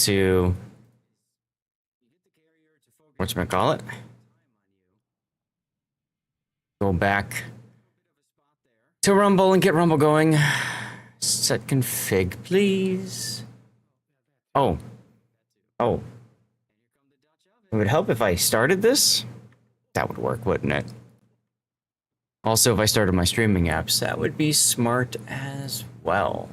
to whatchamacallit? Go back to Rumble and get Rumble going. Set config, please. Oh. Oh. It would help if I started this. That would work, wouldn't it? Also, if I started my streaming apps, that would be smart as well.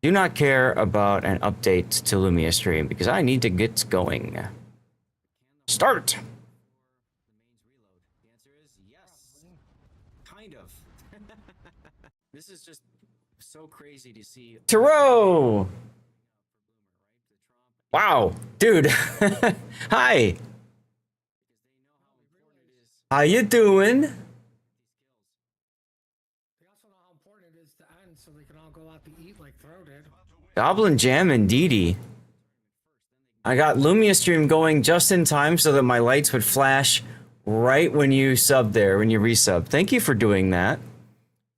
Do not care about an update to Lumia Stream because I need to get going. Start! The answer is yes. Kind of. This is just so crazy to see. Tarot! Wow, dude. Hi. How you doing? They also know how important it is to end so they can all go out to eat like Throw did. Goblin Jam and Dee. I got Lumia Stream going just in time so that my lights would flash right when you sub there, when you resub. Thank you for doing that.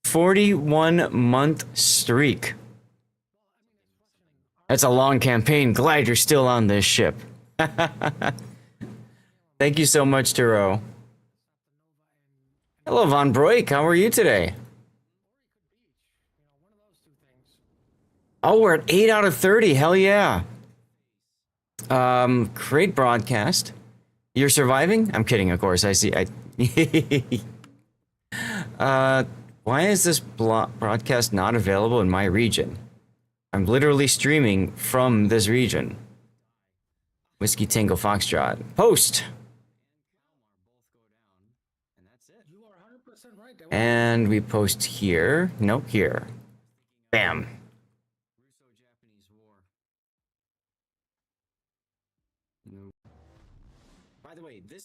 41-month streak. That's a long campaign. Glad you're still on this ship. Thank you so much, Turo. Hello, Von Broik. How are you today? Oh, we're at 8 out of 30. Hell yeah. Great broadcast. You're surviving? I'm kidding, of course. I see. Why is this broadcast not available in my region? I'm literally streaming from this region. Whiskey Tango Foxtrot. Post! And we post here. Nope, here. Bam.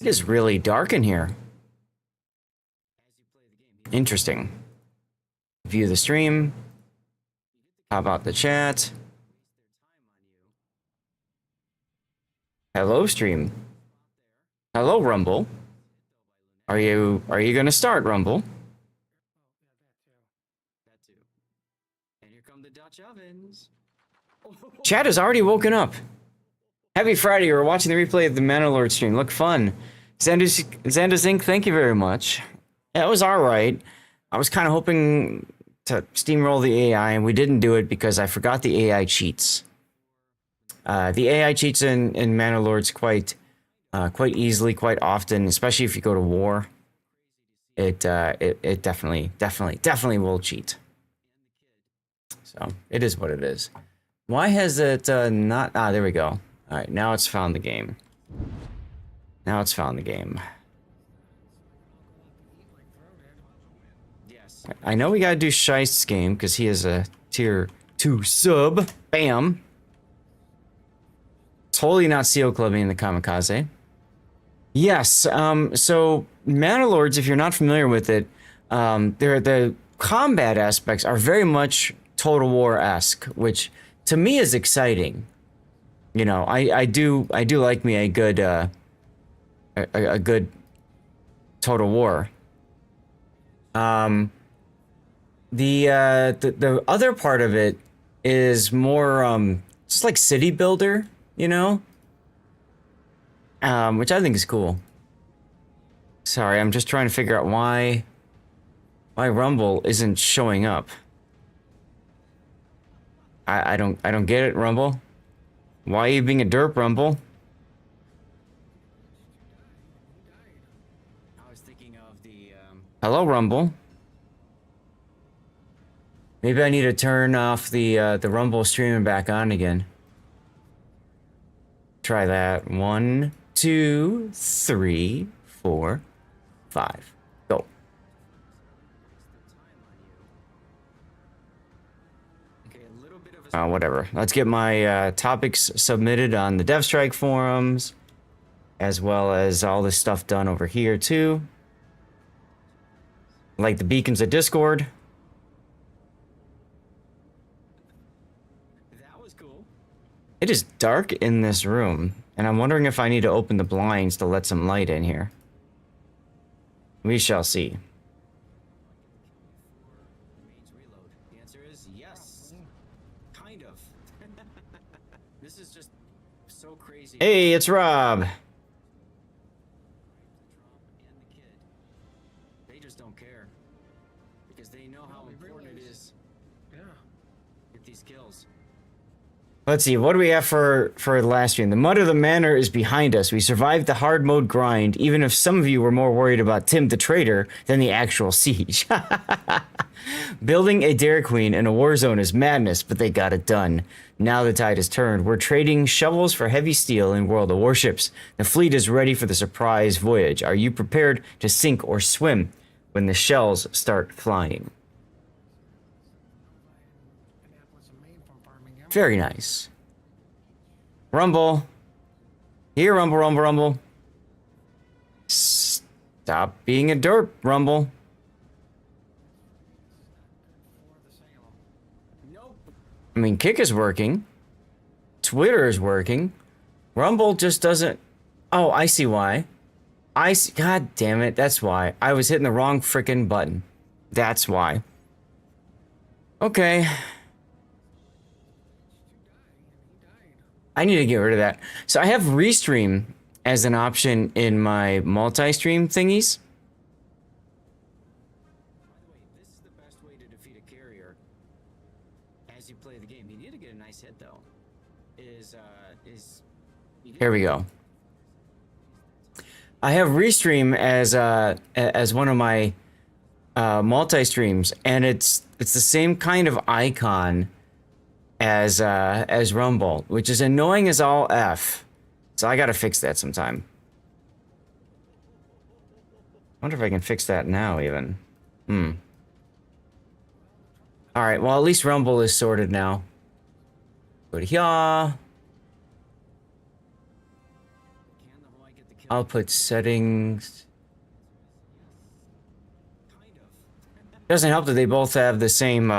It is really dark in here. Interesting. View the stream. How about the chat? Hello, stream. Hello, Rumble. Are you gonna start, Rumble? And here come the Dutch ovens. Chat has already woken up. Happy Friday, we're watching the replay of the Manalord stream. Look fun. Xandus Inc., thank you very much. That was alright. I was kind of hoping to steamroll the AI, and we didn't do it because I forgot the AI cheats. The AI cheats in Manalords quite easily, quite often, especially if you go to war. It definitely will cheat. So, it is what it is. Why has it not... Ah, there we go. Alright, now it's found the game. Now it's found the game. I know we gotta do Scheist's game, because he is a tier 2 sub. Bam! Totally not Seal Clubbing the Kamikaze. Yes, so Manalords, if you're not familiar with it, the combat aspects are very much Total War-esque, which to me is exciting. You know, I do like me a good Total War. The other part of it is more just like city builder, you know, which I think is cool. Sorry, I'm just trying to figure out why Rumble isn't showing up. I don't get it, Rumble. Why are you being a derp, Rumble? I was thinking of the Hello, Rumble. Maybe I need to turn off the Rumble streaming back on again. Try that. 1, 2, 3, 4, 5. Go. Whatever. Let's get my topics submitted on the DevStrike forums, as well as all this stuff done over here too. Like the beacons of Discord. that was cool. It is dark in this room, and I'm wondering if I need to open the blinds to let some light in here. We shall see. The answer is yes. Kind of. This is just so crazy. Hey, it's Rob. Trump and the kid, they just don't care because they know how we important it realize- is Yeah. to get these kills. Let's see, what do we have for the last stream? The mud of the manor is behind us. We survived the hard mode grind, even if some of you were more worried about Tim the traitor than the actual siege. Building a Dairy Queen in a war zone is madness, but they got it done. Now the tide has turned. We're trading shovels for heavy steel in World of Warships. The fleet is ready for the surprise voyage. Are you prepared to sink or swim when the shells start flying? Minneapolis and Maine from Birmingham. Very nice. Rumble. Here, Rumble, Rumble, Rumble. Stop being a derp, Rumble. For the Salem. Nope. I mean, Kick is working. Twitter is working. Rumble just doesn't... Oh, I see why. I see... God damn it, that's why. I was hitting the wrong frickin' button. That's why. Okay. I need to get rid of that. So I have Restream as an option in my multi-stream thingies. By the way, this is the best way to defeat a carrier as you play the game. You need to get a nice hit though. Is you get Here we go. I have Restream as one of my multi-streams, and it's the same kind of icon as Rumble, which is annoying as all F. So I gotta fix that sometime. I wonder if I can fix that now even. Alright, well at least Rumble is sorted now. Go to here. can the Hawaii get the kill? Output settings. Kind of. Doesn't help that they both have the same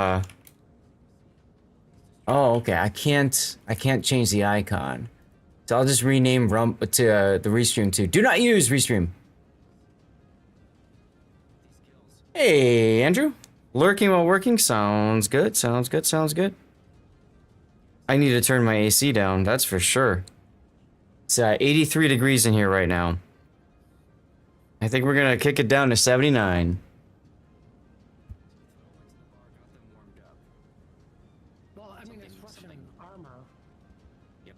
Oh, okay. I can't change the icon. So I'll just rename the Restream to Do Not Use Restream. These kills. Hey, Andrew. Lurking while working sounds good. Sounds good. Sounds good. I need to turn my AC down. That's for sure. It's 83 degrees in here right now. I think we're gonna kick it down to 79. Well, I mean, it's Something- functioning armor. Yep.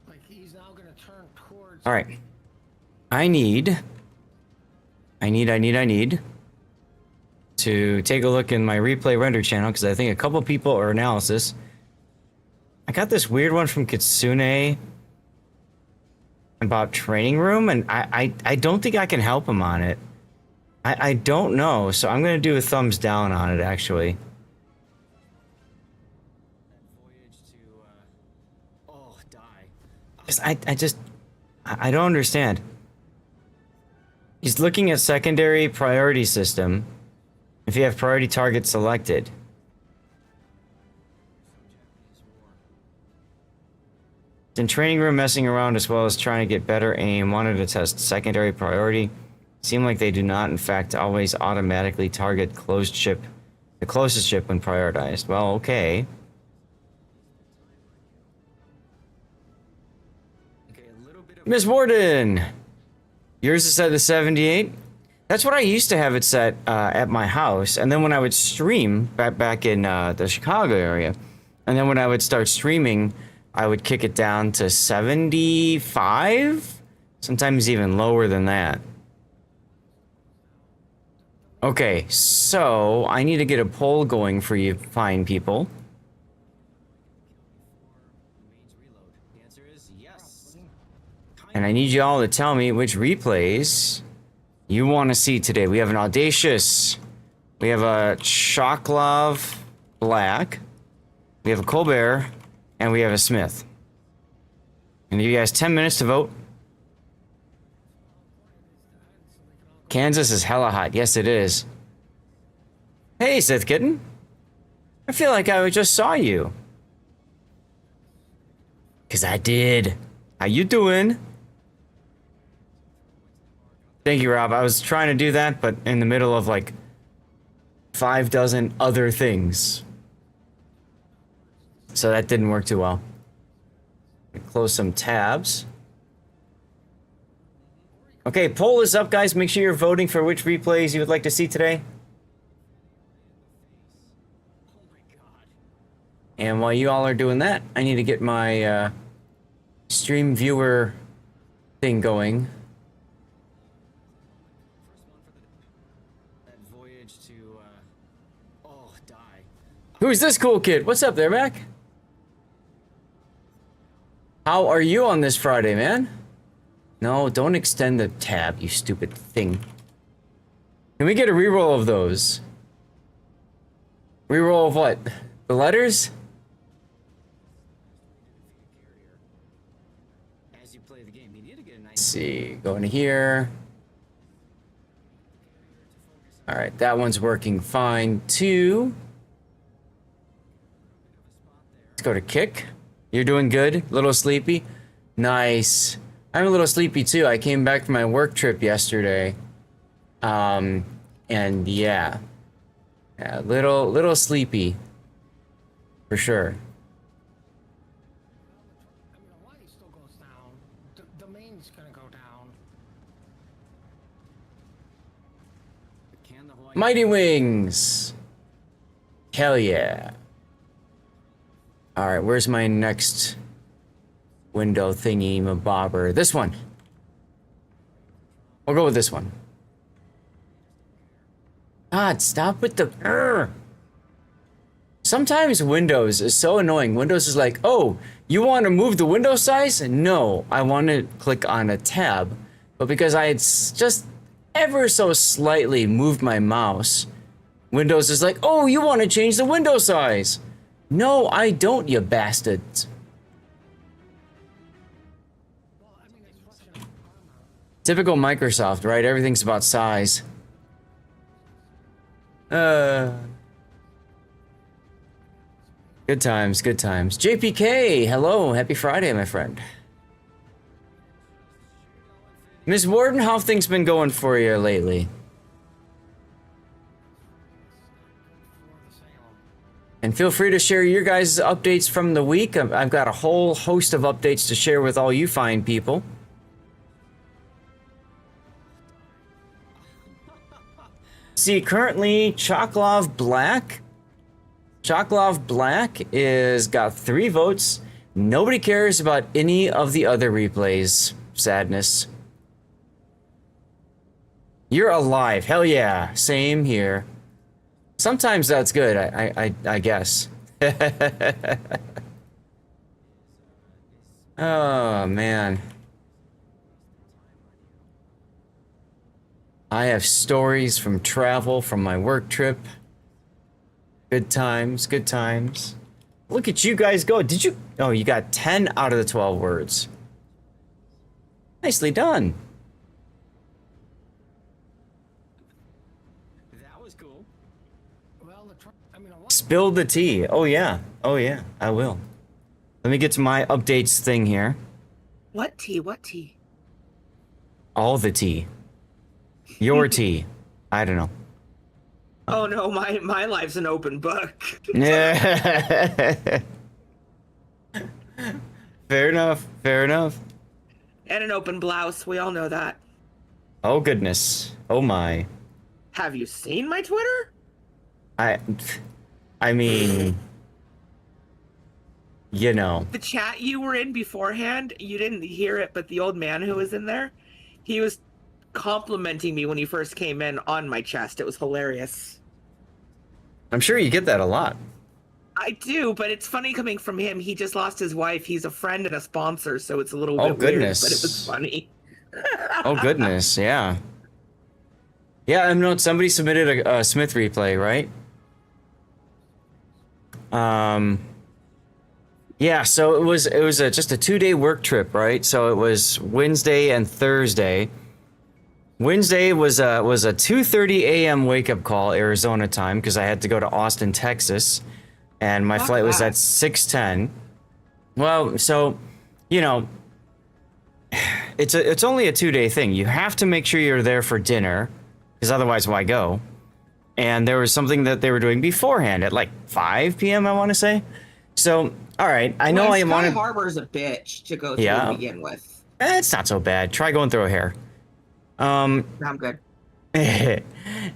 Like, he's now going to turn towards... All right. I need to take a look in my replay render channel because I think a couple people or analysis. I got this weird one from Kitsune about training room, and I don't think I can help him on it. I don't know, so I'm gonna do a thumbs down on it actually. That voyage to die. 'Cause I don't understand. He's looking at secondary priority system. If you have priority target selected. Japanese war. In training room messing around as well as trying to get better aim. Wanted to test secondary priority. Seem like they do not in fact always automatically target the closest ship when prioritized. Well, okay. Okay, a little bit of Miss Warden! Yours is set to 78? That's what I used to have it set at my house. And then when I would stream back in the Chicago area, and then when I would start streaming, I would kick it down to 75? Sometimes even lower than that. Okay, so I need to get a poll going for you fine people. remains reload. The answer is yes. And I need you all to tell me which replays you want to see today. We have an Audacious. We have a Shoklov Black. We have a Colbert. And we have a Smith. And you guys 10 minutes to vote. Kansas is hella hot. Yes, it is. Hey, Sith Kitten. I feel like I just saw you. 'Cause I did. How you doing? Thank you, Rob. I was trying to do that, but in the middle of like 5 dozen other things. So that didn't work too well. close some tabs. Okay, poll is up, guys. Make sure you're voting for which replays you would like to see today. Oh my god. And while you all are doing that, I need to get my stream viewer thing going. That voyage to, die. Who's this cool kid? What's up there, Mac? How are you on this Friday, man? No, don't extend the tab, you stupid thing. Can we get a reroll of those? Reroll of what? The letters? As you play the game, you need to get a nice Let's see, go into here. All right, that one's working fine too. Let's go to kick. You're doing good, a little sleepy. Nice. I'm a little sleepy too. I came back from my work trip yesterday. And yeah, little sleepy, for sure. I mean, the light still goes down. The main's gonna go down. Can the Hawaii Mighty Wings. Hell yeah. All right, where's my next window thingy mabobber? This one. We'll go with this one. God, stop with the... Urgh. Sometimes Windows is so annoying. Windows is like, oh, you want to move the window size? No, I want to click on a tab. But because I had just ever so slightly moved my mouse, Windows is like, oh, you want to change the window size? No, I don't, you bastards. Well, I mean, it's reflection of armor. Typical Microsoft, right? Everything's about size. Good times, good times. JPK, hello, happy Friday, my friend. Ms. Warden, how have things been going for you lately? For the Salem. And feel free to share your guys' updates from the week. I've got a whole host of updates to share with all you fine people. See, currently, Chocolov Black is got 3 votes. Nobody cares about any of the other replays. Sadness. You're alive. Hell yeah. Same here. Sometimes that's good, I guess. Oh, man. I have stories from travel, from my work trip. Good times, good times. Look at you guys go. Did you... Oh, you got 10 out of the 12 words. Nicely done. That was cool. Well, I mean, Spill the tea. Oh, yeah. Oh, yeah. I will. Let me get to my updates thing here. What tea? What tea? All the tea. Your tea. I don't know. Oh no, my life's an open book. Yeah. Fair enough. Fair enough. And an open blouse. We all know that. Oh, goodness. Oh, my. Have you seen my Twitter? I mean... You know. The chat you were in beforehand, you didn't hear it, but the old man who was in there, he was complimenting me when he first came in on my chest. It was hilarious. I'm sure you get that a lot. I do, but it's funny coming from him. He just lost his wife. He's a friend and a sponsor, so it's a little bit goodness. weird, but it was funny. Oh, goodness, yeah. Yeah, I know somebody submitted a Smith replay, right? Yeah, so it was just a 2-day work trip, right? So it was Wednesday and Thursday. Wednesday was a 2:30 a.m. wake up call Arizona time because I had to go to Austin, Texas, and my flight was at 6:10. Well, so you know, it's only a 2-day thing. You have to make sure you're there for dinner, because otherwise, why go? And there was something that they were doing beforehand at like 5 p.m. I want to say. So All right, I know I Sky wanted. Harbor's a bitch to go through Yeah. to begin with. It's not so bad. Try going through O'Hare. I'm good.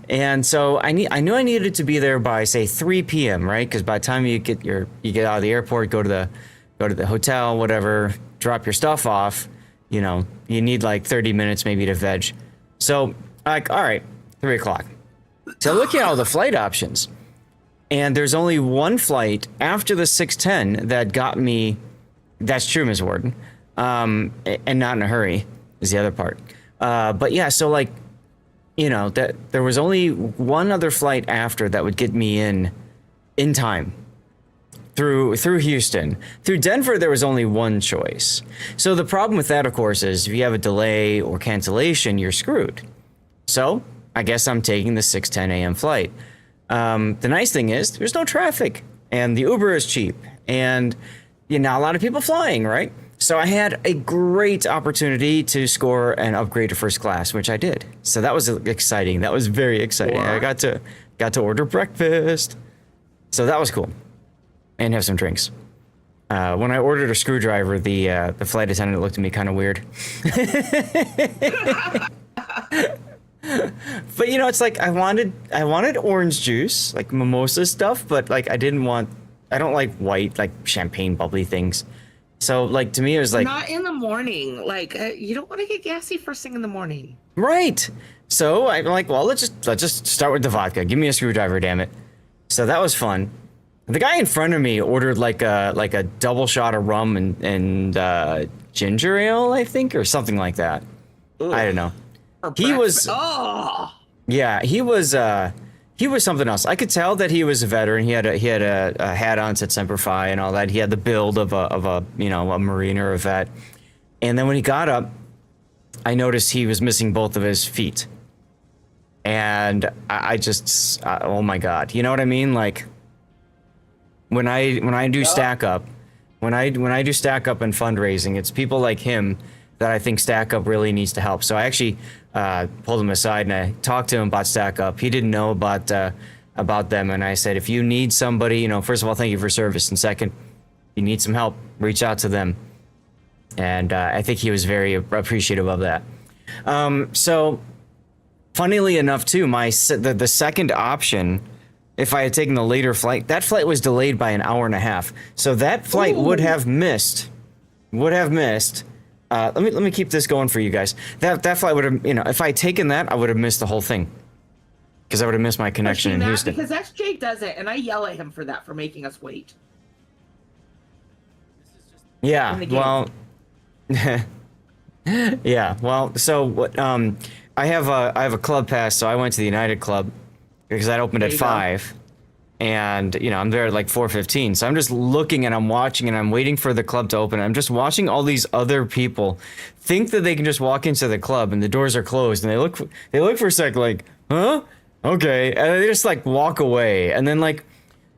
And so I knew I needed to be there by say 3 p.m. right? Because by the time you get out of the airport, go to the hotel, whatever, drop your stuff off, you need like 30 minutes maybe to veg. So like, all right, 3 o'clock. So look at all the flight options, and there's only one flight after the 6:10 that got me. That's true, Ms. Warden, and not in a hurry is the other part. But yeah, so like. That there was only one other flight after that would get me in time through Houston. Through Denver, there was only one choice. So the problem with that, of course, is if you have a delay or cancellation, you're screwed. So I guess I'm taking the 6:10 a.m. flight. The nice thing is there's no traffic and the Uber is cheap and not a lot of people flying, right? So I had a great opportunity to score and upgrade to first class, which I did. So that was exciting. That was very exciting. I got to order breakfast. So that was cool. And have some drinks. When I ordered a screwdriver, the flight attendant looked at me kind of weird. But it's like I wanted orange juice, like mimosa stuff, but like I don't like white, like champagne bubbly things. So, like, to me, it was like... Not in the morning. Like, you don't want to get gassy first thing in the morning. Right. So, I'm like, well, let's just start with the vodka. Give me a screwdriver, damn it. So, that was fun. The guy in front of me ordered, like a double shot of rum and ginger ale, I think, or something like that. Ugh. I don't know. He was... Oh! Yeah, he was something else. I could tell that he was a veteran. He had a hat on, said Semper Fi and all that. He had the build of a Marine or a vet. And then when he got up, I noticed he was missing both of his feet. And I just, oh my God, you know what I mean? Like when I do stack up, when I do stack up and fundraising, it's people like him that I think Stack Up really needs to help. So I actually pulled him aside and I talked to him about Stack Up. He didn't know about them, and I said, if you need somebody, first of all, thank you for service, and second, if you need some help, reach out to them. And I think he was very appreciative of that. So, funnily enough, too, the second option, if I had taken the later flight, that flight was delayed by an hour and a half. So that flight would have missed. Let me keep this going for you guys. That flight would have, if I had taken that, I would have missed the whole thing. Because I would have missed my connection in Houston. Because XJ does it, and I yell at him for that, for making us wait. Yeah, well... yeah, well, so what? I have a club pass, so I went to the United Club because that opened at 5. And, I'm there at like 4:15. So I'm just looking and I'm watching and I'm waiting for the club to open. I'm just watching all these other people think that they can just walk into the club and the doors are closed. And they look for a sec like, huh? Okay. And they just like walk away. And then like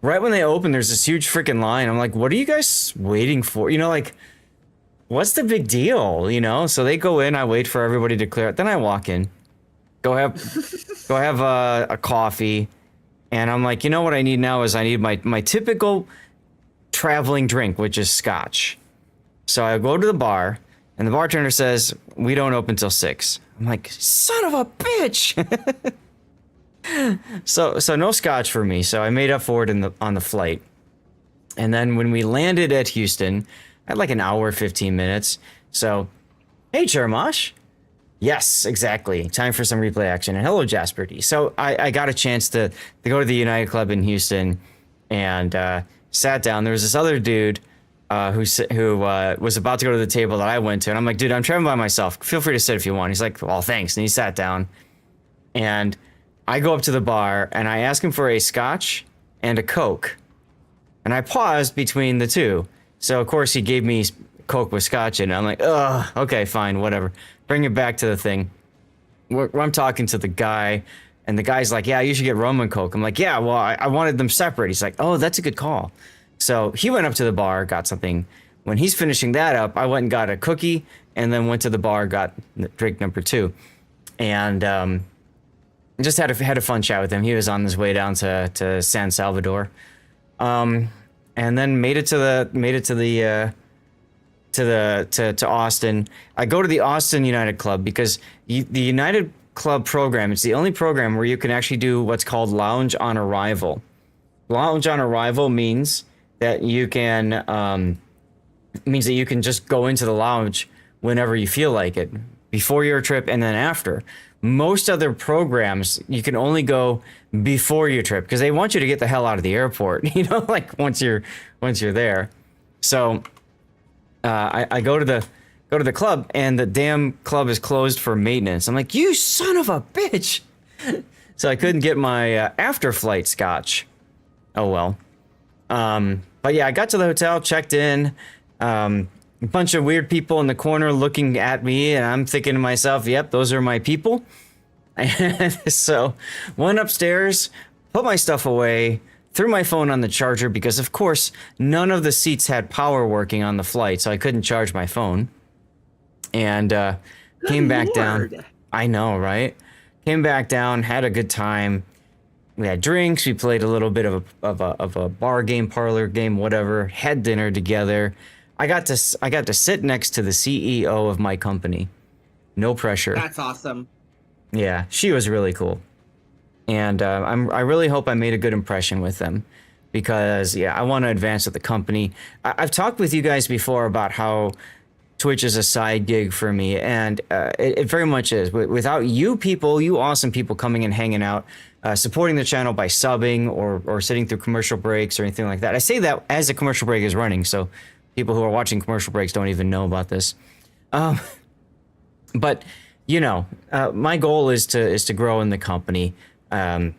right when they open, there's this huge freaking line. I'm like, what are you guys waiting for? Like, what's the big deal? So they go in, I wait for everybody to clear it. Then I walk in, go have a coffee. And I'm like, what I need now is I need my typical traveling drink, which is scotch. So I go to the bar, and the bartender says, we don't open till 6. I'm like, son of a bitch! So no scotch for me. So I made up for it on the flight. And then when we landed at Houston, I had like an hour, 15 minutes. So, hey, Chermosh. Yes, exactly. Time for some replay action. And hello, Jasper D. So I got a chance to go to the United Club in Houston and sat down. There was this other dude who was about to go to the table that I went to. And I'm like, dude, I'm traveling by myself. Feel free to sit if you want. He's like, well, thanks. And he sat down. And I go up to the bar and I ask him for a scotch and a Coke. And I paused between the two. So, of course, he gave me Coke with scotch in it. I'm like, ugh, okay, fine, whatever. Bring it back to the thing. Where I'm talking to the guy, and the guy's like, yeah, you should get rum and Coke. I'm like, yeah, well, I wanted them separate. He's like, oh, that's a good call. So he went up to the bar, got something. When he's finishing that up, I went and got a cookie, and then went to the bar, got drink number 2. And just had a fun chat with him. He was on his way down to San Salvador. and then made it to Austin. I go to the Austin United Club because the United Club program, it's the only program where you can actually do what's called lounge on arrival. Lounge on arrival means that you can just go into the lounge whenever you feel like it, before your trip and then after. Most other programs, you can only go before your trip because they want you to get the hell out of the airport, like once you're there. So I go to the club, and the damn club is closed for maintenance. I'm like, you son of a bitch! So I couldn't get my after flight scotch. Oh well. But yeah, I got to the hotel, checked in. A bunch of weird people in the corner looking at me, and I'm thinking to myself, yep, those are my people. And so went upstairs, put my stuff away, threw my phone on the charger because, of course, none of the seats had power working on the flight, so I couldn't charge my phone. And came back down. I know, right? Came back down, had a good time. We had drinks. We played a little bit of a bar game, parlor game, whatever. Had dinner together. I got to sit next to the CEO of my company. No pressure. That's awesome. Yeah, she was really cool. And I really hope I made a good impression with them because, yeah, I want to advance with the company. I've talked with you guys before about how Twitch is a side gig for me, and it very much is. Without you people, you awesome people coming and hanging out, supporting the channel by subbing or sitting through commercial breaks or anything like that. I say that as the commercial break is running, so people who are watching commercial breaks don't even know about this. But my goal is to grow in the company. Gain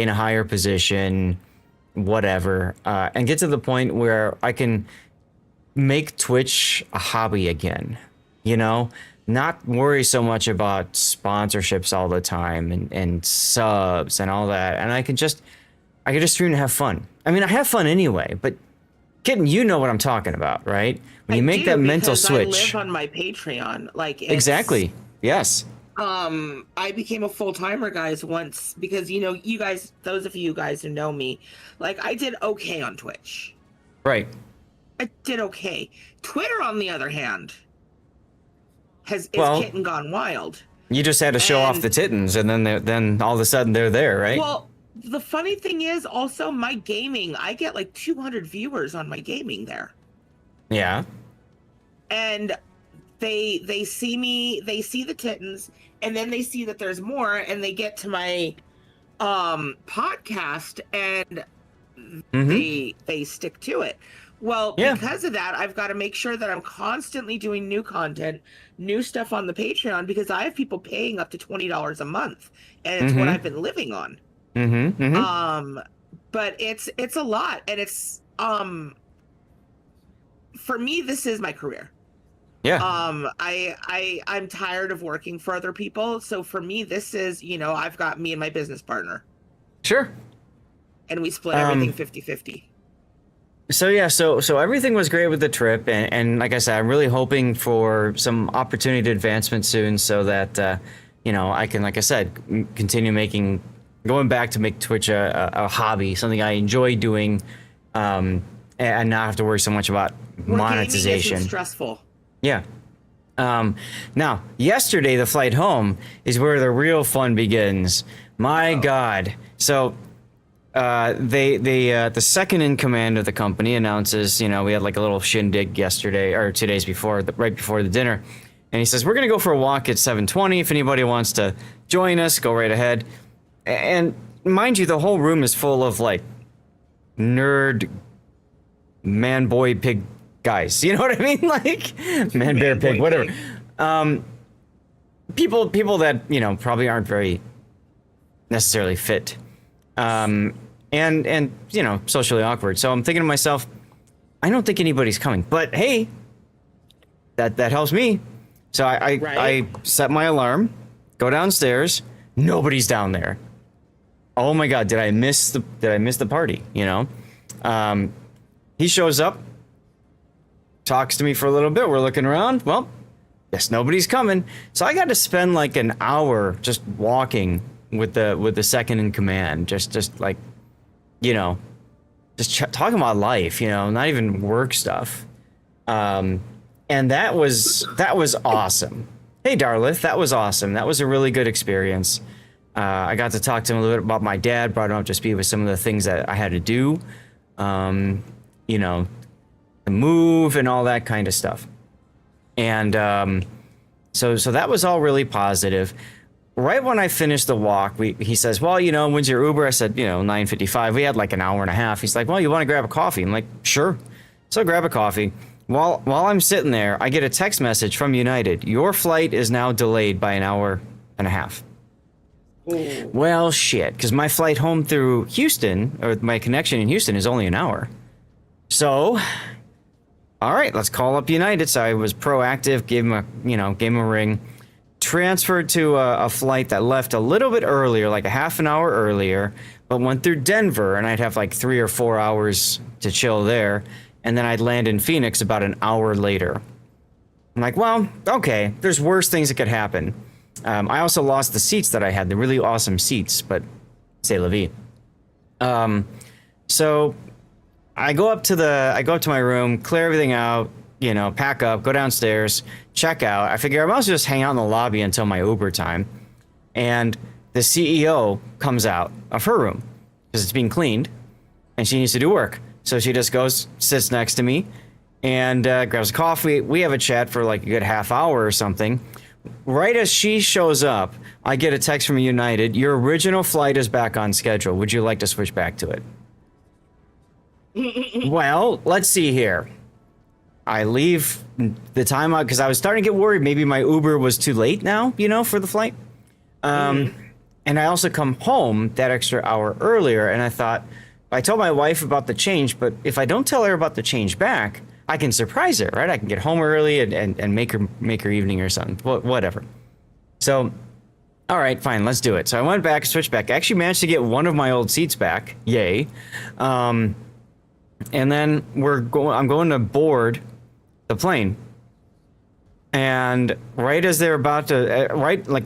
a higher position, whatever, and get to the point where I can make Twitch a hobby again. Not worry so much about sponsorships all the time and subs and all that, and I can just stream to have fun. I mean, I have fun anyway, but Kitten, you know what I'm talking about, right? When you make that mental switch. I live on my Patreon, exactly. Yes. I became a full-timer, guys, once because you guys, those of you guys who know me, I did okay on Twitch. Right. I did okay. Twitter, on the other hand, is kitten gone wild. You just had to show off the tittens, and then all of a sudden they're there, right? Well, the funny thing is also my gaming, I get 200 viewers on my gaming there. Yeah. And they see me, they see the tittens, and then they see that there's more, and they get to my podcast, and they stick to it. Well, because of that, I've got to make sure that I'm constantly doing new content, new stuff on the Patreon, because I have people paying up to $20 a month, and it's what I've been living on. But it's a lot, and it's for me, this is my career. Yeah. I'm tired of working for other people, so for me, this is, I've got me and my business partner. Sure. And we split everything 50-50. So yeah, so everything was great with the trip, and like I said, I'm really hoping for some opportunity to advancement soon, so that I can, like I said, continue going back to make Twitch a hobby, something I enjoy doing, and not have to worry so much about monetization. Gaming isn't stressful. Yeah. Now, yesterday, the flight home is where the real fun begins. My God. So. The second in command of the company announces, we had a little shindig yesterday or 2 days before, right before the dinner. And he says, we're going to go for a walk at 7:20. If anybody wants to join us, go right ahead. And mind you, the whole room is full of nerd man, boy, pig guys. You know what I mean? Man, bear, pig, whatever. People that, probably aren't very necessarily fit. And socially awkward. So I'm thinking to myself, I don't think anybody's coming, but hey, that helps me. So I set my alarm, go downstairs. Nobody's down there. Oh my God, did I miss the party? He shows up, talks to me for a little bit. We're looking around. Well, guess nobody's coming. So I got to spend an hour just walking with the second in command, just just talking about life, not even work stuff. And that was awesome. Hey, Darlith, that was awesome. That was a really good experience. I got to talk to him a little bit about my dad, brought him up to speed with some of the things that I had to do, the move and all that kind of stuff. And so that was all really positive. Right when I finished the walk, he says, well, when's your Uber? I said, 9:55. We had like an hour and a half. He's like, well, you want to grab a coffee? I'm like, sure. So I grab a coffee. While I'm sitting there, I get a text message from United. Your flight is now delayed by an hour and a half. Ooh. Well, shit, because my flight home through Houston, or my connection in Houston, is only an hour. So, all right, let's call up United. So I was proactive, gave him a ring. Transferred to a flight that left a little bit earlier, like a half an hour earlier, but went through Denver, and I'd have like 3 or 4 hours to chill there. And then I'd land in Phoenix about an hour later. I'm like, well, okay, there's worse things that could happen. I also lost the seats that I had, the really awesome seats, but c'est la vie. So I go up to my room, clear everything out, pack up, go downstairs, check out. I figure I might as well just hang out in the lobby until my Uber time. And the CEO comes out of her room because it's being cleaned and she needs to do work. So she just goes, sits next to me, and grabs a coffee. We have a chat for like a good half hour or something. Right as she shows up, I get a text from United. Your original flight is back on schedule. Would you like to switch back to it? Well, let's see here. I leave the time out because I was starting to get worried. Maybe my Uber was too late now, for the flight. And I also come home that extra hour earlier, and I thought, I told my wife about the change, but if I don't tell her about the change back, I can surprise her, right? I can get home early and make her evening or something, whatever. So, all right, fine, let's do it. So I went back, switched back. I actually managed to get one of my old seats back, yay. And then I'm going to board the plane. And right as they're about to,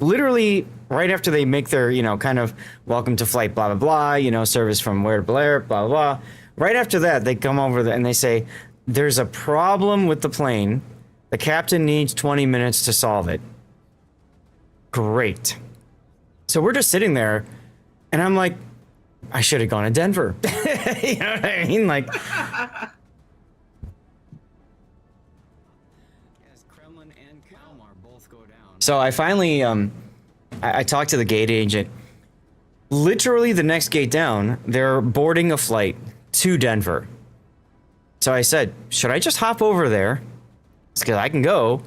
literally right after they make their, kind of welcome to flight, blah, blah, blah, service from where to Blair, blah, blah, blah. Right after that, they come over and they say, there's a problem with the plane. The captain needs 20 minutes to solve it. Great. So we're just sitting there, and I'm like, I should have gone to Denver. You know what I mean? Like, so I finally, I talked to the gate agent. Literally the next gate down, they're boarding a flight to Denver. So I said, should I just hop over there? Because I can go.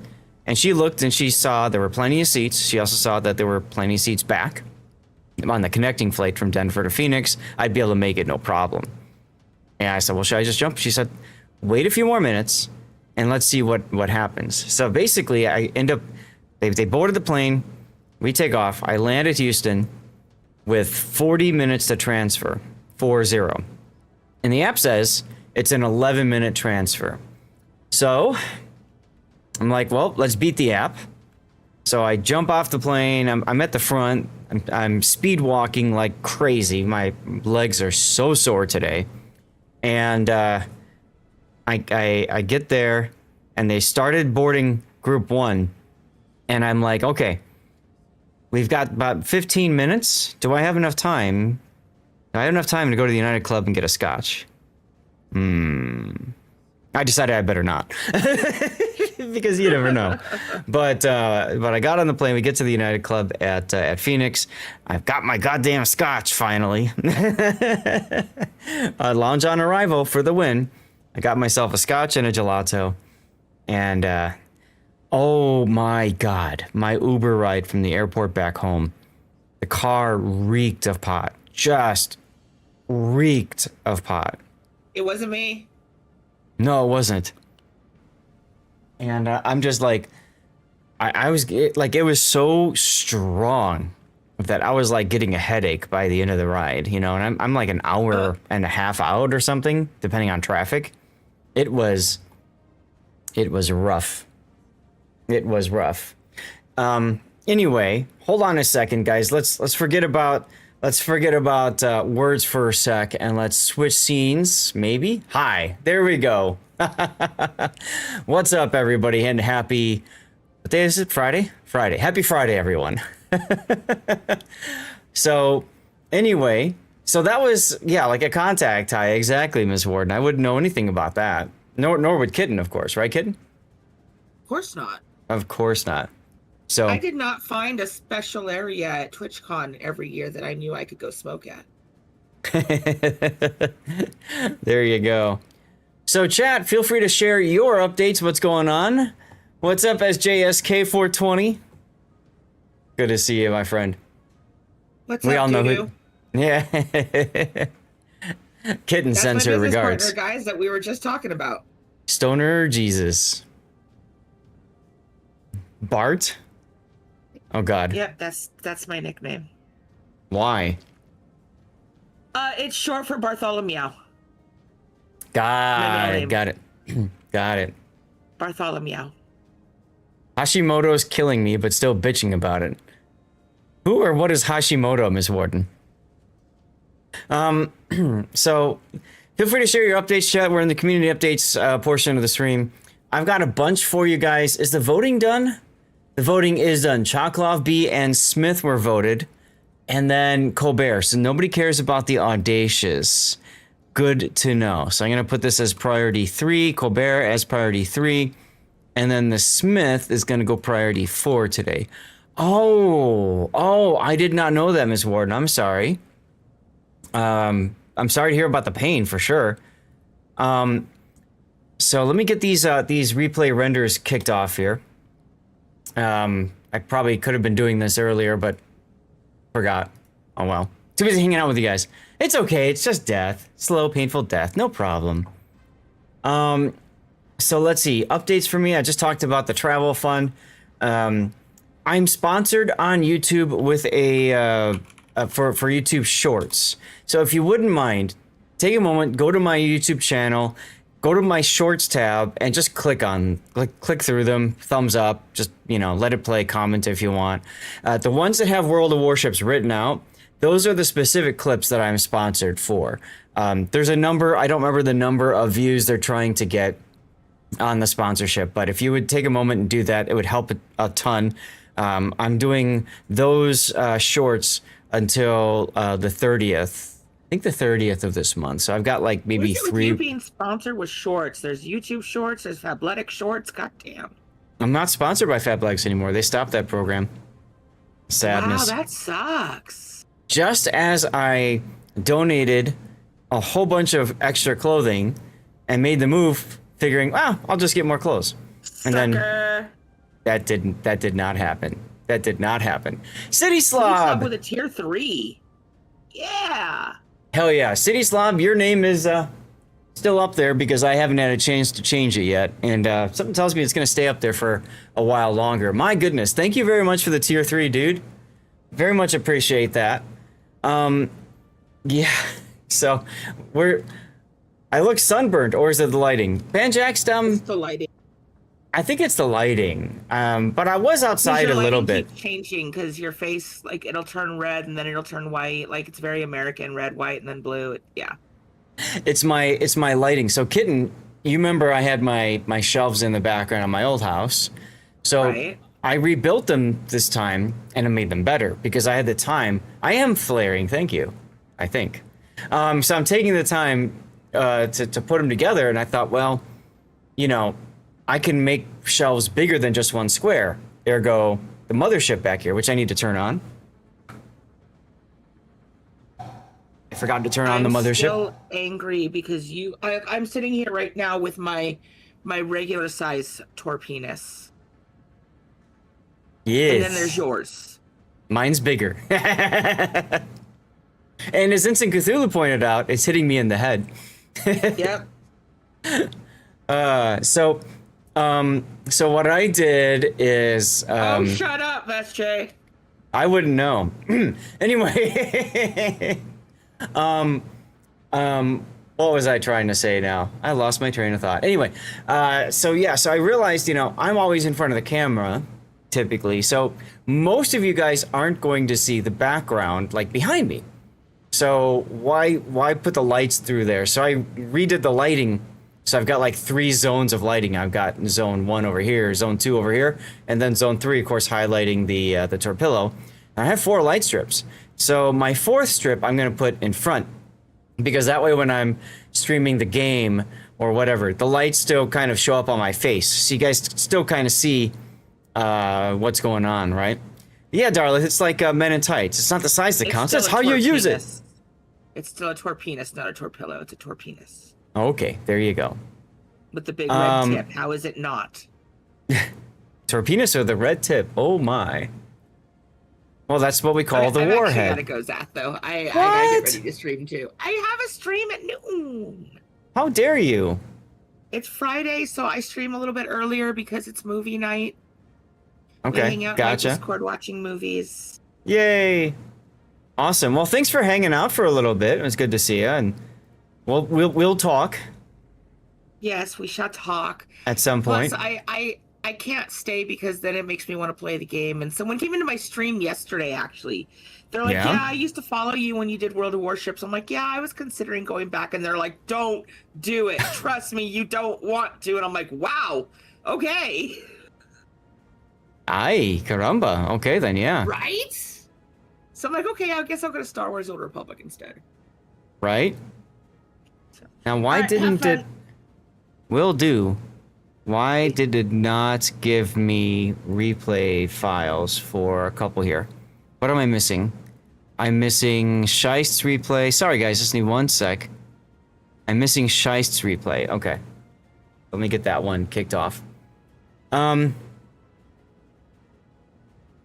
And she looked and she saw there were plenty of seats. She also saw that there were plenty of seats back. On the connecting flight from Denver to Phoenix, I'd be able to make it, no problem. And I said, well, should I just jump? She said, wait a few more minutes and let's see what happens. So basically, I end up, they boarded the plane. We take off. I land at Houston with 40 minutes to transfer, 4-0. And the app says it's an 11-minute transfer. So I'm like, well, let's beat the app. So I jump off the plane. I'm at the front. I'm speed walking like crazy. My legs are so sore today. And I get there, and they started boarding group 1. And I'm like, okay, we've got about 15 minutes. Do I have enough time? Do I have enough time to go to the United Club and get a scotch? I decided I better not. Because you never know. But I got on the plane. We get to the United Club at Phoenix. I've got my goddamn scotch finally. Lounge on arrival for the win. I got myself a scotch and a gelato. And oh my God, my Uber ride from the airport back home. The car reeked of pot. Just reeked of pot. It wasn't me. No, it wasn't. And I'm just like, I was like, it was so strong that I was like getting a headache by the end of the ride, and I'm like an hour and a half out or something, depending on traffic. It was rough. It was rough. Anyway, hold on a second, guys. Let's forget about let's forget about words for a sec and let's switch scenes, maybe? Hi, there we go. What's up, everybody, and happy... What day is it? Friday? Friday. Happy Friday, everyone. So, anyway, so that was, yeah, like a contact tie. Exactly, Ms. Warden. I wouldn't know anything about that. Nor would Kitten, of course. Right, Kitten? Of course not. Of course not. So I did not find a special area at TwitchCon every year that I knew I could go smoke at. there you go. So chat, feel free to share your updates. What's going on? What's up, SJSK420? Good to see you, my friend. What's we up, all know doo-doo? who. Yeah. Kitten That's sends my her business regards. partner, guys, that we were just talking about. Stoner Jesus. Bart? Oh God. Yep, that's my nickname. Why? It's short for Bartholomew. Got it. Got it. Bartholomew. Hashimoto's killing me, but still bitching about it. Who or what is Hashimoto, Ms. Warden? So feel free to share your updates, chat. We're in the community updates portion of the stream. I've got a bunch for you guys. Is the voting done? The voting is done. Choklov, B, and Smith were voted. And then Colbert. So nobody cares about the audacious. Good to know. So I'm going to put this as priority 3. Colbert as priority 3. And then the Smith is going to go priority 4 today. Oh, I did not know that, Ms. Warden. I'm sorry. I'm sorry to hear about the pain, for sure. So let me get these replay renders kicked off here. I probably could have been doing this earlier, but forgot. Oh well. Too busy hanging out with you guys. It's okay. It's just death. Slow, painful death. No problem. So let's see. Updates for me. I just talked about the travel fund. I'm sponsored on YouTube with for YouTube Shorts. So if you wouldn't mind, take a moment, go to my YouTube channel, go to my Shorts tab, and just click through them. Thumbs up. Just, let it play. Comment if you want. The ones that have World of Warships written out, those are the specific clips that I'm sponsored for. There's a number. I don't remember the number of views they're trying to get on the sponsorship, but if you would take a moment and do that, it would help a ton. I'm doing those shorts until the 30th. I think the 30th of this month. So I've got like maybe What's it with 3. you being sponsored with shorts? There's YouTube shorts. There's Fabletics shorts. Goddamn. I'm not sponsored by Fabletics anymore. They stopped that program. Sadness. Wow, that sucks. Just as I donated a whole bunch of extra clothing and made the move, figuring, I'll just get more clothes. And then that did not happen. That did not happen. City Slob with a tier 3. Yeah. Hell yeah. City Slob, your name is still up there because I haven't had a chance to change it yet. And something tells me it's going to stay up there for a while longer. My goodness. Thank you very much for the tier 3, dude. Very much appreciate that. Yeah. So I look sunburned, or is it the lighting? Banjax, It's the lighting. I think it's the lighting. But I was outside a little bit. Keeps changing because your face, like, it'll turn red and then it'll turn white. Like, it's very American, red, white, and then blue. Yeah. It's my lighting. So Kitten, you remember I had my shelves in the background of my old house. So Right. I rebuilt them this time and I made them better because I had the time. I am flaring, thank you. I think. So I'm taking the time to put them together, and I thought, well, I can make shelves bigger than just one square. Ergo, the mothership back here, which I need to turn on. I forgot to turn on the mothership. I'm still angry because I'm sitting here right now with my regular size torpenis. Yes. And then there's yours. Mine's bigger. And as Instant Cthulhu pointed out, it's hitting me in the head. Yep. So what I did is Oh, shut up, SJ. I wouldn't know. Anyway, what was I trying to say now? I lost my train of thought. Anyway, so I realized, I'm always in front of the camera, typically. So most of you guys aren't going to see the background, like behind me. So why put the lights through there? So I redid the lighting. So I've got like 3 zones of lighting. I've got zone 1 over here, zone 2 over here, and then zone 3, of course, highlighting the torpedo. I have 4 light strips. So my 4th strip I'm going to put in front, because that way when I'm streaming the game or whatever, the lights still kind of show up on my face. So you guys still kind of see what's going on, right? Yeah, darling, it's like Men in Tights. It's not the size that counts, that's how you use it. It's still a torpenis, not a torpedo. It's a torpenis. Okay, there you go. With the big red tip. How is it not? Torpenis or the red tip? Oh my. Well, that's what we call the warhead. That it goes at though. I gotta get ready to stream too. I have a stream at noon. How dare you? It's Friday, so I stream a little bit earlier because it's movie night. Okay, we hang out gotcha. in my Discord watching movies. Yay! Awesome. Well, thanks for hanging out for a little bit. It was good to see you, and we'll talk. Yes, we shall talk at some point. Plus, I can't stay because then it makes me want to play the game. And someone came into my stream yesterday, actually. They're like, yeah, I used to follow you when you did World of Warships. I'm like, yeah, I was considering going back. And they're like, don't do it. Trust me, you don't want to. And I'm like, wow, okay. Ay, caramba. Okay, then, yeah. Right? So I'm like, okay, I guess I'll go to Star Wars Old Republic instead. Right? Now, why didn't it... Will do. Why did it not give me replay files for a couple here? What am I missing? I'm missing Scheist's replay. Sorry, guys, just need 1 sec. I'm missing Scheist's replay. Okay. Let me get that one kicked off.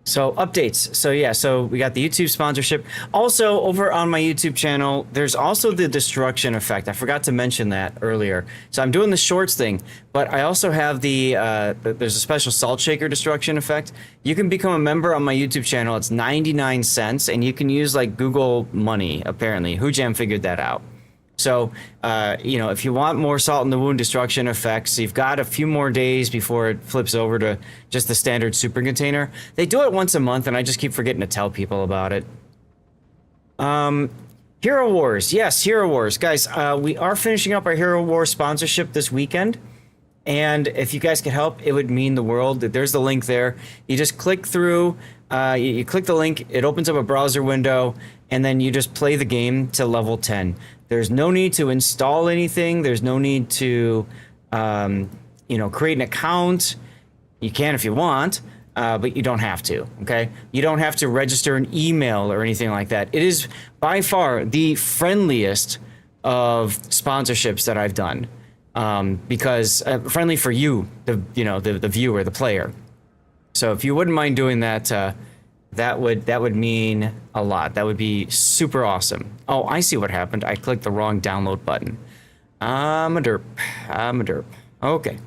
So updates. So yeah, so we got the YouTube sponsorship. Also over on my YouTube channel, there's also the destruction effect. I forgot to mention that earlier. So I'm doing the shorts thing, but I also have there's a special salt shaker destruction effect. You can become a member on my YouTube channel. It's 99 cents and you can use like Google money, apparently. Hoojam figured that out. So, you know, if you want more salt in the wound destruction effects, you've got a few more days before it flips over to just the standard super container. They do it once a month, and I just keep forgetting to tell people about it. Hero Wars. Yes, Hero Wars. Guys, we are finishing up our Hero Wars sponsorship this weekend. And if you guys could help, it would mean the world. There's the link there. You just click through, you click the link, it opens up a browser window, and then you just play the game to level 10. There's no need to install anything. There's no need to, you know, create an account. You can if you want, but you don't have to, okay? You don't have to register an email or anything like that. It is by far the friendliest of sponsorships that I've done, because friendly for you, the viewer, the player. So if you wouldn't mind doing that, that would mean a lot. That would be super awesome. Oh, I see what happened. I clicked the wrong download button. I'm a derp. Okay.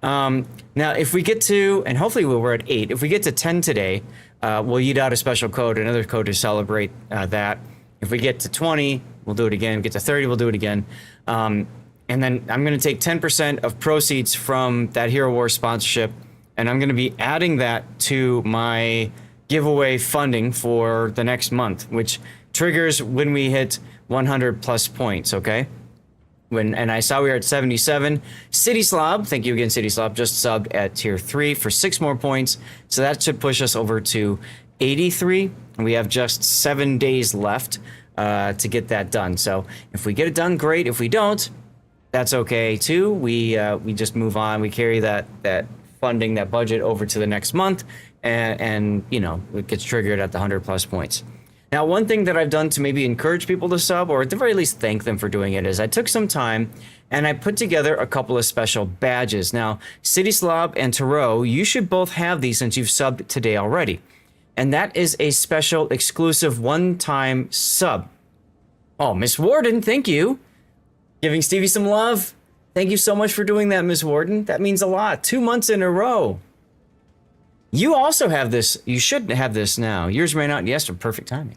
Now, if we get to, and hopefully we're at 8, if we get to 10 today, we'll eat out a special code, another code to celebrate that. If we get to 20, we'll do it again. Get to 30, we'll do it again. And then I'm going to take 10% of proceeds from that Hero Wars sponsorship, and I'm going to be adding that to my giveaway funding for the next month, which triggers when we hit 100 plus points, okay? And I saw we were at 77. City Slob, thank you again, City Slob, just subbed at tier 3 for 6 more points. So that should push us over to 83. And we have just 7 days left to get that done. So if we get it done, great. If we don't, that's okay too. We just move on. We carry that funding, that budget over to the next month. And you know, it gets triggered at the 100 plus points. Now, one thing that I've done to maybe encourage people to sub, or at the very least thank them for doing it, is I took some time and I put together a couple of special badges. Now, City Slob and Tarot, you should both have these since you've subbed today already. And that is a special exclusive one-time sub. Oh, Miss Warden, thank you. Giving Stevie some love. Thank you so much for doing that, Miss Warden. That means a lot. 2 months in a row. You also have this. You should have this now. Yours may not. Yes, perfect timing.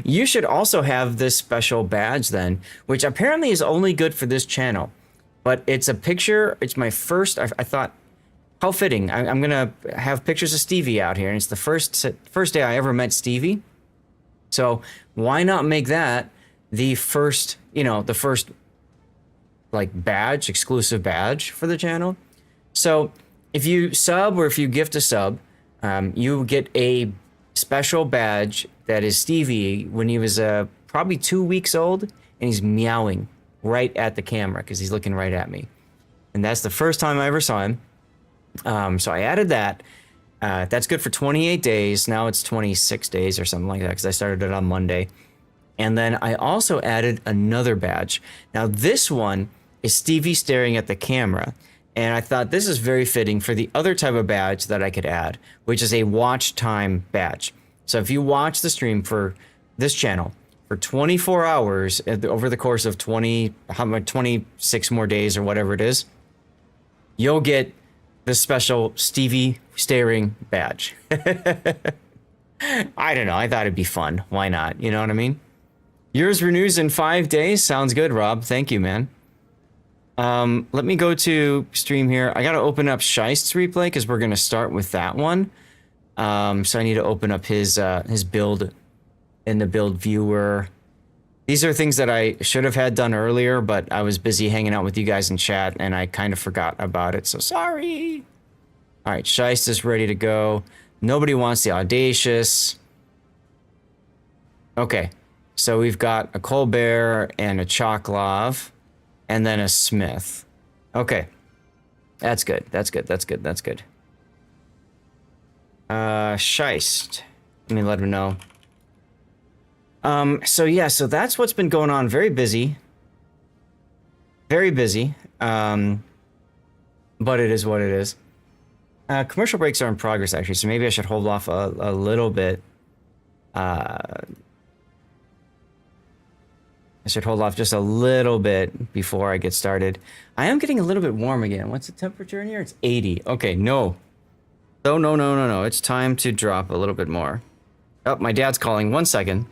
You should also have this special badge then, which apparently is only good for this channel. But it's a picture. It's my first. I thought, how fitting. I'm gonna have pictures of Stevie out here, and it's the first day I ever met Stevie. So why not make that the first, the first like badge, exclusive badge for the channel? So if you sub or if you gift a sub, you get a special badge that is Stevie when he was probably 2 weeks old, and he's meowing right at the camera because he's looking right at me. And that's the first time I ever saw him. So I added that. That's good for 28 days. Now it's 26 days or something like that because I started it on Monday. And then I also added another badge. Now this one is Stevie staring at the camera. And I thought this is very fitting for the other type of badge that I could add, which is a watch time badge. So if you watch the stream for this channel for 24 hours over the course of 26 more days or whatever it is, you'll get this special Stevie staring badge. I don't know. I thought it'd be fun. Why not? You know what I mean? Yours renews in 5 days. Sounds good, Rob. Thank you, man. Let me go to stream here. I got to open up Heist's replay because we're going to start with that one. So I need to open up his build in the build viewer. These are things that I should have had done earlier, but I was busy hanging out with you guys in chat and I kind of forgot about it. So sorry. All right. Heist is ready to go. Nobody wants the audacious. Okay. So we've got a Colbert and a Choklov. And then a Smith. Okay. That's good. That's good. That's good. That's good. Heist. Let me let him know. So yeah, so that's what's been going on. Very busy. Very busy. But it is what it is. Commercial breaks are in progress, actually, so maybe I should hold off a little bit. I should hold off just a little bit before I get started. I am getting a little bit warm again. What's the temperature in here? It's 80. Okay, no. No. It's time to drop a little bit more. Oh, my dad's calling. 1 second.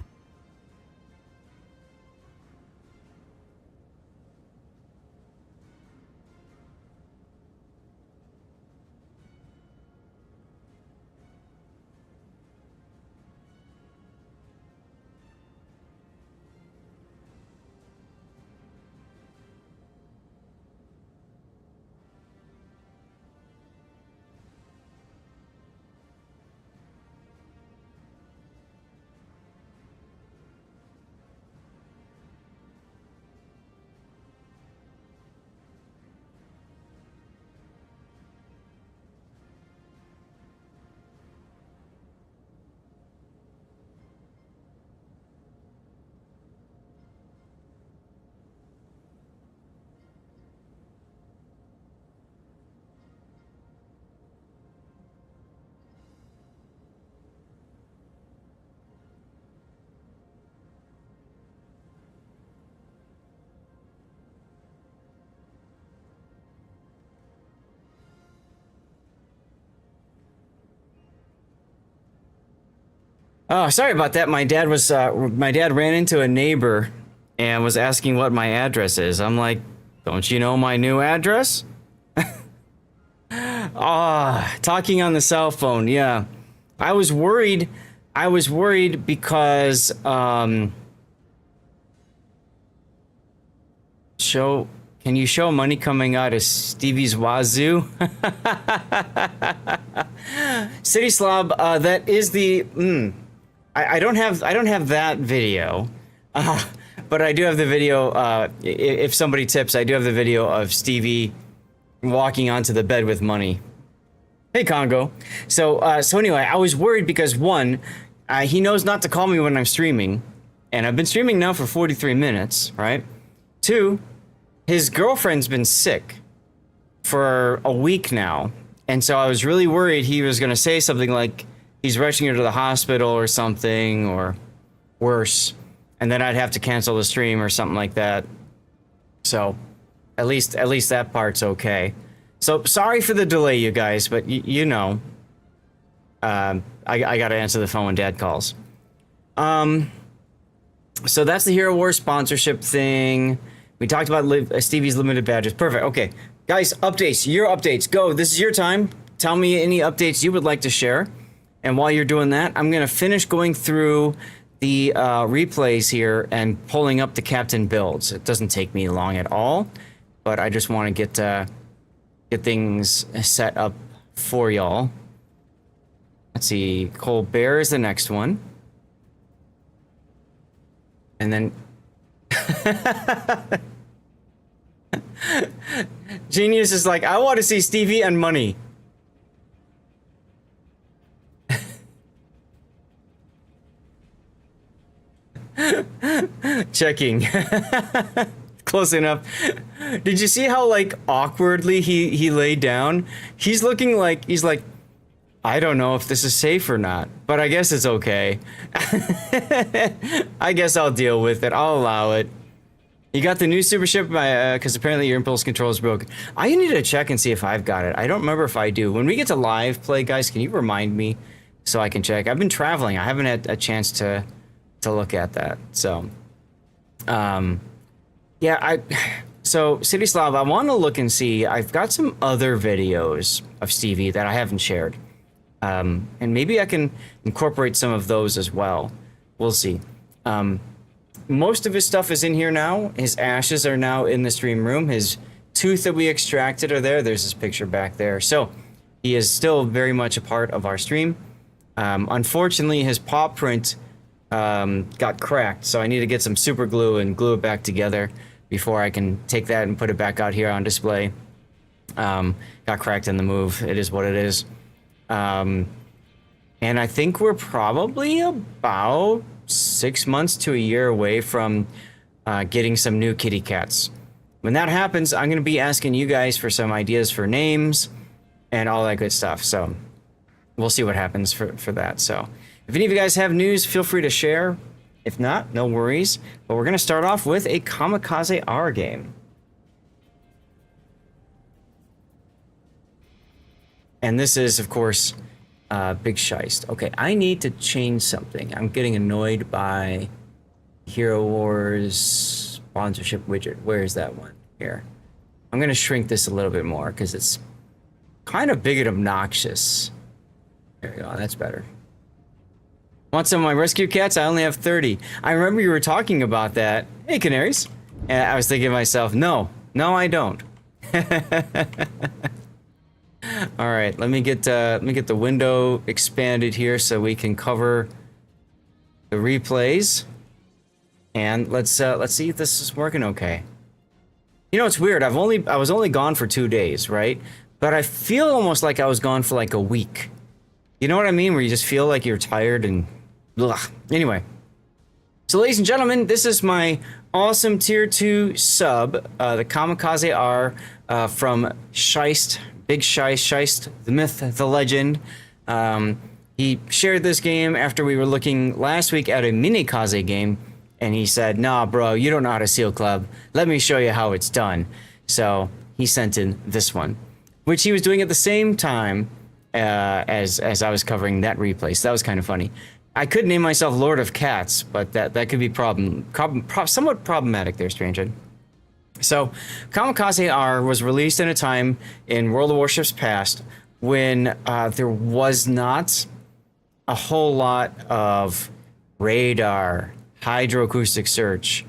Oh, sorry about that. My dad ran into a neighbor and was asking what my address is. I'm like, don't you know my new address? Talking on the cell phone. Yeah. I was worried because, can you show money coming out of Stevie's wazoo? City Slob, that is the, I don't have that video, but I do have the video. If somebody tips, I do have the video of Stevie walking onto the bed with money. Hey, Congo. So anyway, I was worried because one, he knows not to call me when I'm streaming, and I've been streaming now for 43 minutes, right? Two, his girlfriend's been sick for a week now, and so I was really worried he was going to say something like he's rushing her to the hospital or something, or worse, and then I'd have to cancel the stream or something like that. So at least that part's okay. So sorry for the delay, you guys, but you know, I got to answer the phone when Dad calls. So that's the Hero Wars sponsorship thing. We talked about Stevie's limited badges. Perfect. Okay, guys, updates. Your updates. Go. This is your time. Tell me any updates you would like to share. And while you're doing that, I'm going to finish going through the replays here and pulling up the captain builds. It doesn't take me long at all, but I just want to get things set up for y'all. Let's see, Colbert is the next one. And then Genius is like, I want to see Stevie and Money. Checking. Close enough. Did you see how like awkwardly he laid down? He's looking like he's like, I don't know if this is safe or not, but I guess it's okay. I guess I'll deal with it. I'll allow it. You got the new super ship because apparently your impulse control is broken. I need to check and see if I've got it. I don't remember if I do. When we get to live play, guys, can you remind me so I can check? I've been traveling. I haven't had a chance to look at that. So, yeah, so City Slav, I want to look and see. I've got some other videos of Stevie that I haven't shared. And maybe I can incorporate some of those as well. We'll see. Most of his stuff is in here now. His ashes are now in the stream room. His tooth that we extracted are there. There's his picture back there. So he is still very much a part of our stream. Unfortunately, his paw print got cracked, so I need to get some super glue and glue it back together before I can take that and put it back out here on display. Got cracked in the move. It is what it is. And I think we're probably about 6 months to a year away from getting some new kitty cats. When that happens, I'm going to be asking you guys for some ideas for names and all that good stuff. So we'll see what happens for that. So if any of you guys have news, feel free to share. If not, no worries. But we're going to start off with a Kamikaze R game. And this is, of course, Big Scheist. Okay, I need to change something. I'm getting annoyed by Hero Wars sponsorship widget. Where is that one? Here. I'm going to shrink this a little bit more because it's kind of big and obnoxious. There we go. That's better. Want some of my rescue cats? I only have 30. I remember you were talking about that. Hey, canaries. And I was thinking to myself, no, I don't. All right, let me get the window expanded here so we can cover the replays, and let's see if this is working okay. You know, it's weird. I was only gone for 2 days, right? But I feel almost like I was gone for like a week. You know what I mean? Where you just feel like you're tired and ugh. Anyway. So, ladies and gentlemen, this is my awesome tier 2 sub, the Kamikaze R from Scheist. Big Scheist, the myth, the legend. He shared this game after we were looking last week at a Minikaze game, and he said, nah, bro, you don't know how to seal club. Let me show you how it's done. So he sent in this one, which he was doing at the same time as I was covering that replay. So that was kind of funny. I could name myself Lord of Cats, but that could be somewhat problematic there, Stranger. So, Kamikaze R was released in a time in World of Warships past when there was not a whole lot of radar, hydroacoustic search.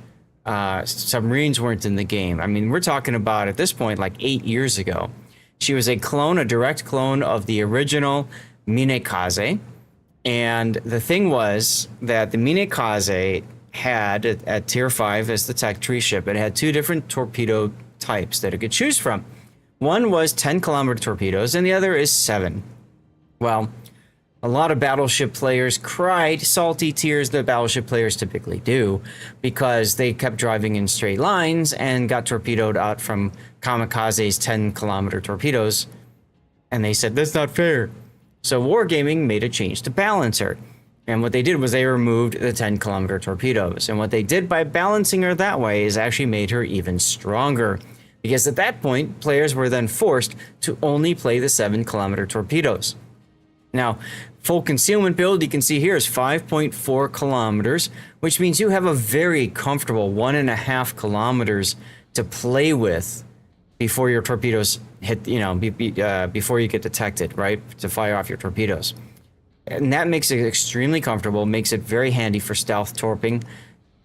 Submarines weren't in the game. I mean, we're talking about, at this point, like 8 years ago. She was a direct clone of the original Minekaze. And the thing was that the Minekaze had at tier 5 as the tech tree ship, it had 2 different torpedo types that it could choose from. One was 10-kilometer torpedoes and the other is 7. Well, a lot of battleship players cried salty tears that battleship players typically do because they kept driving in straight lines and got torpedoed out from Kamikaze's 10-kilometer torpedoes, and they said that's not fair. So Wargaming made a change to balance her. And what they did was they removed the 10-kilometer torpedoes. And what they did by balancing her that way is actually made her even stronger. Because at that point, players were then forced to only play the 7-kilometer torpedoes. Now, full concealment build, you can see here, is 5.4 kilometers, which means you have a very comfortable 1.5 kilometers to play with before your torpedoes hit, before you get detected, right? To fire off your torpedoes. And that makes it extremely comfortable, makes it very handy for stealth torping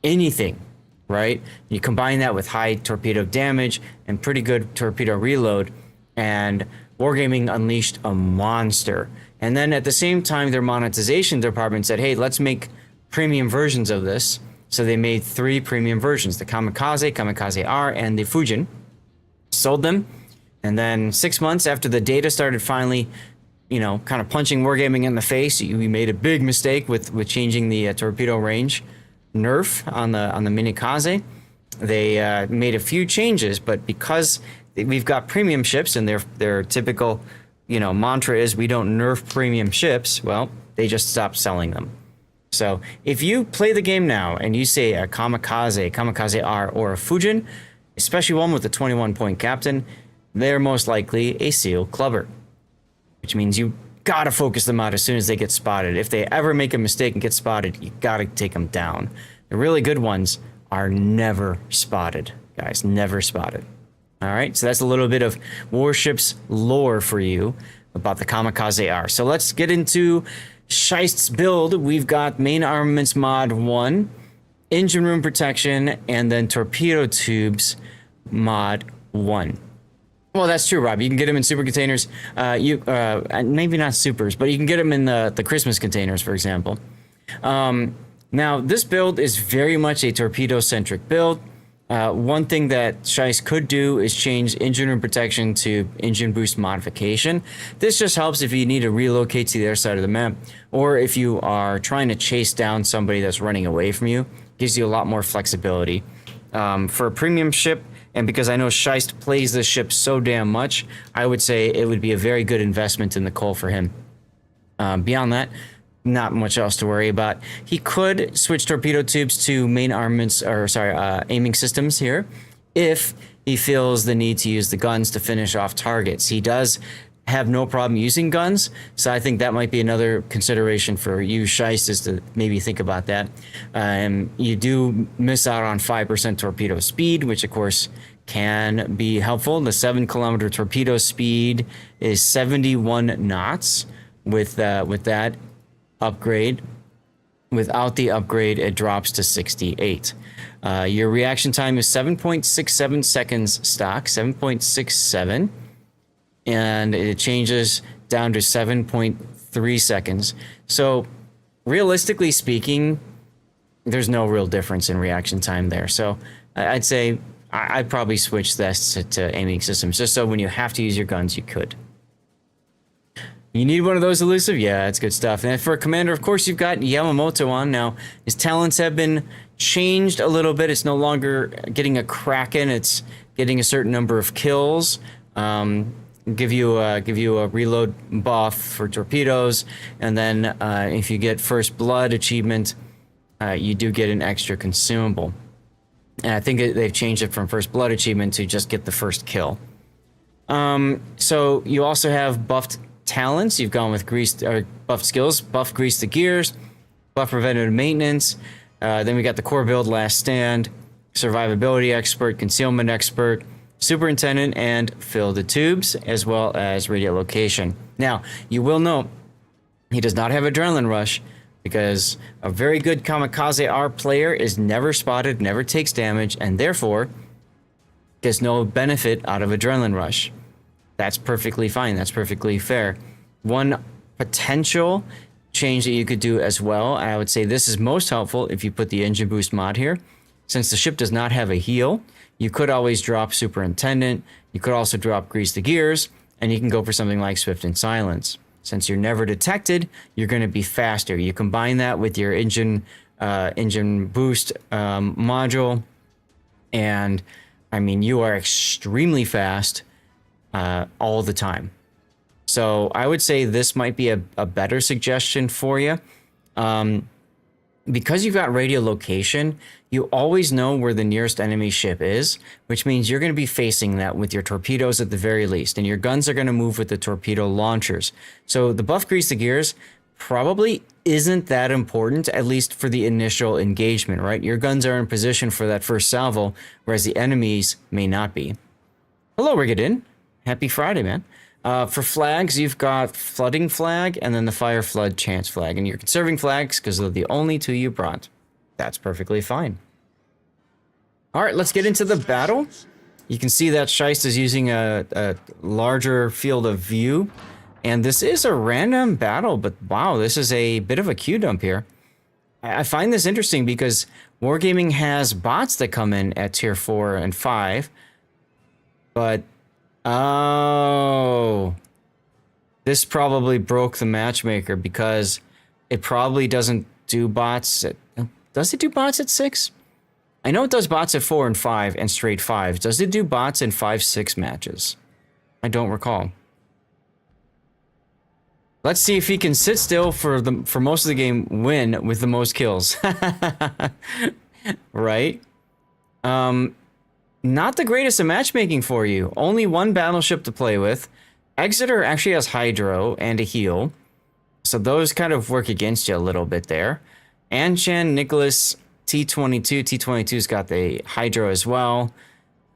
anything, right? You combine that with high torpedo damage and pretty good torpedo reload, and Wargaming unleashed a monster. And then at the same time, their monetization department said, hey, let's make premium versions of this. So they made 3 premium versions, the Kamikaze, Kamikaze R, and the Fujin. Sold them. And then 6 months after the data started finally, you know, kind of punching Wargaming in the face, we made a big mistake with changing the torpedo range nerf on the Minikaze. They made a few changes, but because we've got premium ships and their typical, you know, mantra is we don't nerf premium ships, well, they just stopped selling them. So if you play the game now and you say a Kamikaze, Kamikaze R, or a Fujin, especially one with a 21-point captain, they're most likely a SEAL clubber, which means you gotta focus them out as soon as they get spotted. If they ever make a mistake and get spotted, you gotta take them down. The really good ones are never spotted, guys, never spotted. All right, so that's a little bit of Warships lore for you about the Kamikaze R. So let's get into Scheist's build. We've got main armaments mod 1, engine room protection, and then torpedo tubes mod 1. Well, that's true, Rob. You can get them in super containers. Maybe not supers, but you can get them in the Christmas containers, for example. Now, this build is very much a torpedo-centric build. One thing that Scheist could do is change engine room protection to engine boost modification. This just helps if you need to relocate to the other side of the map, or if you are trying to chase down somebody that's running away from you. Gives you a lot more flexibility. For a premium ship, and because I know Scheist plays this ship so damn much, I would say it would be a very good investment in the coal for him. Beyond that, not much else to worry about. He could switch torpedo tubes to main armaments, aiming systems here, if he feels the need to use the guns to finish off targets. He does have no problem using guns, so I think that might be another consideration for you, Scheist, is to maybe think about that. You do miss out on 5% torpedo speed, which of course can be helpful. The 7-kilometer torpedo speed is 71 knots with that upgrade. Without the upgrade, it drops to 68. Your reaction time is 7.67 seconds stock, 7.67, and it changes down to 7.3 seconds. So realistically speaking, there's no real difference in reaction time there. So I'd say I'd probably switch this to aiming systems, just so when you have to use your guns, you could. You need one of those elusive? Yeah, it's good stuff. And for a commander, of course, you've got Yamamoto on. Now, his talents have been changed a little bit. It's no longer getting a Kraken. It's getting a certain number of kills. Give you a reload buff for torpedoes. And then if you get First Blood achievement, you do get an extra consumable. And I think they've changed it from First Blood achievement to just get the first kill. So you also have buffed talents. You've gone with buffed skills, buff grease the gears, buff preventative maintenance. Then we got the core build, last stand, survivability expert, concealment expert, superintendent, and fill the tubes, as well as radio location. Now, you will note he does not have adrenaline rush, because a very good Kamikaze R player is never spotted, never takes damage, and therefore gets no benefit out of adrenaline rush. That's perfectly fine. That's perfectly fair. One potential change that you could do as well, I would say this is most helpful if you put the engine boost mod here. Since the ship does not have a heal, you could always drop superintendent. You could also drop grease the gears, and you can go for something like swift and silence. Since you're never detected, you're going to be faster. You combine that with your engine boost module, and I mean, you are extremely fast all the time. So I would say this might be a better suggestion for you. Because you've got radio location, you always know where the nearest enemy ship is, which means you're going to be facing that with your torpedoes at the very least, and your guns are going to move with the torpedo launchers. So the buff grease the gears probably isn't that important, at least for the initial engagement, right? Your guns are in position for that first salvo, whereas the enemies may not be. Hello, Rigadin. Happy Friday, man. For flags, you've got flooding flag and then the fire flood chance flag. And you're conserving flags because they're the only two you brought. That's perfectly fine. All right, let's get into the battle. You can see that Hoist is using a larger field of view. And this is a random battle, but wow, this is a bit of a queue dump here. I find this interesting because Wargaming has bots that come in at tier 4 and 5. But, oh, this probably broke the matchmaker because it probably doesn't do bots at, does it do bots at 6? I know it does bots at 4 and 5 and straight 5s. Does it do bots in 5-6 matches? I don't recall. Let's see if he can sit still for most of the game, win with the most kills. Right? Not the greatest of matchmaking for you. Only one battleship to play with. Exeter actually has Hydro and a heal. So those kind of work against you a little bit there. Anshan, Nicholas, T22. T22's got the Hydro as well.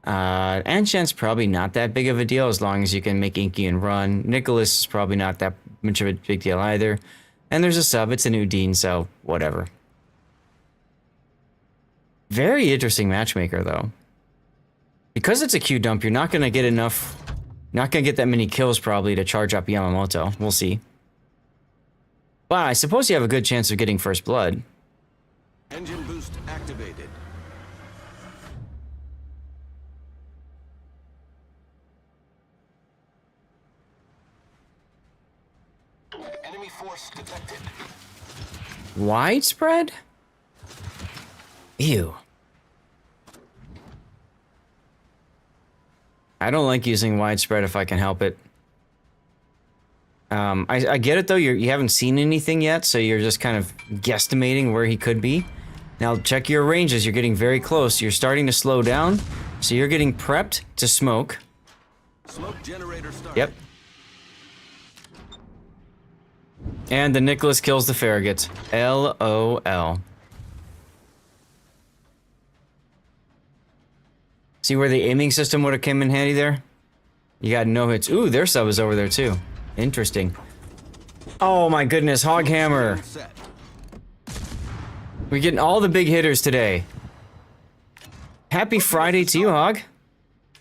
Anshan's probably not that big of a deal as long as you can make Inky and run. Nicholas is probably not that much of a big deal either. And there's a sub, it's an Udine, so whatever. Very interesting matchmaker though. Because it's a queue dump, you're not gonna get enough, not gonna get that many kills probably to charge up Yamamoto. We'll see. But I suppose you have a good chance of getting first blood. Engine boost activated. Enemy force detected. Widespread? Ew. I don't like using widespread if I can help it. I get it though, you haven't seen anything yet, so you're just kind of guesstimating where he could be. Now check your ranges, you're getting very close. You're starting to slow down, so you're getting prepped to smoke. Smoke generator started. Yep. And the Nicholas kills the Farragut. LOL. See where the aiming system would have come in handy there? You got no hits. Ooh, their sub is over there too. Interesting. Oh my goodness, Hog Hammer. We're getting all the big hitters today. Happy Friday to you, Hog.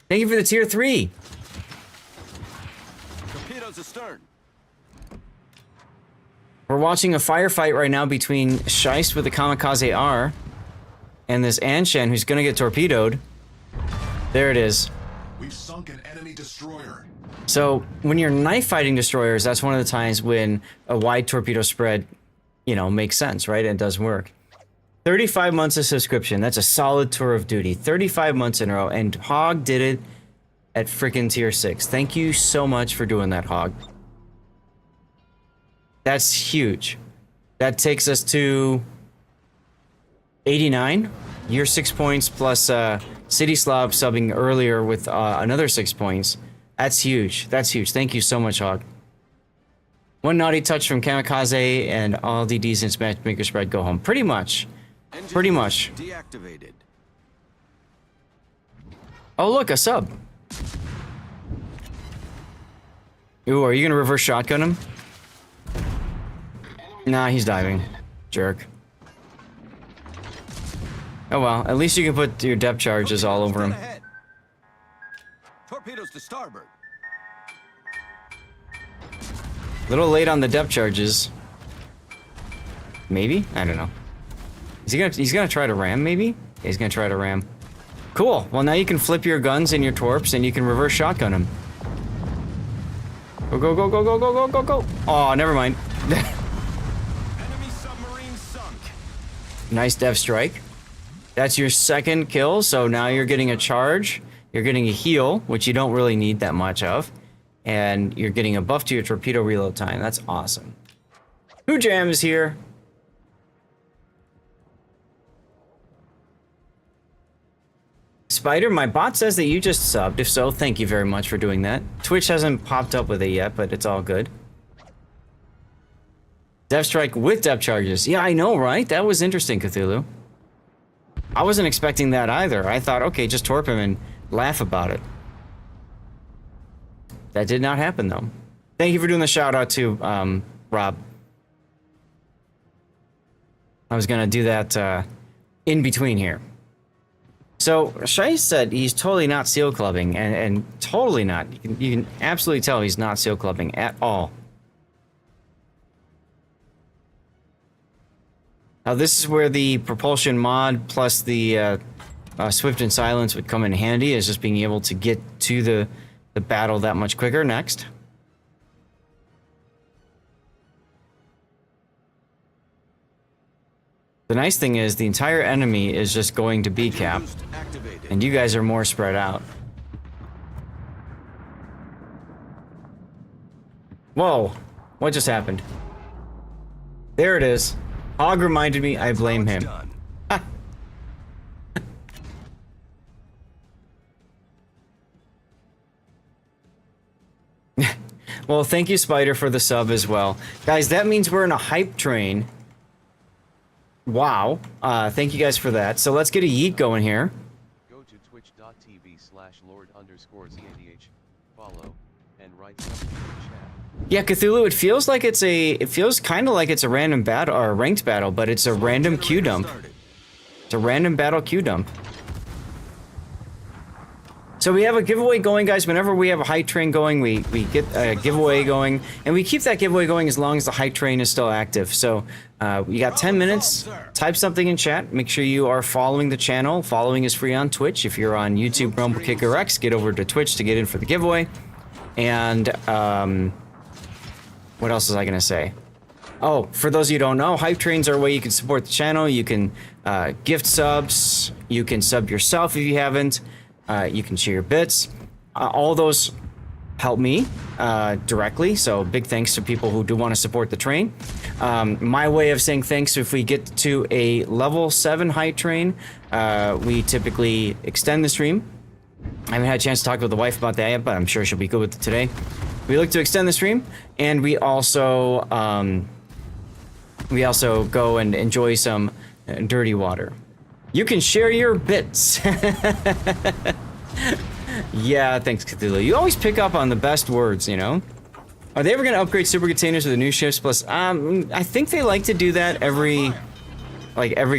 Thank you for the tier 3. Torpedoes astern. We're watching a firefight right now between Hoist with the Kamikaze R and this Anshan who's gonna get torpedoed. There it is. We've sunk an enemy destroyer. So when you're knife fighting destroyers, that's one of the times when a wide torpedo spread, you know, makes sense, right? It does work. 35 months of subscription. That's a solid tour of duty. 35 months in a row. And Hog did it at freaking tier 6. Thank you so much for doing that, Hog. That's huge. That takes us to 89. You're 6 points plus City Slav subbing earlier with another 6 points. That's huge. That's huge. Thank you so much, Hog. One naughty touch from Kamikaze and all the decent matchmaker spread go home. Pretty much. Pretty much. Deactivated. Oh, look, a sub. Ooh, are you gonna reverse shotgun him? Nah, he's diving. Jerk. Oh well, at least you can put your depth charges all over him. Ahead. Torpedoes to starboard. Little late on the depth charges. Maybe? I don't know. He's gonna try to ram, maybe? Yeah, he's gonna try to ram. Cool. Well, now you can flip your guns and your torps and you can reverse shotgun him. Go, go, go, go, go, go, go, go, go. Oh, never mind. Enemy submarine sunk. Nice depth strike. That's your second kill, so now you're getting a charge. You're getting a heal, which you don't really need that much of. And you're getting a buff to your torpedo reload time. That's awesome. Who Jam is here. Spider, my bot says that you just subbed. If so, thank you very much for doing that. Twitch hasn't popped up with it yet, but it's all good. Depth strike with depth charges. Yeah, I know, right? That was interesting, Cthulhu. I wasn't expecting that either. I thought, okay, just torp him and laugh about it. That did not happen, though. Thank you for doing the shout-out, too, Rob. I was gonna do that, in between here. So, Shai said he's totally not seal clubbing, and totally not. You can absolutely tell he's not seal clubbing at all. Now, this is where the propulsion mod plus the Swift and Silence would come in handy, is just being able to get to the battle that much quicker next. The nice thing is the entire enemy is just going to B cap, and you guys are more spread out. Whoa, what just happened? There it is. Hog reminded me, I blame him. Well, thank you, Spider, for the sub as well. Guys, that means we're in a hype train. Wow. Thank you guys for that. So let's get a yeet going here. Go to twitch.tv/lord_zadh, follow, and write something in the chat. Yeah, Cthulhu, it feels kind of like it's a random battle, or a ranked battle, but it's a random queue dump. It's a random battle queue dump. So we have a giveaway going, guys. Whenever we have a hype train going, we get a giveaway going, and we keep that giveaway going as long as the hype train is still active. So you got 10 minutes. Type something in chat. Make sure you are following the channel. Following is free on Twitch. If you're on YouTube, Rumble, Kick, or X, get over to Twitch to get in for the giveaway. And what else was I gonna say? Oh, for those of you who don't know, hype trains are a way you can support the channel. You can gift subs. You can sub yourself if you haven't. You can share your bits. All those help me directly, so big thanks to people who do want to support the train. My way of saying thanks, if we get to a level 7 hype train, we typically extend the stream. I haven't had a chance to talk with the wife about that yet, but I'm sure she'll be good with it today. We look to extend the stream, and we also go and enjoy some dirty water. You can share your bits. Yeah, thanks, Cthulhu. You always pick up on the best words, you know? Are they ever going to upgrade super containers with the new ships? Plus, I think they like to do that every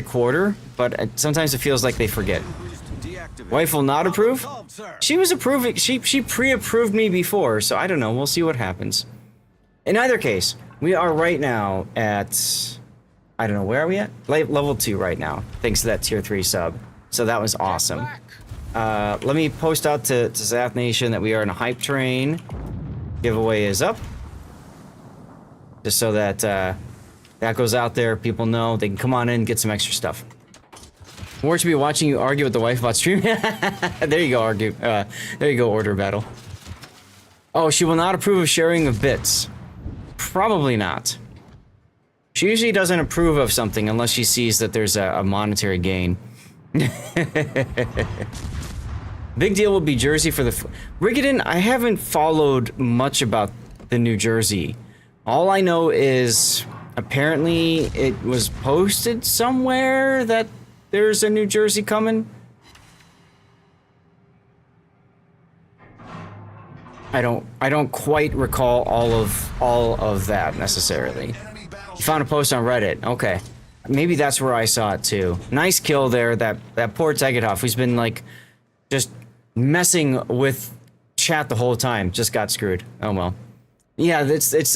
quarter, but sometimes it feels like they forget. Wife will not approve? She was approving, she pre-approved me before, so I don't know, we'll see what happens. In either case, we are right now at... I don't know, where are we at? Level 2 right now, thanks to that tier 3 sub. So that was awesome. Let me post out to Zath Nation that we are in a hype train. Giveaway is up. Just so that that goes out there, people know, they can come on in and get some extra stuff. More to be watching you argue with the wife about stream. There you go, argue. There you go, order battle. Oh, she will not approve of sharing of bits. Probably not. She usually doesn't approve of something unless she sees that there's a monetary gain. Big deal will be Jersey for the... Rigadon, I haven't followed much about the New Jersey. All I know is apparently it was posted somewhere that there's a New Jersey coming. I don't quite recall all of that necessarily. You found a post on Reddit. Okay. Maybe that's where I saw it too. Nice kill there, that poor Tegethoff, who's been like just messing with chat the whole time, just got screwed. Oh well. Yeah, it's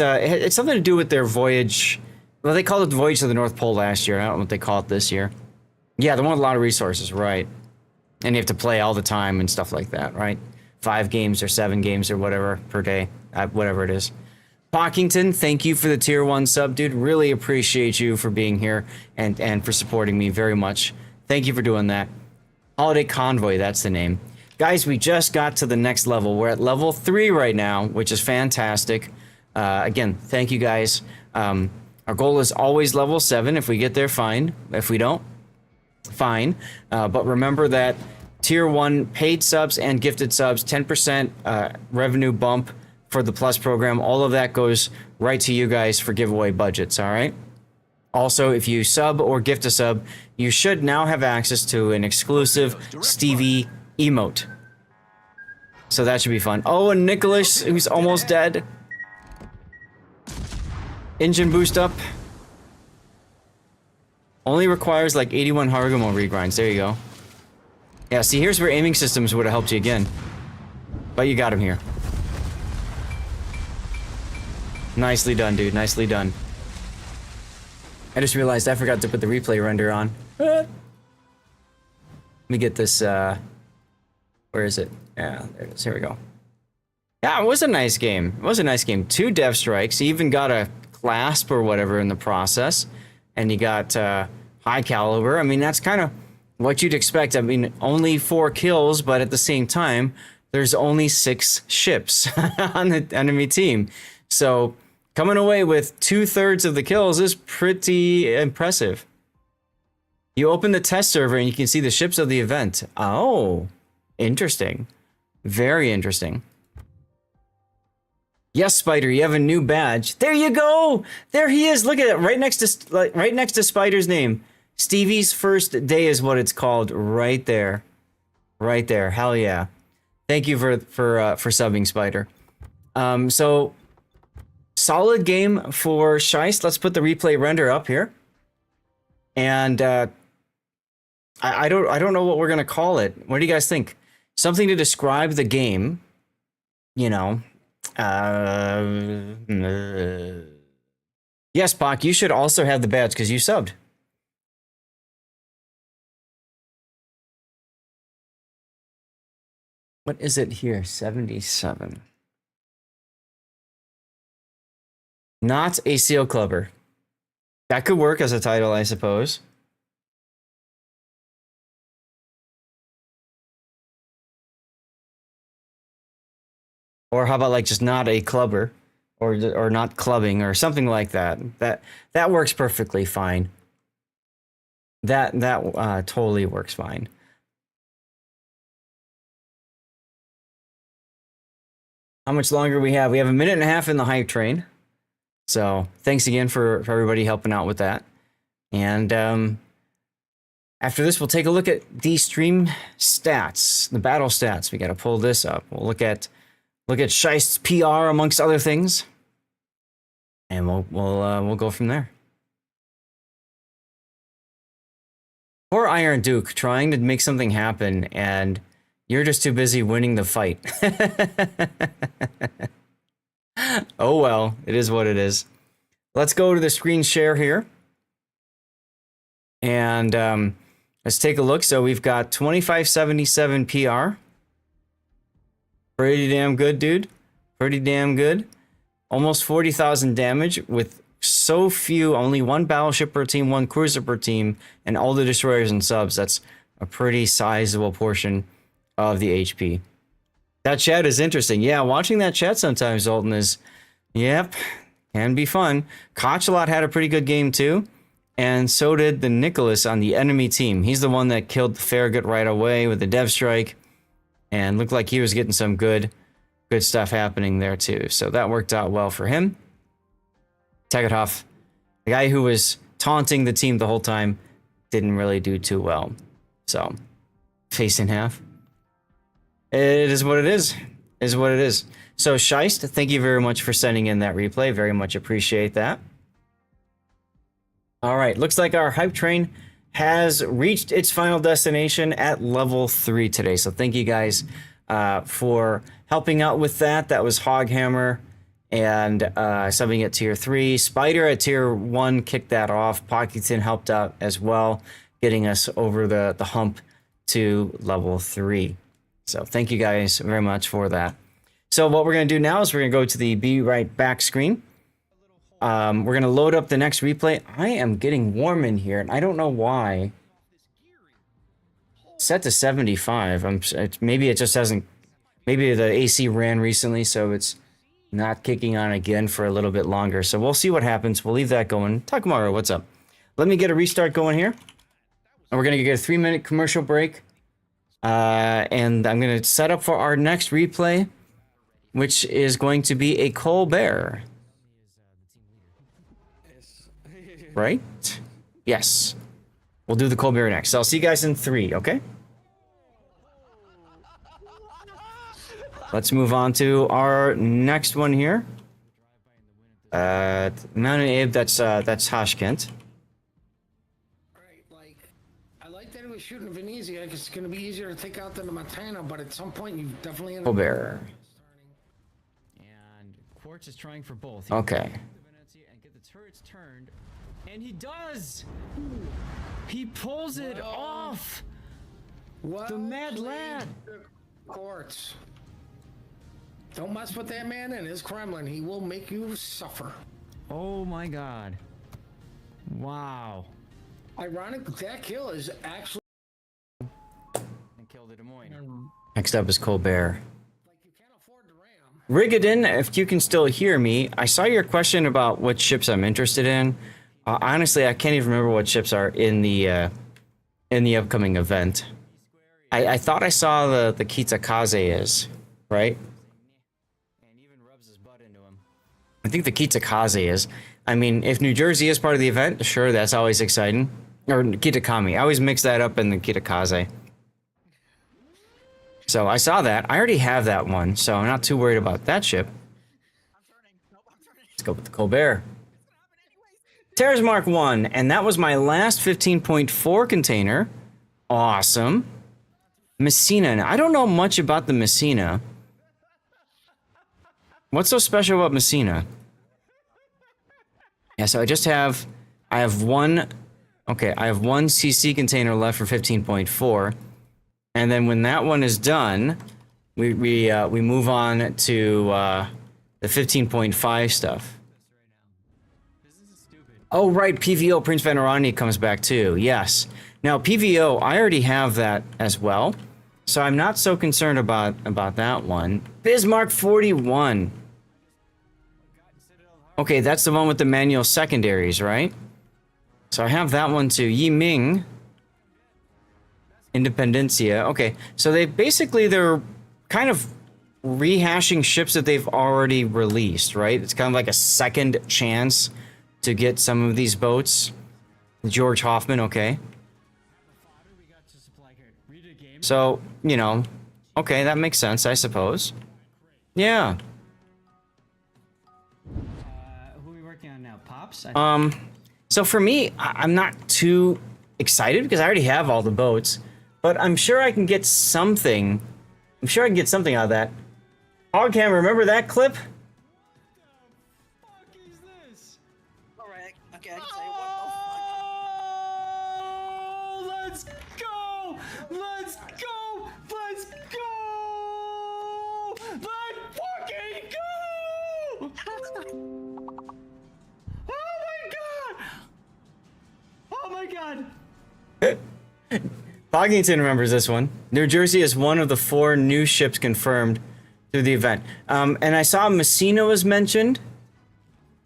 something to do with their voyage. Well, they called it the Voyage to the North Pole last year. I don't know what they call it this year. Yeah, they want a lot of resources, right? And you have to play all the time and stuff like that, right? 5 games or 7 games or whatever per day, whatever it is. Pockington, thank you for the tier 1 sub, dude. Really appreciate you for being here and for supporting me very much. Thank you for doing that. Holiday Convoy, that's the name. Guys, we just got to the next level. We're at level 3 right now, which is fantastic. Again, thank you guys. Our goal is always level 7. If we get there, fine. If we don't, fine. But remember that tier 1 paid subs and gifted subs, 10% revenue bump for the Plus program. All of that goes right to you guys for giveaway budgets, all right? Also, if you sub or gift a sub, you should now have access to an exclusive Stevie emote. So that should be fun. Oh, and Nicholas, who's almost dead. Engine boost up. Only requires like 81 Hargamo regrinds. There you go. Yeah, see, here's where aiming systems would have helped you again. But you got him here. Nicely done, dude. Nicely done. I just realized I forgot to put the replay render on. Let me get this, where is it? Yeah, there it is. Here we go. Yeah, it was a nice game. It was a nice game. 2 dev strikes. You even got a clasp or whatever in the process. And you got high caliber. I mean, that's kind of what you'd expect. I mean, only 4 kills, but at the same time, there's only 6 ships on the enemy team. So coming away with 2/3 of the kills is pretty impressive. You open the test server and you can see the ships of the event. Oh, interesting. Very interesting. Yes, Spider, you have a new badge. There you go. There he is. Look at it, right next to Spider's name. Stevie's first day is what it's called, right there. Right there. Hell yeah. Thank you for subbing, Spider. So solid game for Scheist. Let's put the replay render up here. And I don't know what we're gonna call it. What do you guys think? Something to describe the game, you know. Yes, Bach, you should also have the badge because you subbed. What is it here? 77. Not a seal clubber. That could work as a title, I suppose. Or how about like just not a clubber, or not clubbing, or something like that. That works perfectly fine. That totally works fine. How much longer we have? We have a minute and a half in the hype train. So thanks again for everybody helping out with that. And after this, we'll take a look at the stream stats, the battle stats. We got to pull this up. We'll look at Scheist's PR amongst other things, and we'll go from there. Poor Iron Duke trying to make something happen, and you're just too busy winning the fight. Oh well, it is what it is. Let's go to the screen share here, and let's take a look. So we've got 2577 PR. Pretty damn good, dude. Pretty damn good. Almost 40,000 damage with so few, only 1 battleship per team, 1 cruiser per team, and all the destroyers and subs. That's a pretty sizable portion of the HP. That chat is interesting. Yeah, watching that chat sometimes, Zoltan, is, yep, can be fun. Kochalot had a pretty good game too, and so did the Nicholas on the enemy team. He's the one that killed the Farragut right away with the dev strike, and looked like he was getting some good stuff happening there too. So that worked out well for him. Tegethoff, the guy who was taunting the team the whole time, didn't really do too well. So, face in half. It is what it is. It is what it is. So, Scheist, thank you very much for sending in that replay. Very much appreciate that. All right, looks like our hype train has reached its final destination at level 3 today. So thank you guys for helping out with that. That was Hoghammer and subbing at tier 3. Spider at tier 1 kicked that off. Pockington helped out as well, getting us over the hump to level 3. So thank you guys very much for that. So what we're going to do now is we're going to go to the Be Right Back screen. We're going to load up the next replay. I am getting warm in here, and I don't know why. Set to 75. Maybe it just hasn't... Maybe the AC ran recently, so it's not kicking on again for a little bit longer. So we'll see what happens. We'll leave that going. Takamaru, what's up? Let me get a restart going here. And we're going to get a 3-minute commercial break. And I'm going to set up for our next replay, which is going to be a Colbert. Right? Yes. We'll do the Colbert next. So I'll see you guys in 3, okay? Let's move on to our next one here. Mount Abe, that's Tashkent. Right, like, I like that it was shooting Venezia because it's going to be easier to take out than the Montana, but at some point you definitely end up Colbert. And Quartz is trying for both. Okay. The Venezia and get the turrets turned, and he does. He pulls it off. Well, The mad played, lad. Quartz. Don't mess with that man and his Kremlin. He will make you suffer. Oh my God. Wow. Ironic, that kill is actually And killed the Des Moines. Next up is Colbert. like you can't afford to ram. Rigadin, if you can still hear me, I saw your question about what ships I'm interested in. Honestly, I can't even remember what ships are in the upcoming event. I thought I saw the Kitakaze is, right? And even rubs his butt into him. I think the Kitakaze is. I mean, if New Jersey is part of the event, sure, that's always exciting. Or Kitakami. I always mix that up in the Kitakaze. So I saw that. I already have that one, so I'm not too worried about that ship. Let's go with the Colbert. Terra's Mark 1, and that was my last 15.4 container. Awesome. Messina. Now, I don't know much about the Messina. What's so special about Messina? Yeah, so I have one CC container left for 15.4. And then when that one is done, we move on to the 15.5 stuff. Oh, right, PVO, Prince Venerani comes back too, yes. Now, PVO, I already have that as well, so I'm not so concerned about that one. Bismarck 41. Okay, that's the one with the manual secondaries, right? So I have that one too. Yiming. Independencia. Okay, so they're kind of rehashing ships that they've already released, right? It's kind of like a second chance to get some of these boats. George Hoffman, okay. So, you know, okay, that makes sense, I suppose. Yeah. Who are we working on now? Pops? So for me, I'm not too excited because I already have all the boats, but I'm sure I can get something. I'm sure I can get something out of that. Hogcam, remember that clip? What the fuck is this? Alright, okay, I can say what Oh, let's go! Let's go! Let's go! Let's fucking go! Oh my god! Poggington remembers this one. New Jersey is one of the 4 new ships confirmed through the event. And I saw Messina was mentioned.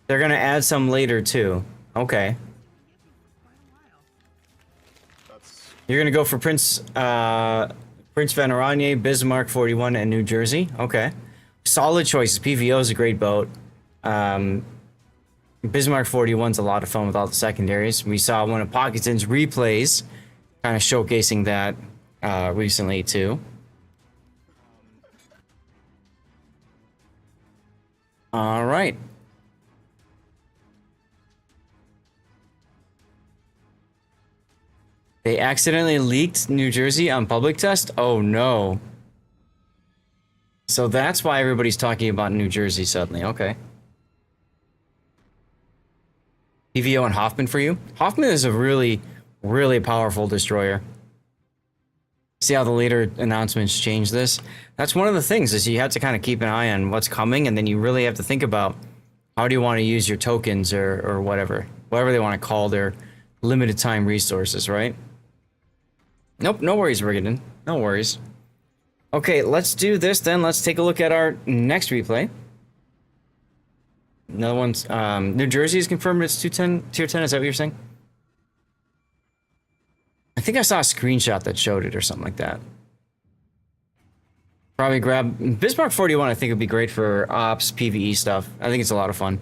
They're gonna add some later too. Okay. You're gonna go for Prince Venerani, Bismarck 41, and New Jersey. Okay. Solid choices. PVO is a great boat. Bismarck 41's a lot of fun with all the secondaries. We saw one of Poggington's replays, kind of showcasing that recently too. All right. They accidentally leaked New Jersey on public test? Oh no. So that's why everybody's talking about New Jersey suddenly. Okay. PVO and Hoffman for you? Hoffman is a really, really powerful destroyer. See how the later announcements change this? That's one of the things, is you have to kind of keep an eye on what's coming, and then you really have to think about how do you want to use your tokens or whatever they want to call their limited time resources, right? Nope, no worries, Rigadin. No worries. Okay, let's do this then. Let's take a look at our next replay. Another one's New Jersey is confirmed it's tier 10. Is that what you're saying? I think I saw a screenshot that showed it or something like that. Probably grab Bismarck 41. I think would be great for ops, PvE stuff. I think it's a lot of fun.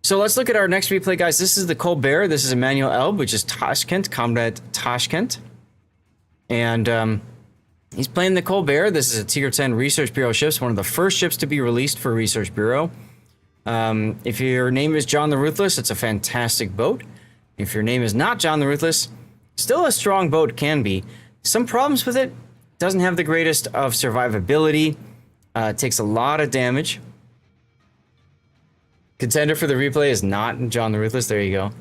So let's look at our next replay, guys. This is the Colbert. This is Emmanuel Elb, which is Tashkent, Comrade Tashkent. And He's playing the Colbert. This is a Tier 10 Research Bureau ship, one of the first ships to be released for Research Bureau. If your name is John the Ruthless, it's a fantastic boat. If your name is not John the Ruthless, still a strong boat can be. Some problems with it. Doesn't have the greatest of survivability. It takes a lot of damage. Contender for the replay is not John the Ruthless. There you go.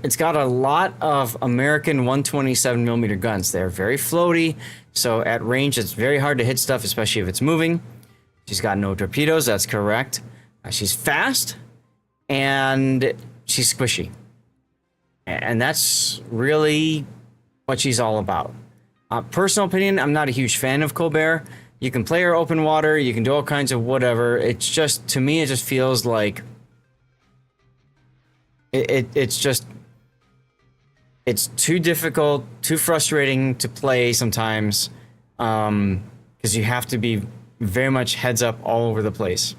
It's got a lot of American 127mm guns. They're very floaty, so at range it's very hard to hit stuff, especially if it's moving. She's got no torpedoes, that's correct. She's fast, and she's squishy. And that's really what she's all about. Personal opinion, I'm not a huge fan of Colbert. You can play her open water, you can do all kinds of whatever. It's just, to me, it just feels like... It's too difficult, too frustrating to play sometimes, because you have to be very much heads up all over the place.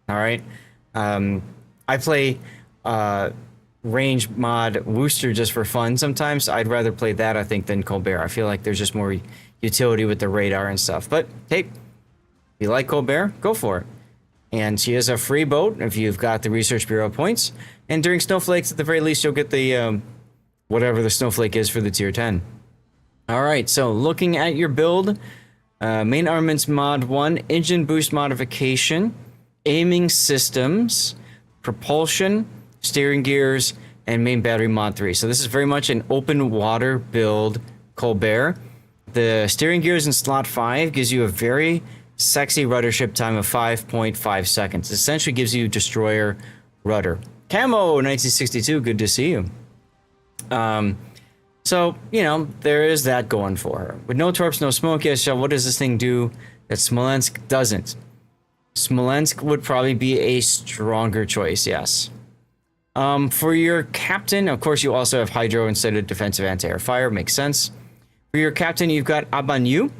All right, I play range mod Worcester just for fun. Sometimes I'd rather play that, I think, than Colbert. I feel like there's just more utility with the radar and stuff. But hey, if you like Colbert, go for it. And she is a free boat if you've got the Research Bureau points. And during Snowflakes, at the very least, you'll get the whatever the Snowflake is for the Tier 10. All right, so looking at your build, main armaments mod 1, engine boost modification, aiming systems, propulsion, steering gears, and main battery mod 3. So this is very much an open water build Colbert. The steering gears in slot 5 gives you a very sexy rudder ship time of 5.5 seconds. Essentially gives you destroyer rudder. Camo 1962, good to see you. So, you know, there is that going for her. With no torps, no smoke, yes, so what does this thing do that Smolensk doesn't? Smolensk would probably be a stronger choice, yes. For your captain, of course, you also have hydro instead of defensive anti-air fire. Makes sense. For your captain, you've got Abanyu.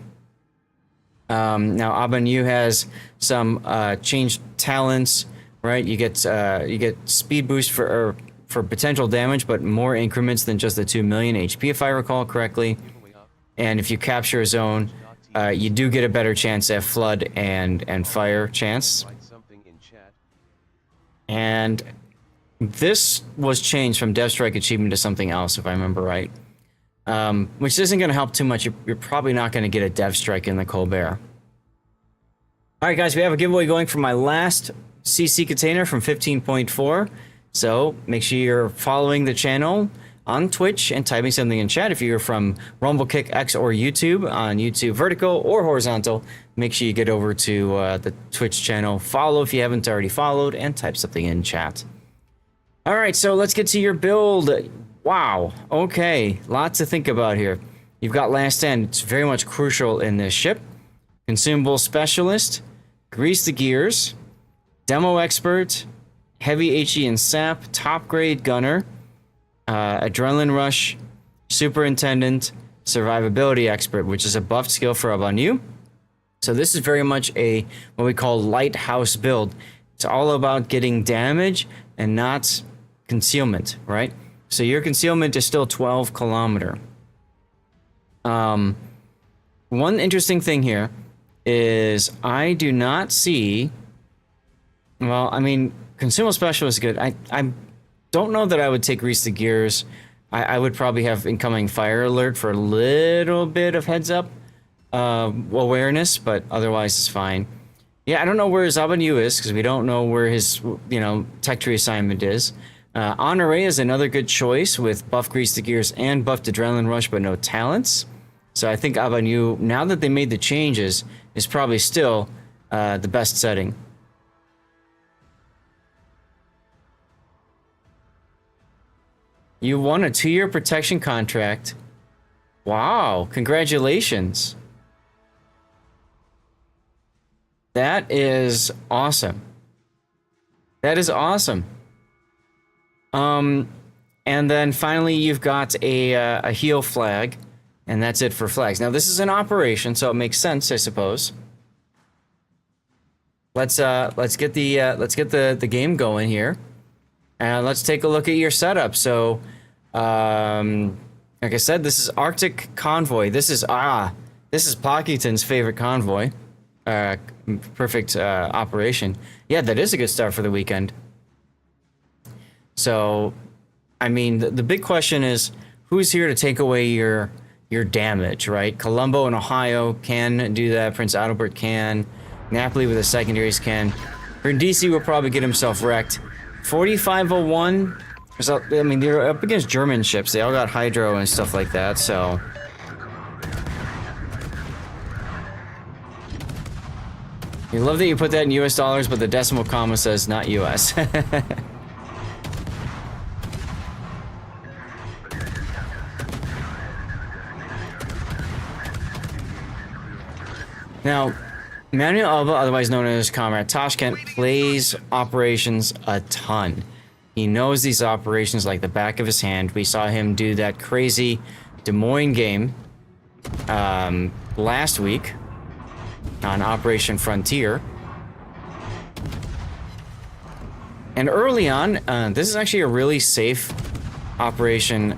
Now, Abanyu has some changed talents, right? You get speed boost for potential damage, but more increments than just the 2 million HP, if I recall correctly. And if you capture a zone, you do get a better chance at flood and fire chance. And this was changed from Dev Strike achievement to something else, if I remember right. Which isn't going to help too much. You're probably not going to get a Dev Strike in the Colbert. Alright guys, we have a giveaway going for my last CC container from 15.4. So make sure you're following the channel on Twitch and typing something in chat. If you're from Rumble, Kick, X, or YouTube, on YouTube vertical or horizontal, make sure you get over to the Twitch channel. Follow if you haven't already followed, and type something in chat. Alright, so let's get to your build. Wow, okay, lots to think about here. You've got Last Stand, it's very much crucial in this ship. Consumable Specialist, Grease the Gears, Demo Expert, Heavy HE and SAP, Top Grade Gunner, Adrenaline Rush, Superintendent, Survivability Expert, which is a buffed skill for Abanyu. So this is very much a what we call lighthouse build. It's all about getting damage and not concealment, right? So your concealment is still 12 kilometer. One interesting thing here is I do not see... Well, I mean, Consumable Specialist is good. I don't know that I would take Grease the Gears. I would probably have Incoming Fire Alert for a little bit of heads up awareness, but otherwise it's fine. Yeah, I don't know where his Abanyu is, because we don't know where his, tech tree assignment is. Honore is another good choice with buff Grease the Gears and buffed Adrenaline Rush, but no talents. So I think Abanyu, now that they made the changes, is probably still the best setting. You won a 2-year protection contract. Wow, congratulations. That is awesome. That is awesome. And then finally you've got a heal flag, and that's it for flags. Now this is an operation, so it makes sense, I suppose. Let's get the game going here. And let's take a look at your setup. So, like I said, this is Arctic Convoy. This is, This is Pocketon's favorite convoy. Perfect operation. Yeah, that is a good start for the weekend. So, I mean, the big question is, who's here to take away your damage, right? Colombo and Ohio can do that. Prince Adalbert can. Napoli with the secondaries can. Brindisi will probably get himself wrecked. 4501. I mean, they're up against German ships. They all got hydro and stuff like that, so... You love that you put that in US dollars, but the decimal comma says not US. Now, Manuel Alba, otherwise known as Comrade Tashkent, plays operations a ton. He knows these operations like the back of his hand. We saw him do that crazy Des Moines game last week on Operation Frontier. And early on, this is actually a really safe operation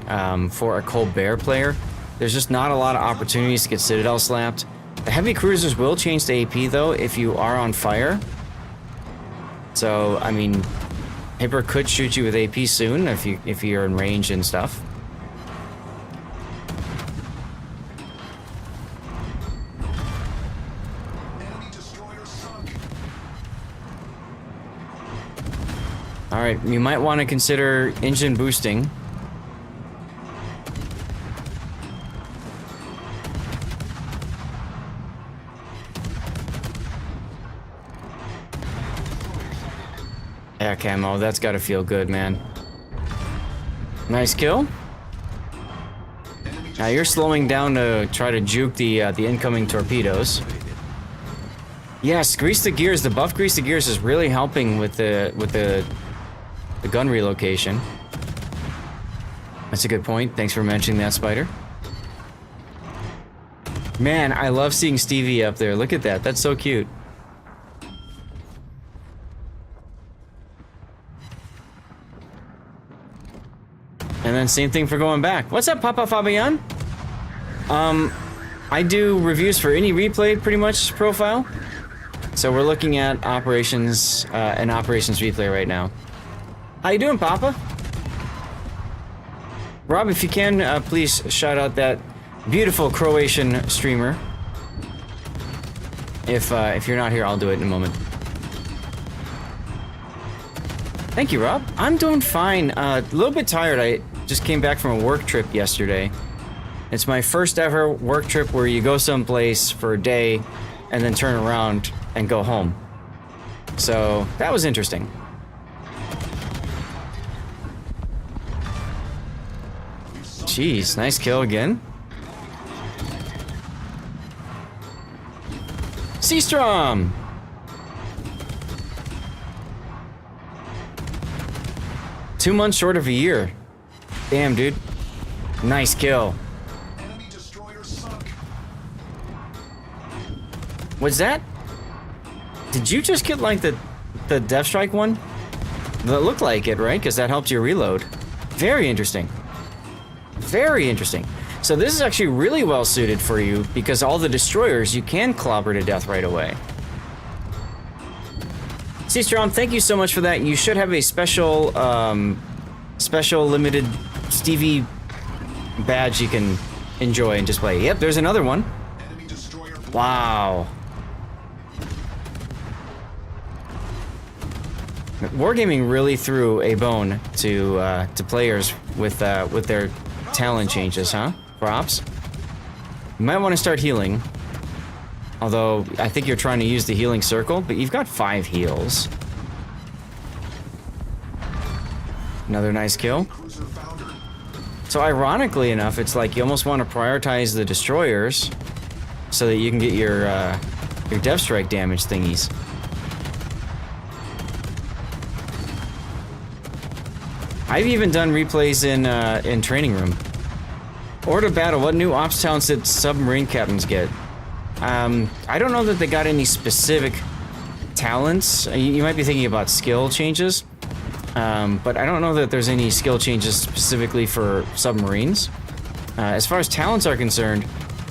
for a Colbert player. There's just not a lot of opportunities to get Citadel slapped. The heavy cruisers will change to AP though if you are on fire. So, I mean, Hipper could shoot you with AP soon if you're in range and stuff. Alright, you might want to consider engine boosting. Yeah, Camo, that's gotta feel good, man. Nice kill. Now you're slowing down to try to juke the incoming torpedoes. Yes, grease the gears. The buff grease the gears is really helping with the gun relocation. That's a good point. Thanks for mentioning that, Spider. Man, I love seeing Stevie up there. Look at that. That's so cute. And then same thing for going back. What's up, Papa Fabian? I do reviews for any replay, pretty much, profile. So we're looking at operations, and operations replay right now. How you doing, Papa? Rob, if you can, please shout out that beautiful Croatian streamer. If you're not here, I'll do it in a moment. Thank you, Rob. I'm doing fine. A little bit tired. I just came back from a work trip yesterday. It's my first ever work trip where you go someplace for a day and then turn around and go home. So that was interesting. Jeez, nice kill again. Seastrom! 2 months short of a year. Damn, dude. Nice kill. Enemy destroyer sunk. Was that? Did you just get like the Death Strike one? That looked like it, right? Because that helped you reload. Very interesting. Very interesting. So this is actually really well suited for you because all the destroyers you can clobber to death right away. Seastrom, thank you so much for that. You should have a special special limited Stevie badge you can enjoy and display. Yep, there's another one. Enemy destroyer. Wow. Wargaming really threw a bone to players with their talent changes, huh? Props. You might want to start healing. Although I think you're trying to use the healing circle, but you've got 5 heals. Another nice kill. Cruiser foundered. So ironically enough, it's like you almost want to prioritize the destroyers so that you can get your Death Strike damage thingies. I've even done replays in training room. Order battle. What new ops talents did submarine captains get? I don't know that they got any specific talents. You might be thinking about skill changes, but I don't know that there's any skill changes specifically for submarines. As far as talents are concerned,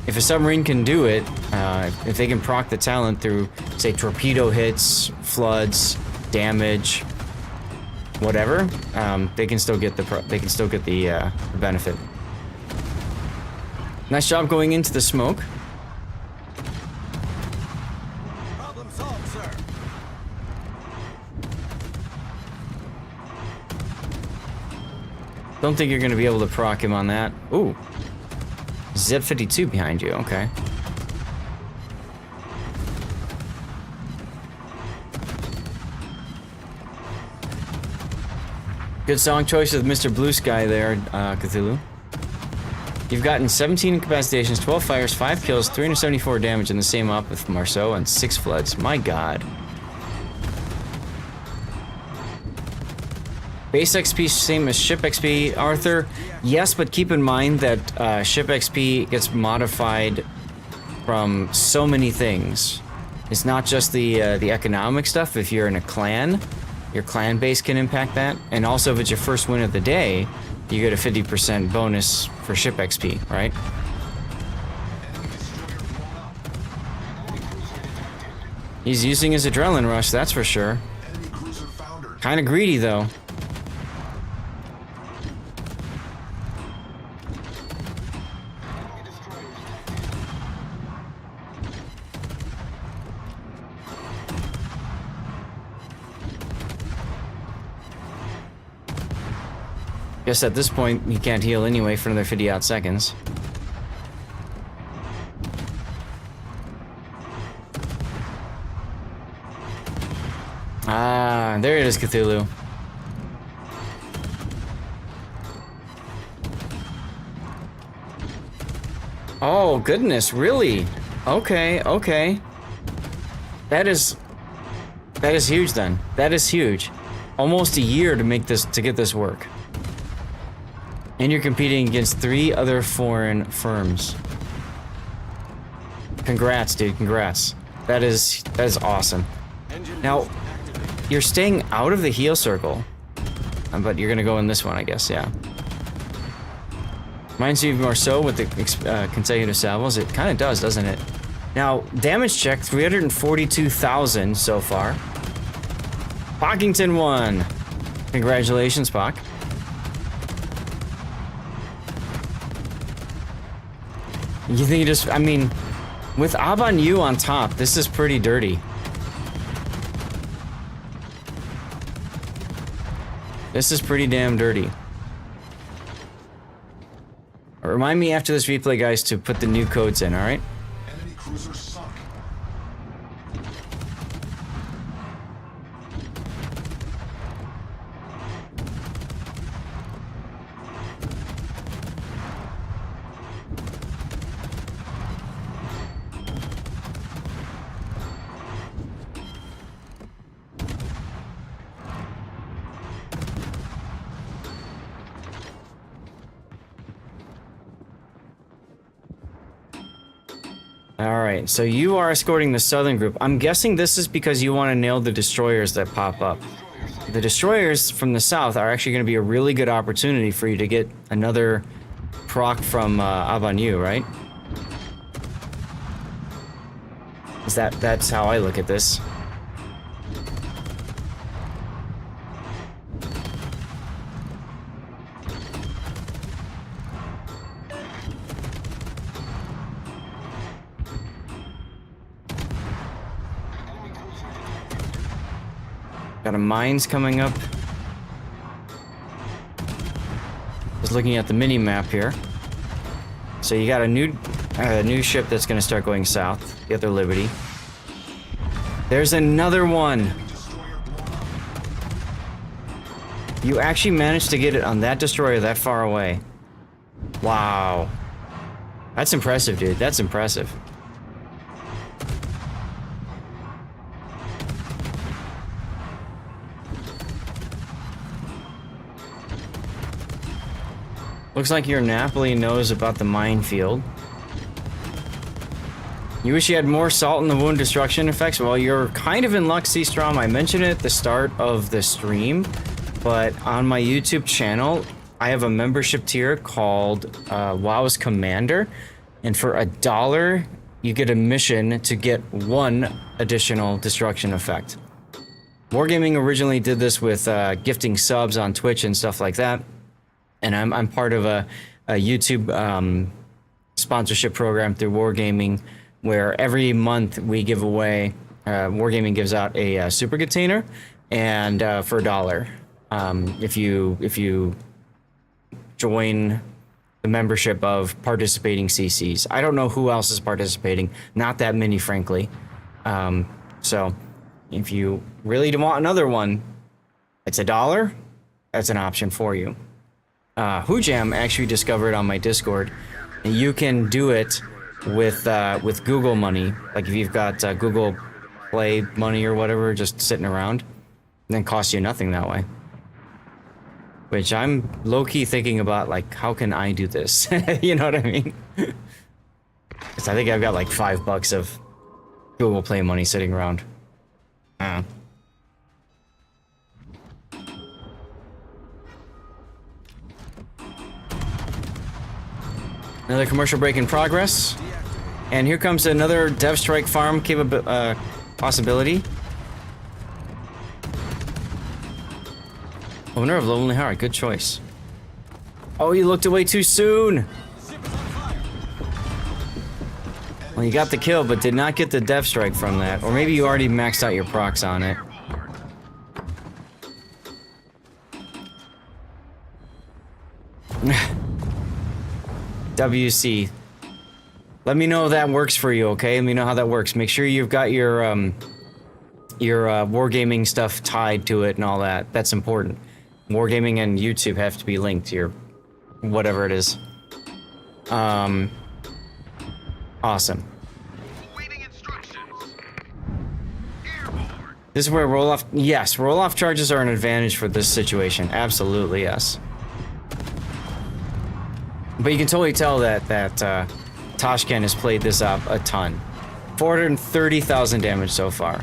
if a submarine can do it, if they can proc the talent through, say, torpedo hits, floods, damage, whatever, they can still get the benefit. Nice job going into the smoke. Problem solved, sir. Don't think you're gonna be able to proc him on that. Ooh. Zip 52 behind you, okay. Good song choice with Mr. Blue Sky there, Cthulhu. You've gotten 17 incapacitations, 12 fires, 5 kills, 374 damage in the same op with Marceau and 6 floods. My god. Base XP same as ship XP, Arthur. Yes, but keep in mind that ship XP gets modified from so many things. It's not just the economic stuff. If you're in a clan, your clan base can impact that. And also if it's your first win of the day, you get a 50% bonus for ship XP, right? He's using his adrenaline rush, that's for sure. Kind of greedy though. Guess at this point, he can't heal anyway for another 50 odd seconds. Ah, there it is, Cthulhu. Oh, goodness, really? Okay, okay. That is huge then. That is huge. Almost a year to make this, to get this work. And you're competing against 3 other foreign firms. Congrats, dude, congrats. That is awesome. Now, you're staying out of the heal circle. But you're gonna go in this one, I guess, yeah. Reminds you more so with the consecutive salvos. It kind of does, doesn't it? Now, damage check, 342,000 so far. Pockington won. Congratulations, Pock. You think you just, I mean, with Abanyu on top, this is pretty dirty. This is pretty damn dirty. Remind me after this replay, guys, to put the new codes in, alright? Enemy cruiser sunk. Alright, so you are escorting the southern group. I'm guessing this is because you want to nail the destroyers that pop up. The destroyers from the south are actually going to be a really good opportunity for you to get another proc from Abanyu, right? That's how I look at this. Got a mines coming up. Just looking at the mini map here. So you got a new ship that's going to start going south. The other Liberty. There's another one. You actually managed to get it on that destroyer that far away. Wow. That's impressive, dude. That's impressive. Looks like your Napoli knows about the minefield. You wish you had more salt in the wound destruction effects? Well, you're kind of in luck, C-Strom. I mentioned it at the start of the stream, but on my YouTube channel, I have a membership tier called WoW's Commander. And for $1, you get a mission to get 1 additional destruction effect. Wargaming originally did this with gifting subs on Twitch and stuff like that. And I'm part of a YouTube sponsorship program through Wargaming, where every month we give away, Wargaming gives out a super container, and for $1, if you join the membership of participating CCs. I don't know who else is participating. Not that many, frankly. So if you really want another one, it's $1. That's an option for you. Hoojam actually discovered on my Discord, and you can do it with Google money. Like if you've got Google Play money or whatever just sitting around, and then costs you nothing that way. Which I'm low-key thinking about, like, how can I do this? You know what I mean? Because I think I've got like $5 of Google Play money sitting around. Another commercial break in progress. And here comes another Dev Strike farm possibility. Owner of Lonely Heart, good choice. Oh, you looked away too soon! Well, you got the kill, but did not get the Dev Strike from that. Or maybe you already maxed out your procs on it. WC. Let me know if that works for you, okay? Let me know how that works. Make sure you've got your Wargaming stuff tied to it and all that. That's important. Wargaming and YouTube have to be linked, your whatever it is. Awesome. This is where roll-off... Yes, roll-off charges are an advantage for this situation. Absolutely, yes. But you can totally tell that Tashkent has played this up a ton. 430,000 damage so far.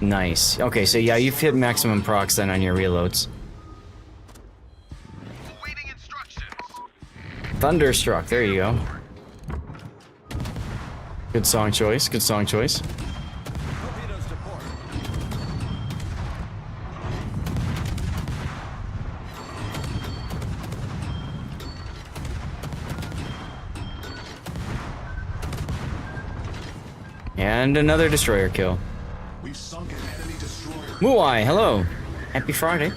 Nice. Okay, so yeah, you've hit maximum procs then on your reloads. Thunderstruck, there you go. Good song choice, good song choice. And another destroyer kill. We've sunk an enemy destroyer. Muai, hello. Happy Friday.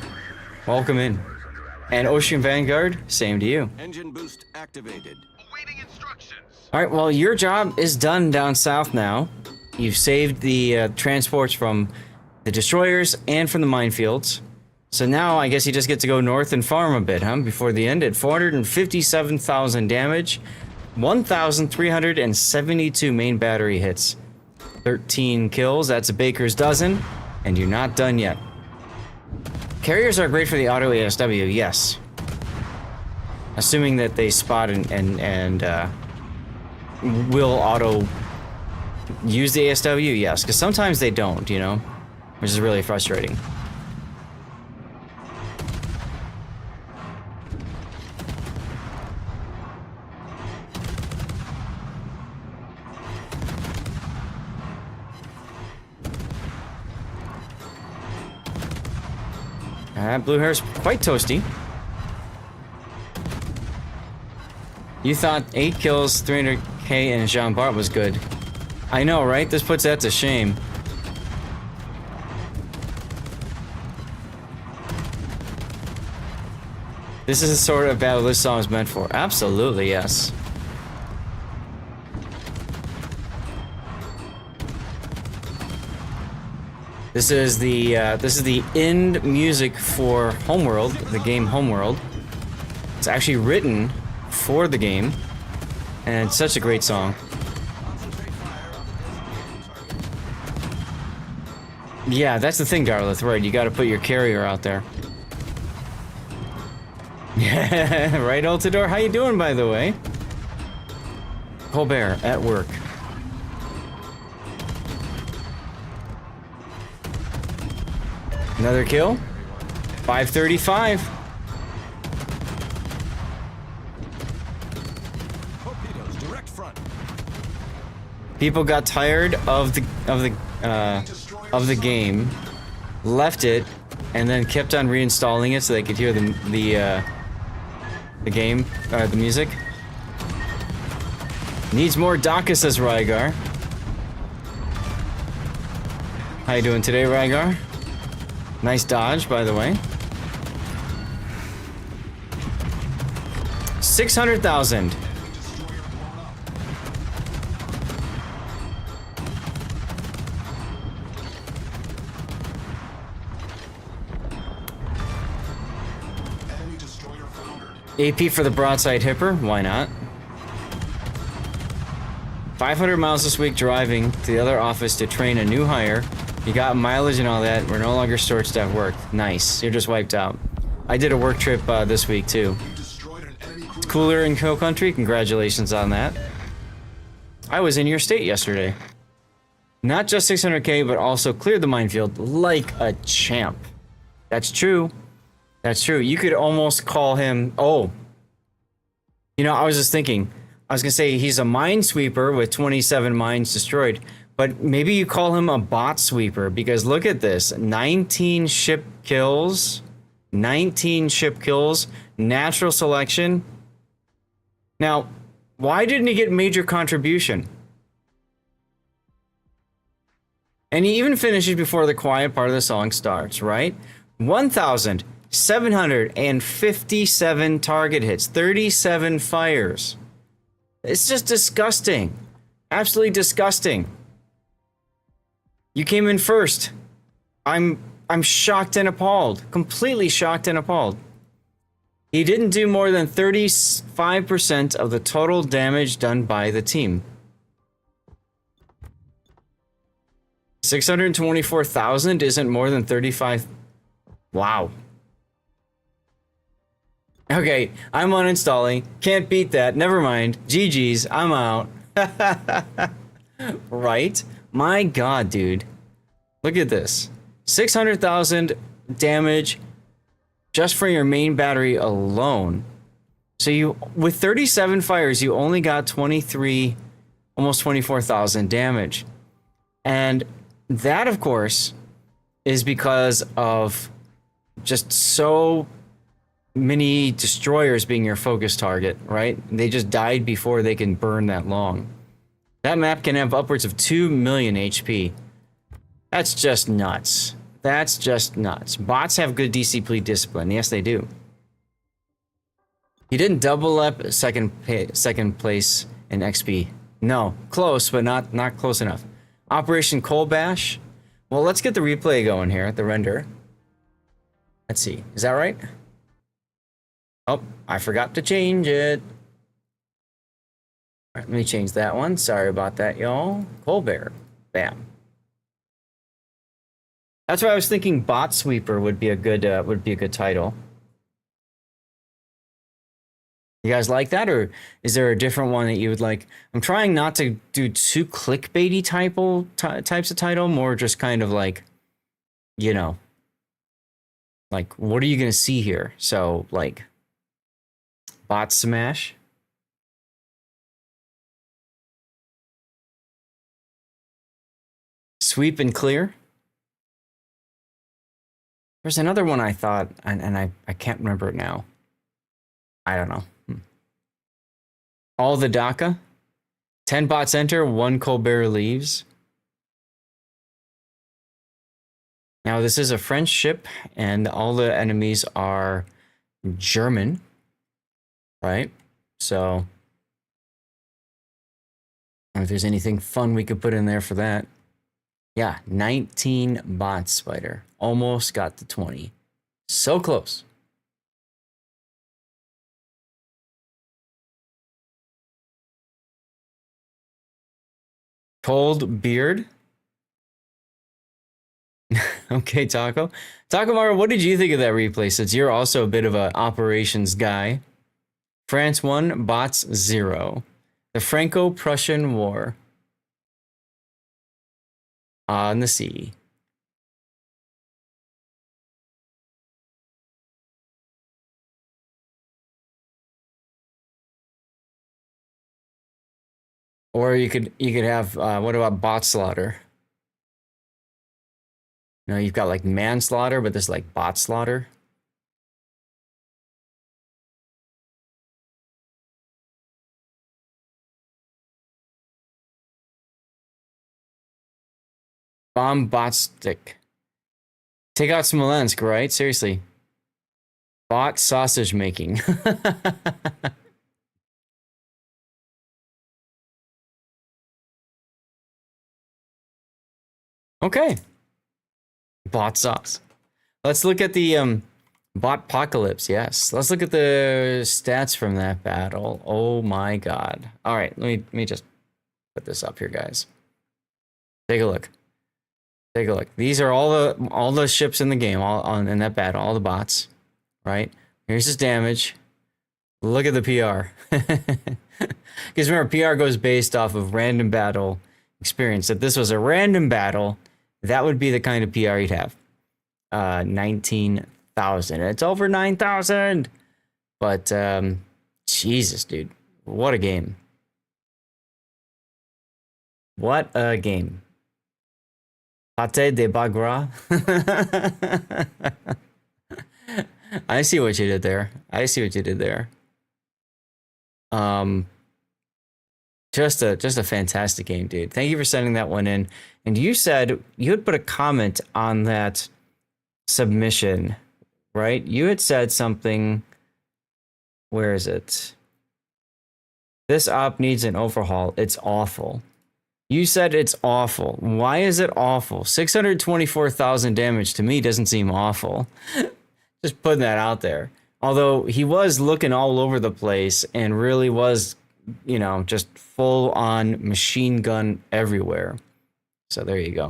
Welcome in. And Ocean Vanguard, same to you. Engine boost activated. Awaiting instructions. Alright, well, your job is done down south now. You've saved the transports from the destroyers and from the minefields. So now I guess you just get to go north and farm a bit, huh? Before the end at 457,000 damage, 1,372 main battery hits. 13 kills, that's a baker's dozen, and you're not done yet. Carriers are great for the auto ASW, yes. Assuming that they spot and will auto use the ASW, yes. Because sometimes they don't, you know? Which is really frustrating. Blue hair's quite toasty. You thought 8 kills, 300k, and Jean Bart was good. I know, right? This puts that to shame. This is the sort of battle this song is meant for. Absolutely, yes. This is the end music for Homeworld, the game Homeworld. It's actually written for the game, and it's such a great song. Yeah, that's the thing, Darlith, right? You gotta put your carrier out there. Yeah, right, Altador? How you doing, by the way? Colbert, at work. Another kill. 535. Torpedoes, direct front. People got tired of the game, left it, and then kept on reinstalling it so they could hear the game, the music. Needs more DACA, says Rygar. How you doing today, Rygar? Nice dodge, by the way. 600,000. Enemy destroyer foundered. AP for the broadside hipper, why not? 500 miles this week driving to the other office to train a new hire. You got mileage and all that. We're no longer short staff work. Nice. You're just wiped out. I did a work trip this week too. Destroyed an enemy cruiser. It's cooler in Hill Country. Congratulations on that. I was in your state yesterday. Not just 600K, but also cleared the minefield like a champ. That's true. That's true. You could almost call him... Oh. You know, I was just thinking... I was gonna say he's a minesweeper with 27 mines destroyed, but maybe you call him a bot sweeper because look at this: 19 ship kills, 19 ship kills, natural selection. Now, why didn't he get major contribution? And he even finishes before the quiet part of the song starts, right? 1,757 target hits, 37 fires. It's just disgusting. Absolutely disgusting. You came in first. I'm shocked and appalled. Completely shocked and appalled. He didn't do more than 35% of the total damage done by the team. 624,000 isn't more than 35. Wow. Okay, I'm uninstalling. Can't beat that. Never mind. GG's. I'm out. Right? My God, dude. Look at this. 600,000 damage just for your main battery alone. So you, with 37 fires, you only got 23, almost 24,000 damage. And that, of course, is because of just so many destroyers being your focus target, right? They just died before they can burn that long. That map can have upwards of 2 million HP. That's just nuts. That's just nuts. Bots have good DCP discipline. Yes, they do. He didn't double up second place in XP. No, close, but not close enough. Operation Coal Bash. Well, let's get the replay going here, the render. Let's see. Is that right? Oh, I forgot to change it. All right, let me change that one. Sorry about that, y'all. Coal Bear. Bam. That's why I was thinking Bot Sweeper would be a good title. You guys like that, or is there a different one that you would like? I'm trying not to do too clickbaity types of title, more just kind of like, you know, like what are you gonna see here? So like, Bot Smash. Sweep and clear. There's another one I thought, and I can't remember it now. I don't know. All the DACA. 10 bots enter, 1 Colbert leaves. Now this is a French ship, and all the enemies are German. Right? So, if there's anything fun we could put in there for that. Yeah, 19 bots, Spider. Almost got to 20. So close. Cold beard. Okay, Taco. Taco Mara, what did you think of that replay, since you're also a bit of an operations guy? France 1, bots 0. The Franco-Prussian War. On the sea. Or you could have what about bot slaughter? No, you've got like manslaughter, but there's like bot slaughter. Bomb bot stick. Take out Smolensk, right? Seriously. Bot sausage making. Okay. Bot sauce. Let's look at the bot apocalypse. Yes. Let's look at the stats from that battle. Oh my god. All right, let me just put this up here, guys. Take a look. Take a look. These are all the ships in the game, in that battle, all the bots, right? Here's his damage. Look at the PR. Because remember, PR goes based off of random battle experience. If this was a random battle, that would be the kind of PR you'd have. 19,000. It's over 9,000. But Jesus, dude, what a game! What a game! Pate de Bagra. I see what you did there. I see what you did there. Just a fantastic game, dude. Thank you for sending that one in. And you said you had put a comment on that submission, right? You had said something. Where is it? This op needs an overhaul. It's awful. You said it's awful. Why is it awful? 624,000 damage to me doesn't seem awful. Just putting that out there. Although he was looking all over the place and really was, you know, just full on machine gun everywhere. So there you go.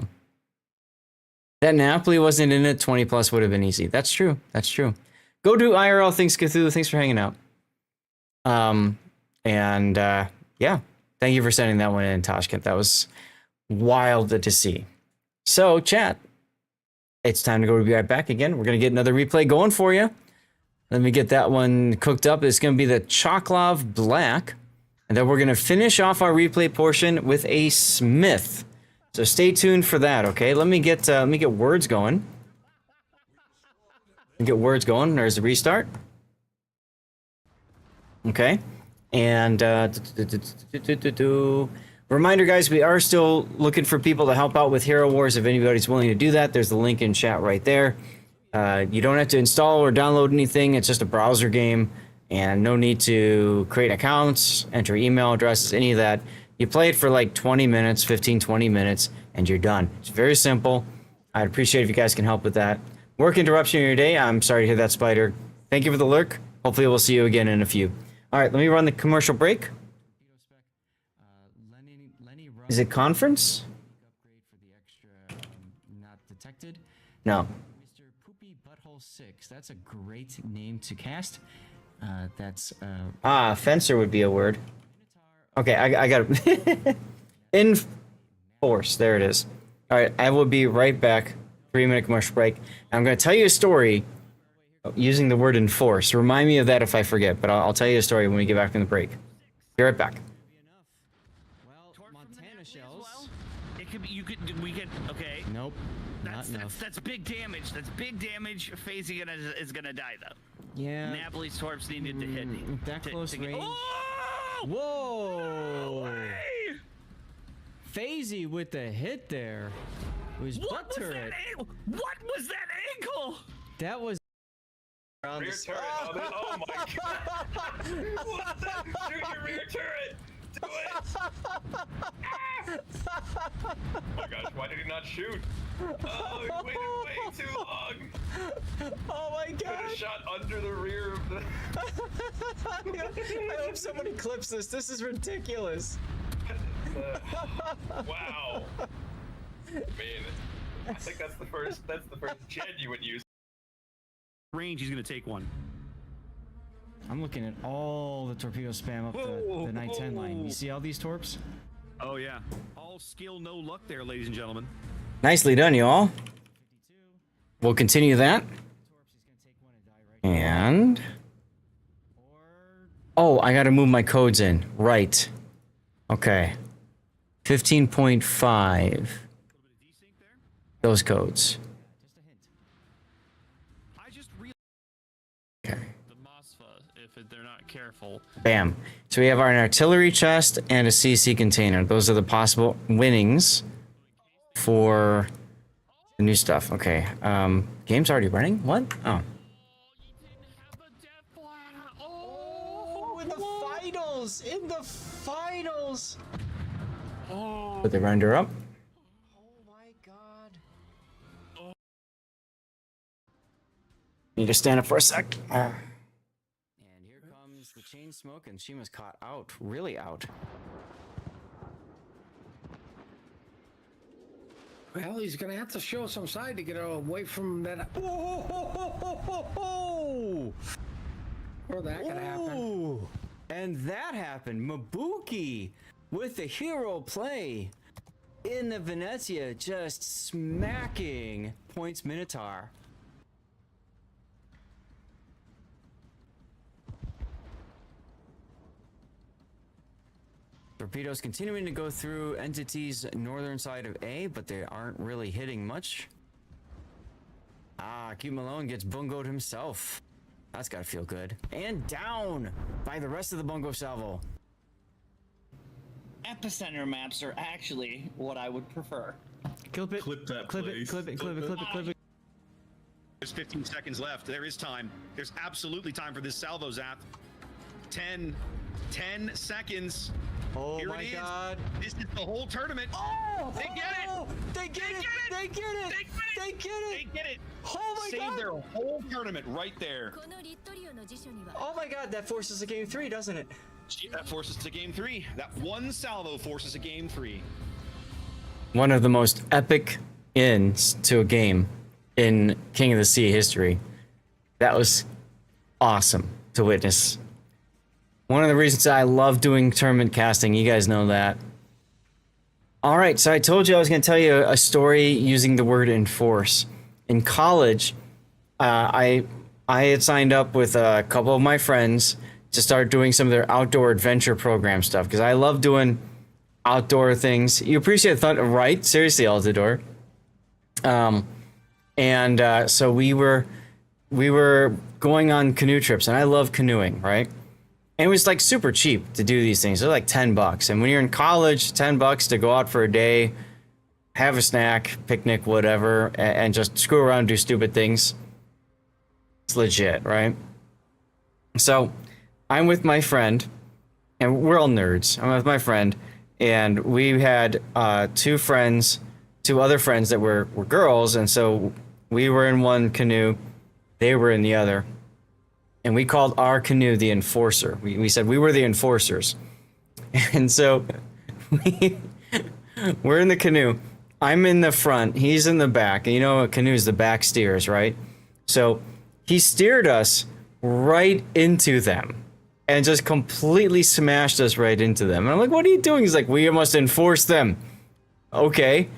That Napoli wasn't in it, 20 plus would have been easy. That's true. That's true. Go do IRL. Thanks, Cthulhu. Thanks for hanging out. Yeah. Thank you for sending that one in, Toshkent. That was wild to see. So, chat, it's time to go be right back again. We're going to get another replay going for you. Let me get that one cooked up. It's going to be the Choklov Black. And then we're going to finish off our replay portion with a Smith. So stay tuned for that, okay? Let me get words going. There's the restart. Okay. And reminder, guys, we are still looking for people to help out with Hero Wars. If anybody's willing to do that, there's the link in chat right there. You don't have to install or download anything. It's just a browser game, and no need to create accounts, enter email addresses, any of that. You play it for like 20 minutes, 15, 20 minutes, and you're done. It's very simple. I'd appreciate if you guys can help with that. Work interruption in your day. I'm sorry to hear that, Spider. Thank you for the lurk. Hopefully we'll see you again in a few. All right, let me run the commercial break. Is it conference? Not detected. No. Mr. Poopy Butthole 6. That's a great name to cast. That's Fencer would be a word. Okay, I got it. Enforce. There it is. All right, I will be right back. 3-minute commercial break. I'm going to tell you a story using the word enforce. Remind me of that if I forget, but I'll tell you a story when we get back from the break. Be right back. well, Montana shells. It could be. We could. Okay. Nope. Not enough. That's big damage. That's big damage. Phasing is gonna die though. Yeah. Napoli's torps needed to hit. That close range. Oh! Whoa! Way! Phasey with the hit there. It was What butt was turret. that? What was that ankle? That was. Rear turret. Oh my god. What the? Shoot your rear turret. Do it. Oh my gosh, why did he not shoot? Oh, he waited way too long. Oh my Could have god! shot under the rear of the... I hope somebody clips this. This is ridiculous. Wow. I mean, I think that's the first genuine use. Range, he's gonna take one. I'm looking at all the torpedo spam up the 910 line. You see all these torps? Oh yeah. All skill, no luck there, ladies and gentlemen. Nicely done, you all. We'll continue that. And... oh, I gotta move my codes in. Right. Okay. 15.5. Those codes. Okay. If they're not careful. Bam. So we have an artillery chest and a CC container. Those are the possible winnings for the new stuff. Okay. Game's already running? What? Oh. Oh, in the finals! In the finals! Oh. Put the render up. Oh my god. Need to stand up for a sec. And here comes the chain smoke, and she was caught out. Really out. Well, he's gonna have to show some side to get away from that. Oh! Or that could happen. Ooh. And that happened. Mabuki with the hero play in the Venezia, just smacking Points Minotaur. Torpedoes continuing to go through entities northern side of A, but they aren't really hitting much. Ah, Cute Malone gets bungoed himself. That's gotta feel good. And down by the rest of the bungo salvo. Epicenter maps are actually what I would prefer. Clip it. Clip that, Clip please. it. Clip it. Clip it. Clip it. Clip it. There's 15 seconds left. There is time. There's absolutely time for this salvo zap. 10 seconds. Oh Here my it is. god. This is the whole tournament. Oh! They get it! They get it! They get it! They get They it! get it! Oh my Save god! their whole tournament right there. Oh my god, that forces a game 3, doesn't it? That forces to game 3. That one salvo forces a game 3. One of the most epic ends to a game in King of the Sea history. That was awesome to witness. One of the reasons I love doing tournament casting, you guys know that. All right, so I told you I was going to tell you a story using the word enforce. In college, I had signed up with a couple of my friends to start doing some of their outdoor adventure program stuff because I love doing outdoor things. You appreciate thunder, right? Seriously, Altador. So we were going on canoe trips, and I love canoeing, right? And it was like super cheap to do these things. They're like $10. And when you're in college, $10 to go out for a day, have a snack, picnic, whatever, and just screw around and do stupid things. It's legit, right? So I'm with my friend, and we're all nerds. I'm with my friend, and we had two other friends that were girls, and so we were in one canoe, they were in the other. And we called our canoe the Enforcer. We said we were the enforcers. And so we're in the canoe. I'm in the front. He's in the back. And you know, a canoe is the back steers, right? So he steered us right into them and just completely smashed us right into them. And I'm like, what are you doing? He's like, we must enforce them. Okay.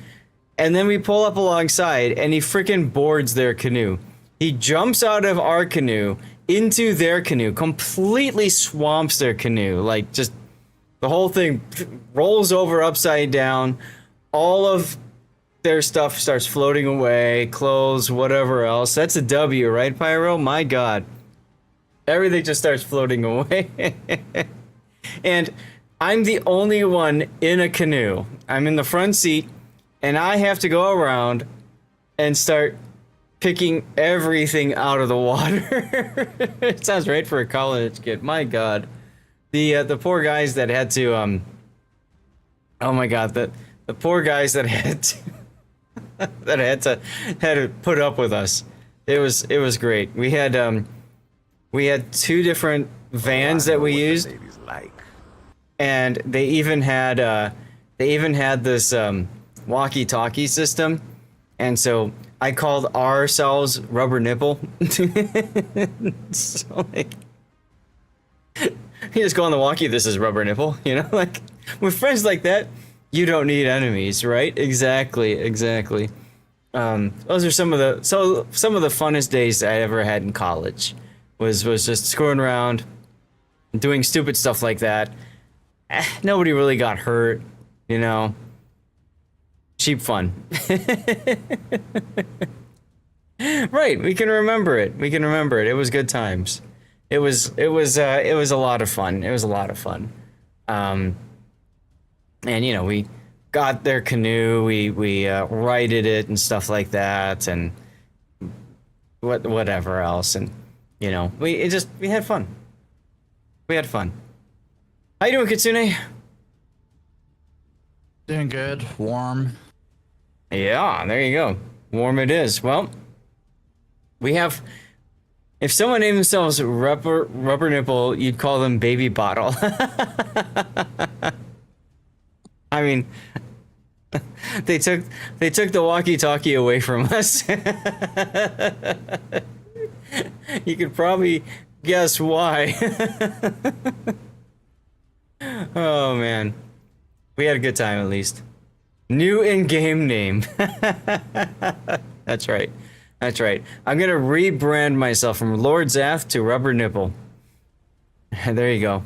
And then we pull up alongside and he freaking boards their canoe. He jumps out of our canoe into their canoe, completely swamps their canoe, like just the whole thing rolls over upside down. All of their stuff starts floating away, clothes, whatever else. That's a W, right, Pyro? My God. Everything just starts floating away. And I'm the only one in a canoe. I'm in the front seat, and I have to go around and start picking everything out of the water. It sounds right for a college kid. My God, the poor guys that had to oh my God, the poor guys that had to had to put up with us. It was great. We had two different vans that we used, and they even had this walkie-talkie system, and so I called ourselves Rubber Nipple. So like, you just go on the walkie, this is Rubber Nipple, you know, like with friends like that, you don't need enemies, right? Exactly. Those are some of the funnest days I ever had in college. Was just screwing around, doing stupid stuff like that. Nobody really got hurt. You know, cheap fun. Right, we can remember it. We can remember it. It was good times. It was a lot of fun. It was a lot of fun. And you know, we got their canoe, we righted it and stuff like that, and whatever else, and you know, we had fun. We had fun. How you doing, Kitsune? Doing good. Warm. Yeah, there you go. Warm it is. Well, we have. If someone named themselves rubber nipple, you'd call them baby bottle. I mean, they took the walkie-talkie away from us. You could probably guess why. Oh man, we had a good time at least. New in-game name. That's right. That's right. I'm gonna rebrand myself from Lord Zath to Rubber Nipple. There you go.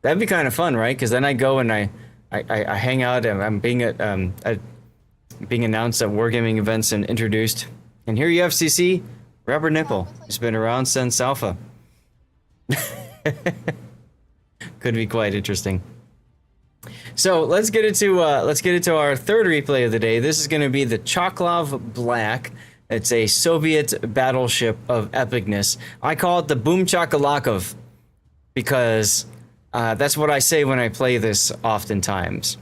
That'd be kind of fun, right? Because then I go and I hang out and I'm being announced at wargaming events and introduced. And here you have CC Rubber Nipple. It's been around since Alpha. Could be quite interesting. So let's get into our third replay of the day. This is going to be the Choklov Black. It's a Soviet battleship of epicness. I call it the Boom Chakalakov because that's what I say when I play this oftentimes.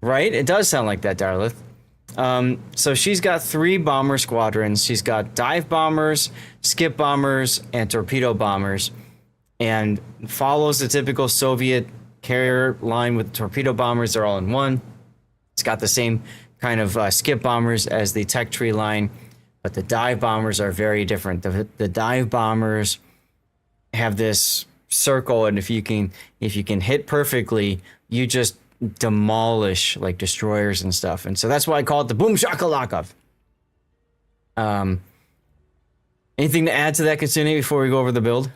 Right? It does sound like that, Darlith. So she's got 3 bomber squadrons. She's got dive bombers, skip bombers, and torpedo bombers, and follows the typical Soviet carrier line with torpedo bombers. They're all in one. It's got the same kind of skip bombers as the tech tree line, but the dive bombers are very different. The dive bombers have this circle, and if you can hit perfectly, you just demolish like destroyers and stuff. And so that's why I call it the Boom Shakalakov. Anything to add to that, Kitsune, before we go over the build?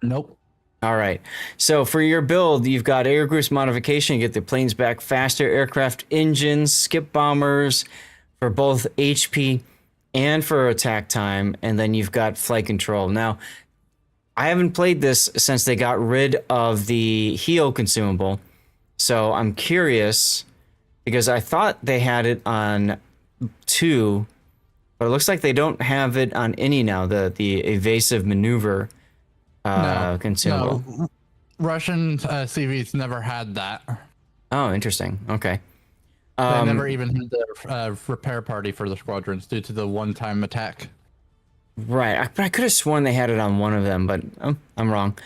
Nope. All right. So for your build, you've got air goose modification. You get the planes back faster, aircraft engines, skip bombers for both HP and for attack time, and then you've got flight control. Now, I haven't played this since they got rid of the heal consumable, so I'm curious because I thought they had it on 2, but it looks like they don't have it on any now. The evasive maneuver consumable. No. Russian CVs never had that. Oh, interesting. Okay. They never even had the repair party for the squadrons due to the one-time attack. Right. I could have sworn they had it on one of them, but I'm wrong.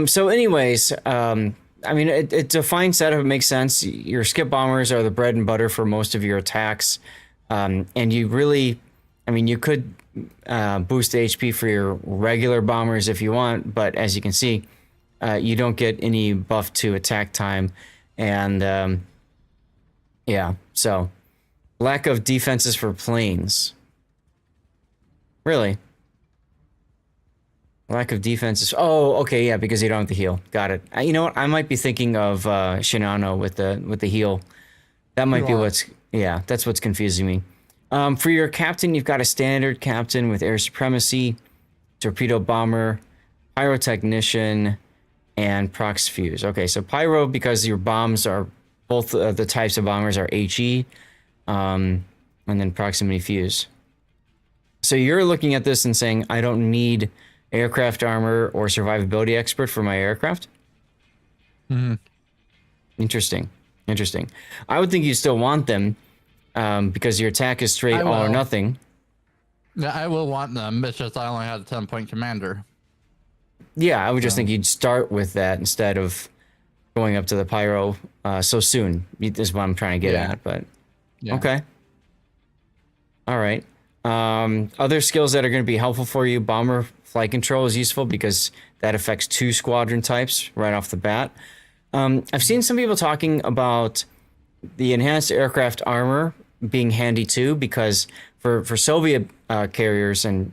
So anyways, I mean, it's a fine setup. It makes sense. Your skip bombers are the bread and butter for most of your attacks. And you really, I mean, you could boost HP for your regular bombers if you want, but as you can see, you don't get any buff to attack time. And yeah, so lack of defenses for planes. Really? Lack of defenses. Oh, okay, yeah, because you don't have the heal. Got it. You know what? I might be thinking of Shinano with the heal. That might be that's what's confusing me. For your captain, you've got a standard captain with air supremacy, torpedo bomber, pyrotechnician, and prox fuse. Okay, so pyro, because your bombs are both the types of bombers are HE, and then proximity fuse. So you're looking at this and saying, I don't need aircraft armor or survivability expert for my aircraft? Mm-hmm. Interesting. I would think you still want them because your attack is straight all or nothing. Yeah, I will want them. It's just I only had a 10-point commander. Yeah, I would just think you'd start with that instead of going up to the pyro so soon. Is what I'm trying to get at, but okay. All right. Other skills that are going to be helpful for you, bomber flight control is useful because that affects 2 squadron types right off the bat. I've seen some people talking about the enhanced aircraft armor being handy too, because for Soviet carriers, and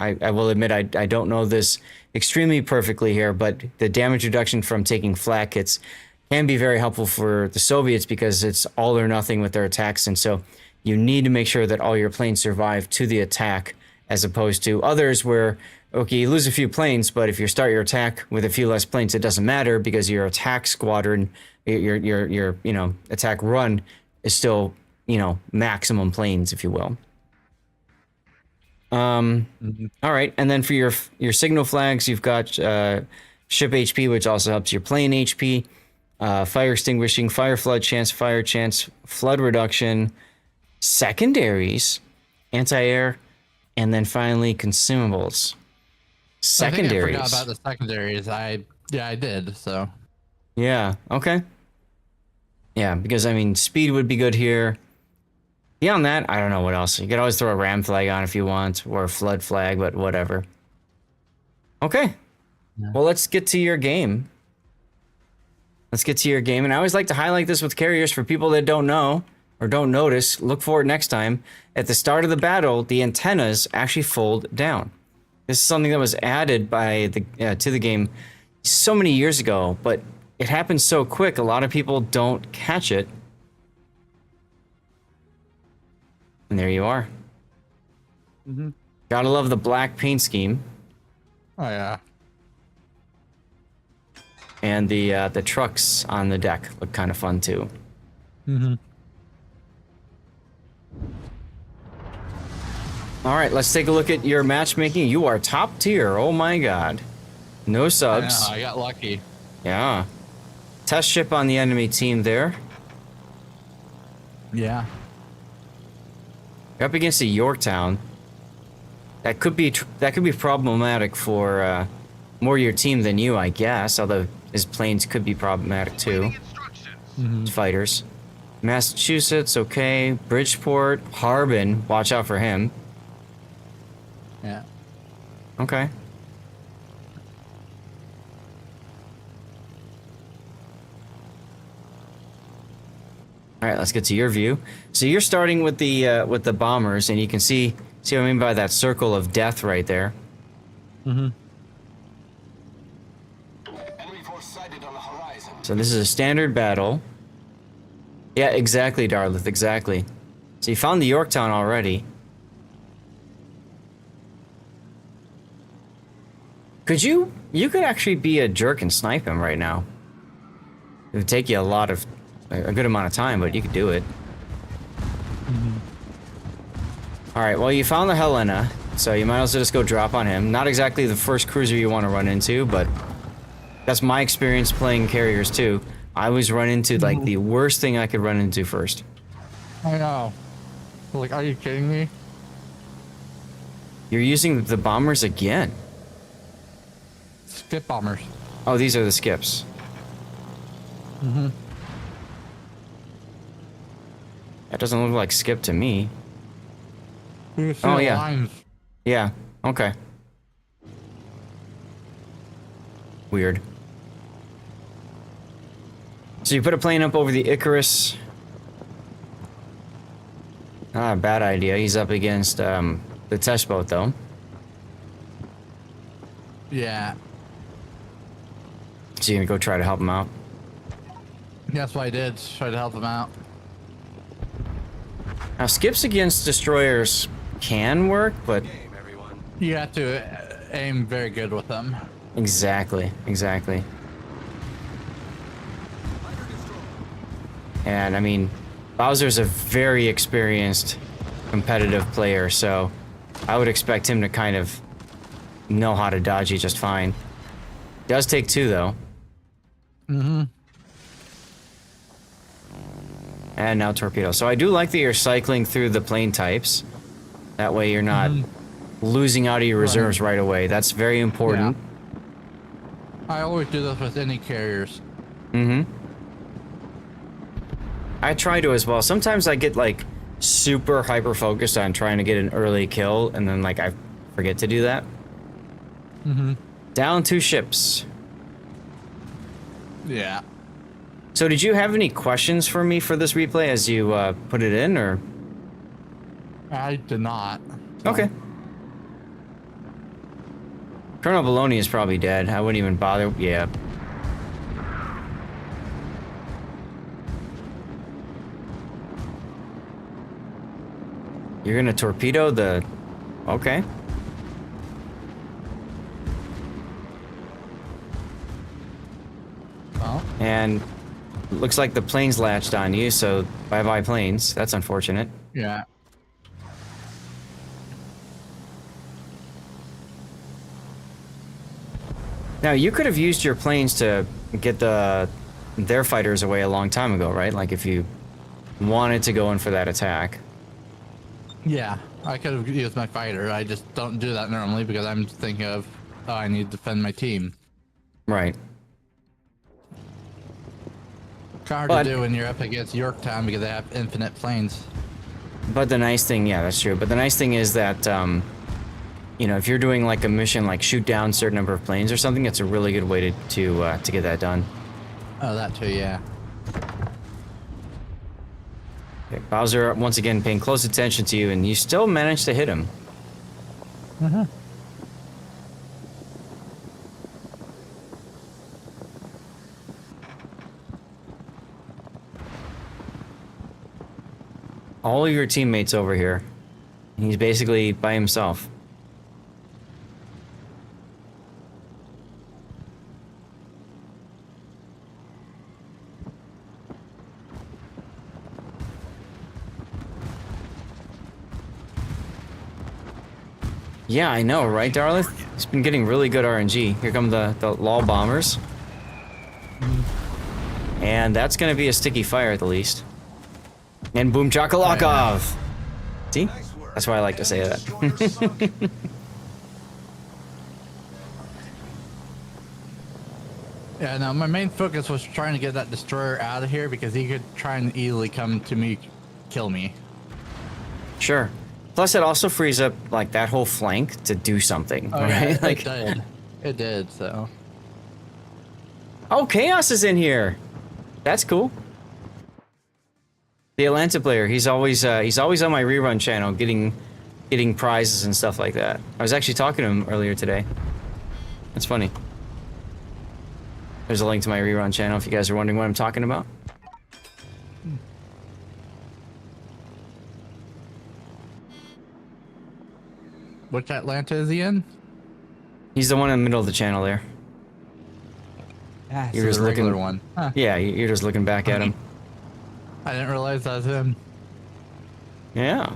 I will admit I don't know this extremely perfectly here, but the damage reduction from taking flak hits can be very helpful for the Soviets because it's all or nothing with their attacks. And so you need to make sure that all your planes survive to the attack, as opposed to others where, okay, you lose a few planes, but if you start your attack with a few less planes, it doesn't matter because your attack squadron, your attack run is still, maximum planes, if you will. All right, and then for your signal flags, you've got ship HP, which also helps your plane HP, fire extinguishing, fire flood chance, fire chance, flood reduction, secondaries, anti-air, and then finally consumables. Secondaries. I forgot about the secondaries. I did. So. Yeah. Okay. Yeah, because I mean, speed would be good here. Beyond that, I don't know what else. You could always throw a ram flag on if you want, or a flood flag, but whatever. Okay. Yeah. Well, let's get to your game. And I always like to highlight this with carriers for people that don't know or don't notice. Look for it next time. At the start of the battle, the antennas actually fold down. This is something that was added by to the game so many years ago, but it happens so quick, a lot of people don't catch it. And there you are. Gotta love the black paint scheme. Oh yeah. And the trucks on the deck look kind of fun too. All right, let's take a look at your matchmaking. You are top tier. Oh my god. No subs. I got lucky. Yeah. Test ship on the enemy team there. Yeah. You're up against a Yorktown. That could be problematic for more your team than you, I guess. Although his planes could be problematic too. Fighters. Massachusetts, okay. Bridgeport, Harbin. Watch out for him. Yeah. Okay. All right, let's get to your view. So you're starting with the bombers, and you can see what I mean by that circle of death right there. Enemy force sighted on the horizon. So this is a standard battle. Yeah, exactly, Darlith, exactly. So you found the Yorktown already. You could actually be a jerk and snipe him right now. It would take you a good amount of time, but you could do it. All right, well, you found the Helena, so you might as well just go drop on him. Not exactly the first cruiser you want to run into, but that's my experience playing carriers too. I always run into like the worst thing I could run into first. I know. Like, are you kidding me? You're using the bombers again. Skip bombers. Oh, these are the skips. That doesn't look like skip to me. Oh yeah. Lines. Yeah. Okay. Weird. So you put a plane up over the Icarus. Not a bad idea. He's up against the test boat though. Yeah. So you're gonna go try to help him out? That's what I did. Try to help him out. Now skips against destroyers can work, but you have to aim very good with them. Exactly. And I mean, Bowser's a very experienced competitive player, so I would expect him to kind of know how to dodge you just fine. Does take two though. And now torpedo. So I do like that you're cycling through the plane types. That way you're not losing out of your reserves right away. That's very important. Yeah. I always do this with any carriers. I try to as well. Sometimes I get like super hyper focused on trying to get an early kill, and then like I forget to do that. Down 2 ships. Yeah. So did you have any questions for me for this replay as you put it in, or? I did not. Okay. Colonel Baloney is probably dead. I wouldn't even bother. Yeah. You're gonna torpedo the... Okay. Well, And looks like the planes latched on you, so bye-bye planes. That's unfortunate. yeah. Now, you could have used your planes to get their fighters away a long time ago, right? Like if you wanted to go in for that attack. Yeah, I could have used my fighter. I just don't do that normally because I'm thinking of, oh, I need to defend my team. Right. It's hard to do when you're up against Yorktown because they have infinite planes. But the nice thing, yeah, that's true. But the nice thing is that, you know, if you're doing like a mission, like shoot down a certain number of planes or something, it's a really good way to get that done. Oh, that too, yeah. Okay, Bowser once again paying close attention to you, and you still managed to hit him. Uh-huh. All of your teammates over here. And he's basically by himself. Yeah, I know, right, Darlith? He's been getting really good RNG. Here come the LOL bombers. And that's gonna be a sticky fire at the least. And boom chakalakov! See? That's why I like to say that. Yeah, no, my main focus was trying to get that destroyer out of here because he could try and easily come to me, kill me. Sure. Plus, it also frees up like that whole flank to do something, Oh, right? yeah, Like, it did. It did, so. oh, Chaos is in here. That's cool. The Atlanta player, he's always on my rerun channel, getting prizes and stuff like that. I was actually talking to him earlier today. That's funny. There's a link to my rerun channel if you guys are wondering what I'm talking about. Which Atlanta is he in? He's the one in the middle of the channel there. Ah, You're so just the regular looking, one. Huh. yeah, you're just looking back at him. I didn't realize that was him. Yeah.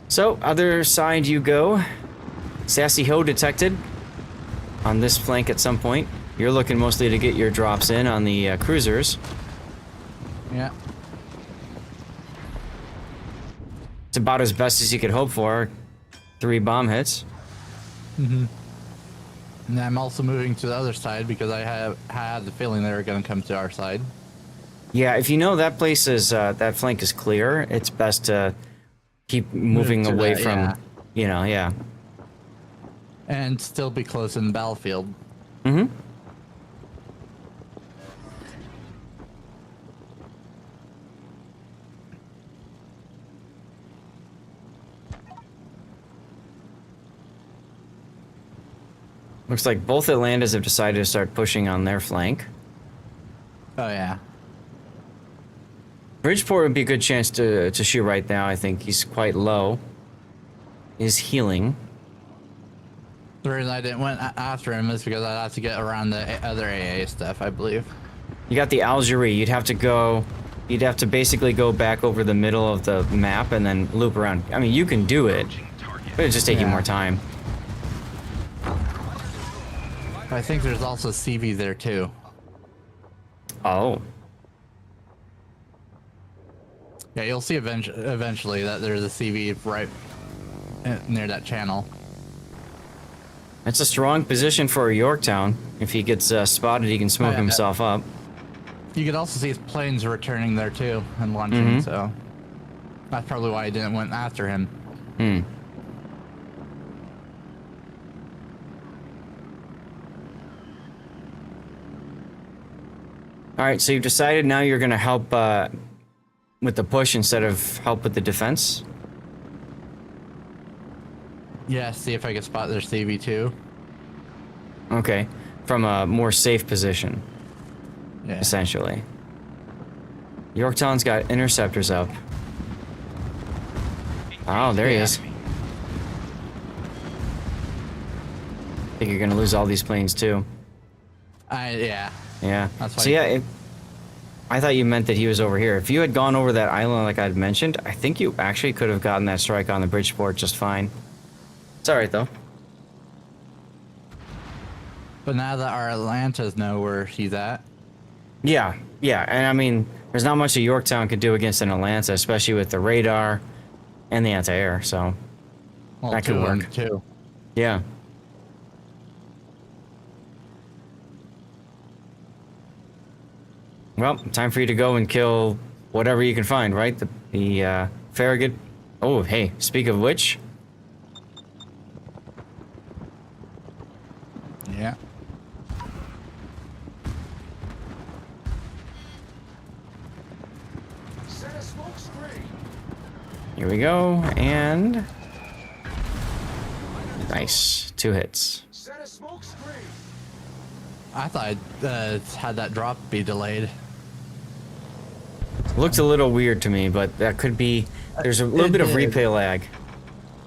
So, other side you go. Sassy Ho detected on this flank at some point. You're looking mostly to get your drops in on the cruisers. Yeah. It's about as best as you could hope for. 3 bomb hits. Mm-hmm. And I'm also moving to the other side because I had the feeling they were going to come to our side. Yeah, if you know that place is that flank is clear, it's best to keep moving Move to away that, from, yeah. you know, yeah. And still be close in the battlefield. Mm-hmm. Looks like both Atlantas have decided to start pushing on their flank. Oh, yeah. Bridgeport would be a good chance to shoot right now. I think he's quite low. He's healing. The reason I didn't went after him is because I'd have to get around the other AA stuff, I believe. You got the Algerie. You'd have to basically go back over the middle of the map and then loop around. I mean, you can do it, but it'd just take you more time. I think there's also CV there too. Oh. Yeah, you'll see eventually that there's a CV right near that channel. That's a strong position for Yorktown. If he gets spotted, he can smoke himself up. You could also see his planes returning there too and launching, so that's probably why I didn't went after him. Hmm. All right, so you've decided now you're going to help with the push instead of help with the defense? Yeah, see if I can spot their CV too. Okay, from a more safe position, Yeah. essentially. Yorktown's got interceptors up. Oh, there he is. I think you're gonna lose all these planes too. Yeah. Yeah. That's why. So yeah, I thought you meant that he was over here. If you had gone over that island like I'd mentioned, I think you actually could have gotten that strike on the Bridgeport just fine. It's alright though. But now that our Atlantas know where he's at. Yeah, yeah, and I mean, there's not much a Yorktown could do against an Atlanta, especially with the radar and the anti-air, so Well, that could work. Too. Yeah. Well, time for you to go and kill whatever you can find, right? The Farragut. Oh, hey, speak of which. Yeah. Here we go, and nice, 2 hits. I thought I had that drop be delayed. Looked a little weird to me, but that could be. There's a little bit of replay lag.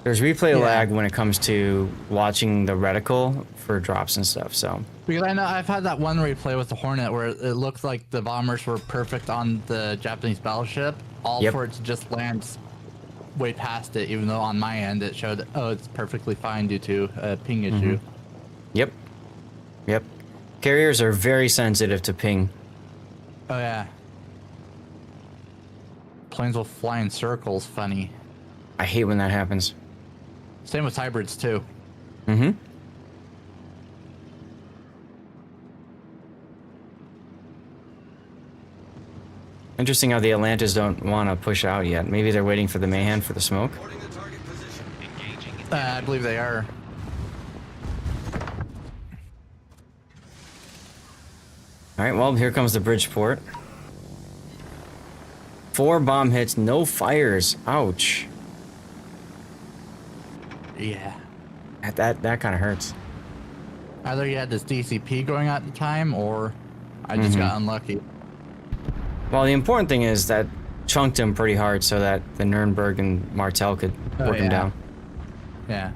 There's replay lag when it comes to watching the reticle for drops and stuff. So Because I know I've had that one replay with the Hornet where it looked like the bombers were perfect on the Japanese battleship, all for it to just land way past it, even though on my end it showed, oh, it's perfectly fine due to a ping issue. Yep. Yep. Carriers are very sensitive to ping. Oh yeah. Planes will fly in circles, funny. I hate when that happens. Same with hybrids too. Mm-hmm. Interesting how the Atlantas don't want to push out yet. Maybe they're waiting for the Mayhem for the smoke. I believe they are. Alright, well, here comes the Bridgeport. 4 bomb hits, no fires. Ouch. Yeah. That kind of hurts. Either you had this DCP going at the time, or I just got unlucky. Well, the important thing is that chunked him pretty hard so that the Nuremberg and Martel could work him down. Yeah.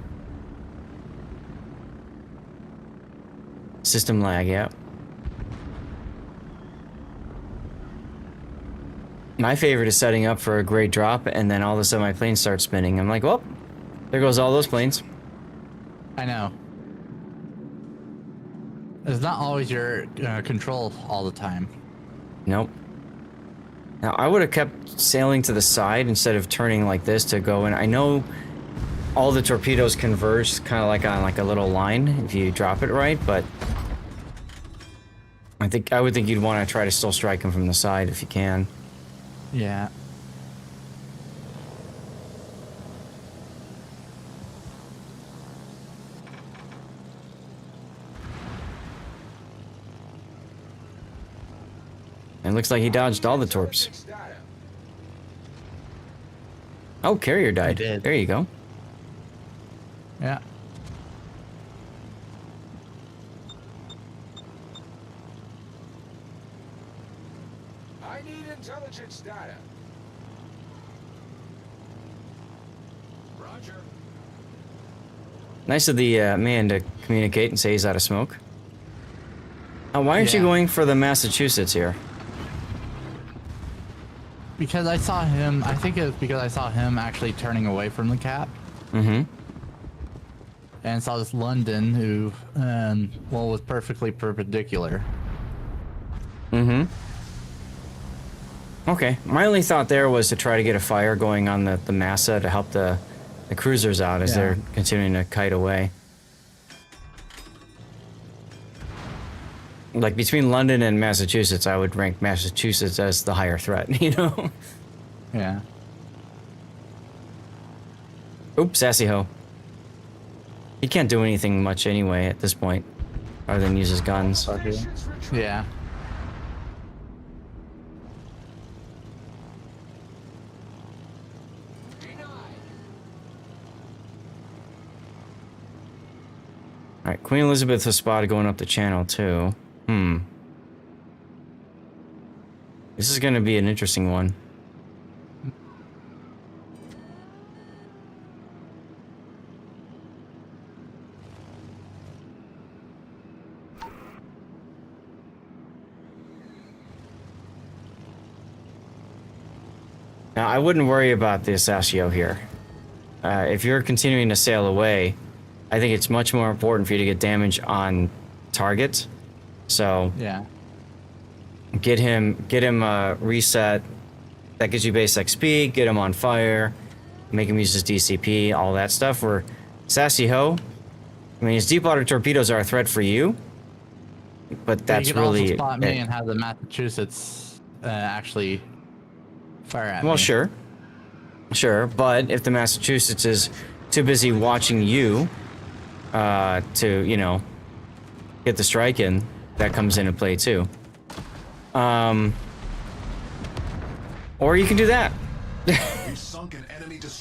System lag, yeah. My favorite is setting up for a great drop, and then all of a sudden my planes start spinning. I'm like, well, there goes all those planes. I know. It's not always your control all the time. Nope. Now, I would have kept sailing to the side instead of turning like this to go in. I know all the torpedoes converge kind of like on like a little line if you drop it right, but I would think you'd want to try to still strike them from the side if you can. Yeah. It looks like he dodged all the torps. Oh, carrier died. There you go. Yeah. I need intelligence data. Roger. Nice of the man to communicate and say he's out of smoke. Why aren't you going for the Massachusetts here? Because I saw him, I think it was because I saw him actually turning away from the cap. Mm-hmm. And saw this London who, well, was perfectly perpendicular. Mm-hmm. Okay, my only thought there was to try to get a fire going on the Massa to help the cruisers out as they're continuing to kite away. Like, between London and Massachusetts, I would rank Massachusetts as the higher threat, you know? Yeah. Oops, sassy ho. He can't do anything much anyway at this point, other than use his guns. Yeah. Alright, Queen Elizabeth was spotted going up the channel, too. This is gonna be an interesting one. Now, I wouldn't worry about the Sashio here. If you're continuing to sail away, I think it's much more important for you to get damage on target. So Yeah. get him reset. That gives you base XP. Get him on fire. Make him use his DCP. All that stuff. Where Sassy Ho, I mean, his deep water torpedoes are a threat for you, but that's you can really also spot me and have the Massachusetts actually fire at me. well, sure, but if the Massachusetts is too busy watching you to, you know, get the strike in, that comes into play too. Or you can do that.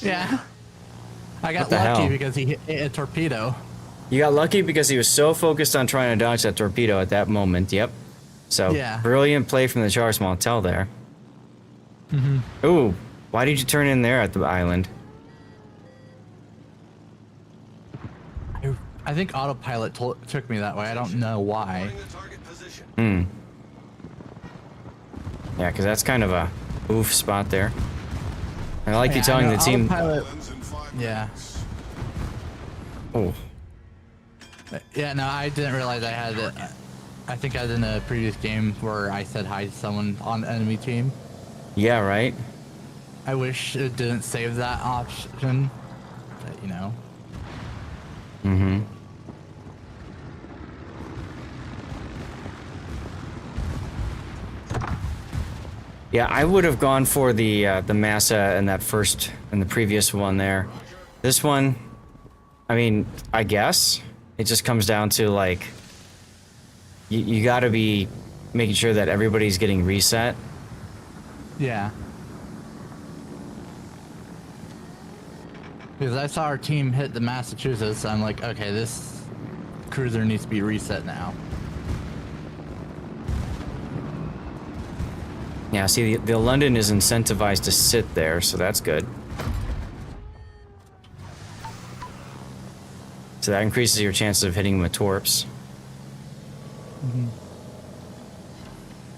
Yeah. I got What the lucky hell? because he hit a torpedo. You got lucky because he was so focused on trying to dodge that torpedo at that moment. Yep. So Yeah. brilliant play from the Charles Montel there. Ooh, why did you turn in there at the island? I think autopilot took me that way. I don't know why. Yeah, because that's kind of a oof spot there. I like you telling the team. Autopilot, yeah. Oh. Yeah, no, I didn't realize I had it. I think I was in a previous game where I said hi to someone on the enemy team. Yeah, right? I wish it didn't save that option, but you know. Yeah, I would have gone for the Massa and that and the previous one there. This one, I mean, I guess it just comes down to like you got to be making sure that everybody's getting reset. Yeah. Because I saw our team hit the Massachusetts, I'm like, okay, this cruiser needs to be reset now. Yeah, see, the London is incentivized to sit there, so that's good. So that increases your chances of hitting him with torps.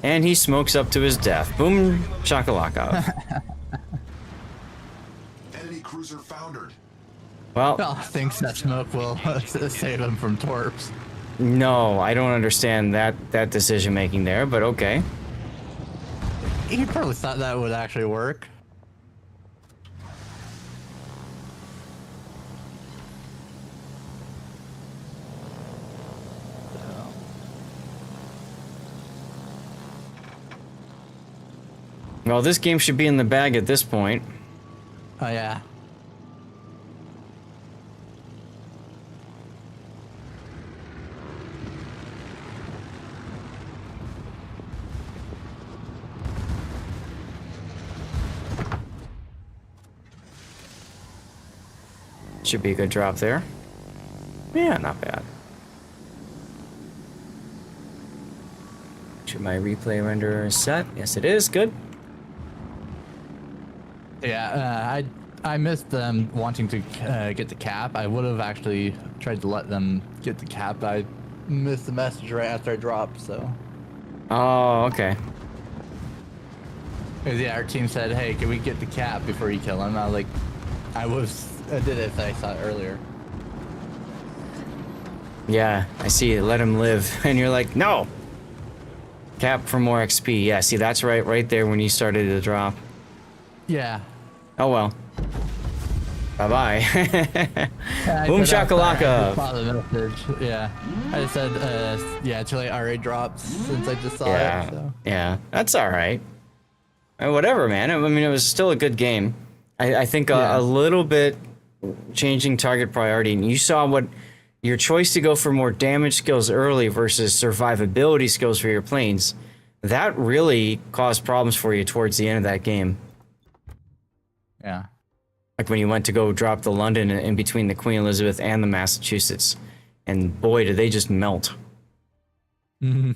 And he smokes up to his death. Boom, shakalaka. Enemy cruiser foundered. Well, thinks that smoke will save him from torps. no, I don't understand that decision making there, but okay. He probably thought that would actually work. Well, this game should be in the bag at this point. Oh yeah. Should be a good drop there. Yeah, not bad. Should my replay renderer set? Yes, it is. Good. Yeah, I missed them wanting to get the cap. I would have actually tried to let them get the cap. I missed the message right after I dropped, so. Oh, okay. 'Cause, yeah, our team said, hey, can we get the cap before you kill him? I was like, I did it if I saw it earlier. Yeah, I see it. Let him live. And you're like, no! Cap for more XP. Yeah, see, that's right there when you started to drop. Yeah. Oh, well. Bye-bye. Yeah, Boom I shakalaka. saw the message. Yeah. I just said, yeah, too late already dropped since I just saw it. So. Yeah, that's all right. Whatever, man. I mean, it was still a good game. I think a little bit changing target priority, and you saw what your choice to go for more damage skills early versus survivability skills for your planes. That really caused problems for you towards the end of that game. Yeah. Like when you went to go drop the London in between the Queen Elizabeth and the Massachusetts. And boy, did they just melt. Mm-hmm.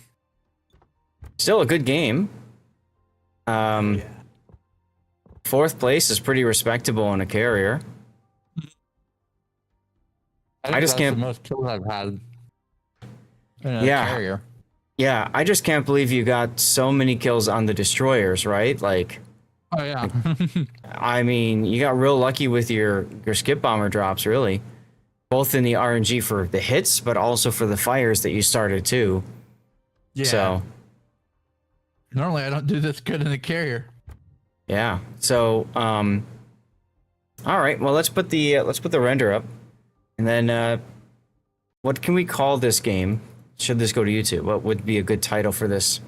Still a good game. Fourth place is pretty respectable in a carrier. I just that's can't. The most kills I've had in a carrier. Yeah, I just can't believe you got so many kills on the destroyers, right? Like, Oh yeah. I mean, you got real lucky with your skip bomber drops, really, both in the RNG for the hits, but also for the fires that you started too. Yeah. So normally I don't do this good in the carrier. yeah. So all right. Well, let's put the render up, and then what can we call this game? Should this go to YouTube? What would be a good title for this?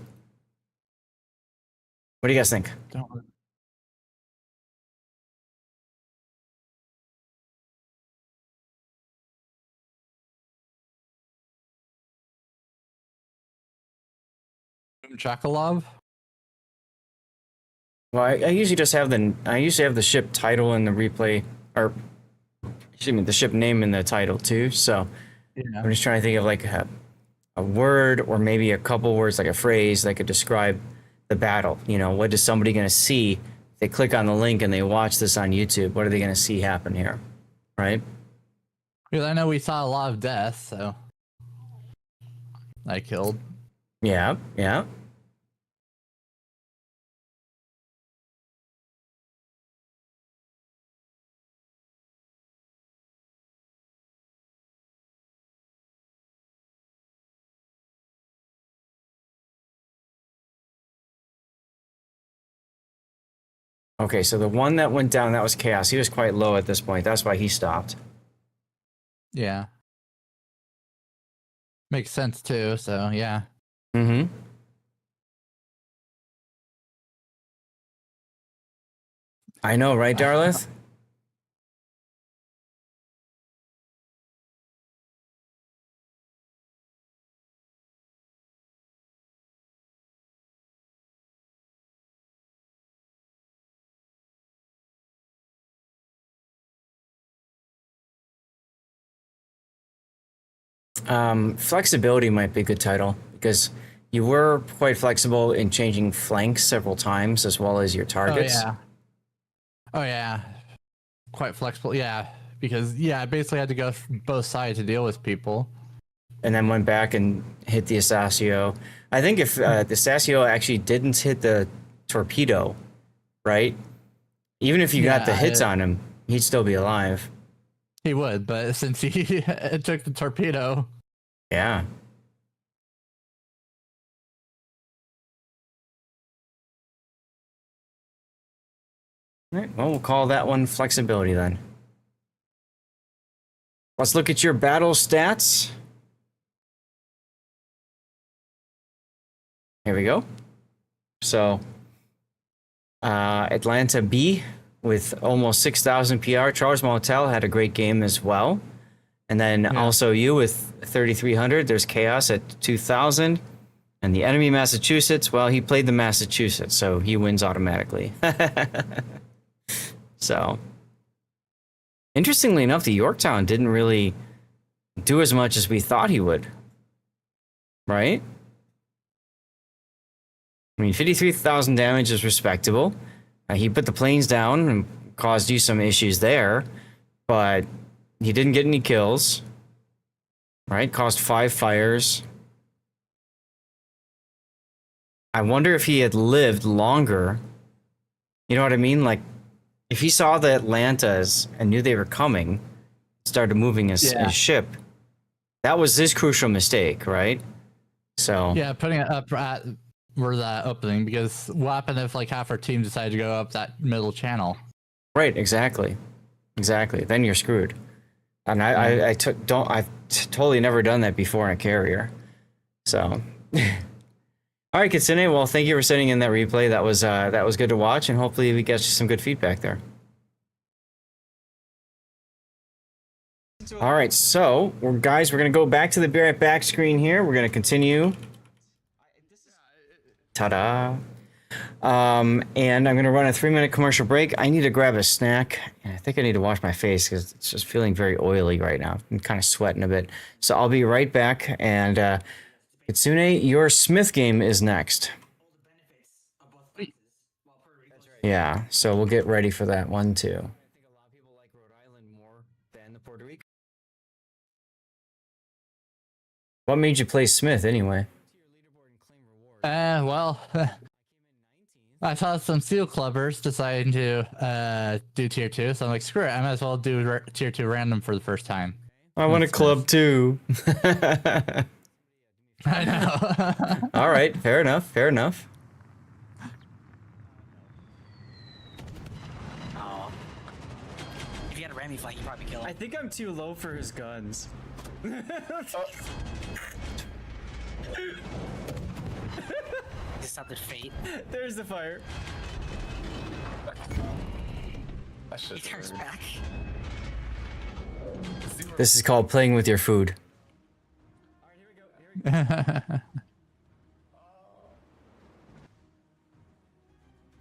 What do you guys think? Chakalov? Well, I usually just have the ship title in the replay, or excuse me, the ship name in the title too. So Yeah. I'm just trying to think of like a word or maybe a couple words, like a phrase that could describe the battle. You know, what is somebody going to see if they click on the link and they watch this on YouTube? What are they going to see happen here, right? Because I know we saw a lot of deaths, so I killed. Yeah, yeah. Okay, so the one that went down, that was Chaos. He was quite low at this point. That's why he stopped. Yeah. Makes sense too, so yeah. Mm-hmm. I know, right, Darlith? Flexibility might be a good title because you were quite flexible in changing flanks several times as well as your targets. Oh yeah. Oh yeah. Quite flexible, yeah. Because yeah, I basically had to go both sides to deal with people. And then went back and hit the Assassio. I think if the Assassio actually didn't hit the torpedo, right? Even if you got the hits on him, he'd still be alive. He would, but since he took the torpedo. Yeah. All right, well, we'll call that one flexibility then. Let's look at your battle stats. Here we go. So, Atlanta B with almost 6,000 PR. Charles Montel had a great game as well. And then also you with 3,300. There's Chaos at 2,000. And the enemy Massachusetts, well, he played the Massachusetts, so he wins automatically. So, interestingly enough, the Yorktown didn't really do as much as we thought he would. Right? I mean, 53,000 damage is respectable. He put the planes down and caused you some issues there, but he didn't get any kills. Right? Caused 5 fires. I wonder if he had lived longer. You know what I mean? Like, if he saw the Atlantas and knew they were coming, started moving his ship, that was his crucial mistake, right? So yeah, putting it up at where that opening, because what happened if like half our team decided to go up that middle channel? Right, exactly. Then you're screwed. And I've totally never done that before in a carrier. So all right, Kitsune, well, thank you for sending in that replay. That was good to watch, and hopefully we get you some good feedback there. All right, so guys, we're gonna go back to the Be Right Back screen here. We're gonna continue. Ta-da! And I'm gonna run a 3-minute commercial break. I need to grab a snack, and I think I need to wash my face because it's just feeling very oily right now. I'm kind of sweating a bit, so I'll be right back. And Kitsune, your Smith game is next. Yeah, so we'll get ready for that one too. What made you play Smith anyway? Well, I saw some seal clubbers deciding to do tier 2, so I'm like, screw it, I might as well do tier 2 random for the first time. I want a club too. I know. All right, fair enough, fair enough. Oh. If you had a Rami fight, you'd probably kill him. I think I'm too low for his guns. Is that their fate? There's the fire. He turns back. This is called playing with your food. I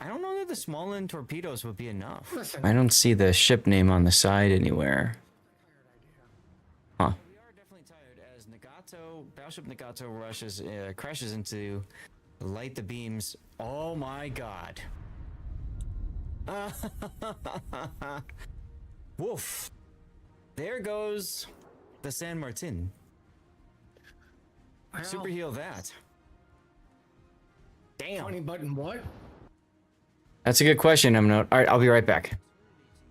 don't know that the small end torpedoes would be enough. Listen, I don't see the ship name on the side anywhere. Huh. We are definitely tired as Nagato, Battleship Nagato crashes into light the beams. Oh my god. Woof. There goes the San Martin. well, Super heal that. Damn. 20 button what? That's a good question, I'm not. All right, I'll be right back.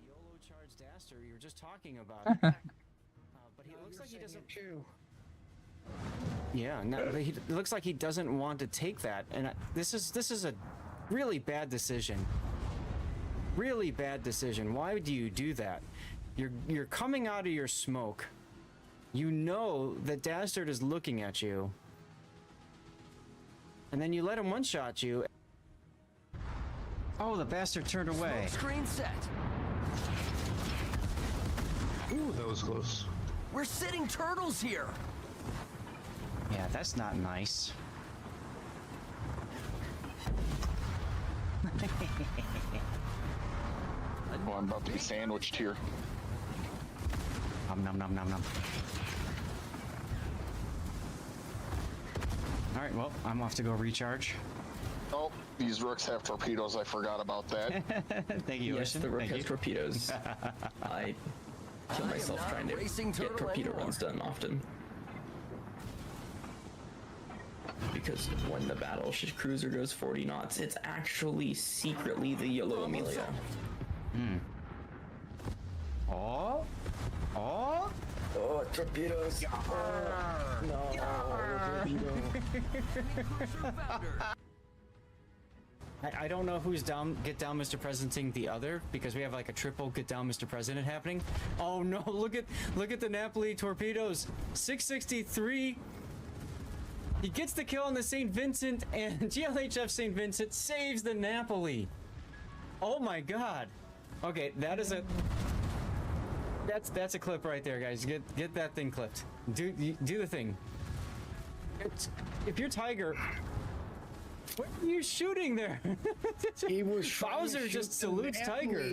YOLO charged Aster, you were just talking about it. But he looks like he doesn't. Yeah, no, but it looks like he doesn't want to take that, and this is a really bad decision. Really bad decision. Why do you do that? You're coming out of your smoke. You know that Dastard is looking at you, and then you let him one-shot you. Oh, the bastard turned away. Screen set. Ooh, that was close. We're sitting turtles here. Yeah, that's not nice. Oh, I'm about to be sandwiched here. Nom nom nom nom nom. Alright, well, I'm off to go recharge. Oh, these rooks have torpedoes. I forgot about that. Thank you, Yes, Ocean. the rook Thank has you. torpedoes. I kill myself trying to get torpedo runs done often. Because when the battleship cruiser goes 40 knots, it's actually secretly the yellow Amelia. Hmm. Oh? Oh? Oh, torpedoes! Oh, no, torpedo. I don't know who's down. Get down, Mr. Presidenting the other, because we have like a triple get down, Mr. President happening. Oh no! Look at the Napoli torpedoes. 663. He gets the kill on the St. Vincent, and GLHF St. Vincent saves the Napoli. Oh my God. Okay, that is a. That's a clip right there, guys. Get that thing clipped. Do the thing. If you're Tiger. What are you shooting there? He was Bowser just salutes Tiger.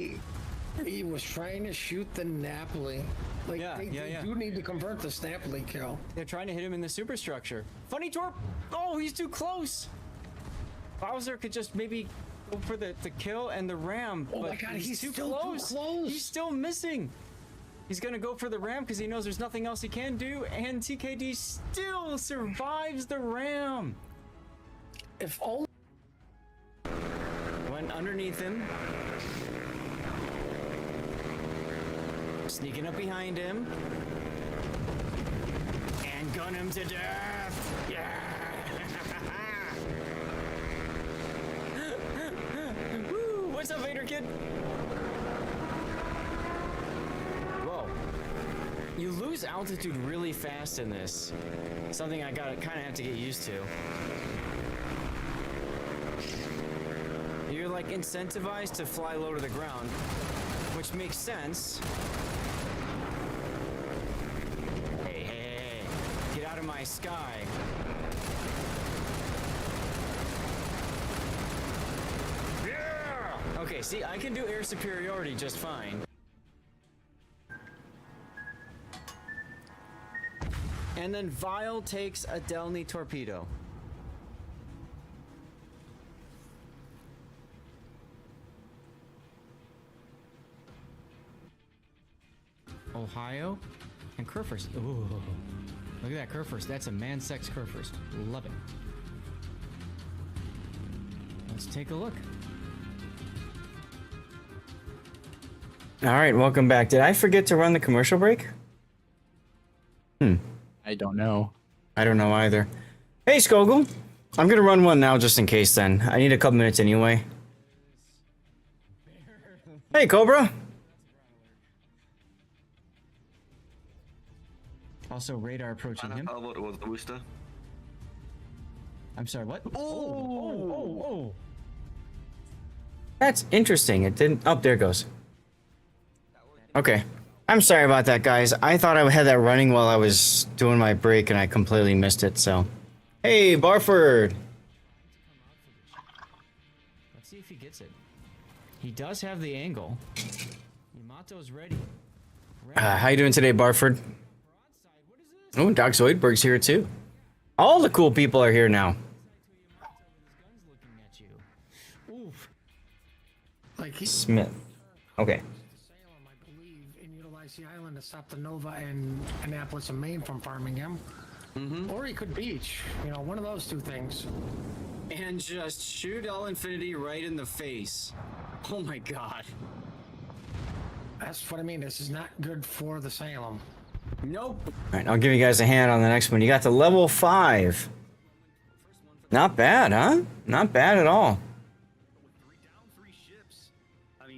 He was trying to shoot the Napoli. Like, they do need to convert this Napoli kill. They're trying to hit him in the superstructure. Funny torp. Oh, he's too close. Bowser could just maybe go for the kill and the ram. Oh but my God, he's too still close. too close. He's still missing. He's gonna go for the ram because he knows there's nothing else he can do, and TKD still survives the ram. If all went underneath him, sneaking up behind him, and gun him to death. Yeah. Woo! What's up, Vader Kid? Whoa! You lose altitude really fast in this. Something I kind of have to get used to. You're like incentivized to fly low to the ground, which makes sense. Hey, get out of my sky. Yeah! Okay, see, I can do air superiority just fine. And then Vile takes a Delny torpedo. Ohio and Kerfers. Ooh, look at that Kerfers. That's a man-sex Kerfers. Love it. Let's take a look. All right, welcome back. Did I forget to run the commercial break? I don't know. I don't know either. Hey, Skogel. I'm gonna run one now just in case then. I need a couple minutes anyway. Hey, Cobra. Also, radar approaching him. I'm sorry, what? Oh! That's interesting. It didn't... Oh, there it goes. Okay. I'm sorry about that, guys. I thought I had that running while I was doing my break, and I completely missed it, so... Hey, Barford! Let's see if he gets it. He does have the angle. Yamato's ready. How you doing today, Barford? Oh, Doc Zoidberg's here, too. All the cool people are here now. Like Smith. Okay. Salem, I believe, and utilize the island to stop the Nova and Annapolis and Maine from farming him. Or he could beach. You know, one of those two things. And just shoot all Infinity right in the face. Oh my god. That's what I mean. This is not good for the Salem. Nope. Alright, I'll give you guys a hand on the next one. You got to level 5. Not bad, huh? Not bad at all.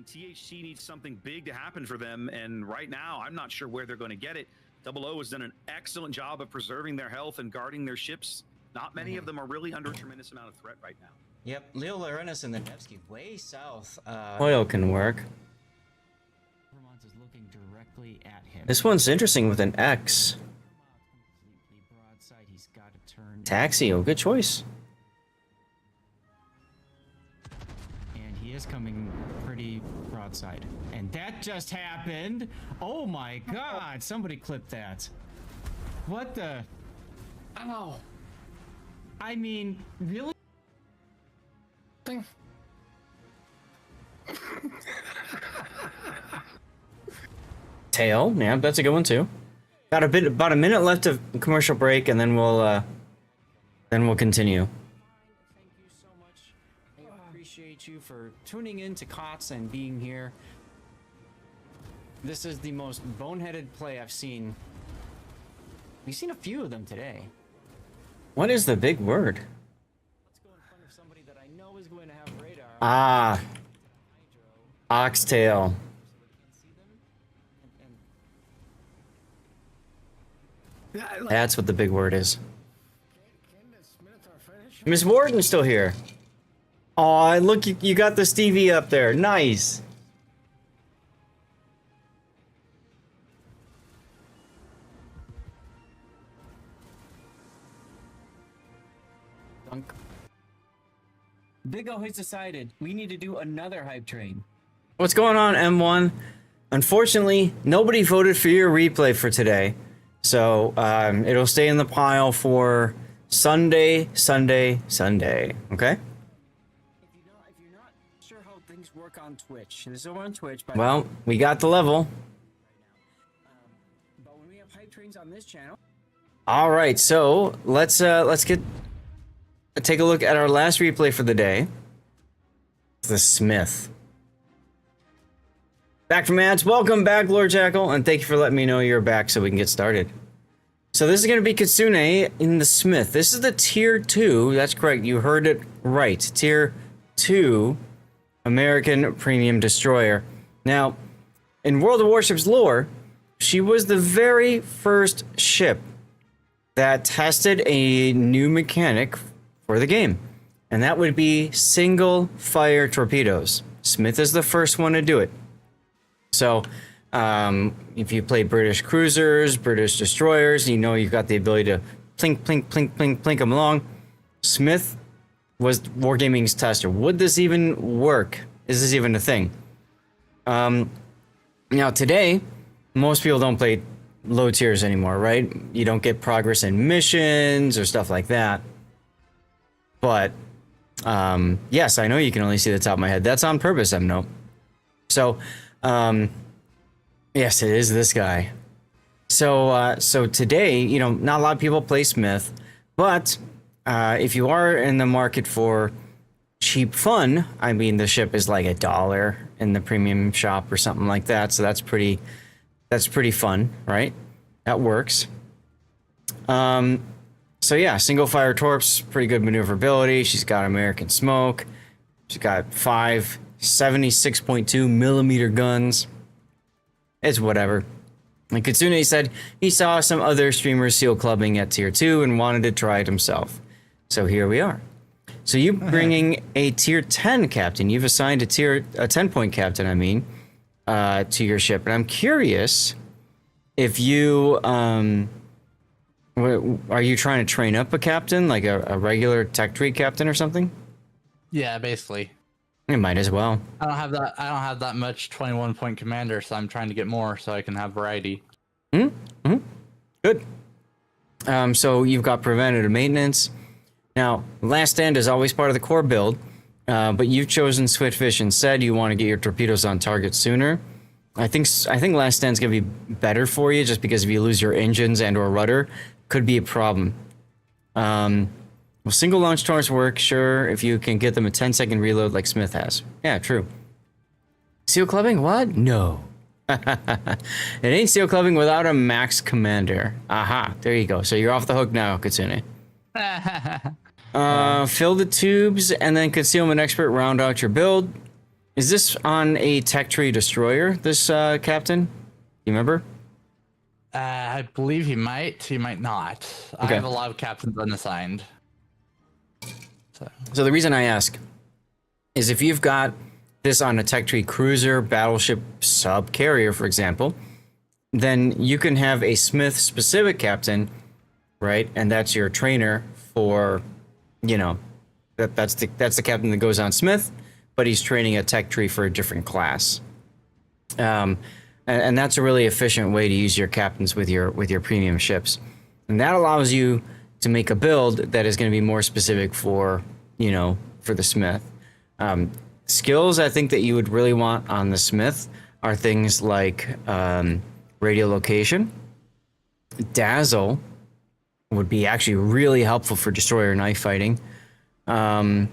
THC needs something big to happen for them, and right now I'm not sure where they're going to get it. Double O has done an excellent job of preserving their health and guarding their ships. Not many of them are really under a tremendous amount of threat right now. Yep, Leo Larenas and the Nevsky way south. Oil can work. Vermont is looking directly at him. This one's interesting with an X. Broadside, he's got to turn. Taxio, good choice. And he is coming pretty broadside. And that just happened. Oh my god, somebody clipped that. What the? Ow. I mean, really? Tail, yeah, that's a good one too. Got about a minute left of commercial break, and then we'll continue. Thank you so much. I appreciate you for tuning in to COTS and being here. This is the most boneheaded play I've seen. We've seen a few of them today. What is the big word? Let's go in front of somebody that I know is going to have radar. Ah. Oxtail. That's what the big word is. Miss Warden's still here. Aw, look, you got the Stevie up there. Nice. Dunk. Big O has decided we need to do another hype train. What's going on, M1? Unfortunately, nobody voted for your replay for today. So, it'll stay in the pile for Sunday, okay? If you're not sure how things work on Twitch, this is over on Twitch. Well, we got the level. But when we have hype trains on this channel. All right, so let's take a look at our last replay for the day. The Smith. Back from ads. Welcome back, Lord Jackal, and thank you for letting me know you're back so we can get started. So this is going to be Kitsune in the Smith. This is the Tier 2. That's correct. You heard it right. Tier 2 American Premium Destroyer. Now, in World of Warships lore, she was the very first ship that tested a new mechanic for the game. And that would be single fire torpedoes. Smith is the first one to do it. So, if you play British cruisers, British destroyers, you know you've got the ability to plink, plink, plink, plink, plink them along. Smith was Wargaming's tester. Would this even work? Is this even a thing? Now today, most people don't play low tiers anymore, right? You don't get progress in missions or stuff like that. But, yes, I know you can only see the top of my head. That's on purpose, no. So, yes, it is this guy. So, so today, you know, not a lot of people play Smith, but if you are in the market for cheap fun, I mean, the ship is like $1 in the premium shop or something like that. So that's pretty fun, right? That works. So yeah, single fire torps, pretty good maneuverability. She's got American smoke. She's got 5 76.2 millimeter guns. It's whatever. And Kitsune said he saw some other streamers seal clubbing at tier 2 and wanted to try it himself. So here we are. So you bringing a tier 10 captain. You've assigned a 10-point captain, I mean, to your ship. And I'm curious if you, are you trying to train up a captain, like a regular tech tree captain or something? Yeah, basically. You might as well. I don't have that much 21-point commander, so I'm trying to get more so I can have variety. Good. So you've got preventative maintenance. Now, Last Stand is always part of the core build, but you've chosen Swiftfish and said you want to get your torpedoes on target sooner. I think Last Stand's gonna be better for you, just because if you lose your engines and or rudder, could be a problem. Well, single launch torps work, sure, if you can get them a 10-second reload like Smith has. Yeah, true. Seal clubbing? What? No. It ain't seal clubbing without a max commander. Aha, there you go. So you're off the hook now, Kitsune. Fill the tubes and then concealment expert round out your build. Is this on a tech tree destroyer, this captain? You remember? I believe he might not. Okay. I have a lot of captains unassigned. So the reason I ask is if you've got this on a tech tree cruiser, battleship, sub carrier, for example, then you can have a Smith specific captain, right? And that's your trainer for, you know, that's the captain that goes on Smith, but he's training a tech tree for a different class. And that's a really efficient way to use your captains with your premium ships. And that allows you to make a build that is going to be more specific for, you know, for the Smith. Skills I think that you would really want on the Smith are things like radiolocation. Dazzle would be actually really helpful for destroyer knife fighting. Adrenaline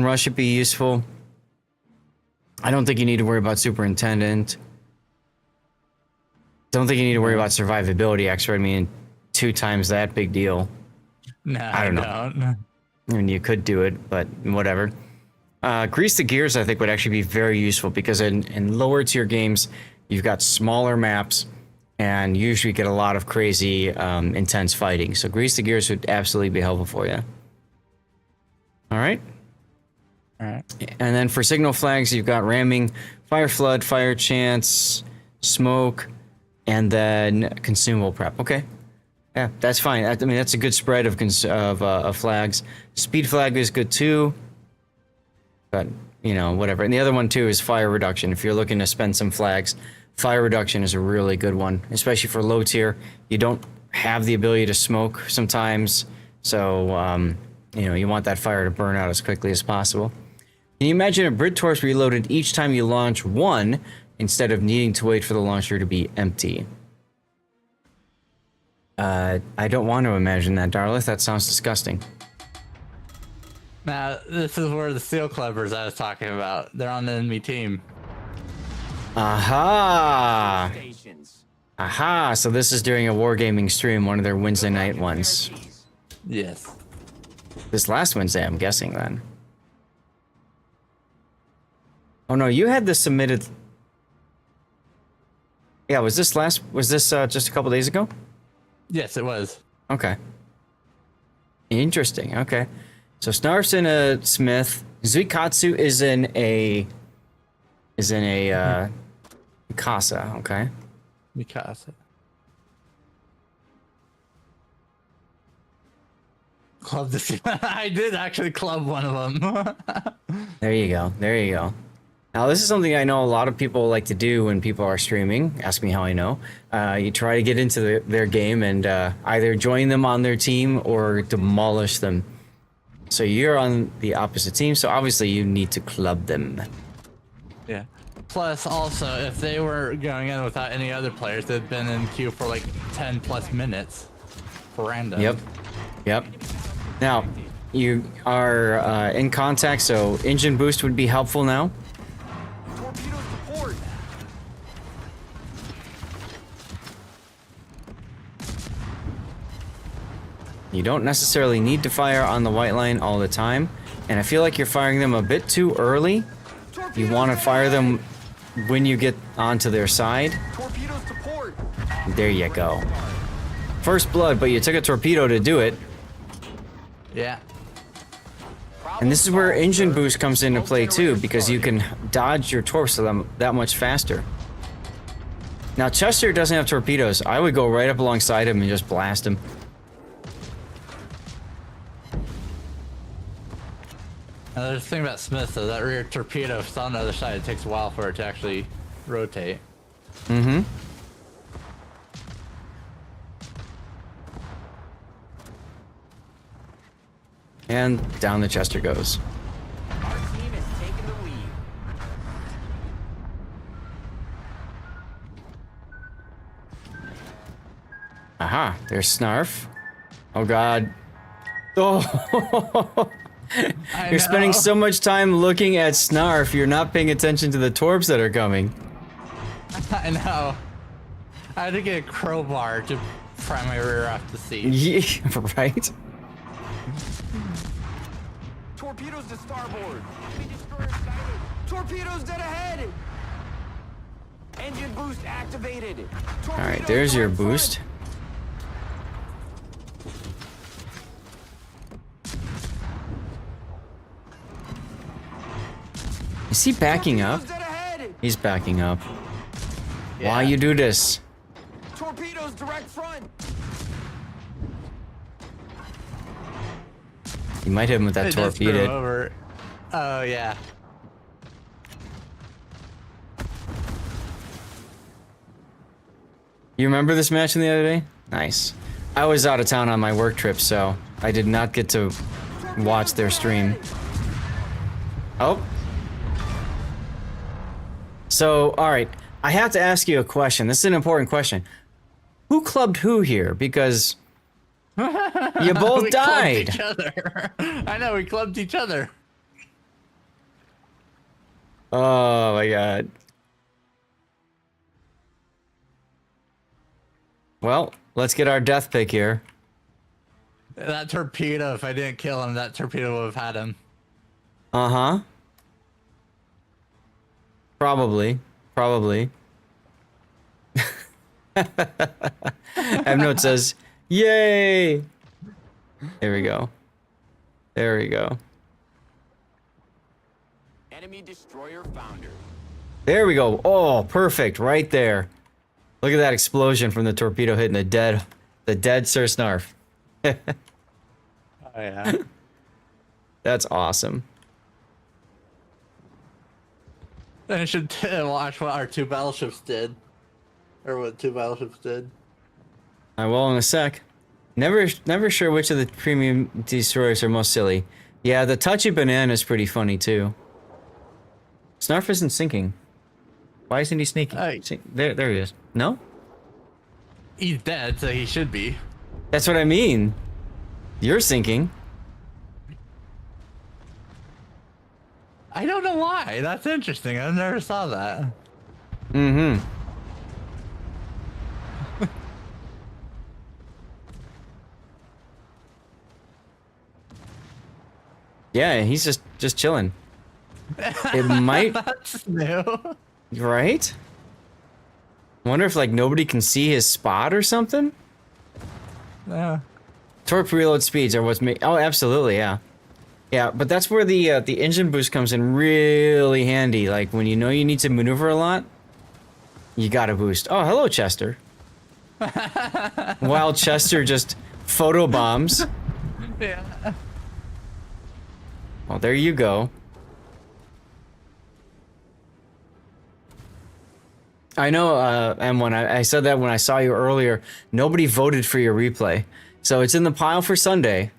rush would be useful. I don't think you need to worry about superintendent. Don't think you need to worry about survivability expert. I mean, 2 times that, big deal. No, I don't know. I mean, you could do it, but whatever. Grease the gears, I think, would actually be very useful because in lower tier games, you've got smaller maps and usually get a lot of crazy, intense fighting. So grease the gears would absolutely be helpful for you. All right. And then for signal flags, you've got ramming, fire flood, fire chance, smoke, and then consumable prep. Okay. Yeah, that's fine. I mean, that's a good spread of flags. Speed flag is good too. But, you know, whatever. And the other one too is fire reduction. If you're looking to spend some flags, fire reduction is a really good one, especially for low tier. You don't have the ability to smoke sometimes. So, you know, you want that fire to burn out as quickly as possible. Can you imagine a Brit Torps reloaded each time you launch one instead of needing to wait for the launcher to be empty? I don't want to imagine that, Darlith. That sounds disgusting. Now, this is where the Seal Clubbers I was talking about. They're on the enemy team. Aha! Aha! So this is during a wargaming stream, one of their Wednesday night ones. Yes. This last Wednesday, I'm guessing, then. Oh no, you had this submitted... Yeah, was this just a couple days ago? Yes, it was. Okay. Interesting. Okay. So Snarf's in a Smith. Zuikatsu is in a Mikasa. Okay. Mikasa. Club this. I did actually club one of them. There you go. There you go. Now, this is something I know a lot of people like to do when people are streaming. Ask me how I know. You try to get into their game and either join them on their team or demolish them. So you're on the opposite team, so obviously you need to club them. Yeah. Plus, also, if they were going in without any other players, they'd been in queue for like 10 plus minutes for random. Yep. Now, you are in contact, so engine boost would be helpful now. Torpedoes to port. You don't necessarily need to fire on the white line all the time, and I feel like you're firing them a bit too early. You want to fire them when you get onto their side. Torpedoes to port. There you go. First blood, but you took a torpedo to do it. Yeah. And this is where engine boost comes into play too, because you can dodge your torps that much faster. Now Chester doesn't have torpedoes. I would go right up alongside him and just blast him. Now, there's the thing about Smith, though. That rear torpedo, if it's on the other side, it takes a while for it to actually rotate. Mm-hmm. And down the Chester goes. Our team is taking the lead. Aha, there's Snarf. Oh god. Oh, you're spending so much time looking at Snarf, you're not paying attention to the torps that are coming. I know. I had to get a crowbar to pry my rear off the seat. Yeah, right? Torpedoes to starboard. Enemy destroyer sighted. Torpedoes dead ahead. Engine boost activated. Alright, there's your boost. Is he backing up? He's backing up. Yeah. Why you do this? Torpedoes direct front. You might hit him with that It does torp he did. screw over. Oh, yeah. You remember this match from the other day? Nice. I was out of town on my work trip, so I did not get to watch their stream. Oh. So, alright. I have to ask you a question. This is an important question. Who clubbed who here? Because you both We died. clubbed each other. I know, we clubbed each other. Oh my god. Well, let's get our death pick here. That torpedo, if I didn't kill him, that torpedo would have had him. Uh-huh. Probably. Probably. Note says, yay! There we go. There we go. Enemy destroyer founder. There we go. Oh, perfect. Right there. Look at that explosion from the torpedo hitting the dead Sir Snarf. Oh, yeah. That's awesome. I should watch what our two battleships did. Or what two battleships did. I will in a sec. Never sure which of the premium destroyers are most silly. Yeah, the touchy banana is pretty funny too. Snarf isn't sinking. Why isn't he sneaking? There he is. No? He's dead, so he should be. That's what I mean. You're sinking. I don't know why. That's interesting. I never saw that. Mm-hmm. Yeah, he's just chilling. It might. That's new. Right? Wonder if like nobody can see his spot or something. Yeah. Torp reload speeds are what's oh, absolutely, yeah. Yeah, but that's where the engine boost comes in really handy. Like when you know you need to maneuver a lot, you gotta boost. Oh, hello, Chester. While Chester just photobombs. Yeah. Well, there you go. I know, M1, I said that when I saw you earlier. Nobody voted for your replay. So it's in the pile for Sunday.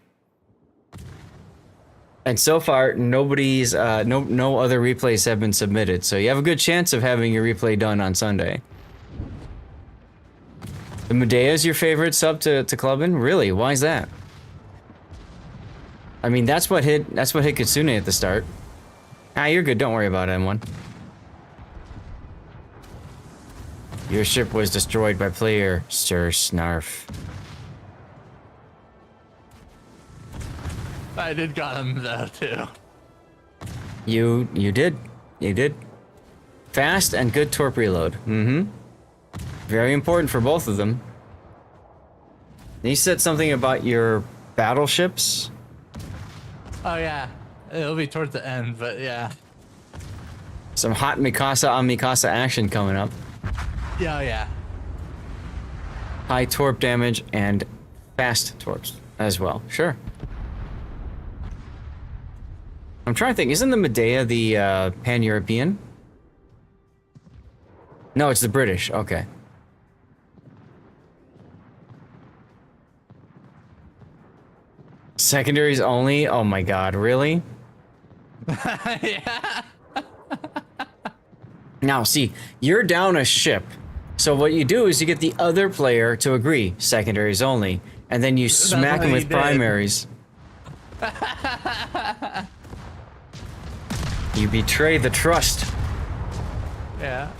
And so far, nobody's, no other replays have been submitted. So you have a good chance of having your replay done on Sunday. The Medea's your favorite sub to clubbing? Really? Why is that? I mean, that's what hit Kitsune at the start. Ah, you're good. Don't worry about it, M1. Your ship was destroyed by player Sir Snarf. I did got him though too. You did. You did. Fast and good torp reload. Mm-hmm. Very important for both of them. You said something about your battleships? Oh yeah. It'll be towards the end, but yeah. Some hot Mikasa on Mikasa action coming up. Yeah, oh, yeah. High torp damage and fast torps as well. Sure. I'm trying to think. Isn't the Medea the Pan-European? No, it's the British. Okay. Secondaries only? Oh my god, really? Yeah. Now, see, you're down a ship. So what you do is you get the other player to agree, secondaries only, and then you smack them with primaries. You betray the trust. Yeah.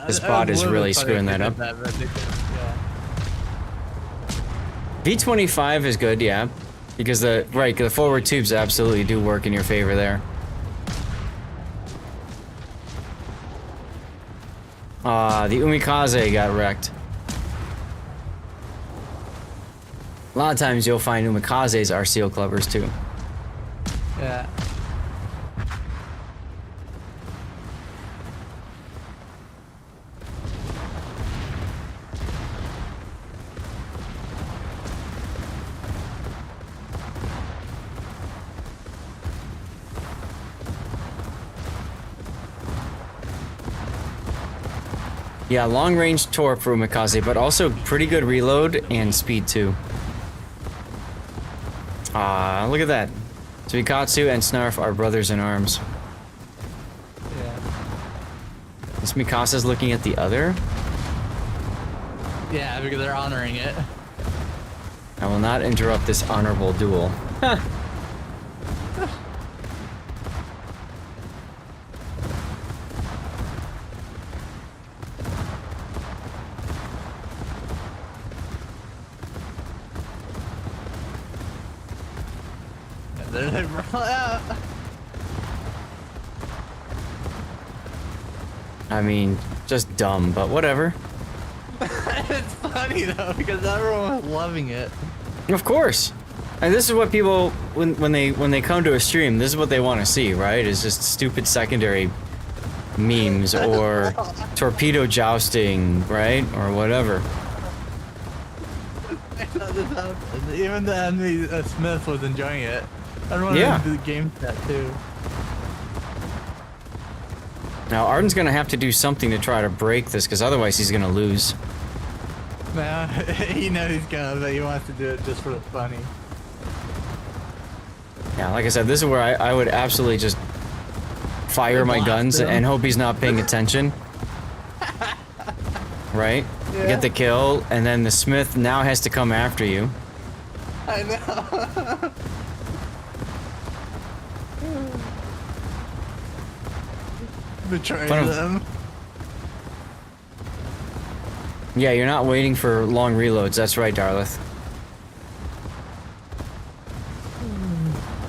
This bot is really screwing that up. V25 is good, yeah. Because the forward tubes absolutely do work in your favor there. The Umikaze got wrecked. A lot of times you'll find Umikazes are seal clubbers too. Yeah. Yeah, long range torp for Umikaze, but also pretty good reload and speed too. Look at that. Suikatsu and Snarf are brothers in arms. Yeah. This Mikasa's looking at the other? Yeah, because they're honoring it. I will not interrupt this honorable duel. Huh. I mean, just dumb, but whatever. It's funny though because everyone was loving it. Of course. And this is what people when they come to a stream, this is what they want to see, right? Is just stupid secondary memes or torpedo jousting, right? Or whatever. Even the enemy Smith was enjoying it. Everyone Yeah. did the game chat too. Now Arden's gonna have to do something to try to break this, because otherwise he's gonna lose. No, he knows he's gonna, but he wants to do it just for the funny. Yeah, like I said, this is where I would absolutely just fire my guns and hope he's not paying attention. Right? Yeah. Get the kill, and then the Smith now has to come after you. I know. Betraying them. Yeah, you're not waiting for long reloads. That's right, Darlith.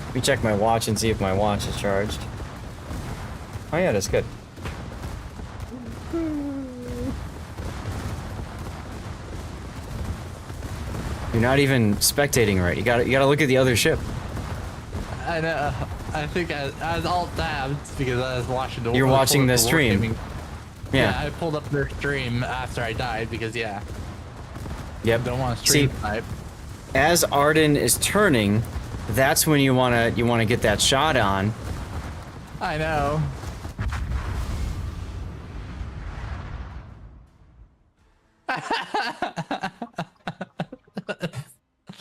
Let me check my watch and see if my watch is charged. Oh yeah, that's good. You're not even spectating right. You gotta look at the other ship. I know. I think I was alt tabbed because I was watching the. You're watching the stream. Yeah, I pulled up their stream after I died because yeah. Yep. Don't want to stream See, type. as Arden is turning, that's when you wanna get that shot on. I know.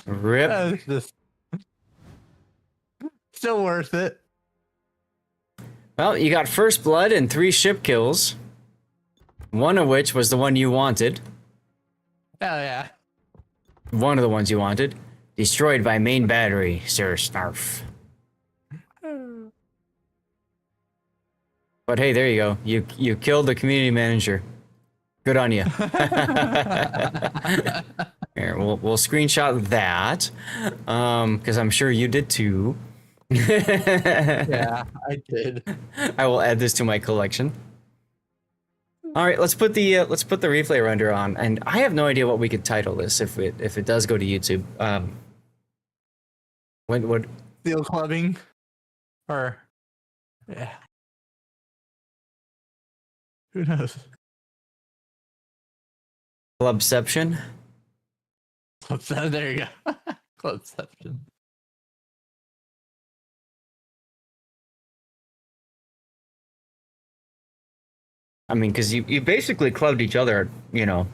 Rip. That's just still worth it. Well, you got first blood and 3 ship kills. One of which was the one you wanted. Hell yeah. One of the ones you wanted. Destroyed by main battery, Sir Snarf. But hey, there you go. You killed the community manager. Good on you. Here, we'll screenshot that, because I'm sure you did too. Yeah, I did. I will add this to my collection. All right, let's put the replay render on, and I have no idea what we could title this if it does go to YouTube. What Steel clubbing, or yeah, who knows? Clubception. There you go. Clubception. I mean, because you basically clubbed each other, you know.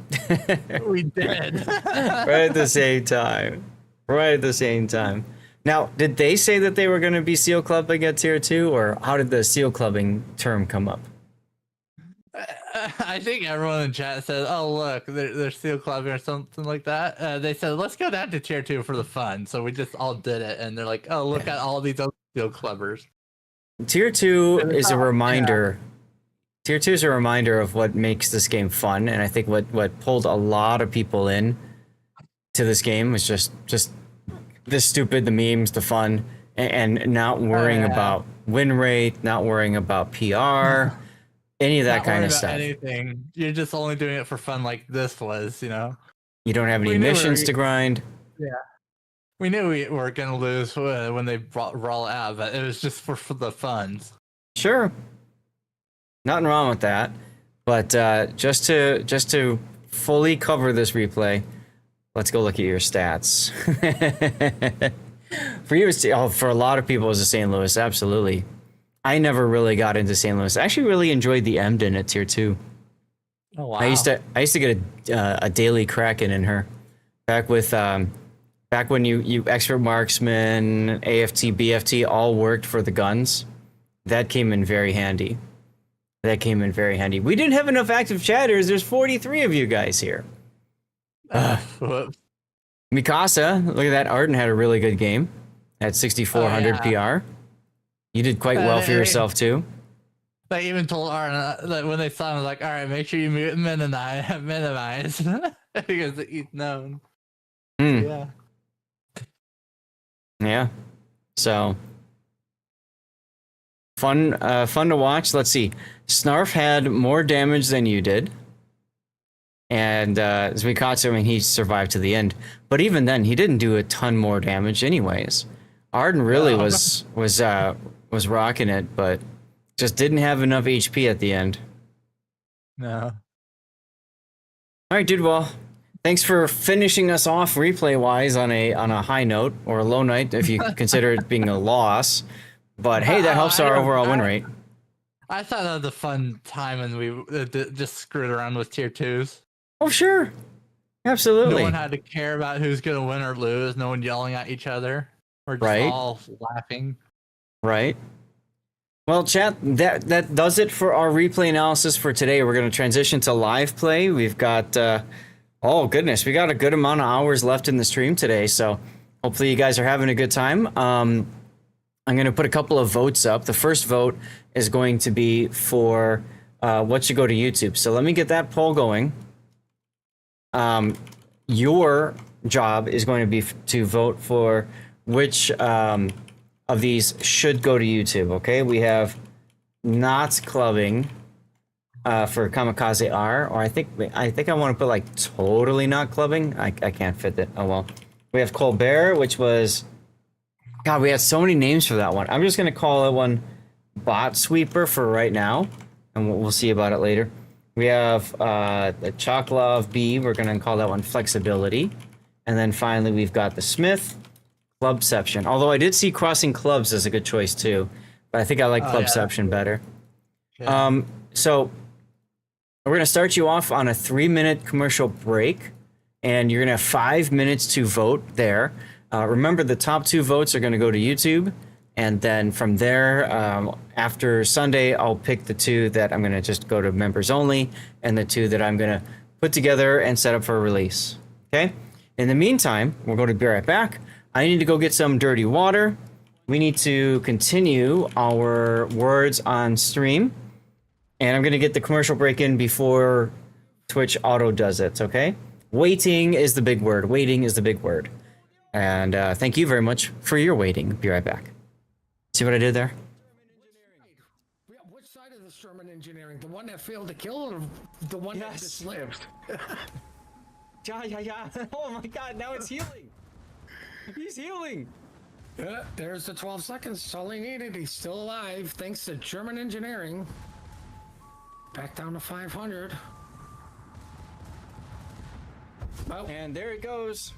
We did. Right at the same time. Right at the same time. Now, did they say that they were going to be seal clubbing at tier 2, or how did the seal clubbing term come up? I think everyone in chat said, "Oh, look, they're steel clubbing or something like that." They said, "Let's go down to tier 2 for the fun." So we just all did it, and they're like, "Oh, look at all these other steel clubbers." Tier 2 is a reminder. Yeah. Tier 2 is a reminder of what makes this game fun, and I think what pulled a lot of people in to this game was just the stupid, the memes, the fun, and not worrying about win rate, not worrying about PR. Any of that kind of stuff. Anything. You're just only doing it for fun, like this was, you know. You don't have any missions to grind. Yeah. We knew we were gonna lose when they roll out, but it was just for the funds. Sure. Nothing wrong with that. But just to fully cover this replay, let's go look at your stats. For you, for a lot of people, it's the St. Louis, absolutely. I never really got into St. Louis. I actually really enjoyed the Emden at tier 2. Oh wow! I used to get a daily Kraken in her, back when you expert marksman, AFT, BFT all worked for the guns. That came in very handy. We didn't have enough active chatters. There's 43 of you guys here. Mikasa, look at that. Arden had a really good game at 6,400 PR. You did quite well for yourself, too. They even told Arden that when they saw him, was like, all right, make sure you minimize. Because he's known. Yeah. Yeah. So, fun to watch. Let's see. Snarf had more damage than you did. And Zmikatsu, I mean, he survived to the end. But even then, he didn't do a ton more damage anyways. Arden really was rocking it, but just didn't have enough HP at the end. No. All right, dude. Well, thanks for finishing us off replay-wise on a high note, or a low night if you consider it being a loss. But hey, that helps our overall win rate. I thought that was a fun time, and we just screwed around with tier 2s. Oh, sure. Absolutely. No one had to care about who's going to win or lose. No one yelling at each other. We're just all laughing. Right. Well, chat, that does it for our replay analysis for today. We're going to transition to live play. We've got, oh, goodness, we got a good amount of hours left in the stream today, so hopefully you guys are having a good time. I'm going to put a couple of votes up. The first vote is going to be for what should go to YouTube. So let me get that poll going. Your job is going to be to vote for which of these should go to YouTube. Okay, we have not clubbing for Kamikaze R, or I think I want to put like totally not clubbing. I can't fit that. Oh well. We have Colbert, which was, God, we had so many names for that one. I'm just gonna call it one Bot Sweeper for right now, and we'll see about it later. We have the Chocolove B. We're gonna call that one Flexibility, and then finally we've got the Smith Clubception. Although I did see Crossing Clubs as a good choice too, but I think I like Clubception better. Yeah. So we're gonna start you off on a 3-minute commercial break, and you're gonna have 5 minutes to vote there. Remember, the top 2 votes are gonna go to YouTube. And then from there, after Sunday, I'll pick the 2 that I'm going to just go to members only, and the 2 that I'm going to put together and set up for a release. Okay? In the meantime, we're going to be right back. I need to go get some dirty water. We need to continue our words on stream. And I'm going to get the commercial break in before Twitch auto does it, okay? Waiting is the big word. Waiting is the big word. And thank you very much for your waiting. Be right back. See what I did there? Which side of the Sherman engineering? The one that failed to kill or the one that just lived? Yeah. Oh my god, now it's healing. He's healing. Yeah, there's the 12 seconds. That's all he needed. He's still alive thanks to German engineering. Back down to 500. Oh. And there it goes.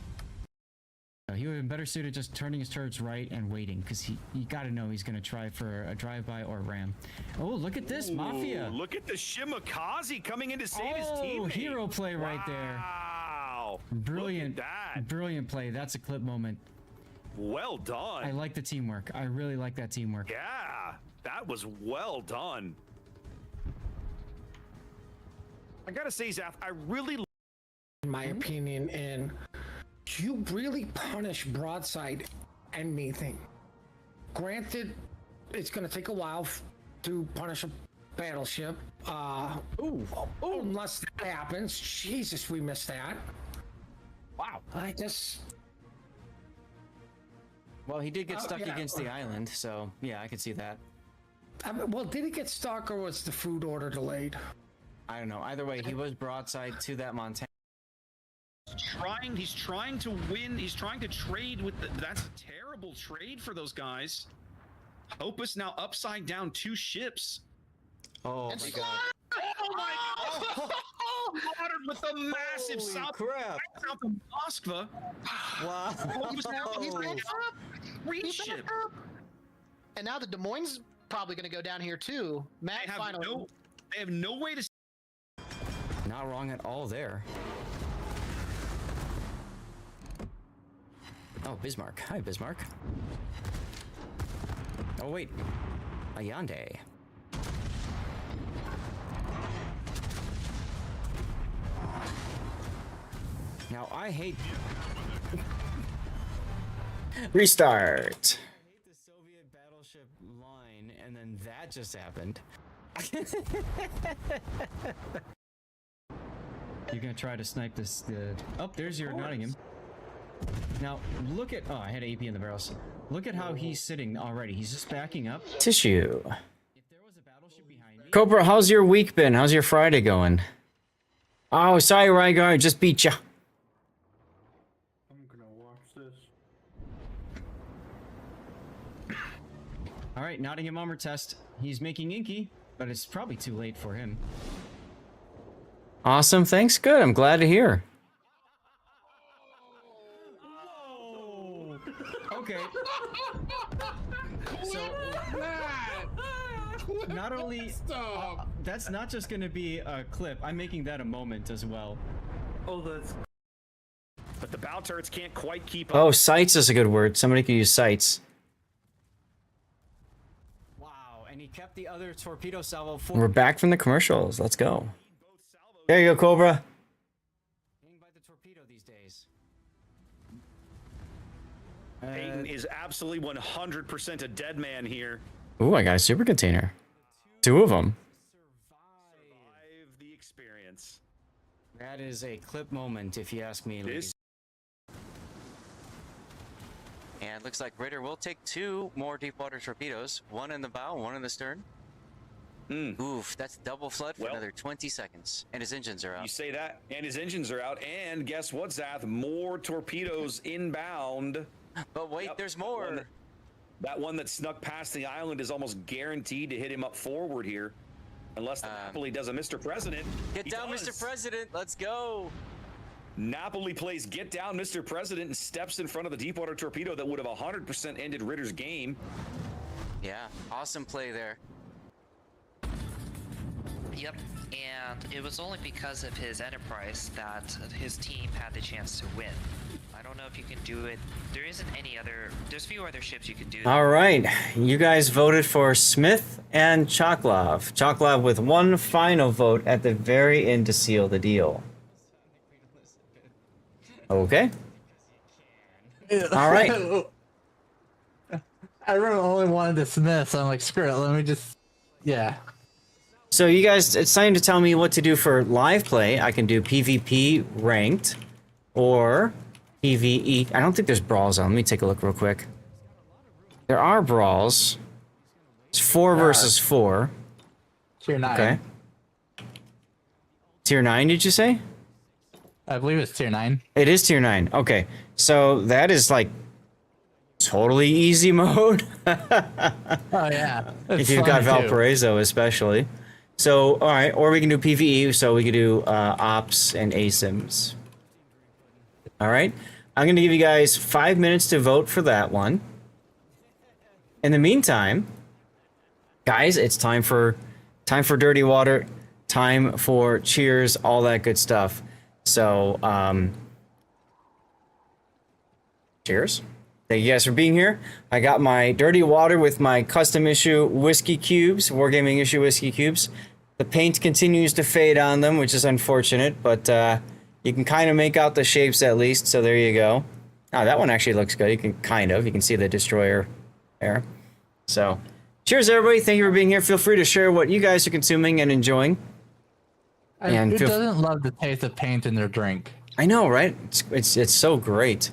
He would have been better suited just turning his turrets right and waiting, because you got to know he's going to try for a drive-by or ram. Oh, look at this, Mafia. Look at the Shimakaze coming in to save his team. Hero play right there. Wow. Brilliant. Look at that. Brilliant play. That's a clip moment. Well done. I like the teamwork. I really like that teamwork. Yeah, that was well done. I got to say, Zaf, I really... In my opinion, and you really punish broadside anything. Granted, it's going to take a while to punish a battleship. Unless that happens. Jesus, we missed that. Wow. I just... Well, he did get stuck against the island, so yeah, I could see that. Well, did he get stuck or was the food order delayed? I don't know. Either way, he was broadside to that Montana. He's trying to win. He's trying to trade with that's a terrible trade for those guys. Opus now upside down 2 ships. Oh my god. Oh my god. Watered with a massive south of Moskva. Wow. He's ship. And now the Des Moines probably going to go down here too. Matt, finally. They have no way to... Not wrong at all there. Oh, Bismarck. Hi, Bismarck. Oh, wait. Ayande. Now, I hate... Restart. I hate the Soviet battleship line, and then that just happened. You're gonna try to snipe this... Oh, there's your Nottingham. Now, look at... Oh, I had AP in the barrels. Look at how he's sitting already. He's just backing up. Tissue. If there was a battleship behind me... Cobra, how's your week been? How's your Friday going? Oh, sorry, Rygar. Just beat ya. I'm gonna watch this. All right, Nottingham armor test. He's making inky, but it's probably too late for him. Awesome. Thanks. Good. I'm glad to hear. Whoa. Okay. So, not only... that's not just going to be a clip. I'm making that a moment as well. Oh, that's... But the bow turrets can't quite keep up. Oh, sights is a good word. Somebody could use sights. Wow, and he kept the other torpedo salvo for... We're back from the commercials. Let's go. There you go, Cobra. By the torpedo these days. Batten is absolutely 100% a dead man here. Ooh, I got a super container. 2 of them. Survive the experience. That is a clip moment, if you ask me. And looks like Raider will take 2 more deep water torpedoes. 1 in the bow, 1 in the stern. Oof, that's double flood for another 20 seconds. And his engines are out. You say that, and his engines are out. And guess what, Zath? More torpedoes inbound. But wait, there's more. That one that snuck past the island is almost guaranteed to hit him up forward here. Unless Napoli does a Mr. President. Get down, Mr. President. Let's go. Napoli plays get down, Mr. President, and steps in front of the deepwater torpedo that would have 100% ended Ritter's game. Yeah, awesome play there. Yep, and it was only because of his enterprise that his team had the chance to win. I don't know if you can do it. There isn't any other... There's few other ships you can do that. All right. You guys voted for Smith and Choklov. Choklov with 1 final vote at the very end to seal the deal. Okay. All right. I really only wanted to dismiss. I'm like, screw it. Let me just, yeah. So you guys, it's time to tell me what to do for live play. I can do PvP ranked or PvE. I don't think there's brawls on. Let me take a look real quick. There are brawls. It's 4 versus 4. Tier 9. Okay. Tier 9, did you say? I believe it's tier 9. It is tier 9. Okay. So that is like totally easy mode. Oh, yeah. If you've got Valparaiso, especially. So, all right. Or we can do PvE. So we can do Ops and ASIMs. All right. I'm going to give you guys 5 minutes to vote for that one. In the meantime, guys, it's time for dirty water, time for cheers, all that good stuff. So, cheers. Thank you guys for being here. I got my dirty water with my custom issue whiskey cubes, Wargaming issue whiskey cubes. The paint continues to fade on them, which is unfortunate, but you can kind of make out the shapes at least, so there you go. Oh, that one actually looks good. You can see the destroyer there. So, cheers everybody. Thank you for being here. Feel free to share what you guys are consuming and enjoying. And who doesn't love the taste of paint in their drink? I know, right? It's so great.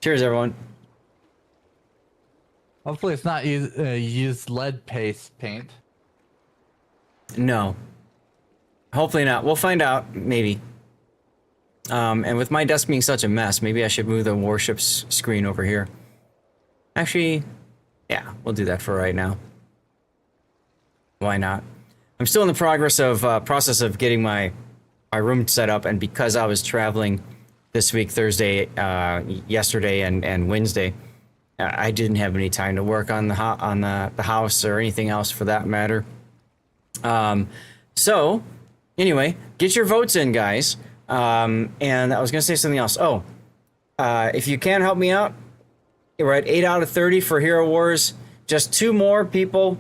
Cheers, everyone. Hopefully it's not used lead paste paint. No. Hopefully not. We'll find out, maybe. And with my desk being such a mess, maybe I should move the warships screen over here. Actually, yeah, we'll do that for right now. Why not? I'm still in the process of getting my room set up, and because I was traveling this week, Thursday, yesterday, and Wednesday, I didn't have any time to work on the house or anything else for that matter. So, anyway, get your votes in, guys. And I was gonna say something else. Oh, if you can help me out, we're at 8 out of 30 for Hero Wars. Just 2 more people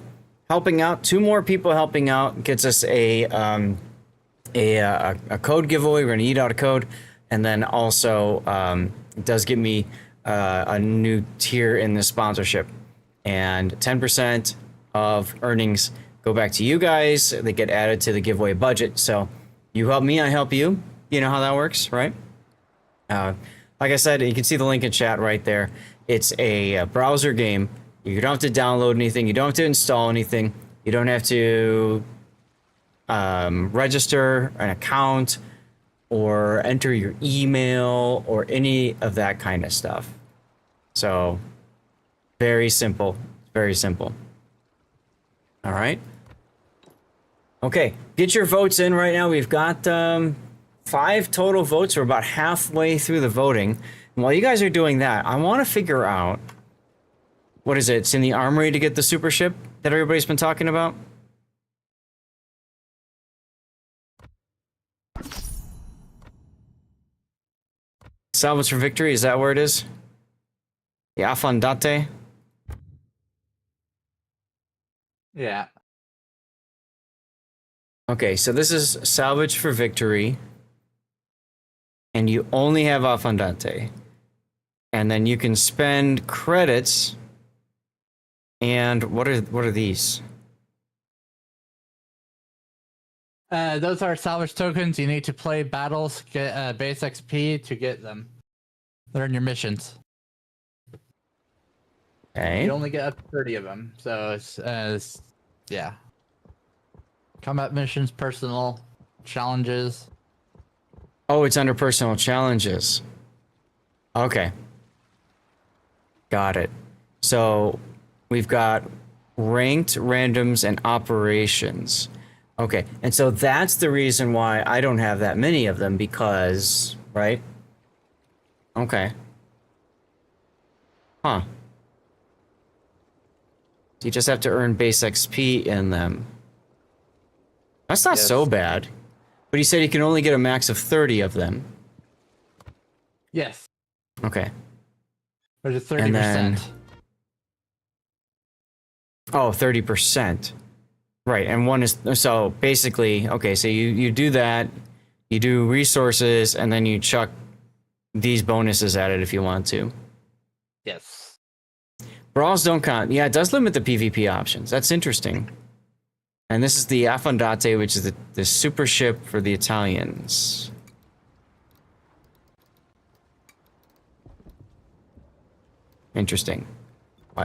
helping out. 2 more people helping out gets us a code giveaway. We're gonna eat out a code, and then also it does give me a new tier in the sponsorship, and 10% of earnings go back to you guys. They get added to the giveaway budget. So you help me, I help you. You know how that works, right? Like I said, you can see the link in chat right there. It's a browser game. You don't have to download anything. You don't have to install anything. You don't have to register an account or enter your email or any of that kind of stuff. So, very simple. Very simple. All right. Okay, get your votes in right now. We've got 5 total votes. We're about halfway through the voting. And while you guys are doing that, I want to figure out, what is it? It's in the armory to get the super ship that everybody's been talking about? Salvage for victory, is that where it is? The Affondate? Yeah. Okay, so this is salvage for victory. And you only have Affondate. And then you can spend credits. And what are these? Those are salvage tokens. You need to play battles, get base XP to get them. They're in your missions. Okay. You only get up to 30 of them. So it's yeah. Combat missions, personal challenges. Oh, it's under personal challenges. Okay. Got it. So we've got ranked, randoms, and operations. Okay, and so that's the reason why I don't have that many of them, because, right? Okay. Huh. You just have to earn base XP in them. That's not so bad. But he said he can only get a max of 30 of them. Yes. Okay. There's a 30%. And then, oh, 30%. Right, and one is, so basically, okay, so you do that, you do resources, and then you chuck these bonuses at it if you want to. Yes. Brawls don't count. Yeah, it does limit the PvP options. That's interesting. And this is the Affondate, which is the super ship for the Italians. Interesting.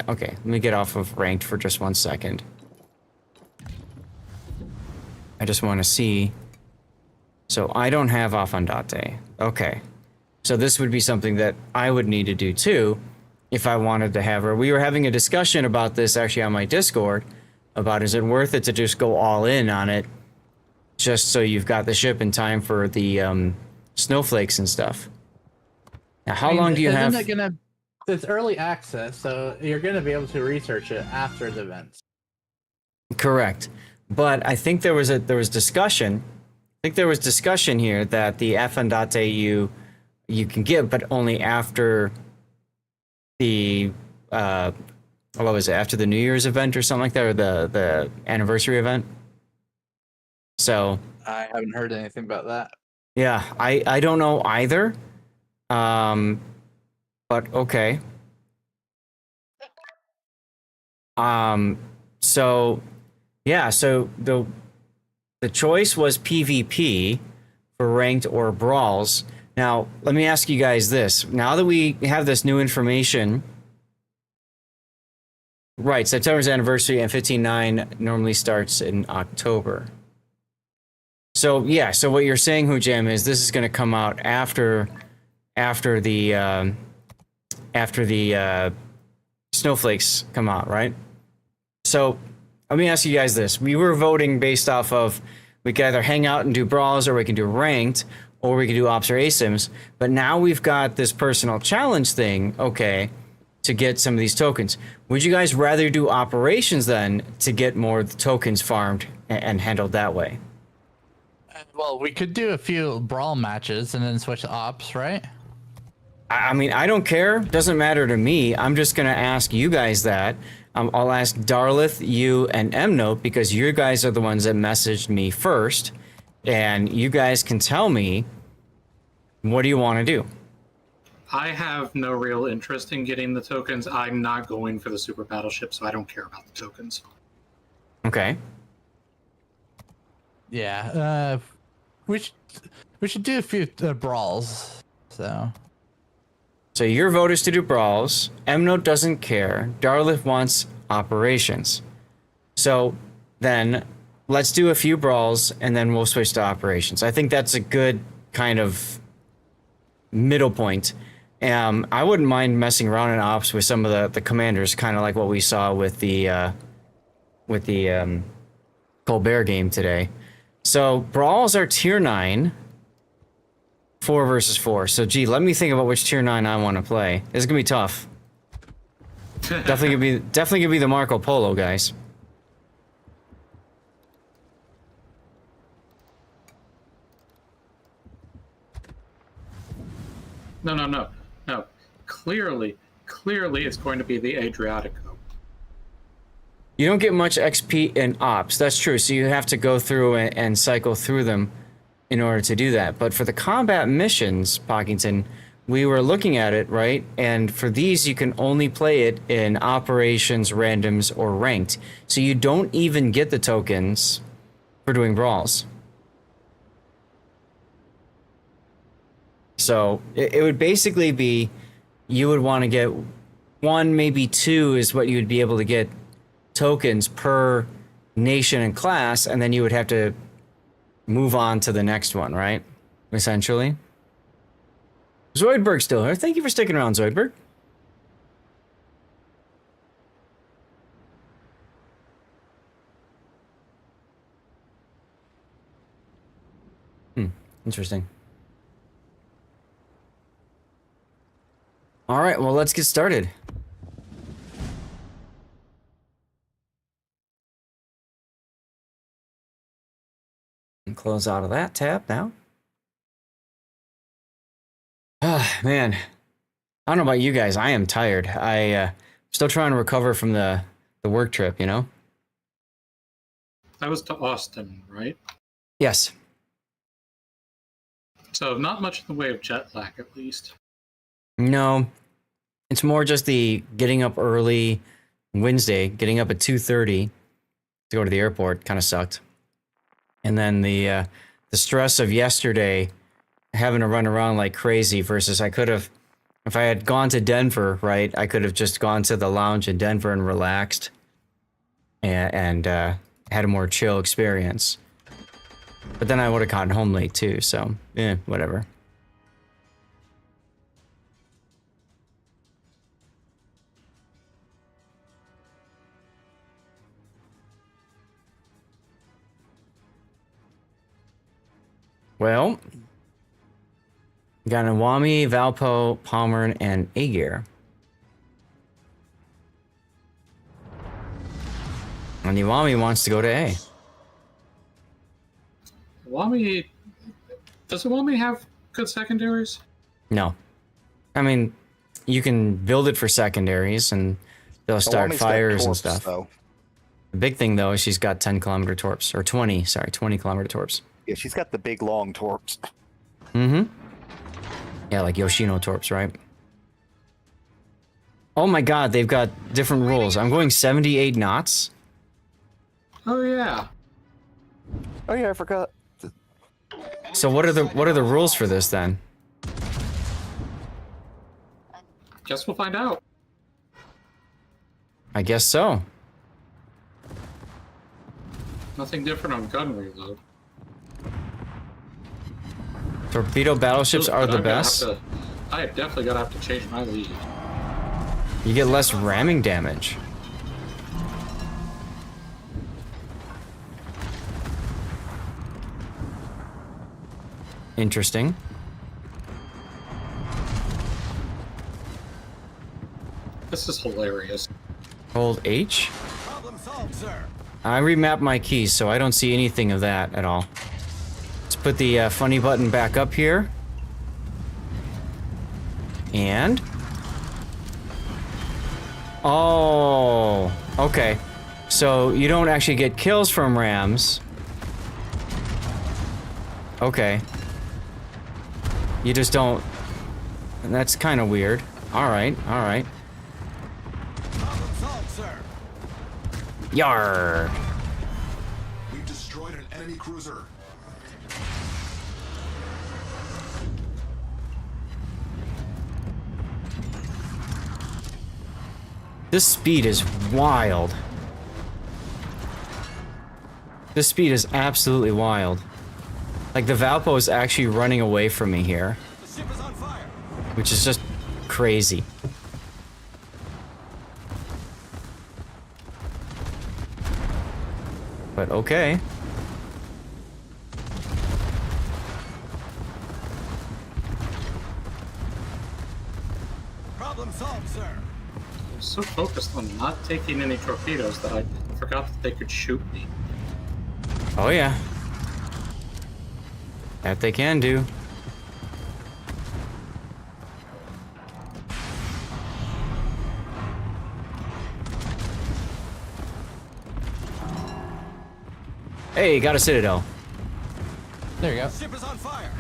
Okay, let me get off of ranked for just 1 second. I just want to see. So I don't have Affondate. Okay. So this would be something that I would need to do too if I wanted to have her. We were having a discussion about this actually on my Discord about is it worth it to just go all in on it just so you've got the ship in time for the snowflakes and stuff. Now, how long do you have? It's early access, so you're going to be able to research it after the events. Correct. But I think there was discussion. I think there was discussion here that the Affondate you can get, but only after the what was it? After the New Year's event or something like that, or the anniversary event. So I haven't heard anything about that. Yeah, I don't know either. But okay. So yeah, so the choice was PvP for ranked or brawls. Now, let me ask you guys this. Now that we have this new information, right, September's anniversary and 15.9 normally starts in October. So yeah, so what you're saying, Hujam, is this is going to come out after the snowflakes come out, right? So let me ask you guys this. We were voting based off of we could either hang out and do brawls, or we can do ranked, or we can do ops or asims. But now we've got this personal challenge thing, okay, to get some of these tokens. Would you guys rather do operations then to get more of the tokens farmed and handled that way? Well, we could do a few brawl matches and then switch to ops, right? I mean, I don't care. Doesn't matter to me. I'm just going to ask you guys that. I'll ask Darlith, you, and Mnote, because you guys are the ones that messaged me first. And you guys can tell me, what do you want to do? I have no real interest in getting the tokens. I'm not going for the super battleship, so I don't care about the tokens. Okay. Yeah, we should do a few brawls. So your vote is to do brawls. Mnote doesn't care. Darlith wants operations. So then let's do a few brawls and then we'll switch to operations. I think that's a good kind of middle point. I wouldn't mind messing around in ops with some of the commanders, kind of like what we saw with the Colbert game today. So brawls are tier 9, 4 versus 4. So gee, let me think about which tier 9 I want to play. This is gonna be tough. definitely gonna be the Marco Polo guys. No. Clearly, it's going to be the Adriatico. You don't get much XP in ops. That's true. So you have to go through and cycle through them in order to do that. But for the combat missions, Pockington, we were looking at it, right? And for these, you can only play it in operations, randoms, or ranked. So you don't even get the tokens for doing brawls. So it would basically be, you would want to get 1, maybe 2 is what you would be able to get tokens per nation and class, and then you would have to move on to the next one, right? Essentially. Zoidberg's still here. Thank you for sticking around, Zoidberg. Interesting. All right, well, let's get started. And close out of that tab now. Ah, man. I don't know about you guys. I am tired. Still trying to recover from the work trip, you know? That was to Austin, right? Yes. So not much in the way of jet lag, at least. No. It's more just the getting up early Wednesday, getting up at 2:30 to go to the airport kind of sucked. And then the stress of yesterday having to run around like crazy versus I could have, if I had gone to Denver, right, I could have just gone to the lounge in Denver and relaxed and had a more chill experience. But then I would have gotten home late too, so whatever. Well, we got Iwami, Valpo, Palmer, and Aegir. And Iwami wants to go to A. Iwami, does Iwami have good secondaries? No. I mean, you can build it for secondaries and they'll start Iwami's got fires and torps, stuff. though. The big thing though is she's got 10-kilometer torps, or 20 kilometer torps. Yeah, she's got the big long torps. Mm-hmm. Yeah, like Yoshino torps, right? Oh my god, they've got different rules. I'm going 78 knots. Oh yeah. Oh yeah, I forgot. So what are the rules for this then? Guess we'll find out. I guess so. Nothing different on gun reload. Torpedo battleships are the best. I definitely gotta have to change my lead. You get less ramming damage. Interesting. This is hilarious. Hold H. I remapped my keys, so I don't see anything of that at all. Let's put the funny button back up here. And... oh, okay. So you don't actually get kills from rams. Okay. You just don't... that's kind of weird. Alright, alright. Yar. We've destroyed an enemy cruiser. This speed is wild. This speed is absolutely wild. Like the Valpo is actually running away from me here. Which is just crazy. But okay. Problem solved, sir. I was so focused on not taking any torpedoes that I forgot that they could shoot me. Oh yeah. That they can do. Hey, got a citadel. There you go. Ship is on fire.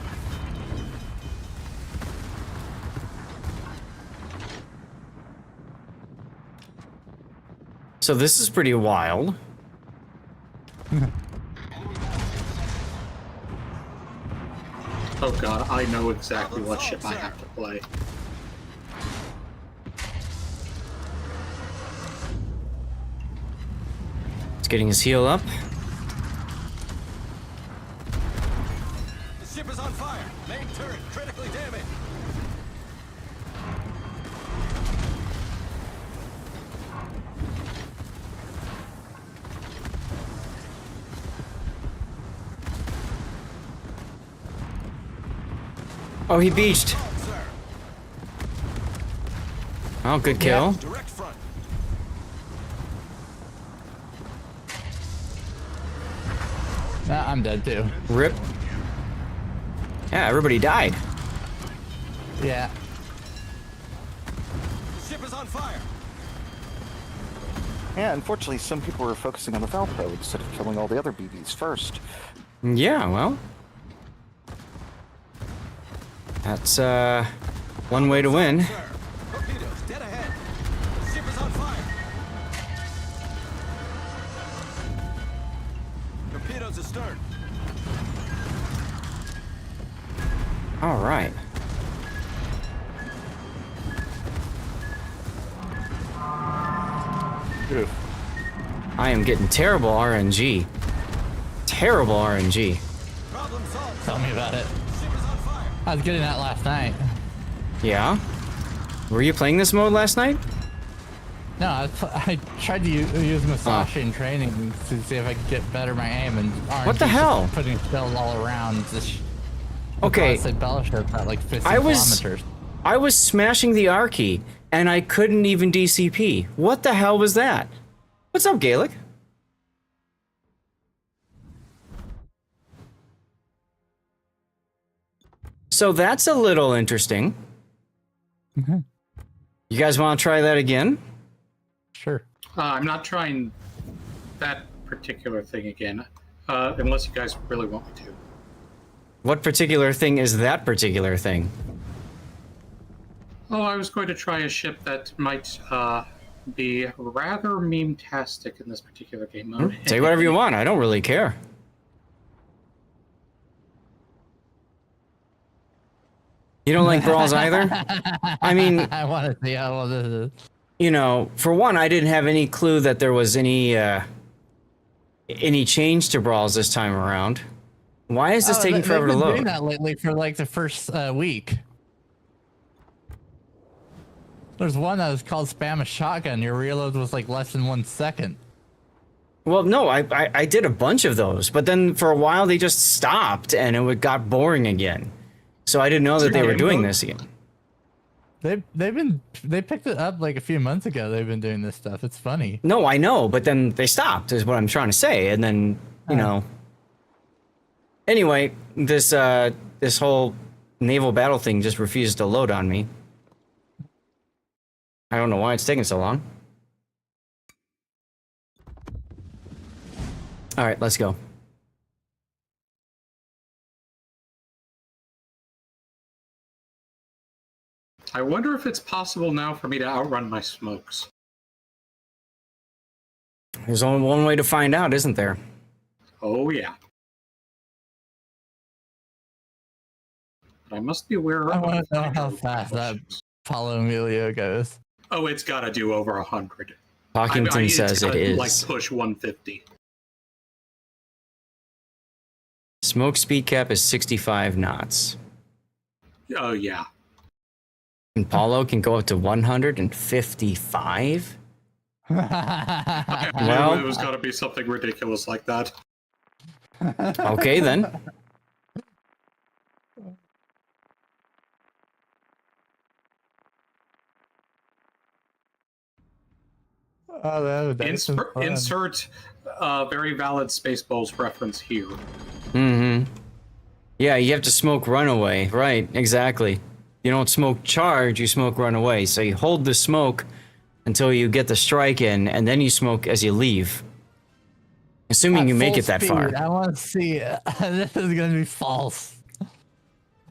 So this is pretty wild. Oh god, I know exactly what ship I have to play. It's getting his heel up. The ship is on fire. Main turret critically damaged. Oh, he beached. Oh, good kill. Direct front. Nah, I'm dead too. Rip. Yeah, everybody died. Yeah. The ship is on fire. Yeah, unfortunately, some people were focusing on the Valpo instead of killing all the other BBs first. Yeah, well. That's one way to win. Torpedoes dead ahead. All right. Oof. I am getting terrible RNG. Terrible RNG. Tell me about it. I was getting that last night. Yeah? Were you playing this mode last night? No, I tried to use Musashi in training to see if I could get better my aim, and RNG what the hell? Putting shells all around this. Okay. Battleship at like 50 kilometers. I was smashing the R key, and I couldn't even DCP. What the hell was that? What's up, Gaelic? So that's a little interesting. You guys want to try that again? Sure. I'm not trying that particular thing again, unless you guys really want me to. What particular thing is that particular thing? Oh, I was going to try a ship that might be rather meme-tastic in this particular game mode. Say whatever you want. I don't really care. You don't like brawls either? I mean, I want to see how well this is. You know, for one, I didn't have any clue that there was any change to brawls this time around. Why is this taking forever to load? load? Doing that lately for like the first week. There's one that was called Spam a Shotgun. Your reload was like less than 1 second. Well, no, I did a bunch of those, but then for a while they just stopped and it got boring again. So I didn't know that they were doing this again. They picked it up like a few months ago. They've been doing this stuff. It's funny. No, I know, but then they stopped is what I'm trying to say. And then, you know. Anyway, this whole naval battle thing just refuses to load on me. I don't know why it's taking so long. All right, let's go. I wonder if it's possible now for me to outrun my smokes. There's only one way to find out, isn't there? Oh, yeah. But I must be aware of... I want to know how fast that Paulo Emilio goes. Oh, it's got to do over 100. Talkington says it is. Like push 150. Smoke speed cap is 65 knots. Oh, yeah. And Paulo can go up to 155? Well, it was got to be something ridiculous like that. Okay, then. Oh, Insert very valid Spaceballs reference here. Mm-hmm. Yeah, you have to smoke runaway. Right, exactly. You don't smoke charge, you smoke runaway. So you hold the smoke until you get the strike in, and then you smoke as you leave. Assuming you make it that far. I want to see it. This is going to be false.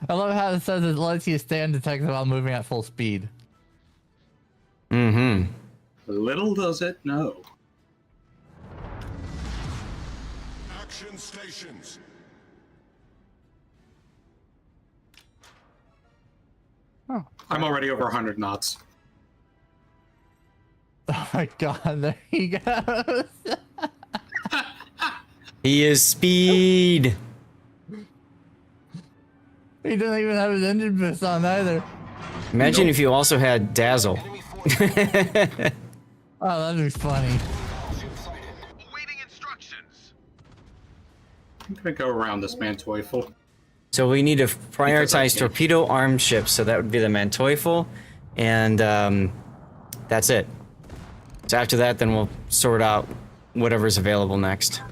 I love how it says it lets you stay undetected while moving at full speed. Mm-hmm. Little does it know. Action stations. Oh. I'm already over 100 knots. Oh my god, there he goes. He is speed. He doesn't even have his engine boost on either. Imagine if you also had Dazzle. Oh, that'd be funny. I'm gonna go around this Manteuffel. So we need to prioritize torpedo-armed ships, so that would be the Manteuffel, and that's it. So after that, then we'll sort out whatever's available next.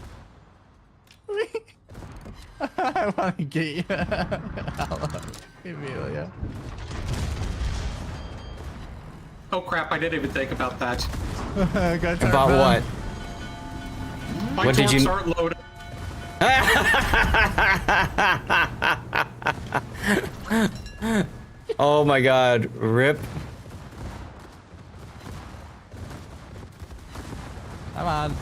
I want to get you. Emilia. Oh crap, I didn't even think about that. About what? My What did torps you... aren't loaded. Oh my god, rip. Come on.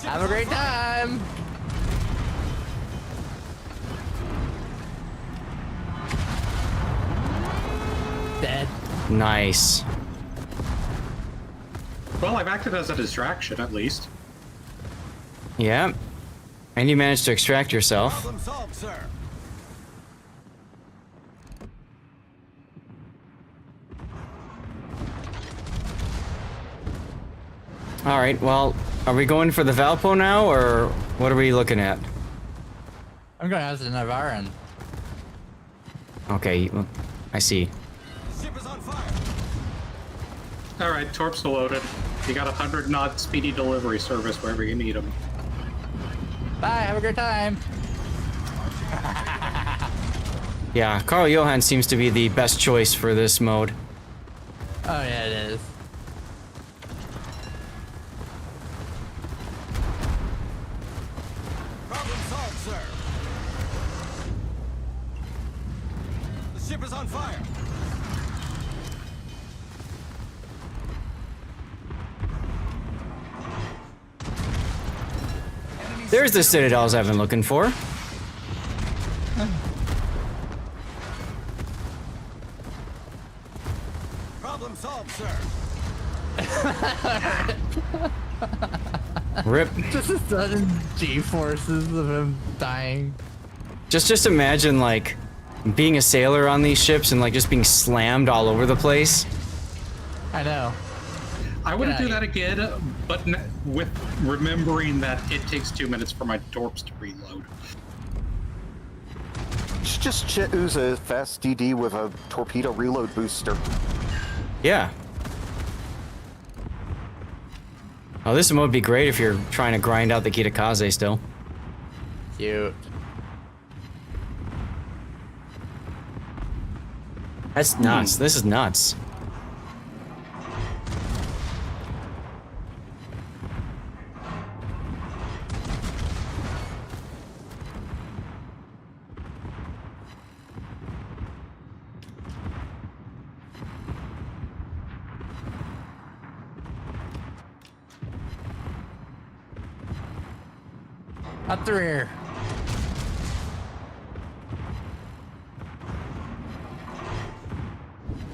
Have a great time. Dead. Nice. Well, I've acted as a distraction, at least. Yeah. And you managed to extract yourself. Problem solved, sir. All right, well, are we going for the Valpo now, or what are we looking at? I'm going as a Navaran. Okay, well, I see. Ship is on fire. All right, torps are loaded. You got 100 knot speedy delivery service wherever you need them. Bye, have a great time. Yeah, Carl Johan seems to be the best choice for this mode. Oh yeah, it is. Problem solved, sir. The ship is on fire. There's the citadels I've been looking for. Problem solved, sir. Rip. Just a sudden G-forces of him dying. Just imagine, like, being a sailor on these ships and, like, just being slammed all over the place. I know. I wouldn't do that again, but with remembering that it takes 2 minutes for my torps to reload. Just choose a fast DD with a torpedo reload booster. Yeah. Oh, this mode would be great if you're trying to grind out the Kitakaze still. Cute. That's nuts. This is nuts. Up the rear.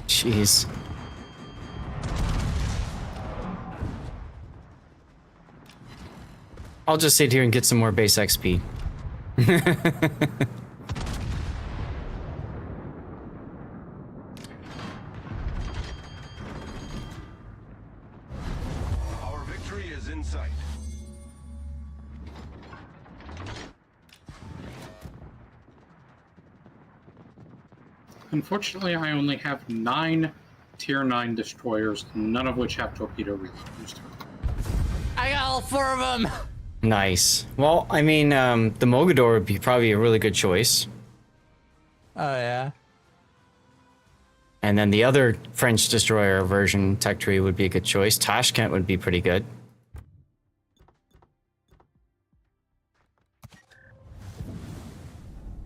Jeez. I'll just sit here and get some more base XP. Our victory is in sight. Unfortunately, I only have 9 Tier 9 destroyers, none of which have torpedo reload booster. I got all 4 of them. Nice. Well, I mean, the Mogador would be probably a really good choice. Oh yeah. And then the other French destroyer version, Tech Tree, would be a good choice. Tashkent would be pretty good.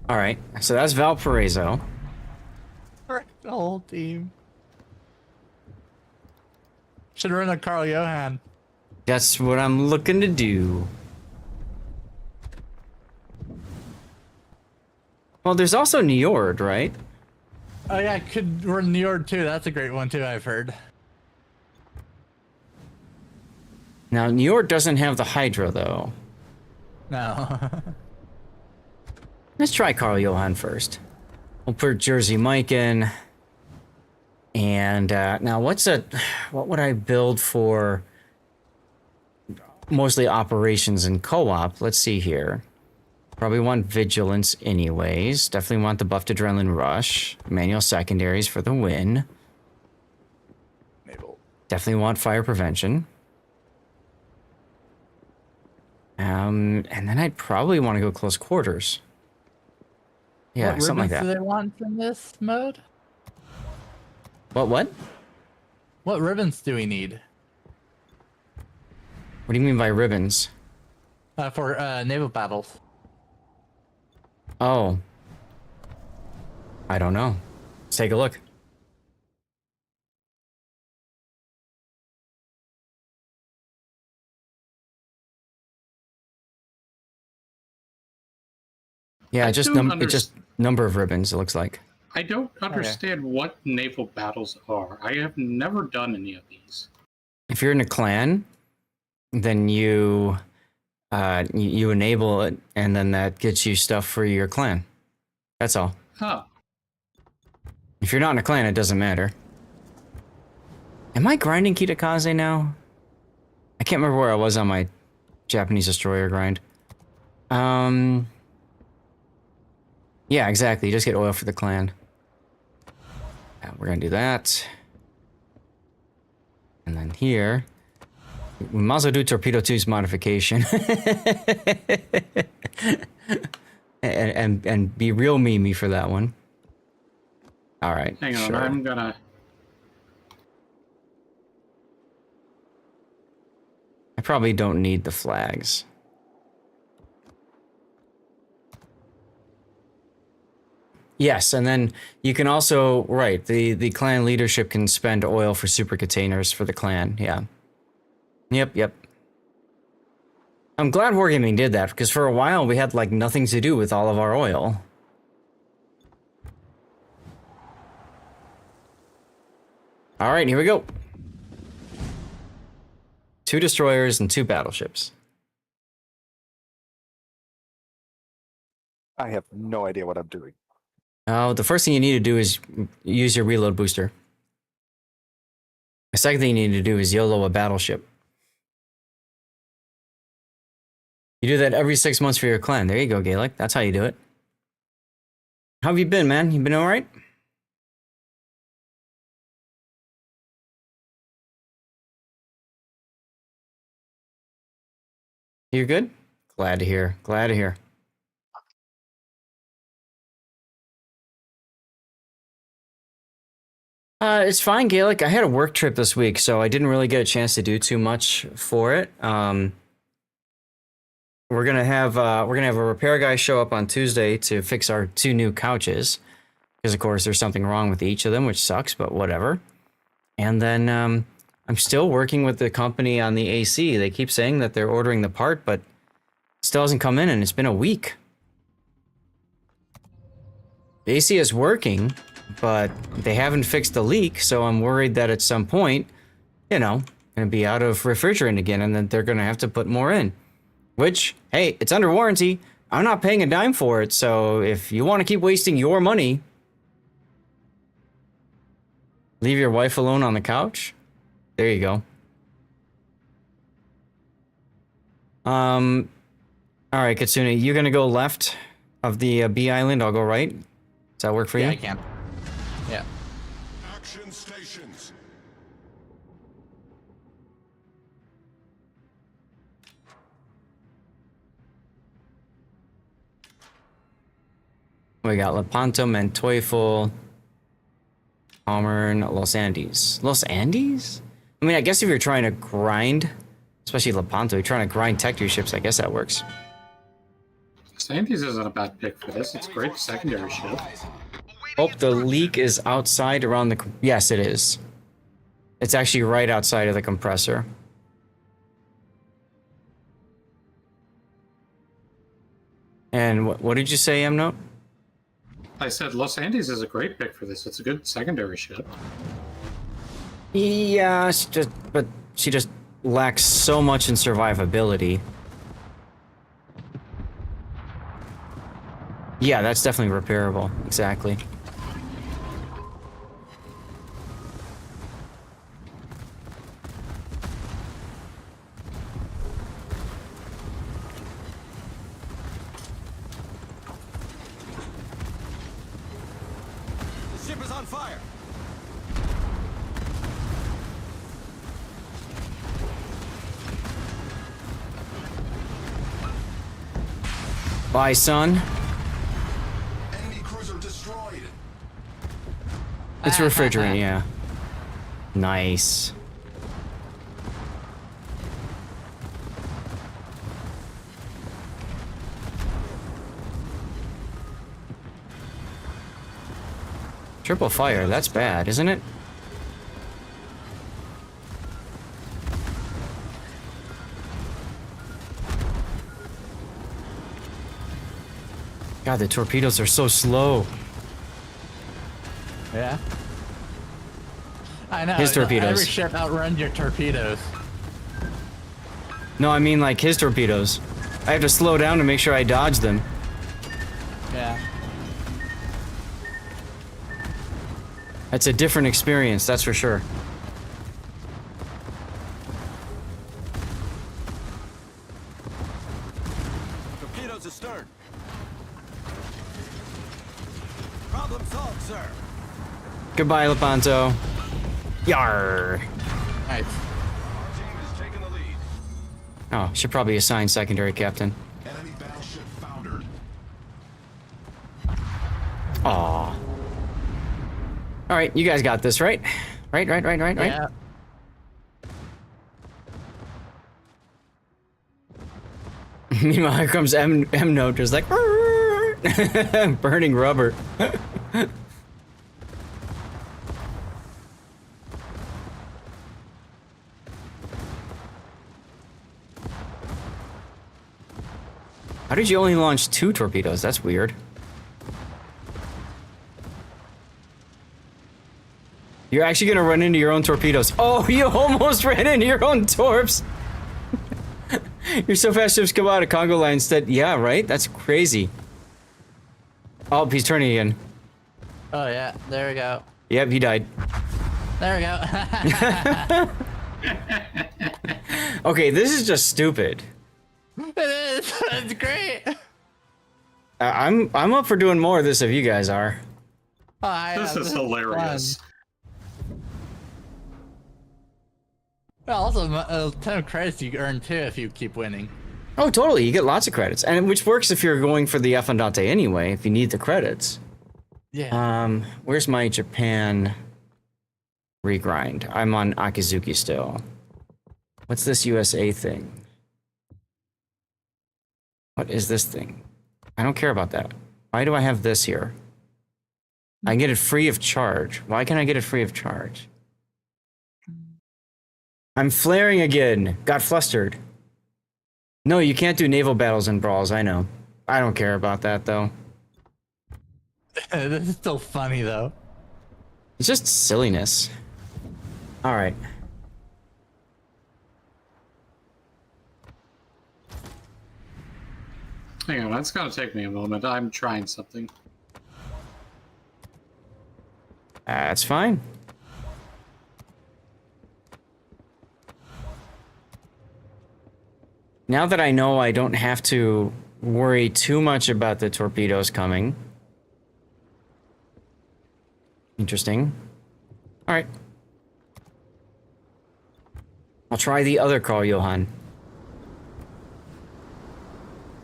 All right, so that's Valparaiso. The whole team. Should run a Carl Johan. That's what I'm looking to do. Well, there's also Niord, right? Oh yeah, could run New York too. That's a great one too, I've heard. Now, Niord doesn't have the Hydra, though. No. Let's try Carl Johan first. We'll put Jersey Mike in. And now, what would I build for mostly operations and co-op? Let's see here. Probably want Vigilance anyways. Definitely want the buffed Adrenaline Rush. Manual secondaries for the win. Naval. Definitely want Fire Prevention. And then I'd probably want to go close quarters. Yeah, what something like ribbons that. do they want from this mode? What? What ribbons do we need? What do you mean by ribbons? For naval battles. Oh. I don't know. Let's take a look. Yeah, it's just number of ribbons, it looks like. I don't understand what naval battles are. I have never done any of these. If you're in a clan, then you enable it, and then that gets you stuff for your clan. That's all. Huh. If you're not in a clan, it doesn't matter. Am I grinding Kitakaze now? I can't remember where I was on my Japanese destroyer grind. Yeah, exactly. You just get oil for the clan. Yeah, we're gonna do that. And then here, we might as well do Torpedo 2's modification. and be real memey for that one. All right. Hang on, sure. I'm gonna... I probably don't need the flags. Yes, and then you can also, right, the clan leadership can spend oil for super containers for the clan, yeah. Yep. I'm glad Wargaming did that, because for a while we had, like, nothing to do with all of our oil. Alright, here we go. 2 destroyers and 2 battleships. I have no idea what I'm doing. The first thing you need to do is use your reload booster. The second thing you need to do is YOLO a battleship. You do that every 6 months for your clan. There you go, Gaelic. That's how you do it. How have you been, man? You been alright? You're good? Glad to hear. Glad to hear. It's fine, Gaelic. I had a work trip this week, so I didn't really get a chance to do too much for it. We're gonna have a repair guy show up on Tuesday to fix our 2 new couches, because of course there's something wrong with each of them, which sucks, but whatever. And then I'm still working with the company on the AC. They keep saying that they're ordering the part, but it still hasn't come in, and it's been a week. The AC is working, but they haven't fixed the leak, so I'm worried that at some point, you know, gonna be out of refrigerant again, and then they're gonna have to put more in. Which, hey, it's under warranty. I'm not paying a dime for it, so if you want to keep wasting your money, leave your wife alone on the couch. There you go. All right, Katsune, you're gonna go left of the B island. I'll go right. Does that work for you? Yeah, I can. Yeah. Action stations. We got Lepanto, Manteufel, Palmer, Los Andes. Los Andes? I mean, I guess if you're trying to grind, especially Lepanto, you're trying to grind tech 2 ships, I guess that works. Sandy's isn't a bad pick for this. It's a great secondary ship. Oh, the leak is outside around the... Yes, it is. It's actually right outside of the compressor. And what did you say, Note? I said Los Andes is a great pick for this. It's a good secondary ship. Yeah, but she just lacks so much in survivability. Yeah, that's definitely repairable. Exactly. The ship is on fire. Bye, son. Enemy cruiser destroyed. It's refrigerant, yeah. Nice. Triple fire, that's bad, isn't it? God, the torpedoes are so slow. Yeah. I know. His torpedoes. Every ship outruns your torpedoes. No, I mean like his torpedoes. I have to slow down to make sure I dodge them. Yeah. That's a different experience, that's for sure. Torpedoes astern. Problem solved, sir. Goodbye, Lepanto. Yar. Nice. Oh, should probably assign secondary captain. Enemy battleship foundered. Aw. Alright, you guys got this, right? Right? Yeah. Meanwhile, here comes M Note, just like burning rubber. How did you only launch 2 torpedoes? That's weird. You're actually gonna run into your own torpedoes. Oh, you almost ran into your own torps. You're so fast ships come out of Congo line instead. Yeah, right? That's crazy. Oh, he's turning again. Oh yeah, there we go. Yep, he died. There we go. Okay, this is just stupid. It is. It's great. I'm up for doing more of this if you guys are. Oh, This is hilarious. Well, also, 10 credits you earn too if you keep winning. Oh, totally. You get lots of credits, and which works if you're going for the F Andante anyway. If you need the credits. Yeah. Where's my Japan regrind? I'm on Akizuki still. What's this USA thing? What is this thing? I don't care about that. Why do I have this here? I can get it free of charge. Why can I get it free of charge? I'm flaring again. Got flustered. No, you can't do naval battles and brawls, I know. I don't care about that, though. This is still funny, though. It's just silliness. Alright. Hang on, that's gonna take me a moment. I'm trying something. That's fine. Now that I know I don't have to worry too much about the torpedoes coming. Interesting. Alright. I'll try the other call, Johan.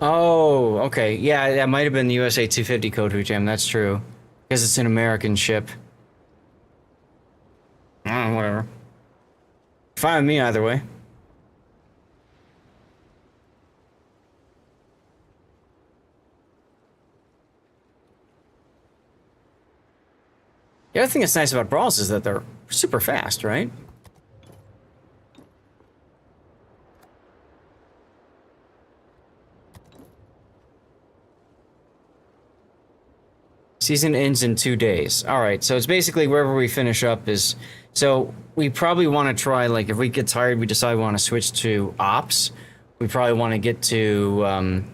Oh, okay. Yeah, that might have been the USA 250 code, Hujam. That's true. Because it's an American ship. Whatever. Fine with me either way. The other thing that's nice about brawls is that they're super fast, right? Season ends in 2 days. All right, so it's basically wherever we finish up is... So we probably want to try, like, if we get tired, we decide we want to switch to ops. We probably want to get to,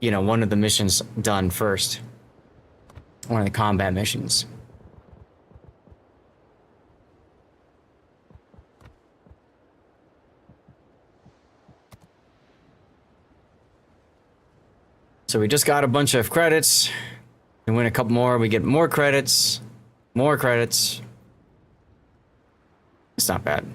you know, one of the missions done first. One of the combat missions. So we just got a bunch of credits. We win a couple more, we get more credits. More credits. It's not bad.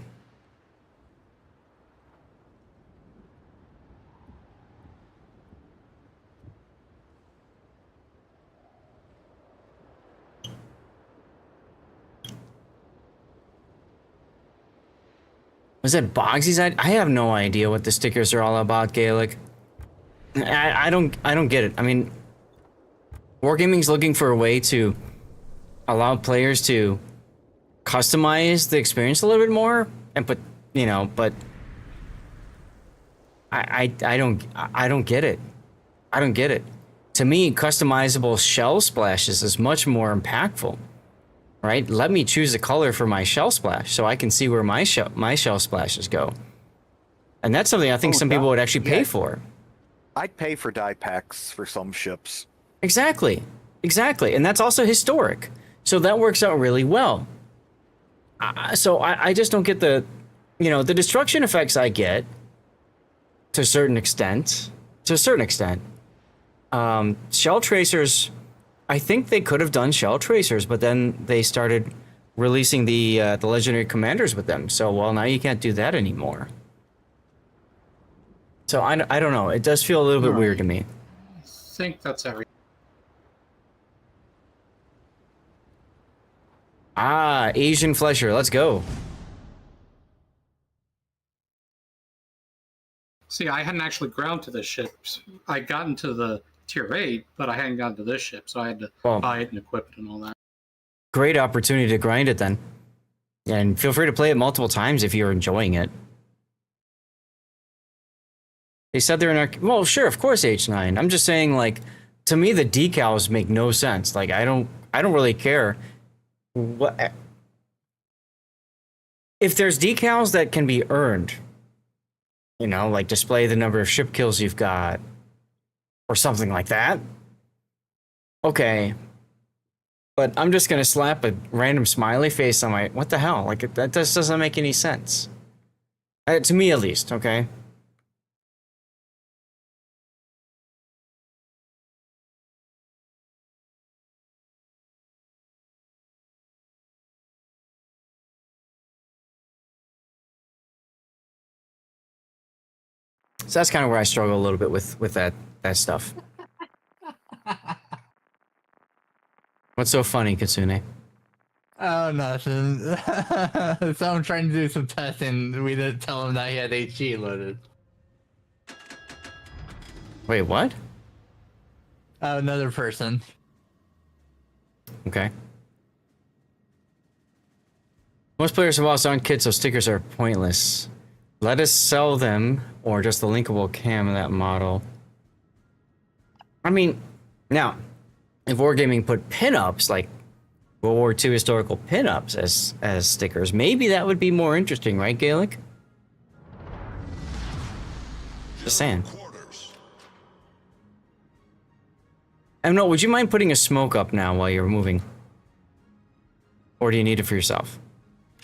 Was that Bogsy's idea? I have no idea what the stickers are all about, Gaelic. I don't get it. I mean, Wargaming's looking for a way to allow players to customize the experience a little bit more and put, you know, but I don't get it. I don't get it. to me, customizable shell splashes is much more impactful, right? Let me choose a color for my shell splash so I can see where my shell splashes go. And that's something I think some people would actually pay for. I'd pay for die packs for some ships. Exactly. Exactly. And that's also historic. So that works out really well. So I just don't get the, the destruction effects I get to a certain extent. Shell tracers, I think they could have done shell tracers, but then they started releasing the legendary commanders with them. So, well, now you can't do that anymore. So I don't know. It does feel a little bit weird to me. I think that's everything. Ah, Asian Flesher, let's go. See, I hadn't actually ground to the ships. I got into the tier 8, but I hadn't gotten to this ship, so I had to buy it and equip it and all that. Great opportunity to grind it then. And feel free to play it multiple times if you're enjoying it. They said they're in our... Well, sure, of course H9. I'm just saying, like, to me the decals make no sense. Like, I don't really care. What... If there's decals that can be earned, like display the number of ship kills you've got, or something like that, okay. But I'm just gonna slap a random smiley face on my... What the hell? Like, that just doesn't make any sense. To me, at least, okay? So that's kind of where I struggle a little bit with that stuff. What's so funny, Katsune? Oh, nothing. So I'm trying to do some testing. We didn't tell him that he had HE loaded. Wait, what? Oh, another person. Okay. Most players have lost on kits, so stickers are pointless. Let us sell them, or just the linkable cam of that model. I mean, now, if Wargaming put pinups, like World War II historical pinups as stickers, maybe that would be more interesting, right, Gaelic? Just saying. And no, would you mind putting a smoke up now while you're moving? Or do you need it for yourself?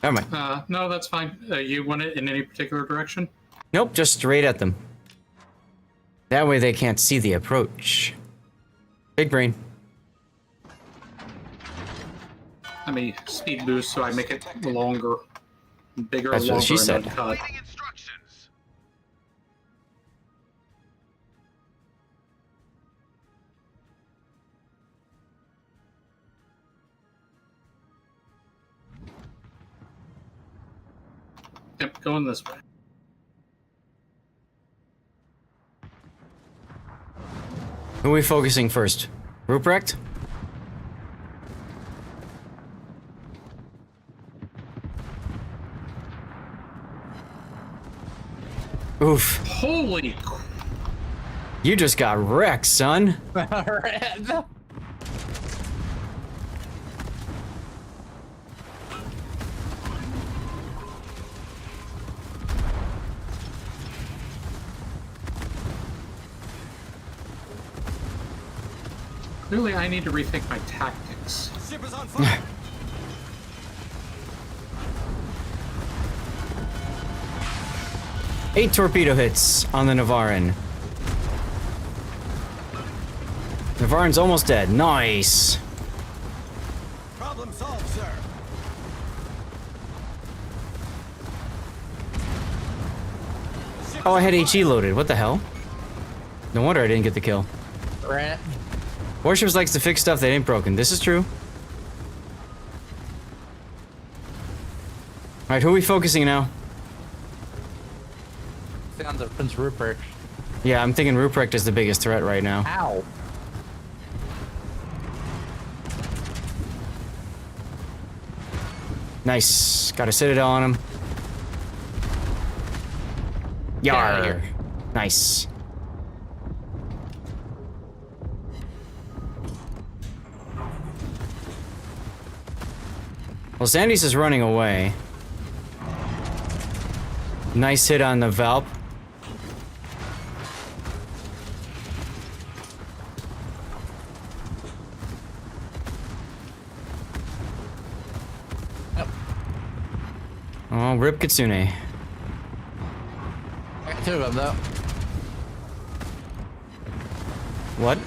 Never mind. No, that's fine. You want it in any particular direction? Nope, just straight at them. That way they can't see the approach. Big brain. Let me speed boost so I make it longer, bigger, That's longer, what she said. and uncut. Yep, going this way. Who are we focusing first? Ruprecht? Oof. Holy... You just got wrecked, son. Clearly, I need to rethink my tactics. Ship is on fire. Eight torpedo hits on the Navarin. Navarin's almost dead. Nice. Problem solved, sir. Oh, I had HE loaded. What the hell? No wonder I didn't get the kill. Rat. Warships likes to fix stuff that ain't broken. This is true. Alright, who are we focusing now? On the Prince Rupert. Yeah, I'm thinking Ruprecht is the biggest threat right now. Ow. Nice. Got a Citadel on him. Yar. Nice. Well, Sandy's is running away. Nice hit on the Valp. Yep. Oh, rip Kitsune. I got 2 of them though. What?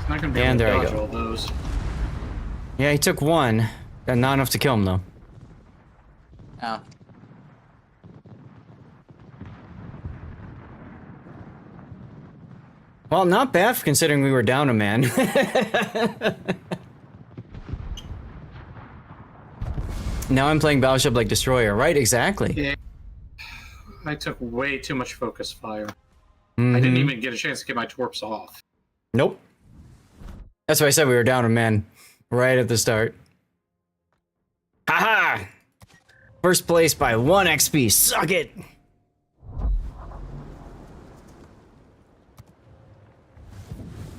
Not gonna be And able there I to dodge go. all those. Yeah, he took 1. Not enough to kill him, though. Oh. Well, not bad considering we were down a man. Now I'm playing Battleship like Destroyer, right? Exactly. Yeah. I took way too much focus fire. I didn't even get a chance to get my torps off. Nope. That's why I said we were down a man right at the start. Haha! First place by 1 XP. Suck it!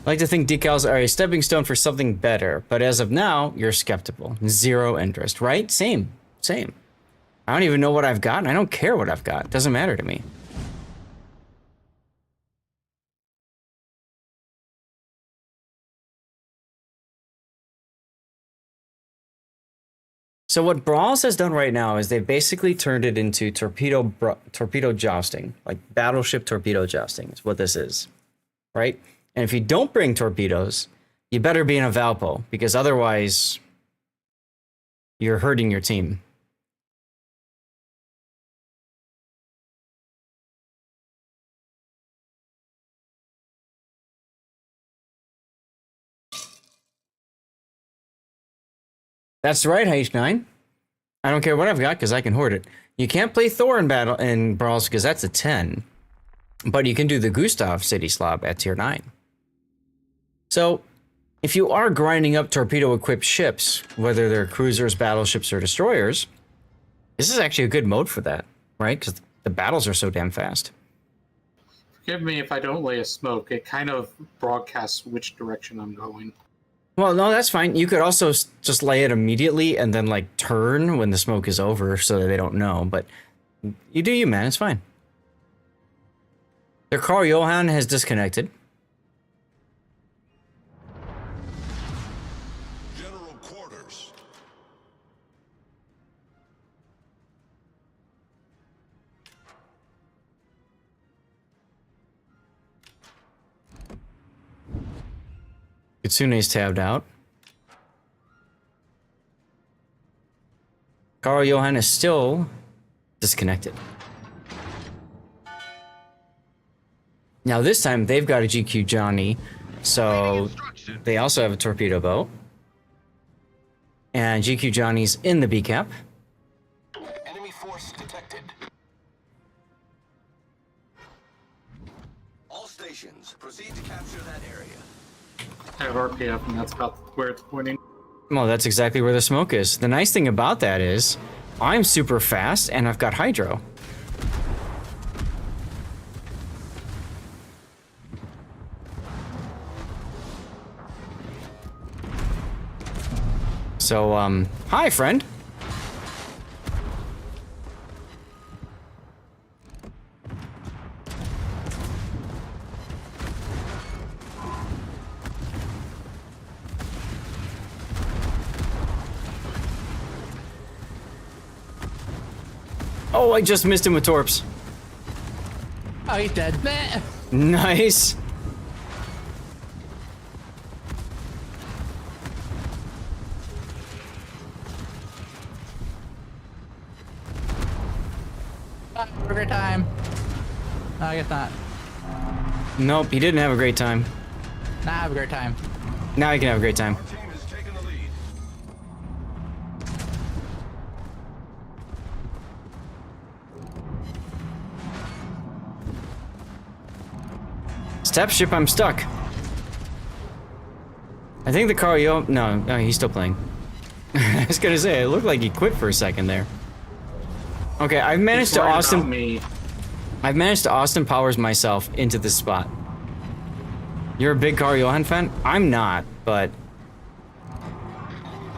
I like to think decals are a stepping stone for something better, but as of now, you're skeptical. 0 interest, right? Same. Same. I don't even know what I've got, and I don't care what I've got. It doesn't matter to me. So what Brawls has done right now is they've basically turned it into torpedo jousting, like battleship torpedo jousting is what this is, right? And if you don't bring torpedoes, you better be in a Valpo, because otherwise you're hurting your team. That's right, H9. I don't care what I've got because I can hoard it. You can't play Thor in battle in Brawls because that's a 10. But you can do the Gustav City Slob at tier 9. So, if you are grinding up torpedo-equipped ships, whether they're cruisers, battleships, or destroyers, this is actually a good mode for that, right? Because the battles are so damn fast. Forgive me if I don't lay a smoke. It kind of broadcasts which direction I'm going. Well, no, that's fine. You could also just lay it immediately and then, like, turn when the smoke is over so that they don't know. But you do you, man. It's fine. Their Carl Johan has disconnected. General quarters. Kitsune's tabbed out. Carl Johan is still disconnected. Now this time they've got a GQ Johnny, so they also have a torpedo boat. And GQ Johnny's in the B cap. Enemy force detected. All stations, proceed to capture that area. I have RPF, and that's about where it's pointing. Well, that's exactly where the smoke is. The nice thing about that is I'm super fast and I've got hydro. So, hi, friend. Oh, I just missed him with torps. Oh, he's dead. Nice. Have a great time. No, I guess not. Nope, he didn't have a great time. Nah, have a great time. Now he can have a great time. Step ship, I'm stuck. I think the Carl no, he's still playing. I was gonna say, it looked like he quit for a second there. Okay, I've managed to I've managed to Austin Powers myself into this spot. You're a big Carl Johan fan? I'm not, but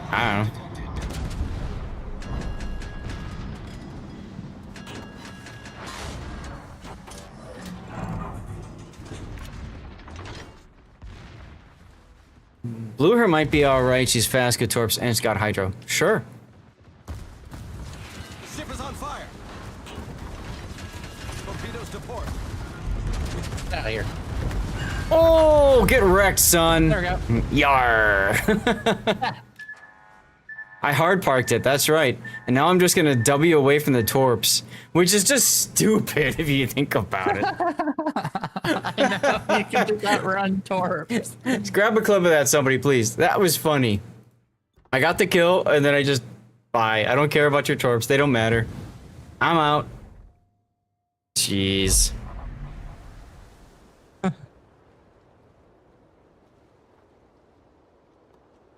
I don't know. Blue her might be alright. She's fast, good torps, and it's got hydro. Sure. Ship is on fire. Torpedoes to port. Get out of here. Oh, get wrecked, son. There we go. Yar. I hard parked it, that's right. And now I'm just gonna W away from the torps, which is just stupid if you think about it. I know, you can do that run torps. Just grab a clip of that, somebody, please. That was funny. I got the kill, and then I just... Bye. I don't care about your torps. They don't matter. I'm out. Jeez.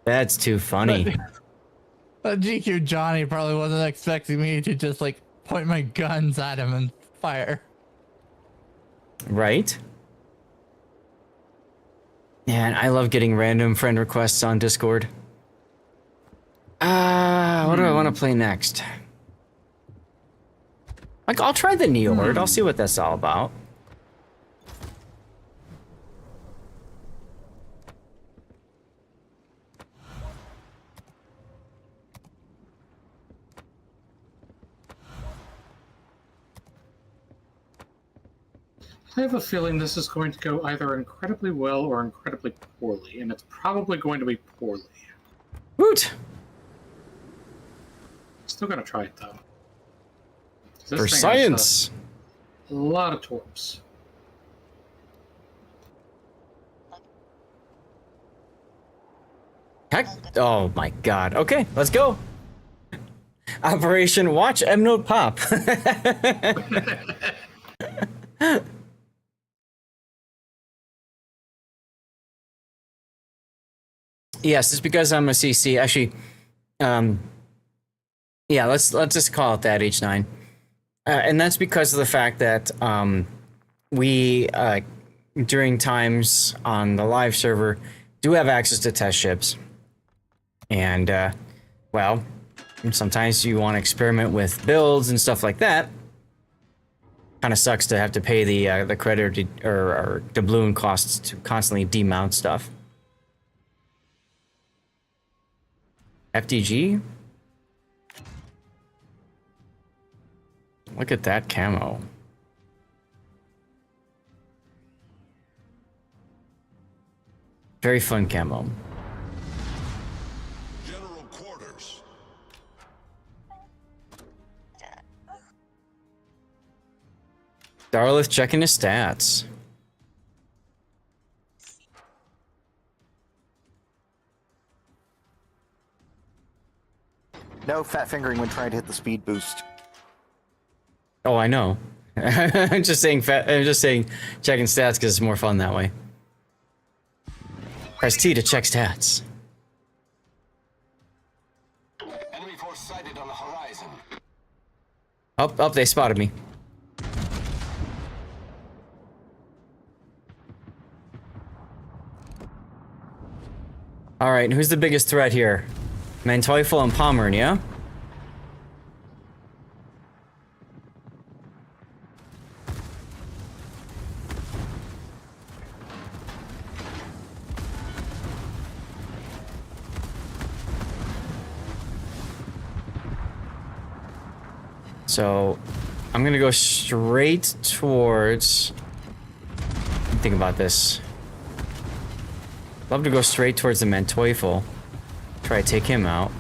That's too funny. But GQ Johnny probably wasn't expecting me to just like point my guns at him and fire. Right? Man, I love getting random friend requests on Discord. What do I want to play next? Like, I'll try the Neo Horde. I'll see what that's all about. I have a feeling this is going to go either incredibly well or incredibly poorly, and it's probably going to be poorly. Woot! Still gonna try it though. For science! A lot of torps. Heck, oh my god. Okay, let's go. Operation Watch M Note Pop. Yes, it's because I'm a CC. Actually, yeah, let's just call it that, H9. And that's because of the fact that we, during times on the live server, do have access to test ships. And, well, sometimes you want to experiment with builds and stuff like that. Kind of sucks to have to pay the credit or doubloon costs to constantly demount stuff. FDG? Look at that camo. Very fun camo. General quarters. Darlith checking his stats. No fat fingering when trying to hit the speed boost. Oh, I know. I'm just saying checking stats because it's more fun that way. Press T to check stats. Enemy force sighted on the horizon. Up, they spotted me. All right, who's the biggest threat here? Manteuffel and Pommern, yeah? So, I'm gonna go straight towards... Think about this. Love to go straight towards the Manteuffel. Try to take him out.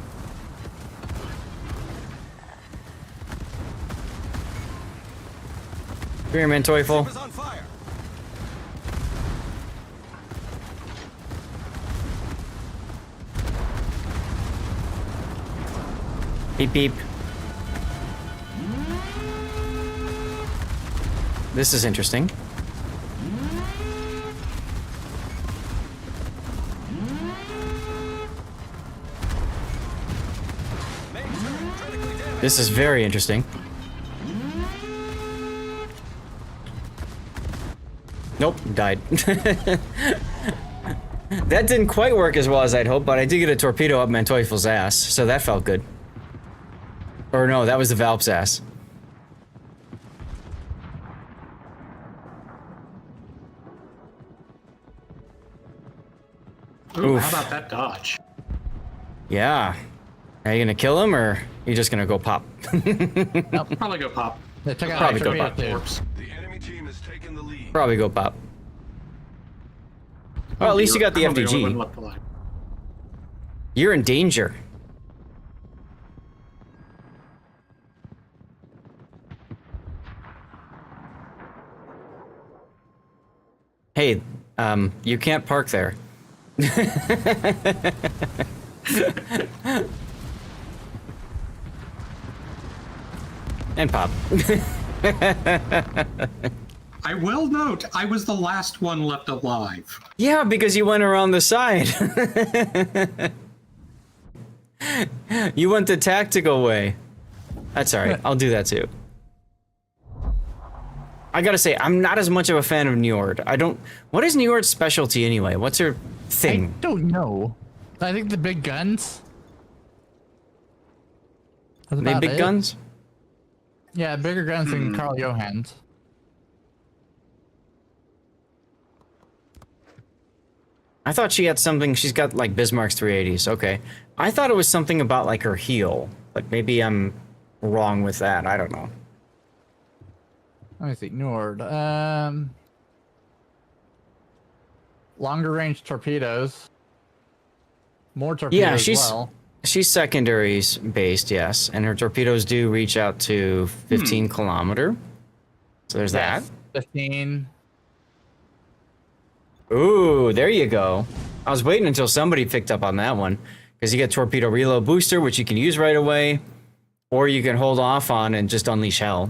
Come here, Manteuffel. Beep beep. This is interesting. This is very interesting. Nope, died. That didn't quite work as well as I'd hoped, but I did get a torpedo up Manteufel's ass, so that felt good. Or no, that was the Valp's ass. Ooh, Oof. how about that dodge? Yeah. Are you gonna kill him, or are you just gonna go pop? Nope. Probably go pop. They took out Probably go torpedo pop. too. The enemy team has taken the lead. Probably go pop. Well, at least you got the I'm the only one FDG. left alive. You're in danger. Hey, you can't park there. And pop. I will note, I was the last one left alive. Yeah, because you went around the side. You went the tactical way. That's alright, I'll do that too. I gotta say, I'm not as much of a fan of Njord. What is Njord's specialty anyway? What's her thing? I don't know. I think the big guns. That's They about big it. guns? Yeah, bigger guns than Carl Johans. I thought she had something, she's got like Bismarck's 380s, okay. I thought it was something about like her heel, but maybe I'm wrong with that, I don't know. Let me see, Njord. Longer range torpedoes. More torpedoes Yeah, as well. she's secondaries based, yes, and her torpedoes do reach out to 15 kilometer. So there's Yes, 15. that. Ooh, there you go. I was waiting until somebody picked up on that one, because you get torpedo reload booster, which you can use right away, or you can hold off on and just unleash hell.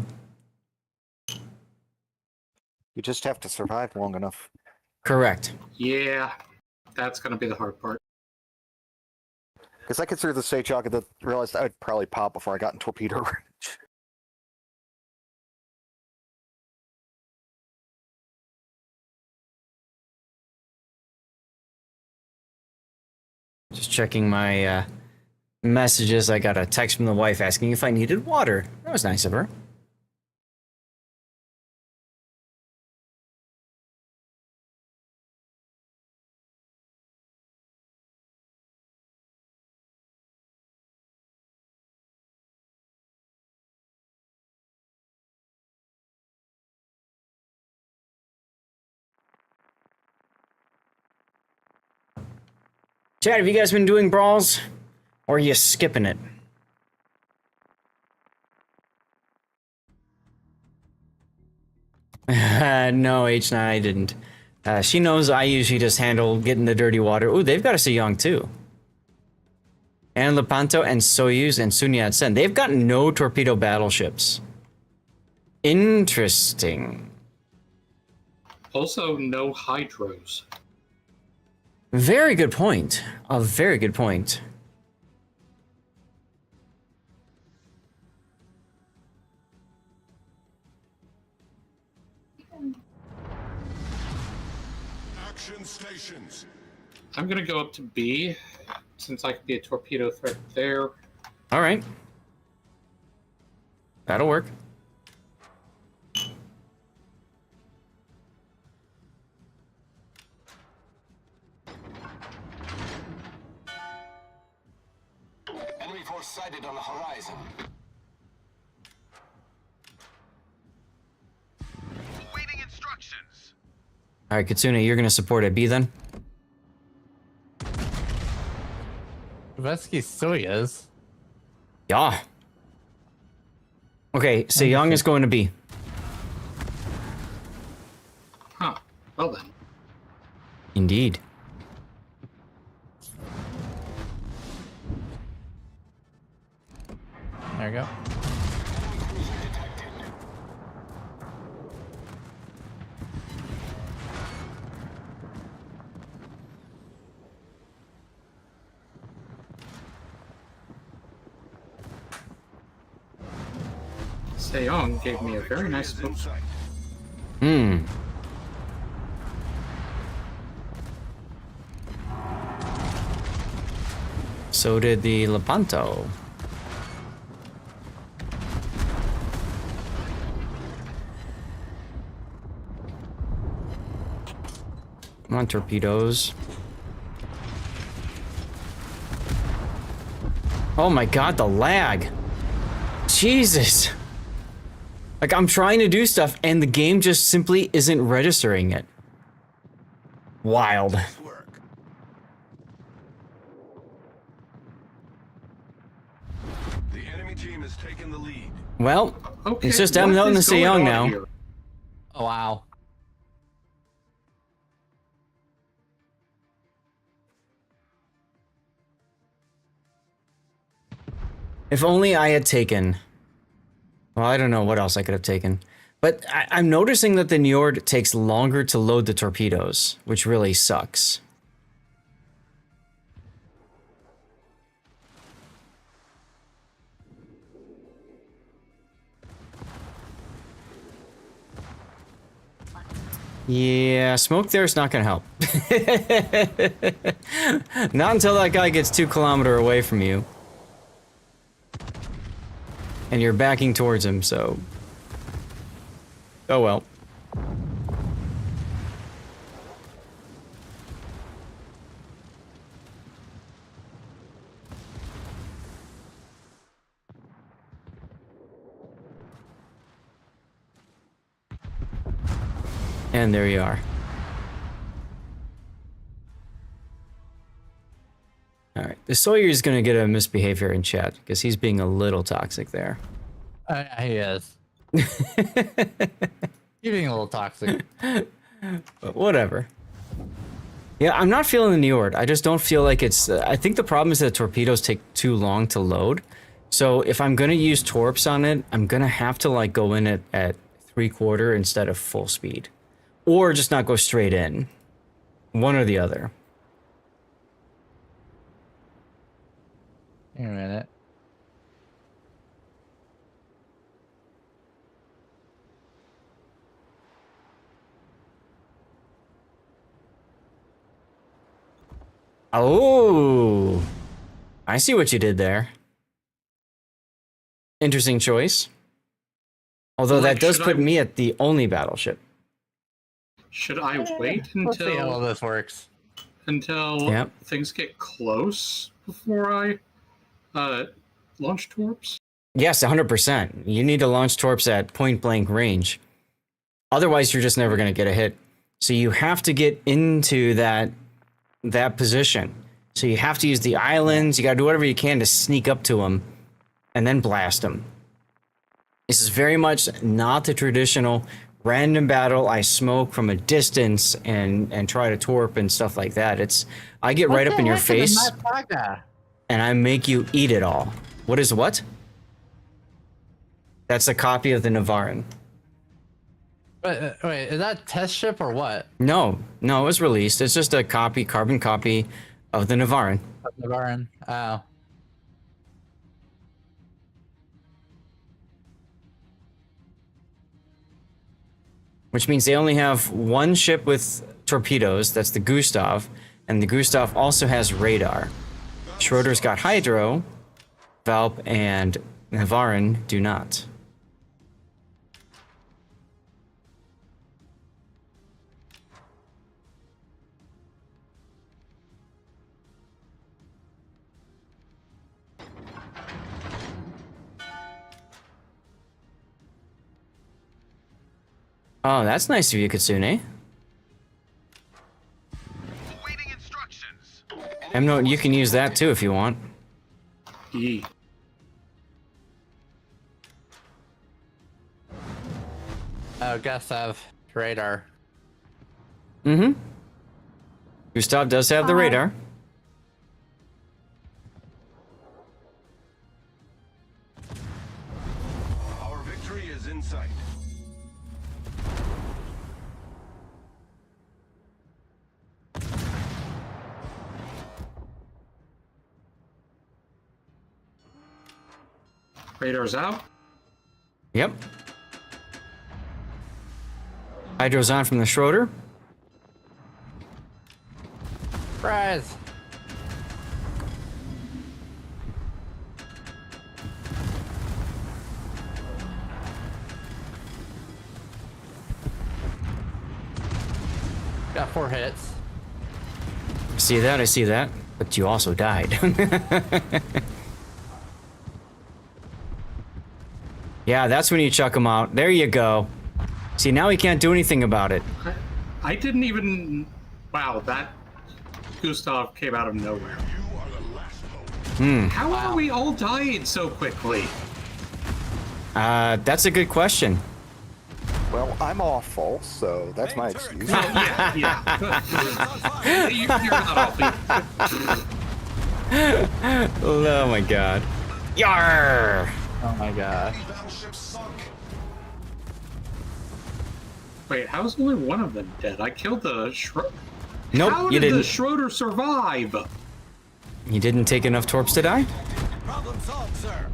You just have to survive long enough. Correct. Yeah, that's gonna be the hard part. Because I considered the stage jog and realized I would probably pop before I got in torpedo range. Just checking my messages. I got a text from the wife asking if I needed water. That was nice of her. Chad, have you guys been doing brawls? Or are you skipping it? No, H9, I didn't. She knows I usually just handle getting the dirty water. Ooh, they've got a Sejong too. And Lepanto and Soyuz and Sun Yat-sen. They've got no torpedo battleships. Interesting. Also, no hydros. Very good point. A very good point. Action stations. I'm gonna go up to B, since I could be a torpedo threat there. All right. That'll work. Enemy force sighted on the horizon. Waiting instructions. All right, Katsuna, you're going to support at B then? Vesky Soyuz. Yeah. Okay, Sejong is going to B. Huh. Well then. Indeed. There you go. Sejong gave me a very nice book. Hmm. So did the Lepanto. Come on, torpedoes. Oh my god, the lag. Jesus. Like, I'm trying to do stuff and the game just simply isn't registering it. Wild. The enemy team has taken the lead. Well, Okay, it's just them noting the Seong now. here? Oh, wow. If only I had taken... Well, I don't know what else I could have taken. But I'm noticing that the Njord takes longer to load the torpedoes, which really sucks. Yeah, smoke there is not going to help. Not until that guy gets 2 kilometers away from you. And you're backing towards him, so... Oh well. And there you are. Alright, the Sawyer's gonna get a misbehavior in chat, because he's being a little toxic there. He is. You're being a little toxic. But whatever. Yeah, I'm not feeling the Njord. I just don't feel like it's... I think the problem is that torpedoes take too long to load. So if I'm gonna use torps on it, I'm gonna have to like go in at 3/4 instead of full speed. Or just not go straight in. One or the other. Wait a minute. Oh, I see what you did there. Interesting choice. Although Like, that does should put I- me at the only battleship. Should I wait Let's see how all until this works. Yep. Things get close before I launch torps? Yes, 100%. You need to launch torps at point blank range. Otherwise, you're just never going to get a hit. So you have to get into that position. So you have to use the islands. You got to do whatever you can to sneak up to them and then blast them. This is very much not the traditional random battle. I smoke from a distance and try to torp and stuff like that. It's I get right up in your face and I make you eat it all. What is what? That's a copy of the Navarin. Wait, is that test ship or what? No, it was released. It's just a carbon copy of the Navarin. Navarin. Oh. Which means they only have one ship with torpedoes, that's the Gustav, and the Gustav also has radar. Schroeder's got hydro, Valp and Navarin do not. Oh, that's nice of you, Katsune. Emno, you can use that too if you want. Yee. Oh, Gustav radar. Mm-hmm. Gustav does have the radar. Our victory is in sight. Radar's out. Yep. Hydro's on from the Schroeder. Surprise! Got 4 hits. I see that. But you also died. Yeah, that's when you chuck him out. There you go. See, now he can't do anything about it. I didn't even... Wow, that Gustav came out of nowhere. How are we all dying so quickly? That's a good question. Well, I'm awful, so that's my excuse. You're not awful. Oh my god. Yarr! Oh my god. Wait, how's only one of them dead? I killed the Schroeder. Nope, How you did didn't. the Schroeder survive? You didn't take enough torps to die? Problem solved, sir.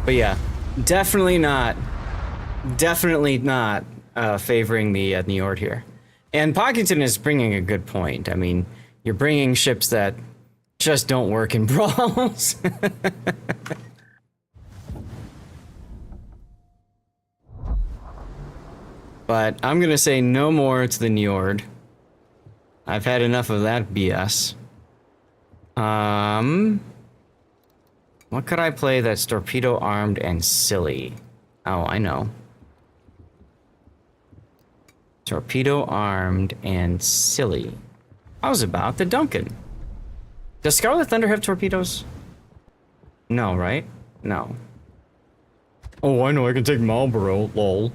But yeah, definitely not favoring the Njord here. And Pockington is bringing a good point. I mean, you're bringing ships that just don't work in brawls. But I'm gonna say no more to the Njord. I've had enough of that BS. What could I play that's torpedo armed and silly? Oh, I know. Torpedo armed and silly. How's about the Duncan? Does Scarlet Thunder have torpedoes? No, right? No. Oh, I know, I can take Marlboro, lol.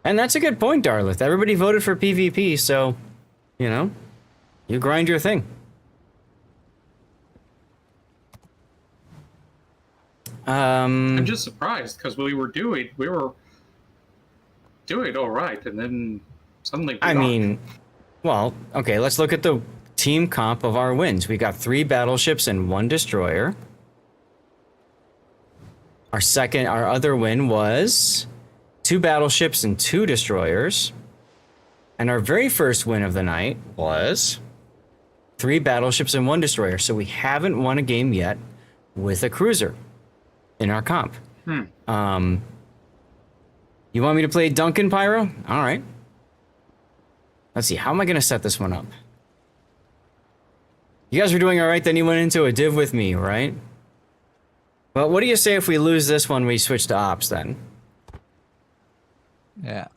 And that's a good point, Darlith. Everybody voted for PvP, so, you know, you grind your thing. I'm just surprised because we were doing all right, and then suddenly. I mean, well, okay. Let's look at the team comp of our wins. We got 3 battleships and 1 destroyer. Our other win was 2 battleships and 2 destroyers, and our very first win of the night was 3 battleships and 1 destroyer. So we haven't won a game yet with a cruiser in our comp. You want me to play Duncan, Pyro? All right. Let's see. How am I going to set this one up? You guys were doing all right, then you went into a div with me, right? Well, what do you say if we lose this one, we switch to ops then? Yeah.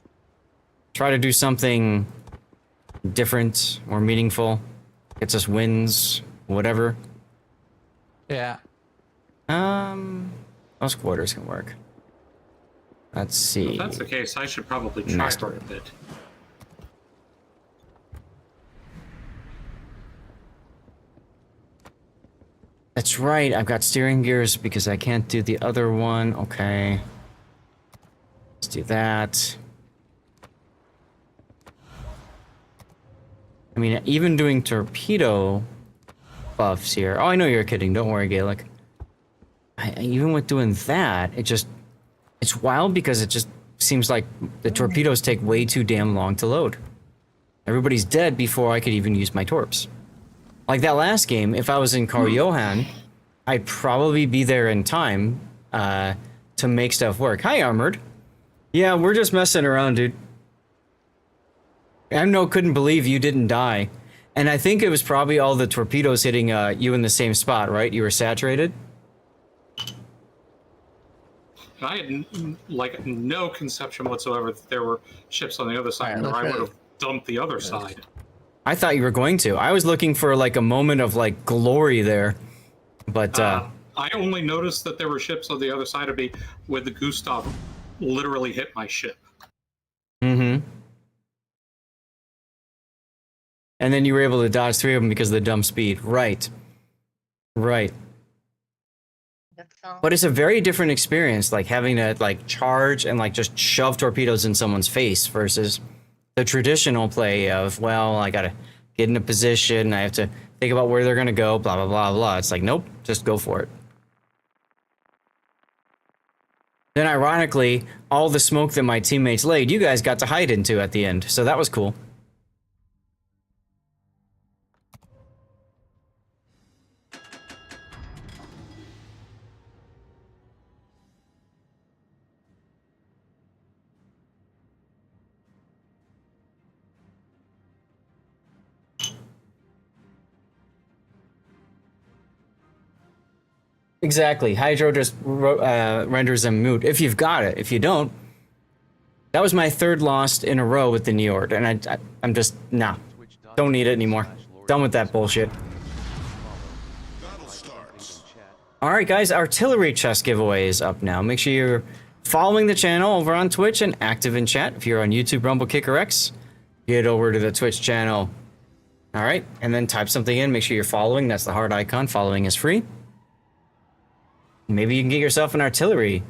Try to do something different, more meaningful. Gets us wins, whatever. Yeah. Most quarters can work. Let's see. If that's the case, I should probably try for a bit. That's right, I've got steering gears because I can't do the other one. Okay. Let's do that. I mean, even doing torpedo buffs here. Oh, I know you're kidding. Don't worry, Gaelic. Even with doing that, it's wild because it just seems like the torpedoes take way too damn long to load. Everybody's dead before I could even use my torps. Like that last game, if I was in Karl Johan, I'd probably be there in time to make stuff work. Hi, Armored. Yeah, we're just messing around, dude. Couldn't believe you didn't die. And I think it was probably all the torpedoes hitting you in the same spot, right? You were saturated? I had like no conception whatsoever that there were ships on the other side, or I would have dumped the other side. I thought you were going to. I was looking for like a moment of like glory there, but I only noticed that there were ships on the other side of me where the Gustav literally hit my ship. Mm-hmm. And then you were able to dodge 3 of them because of the dumb speed. Right. Right. But it's a very different experience, like having to like charge and like just shove torpedoes in someone's face versus the traditional play of, well, I gotta get in a position, I have to think about where they're gonna go, blah, blah, blah, blah. It's like, nope, just go for it. Then ironically, all the smoke that my teammates laid, you guys got to hide into at the end, so that was cool. Exactly. Hydro just renders them moot if you've got it. If you don't, that was my third loss in a row with the Njord, and I'm just nah, don't need it anymore. Done with that bullshit. All right, guys, artillery chest giveaway is up now. Make sure you're following the channel over on Twitch and active in chat. If you're on YouTube, Rumble, Kicker X, get over to the Twitch channel. All right, and then type something in. Make sure you're following. That's the heart icon. Following is free. Maybe you can get yourself an artillery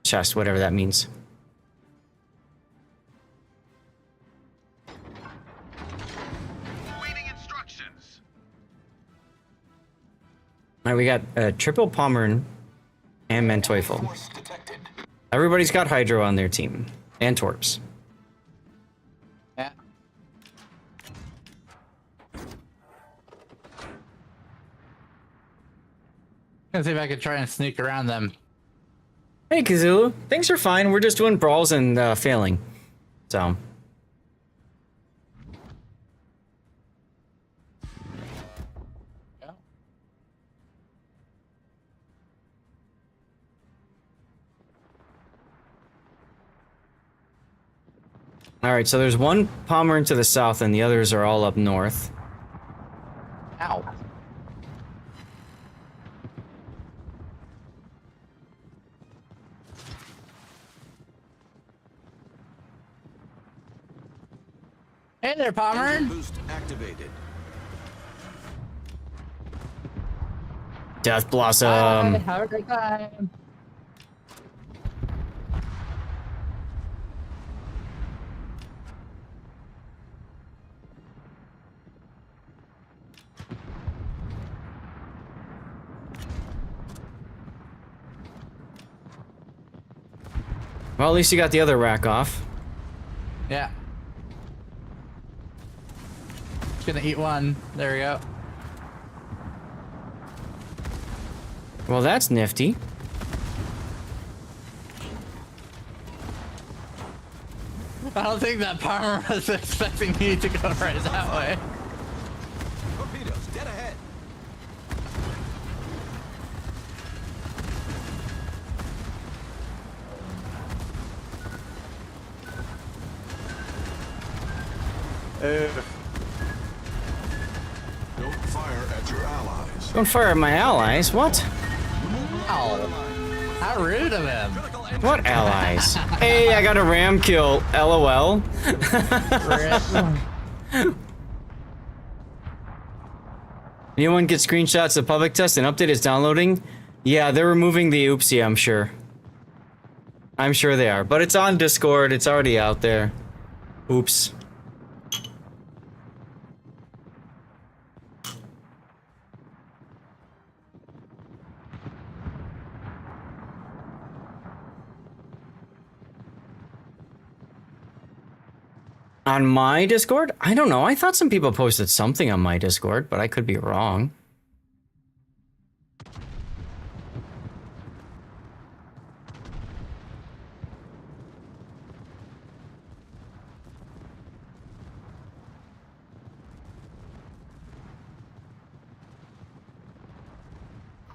chest, whatever that means. Waiting instructions. All right, we got triple Pommern and Manteuffel. Everybody's got Hydro on their team. And Torps. Yeah. Gonna see if I can try and sneak around them. Hey, Kazulu. Things are fine. We're just doing brawls and failing. So. All right, so there's one Pommern to the south, and the others are all up north. Ow. Hey there, Pommern. Boost activated. Death Blossom. Have a great time. Well, at least you got the other rack off. Yeah. Just gonna eat one. There we go. Well, that's nifty. I don't think that Palmer was expecting me to go right that way. Torpedoes, dead ahead. Don't fire at your allies. Don't fire at my allies. What? Ow. How rude of him. What allies? Hey, I got a ram kill. LOL. Anyone get screenshots of public test? An update is downloading? Yeah, they're removing the oopsie, I'm sure. I'm sure they are. But it's on Discord. It's already out there. Oops. On my Discord? I don't know. I thought some people posted something on my Discord, but I could be wrong.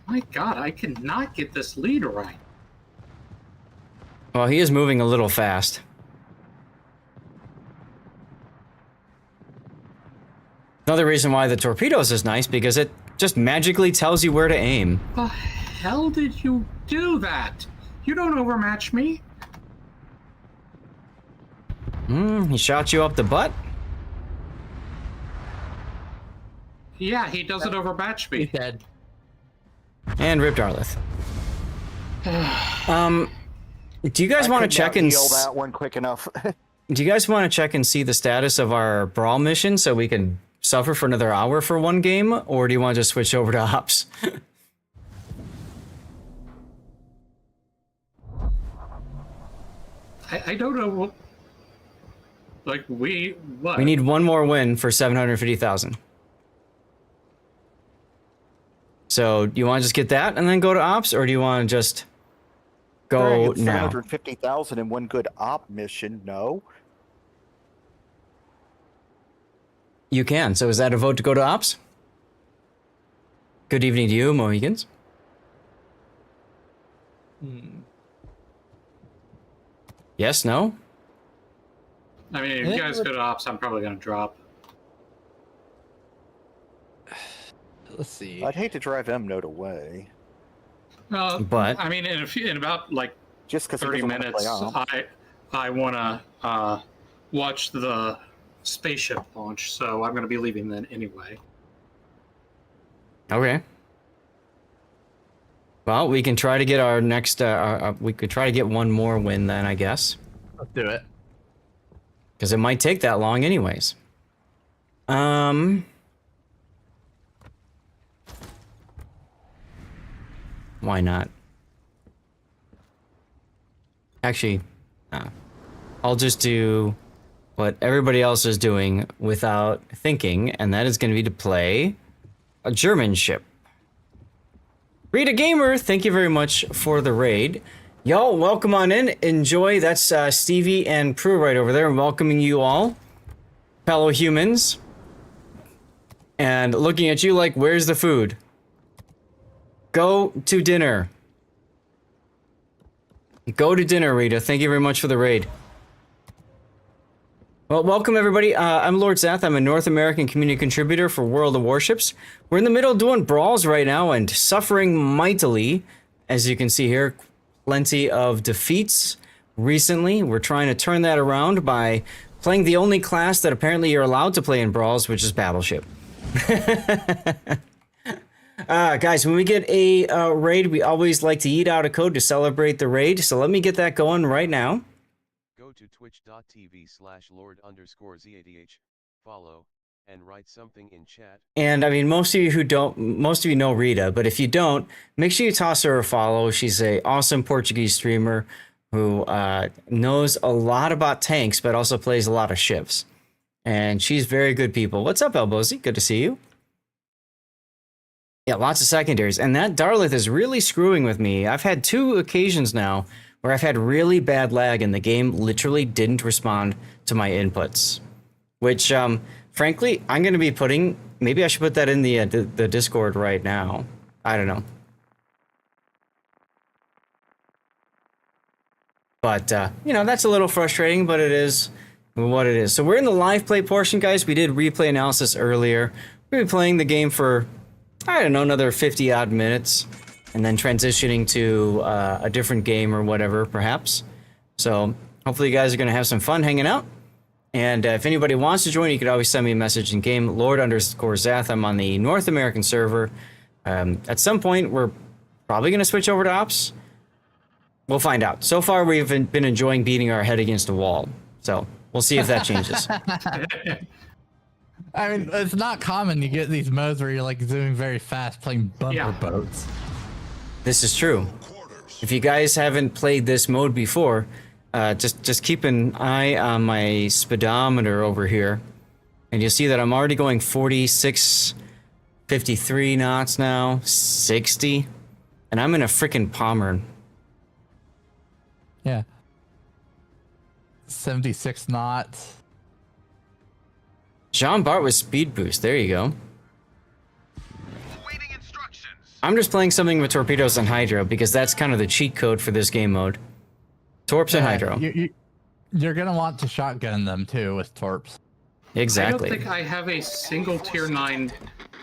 My God, I cannot get this lead right. Well, he is moving a little fast. Another reason why the torpedoes is nice, because it just magically tells you where to aim. The hell did you do that? You don't overmatch me. He shot you up the butt? Yeah, he doesn't overmatch me. He's dead. And ripped Arlith. Do you guys want to check and heal that one quick enough? do you guys want to check and see the status of our brawl mission so we can suffer for another hour for one game, or do you want to just switch over to ops? I don't know what. Like what? We need one more win for 750,000. So do you want to just get that and then go to ops, or do you want to just go now? 750,000 in one good op mission. No. You can. So is that a vote to go to ops? Good evening to you, Mohegans. Yes, no? I mean, if you guys go to ops, I'm probably going to drop. Let's see. I'd hate to drive M Note away. But I mean, in about like just 30 minutes, I want to watch the spaceship launch, so I'm going to be leaving then anyway. Okay. Well, we can try to get our next. We could try to get one more win then, I guess. Let's do it. Because it might take that long, anyways. Why not? Actually, I'll just do what everybody else is doing without thinking, and that is going to be to play a German ship. Rita Gamer, thank you very much for the raid. Y'all, welcome on in. Enjoy. That's Stevie and Prue right over there, welcoming you all, fellow humans. And looking at you like, where's the food? Go to dinner. Go to dinner, Rita. Thank you very much for the raid. Well, welcome everybody. I'm Lord Zath. I'm a North American community contributor for World of Warships. We're in the middle of doing brawls right now and suffering mightily. As you can see here, plenty of defeats recently. We're trying to turn that around by playing the only class that apparently you're allowed to play in brawls, which is Battleship. Guys, when we get a raid, we always like to eat out a code to celebrate the raid. So let me get that going right now. Go to twitch.tv/Lord_ZADH, follow, and write something in chat. And I mean, most of you know Rita, but if you don't, make sure you toss her a follow. She's an awesome Portuguese streamer who knows a lot about tanks, but also plays a lot of ships. And she's very good people. What's up, Elbosy? Good to see you. Yeah, lots of secondaries. And that Darlith is really screwing with me. I've had 2 occasions now where I've had really bad lag and the game literally didn't respond to my inputs. Which, frankly, I'm going to be putting... Maybe I should put that in the Discord right now. I don't know. But, you know, that's a little frustrating, but it is what it is. So we're in the live play portion, guys. We did replay analysis earlier. We'll be playing the game for, I don't know, another 50-odd minutes. And then transitioning to a different game or whatever, perhaps. So hopefully you guys are going to have some fun hanging out. And if anybody wants to join, you could always send me a message in game. Lord_Zath. I'm on the North American server. At some point, we're probably going to switch over to Ops. We'll find out. So far, we've been enjoying beating our head against a wall. So we'll see if that changes. I mean, it's not common you get these modes where you're like zooming very fast playing bumper boats. This is true. If you guys haven't played this mode before, just keep an eye on my speedometer over here, and you'll see that I'm already going 46, 53 knots now, 60, and I'm in a freaking Palmer. Yeah. 76 knots. Jean Bart with speed boost. There you go. I'm just playing something with torpedoes and hydro because that's kind of the cheat code for this game mode. Torps and hydro. You're gonna want to shotgun them too with torps. Exactly. I don't think I have a single tier 9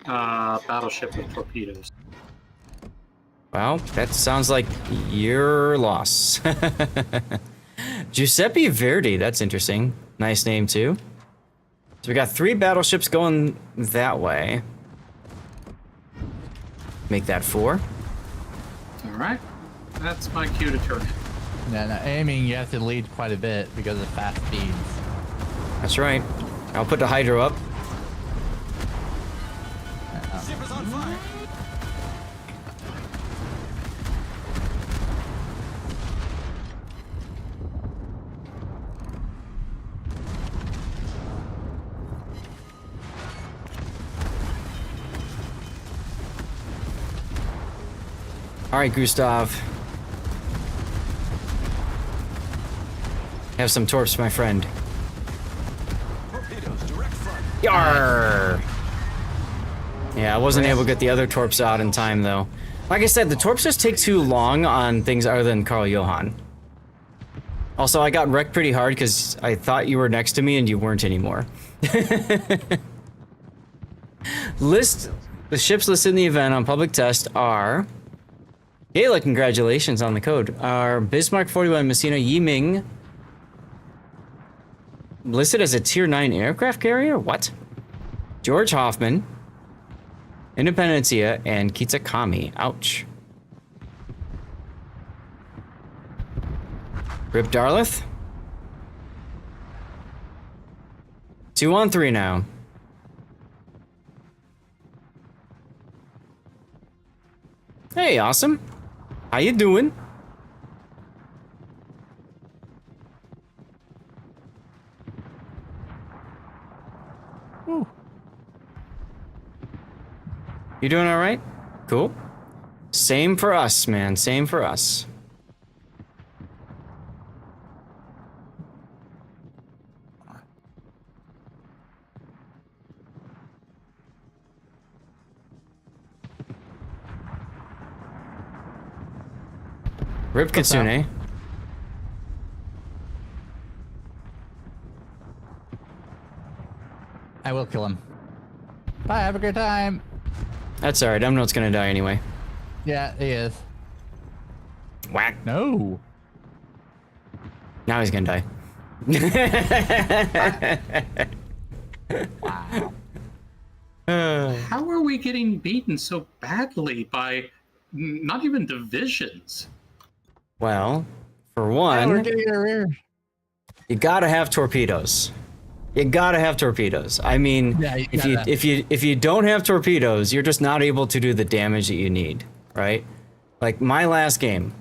battleship with torpedoes. Well, that sounds like your loss. Giuseppe Verdi, that's interesting. Nice name too. So we got 3 battleships going that way. Make that 4. Alright. That's my cue to turn. Yeah, no, aiming, you have to lead quite a bit because of fast speeds. That's right. I'll put the hydro up. Ship is on fire. All right, Gustav. Have some torps, my friend. Torpedoes, direct front. Yarr! Yeah, I wasn't able to get the other torps out in time, though. Like I said, the torps just take too long on things other than Carl Johan. Also, I got wrecked pretty hard because I thought you were next to me and you weren't anymore. The ships listed in the event on public test are... Gayla, congratulations on the code. Are Bismarck 41 Messina Yiming listed as a tier 9 aircraft carrier? What? George Hoffman, Independencia, and Kitsakami. Ouch. Rip Darlith? 2 on 3 now. Hey, awesome. How you doing? Ooh. You doing all right? Cool. Same for us, man. Same for us. Rip Kitsune. I will kill him. Bye, have a great time. That's alright, Umnot's gonna die anyway. Yeah, he is. Whack. No. Now he's gonna die. Wow. How are we getting beaten so badly by not even divisions? Well, for one, you gotta have torpedoes. You gotta have torpedoes. I mean, yeah, if you don't have torpedoes, you're just not able to do the damage that you need, right? Like my last game.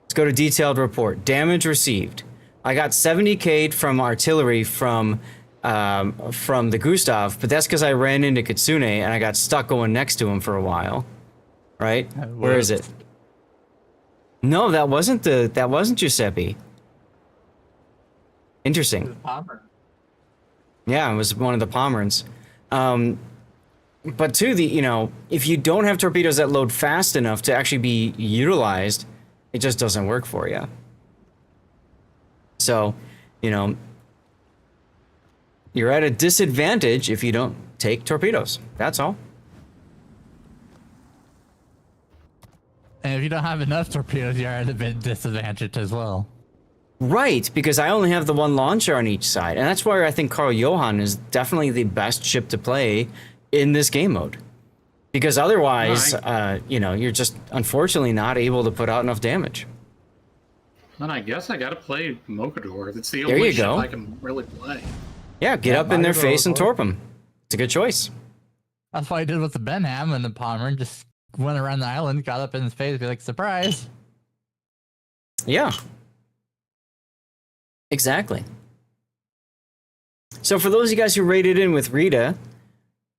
Let's go to detailed report. Damage received. I got 70K'd from artillery from the Gustav, but that's because I ran into Kitsune and I got stuck going next to him for a while. Right? Where is it? No, that wasn't Giuseppe. Interesting. Yeah, it was one of the Pomerans. But too, if you don't have torpedoes that load fast enough to actually be utilized, it just doesn't work for you. So, you're at a disadvantage if you don't take torpedoes. That's all. And if you don't have enough torpedoes, you're at a bit disadvantaged as well. Right, because I only have the one launcher on each side. And that's why I think Carl Johan is definitely the best ship to play in this game mode. Because otherwise, you're just unfortunately not able to put out enough damage. Then I guess I gotta play Mogador. It's the only ship I can really play. Yeah, get up in their face and torp them. It's a good choice. That's what I did with the Benham and the Pomeran. Just went around the island, got up in his face, be like, surprise. Yeah. Exactly. So for those of you guys who rated in with Rita,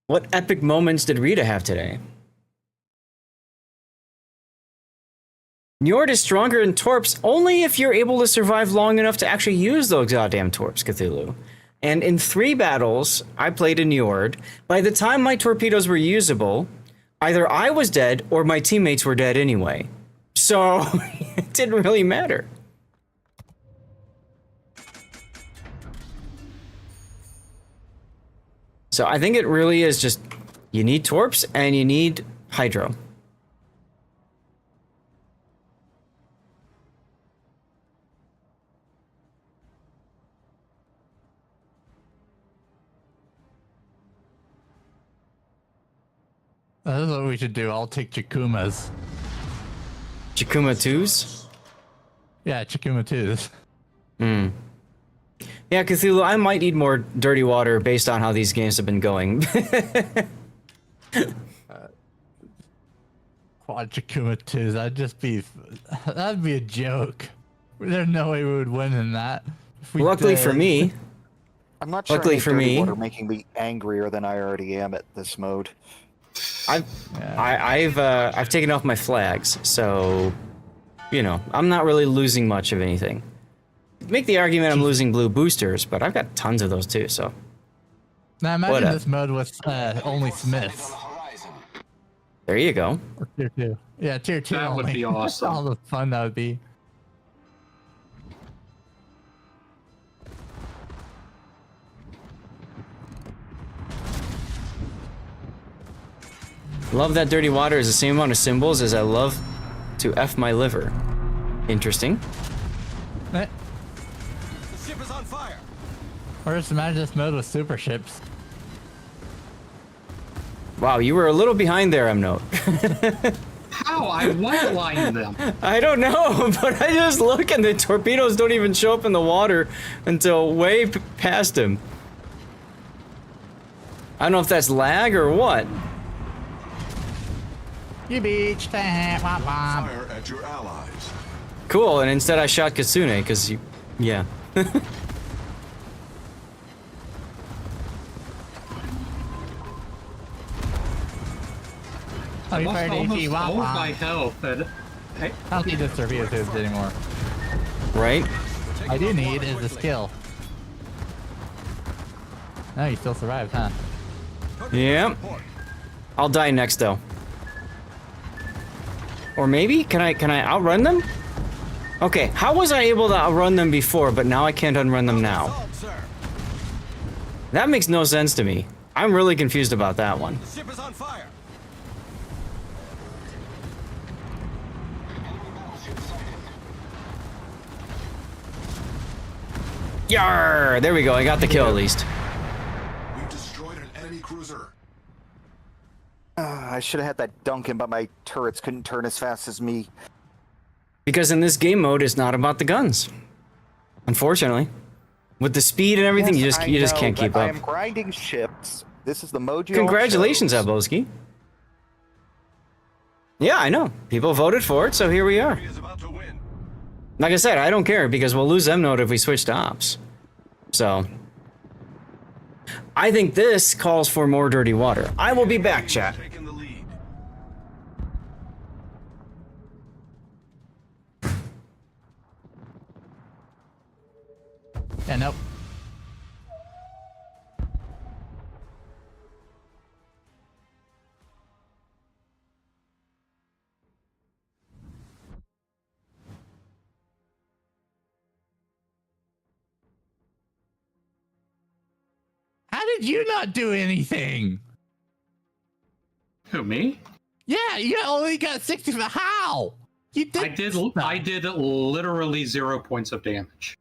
what epic moments did Rita have today? Njord is stronger in torps only if you're able to survive long enough to actually use those goddamn torps, Cthulhu. And in 3 battles I played in Njord, by the time my torpedoes were usable, either I was dead or my teammates were dead anyway. So it didn't really matter. So I think it really is just, you need torps and you need hydro. This is what we should do. I'll take Chikumas. Chikuma 2s? Yeah, Chikuma 2s. Hmm. Yeah, Cthulhu, I might need more dirty water based on how these games have been going. Quad Chikuma 2s, that'd be a joke. There's no way we would win in that. Luckily for me. I'm not sure Luckily for me, water making me angrier than I already am at this mode. I've taken off my flags, so I'm not really losing much of anything. Make the argument I'm losing blue boosters, but I've got tons of those too, so. Now imagine this mode with only Smiths. There you go. Or tier 2. Yeah, tier 2 That would only. be awesome. All the fun that would be. Love that dirty water is the same amount of symbols as I love to F my liver. Interesting. The ship is on fire. Or just imagine this mode with super ships. Wow, you were a little behind there, Note. How? I whitelined them. I don't know, but I just look and the torpedoes don't even show up in the water until way past him. I don't know if that's lag or what. You beach that. Fire at your allies. Cool, and instead I shot Kasune, because you... yeah. Oh, you lost fired almost AT. all of my health. And I don't need this torpedo tubes anymore. Right? I do need is the skill. No, you still survived, huh? Yep. I'll die next, though. Or maybe? Can I outrun them? Okay, how was I able to outrun them before, but now I can't unrun them now? That makes no sense to me. I'm really confused about that one. The ship is on fire. Yarr! There we go, I got the kill at least. We've destroyed an enemy cruiser. I should have had that Duncan, but my turrets couldn't turn as fast as me. Because in this game mode, it's not about the guns. Unfortunately. With the speed and everything, Yes, you just I can't know, keep but I up. am grinding ships. This is the mode you Congratulations, chose. Abloski. Yeah, I know. People voted for it, so here we are. Like I said, I don't care because we'll lose M-Node if we switch to ops. So, I think this calls for more dirty water. I will be back, chat. Yeah, nope. How did you not do anything? Who, me? Yeah, you only got 65. How? You did. I did literally 0 points of damage.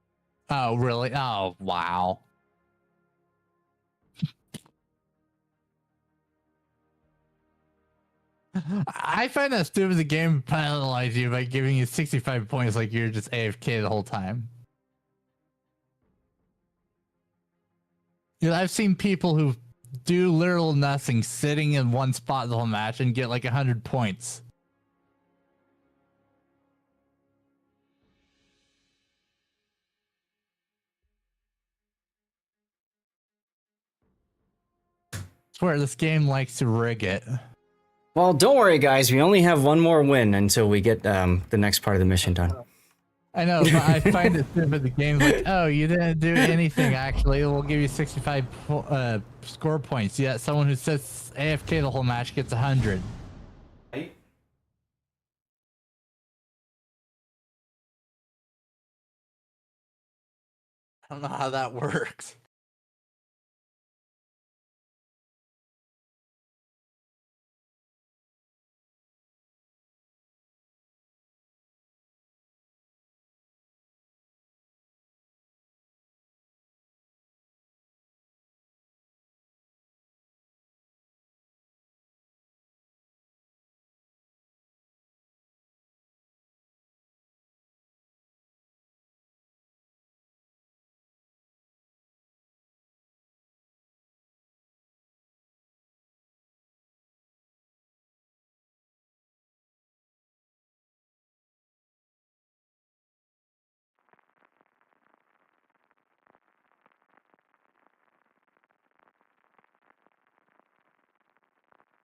Oh, really? Oh, wow. I find that stupid the game penalizes you by giving you 65 points like you're just AFK the whole time. You know, I've seen people who do literal nothing sitting in one spot the whole match and get like 100 points. Swear this game likes to rig it. Well, don't worry, guys. We only have one more win until we get the next part of the mission done. I know, but I find it stupid. The game's like, oh, you didn't do anything, actually. We'll give you 65 score points. Yet someone who sits AFK the whole match gets 100. Right? I don't know how that works.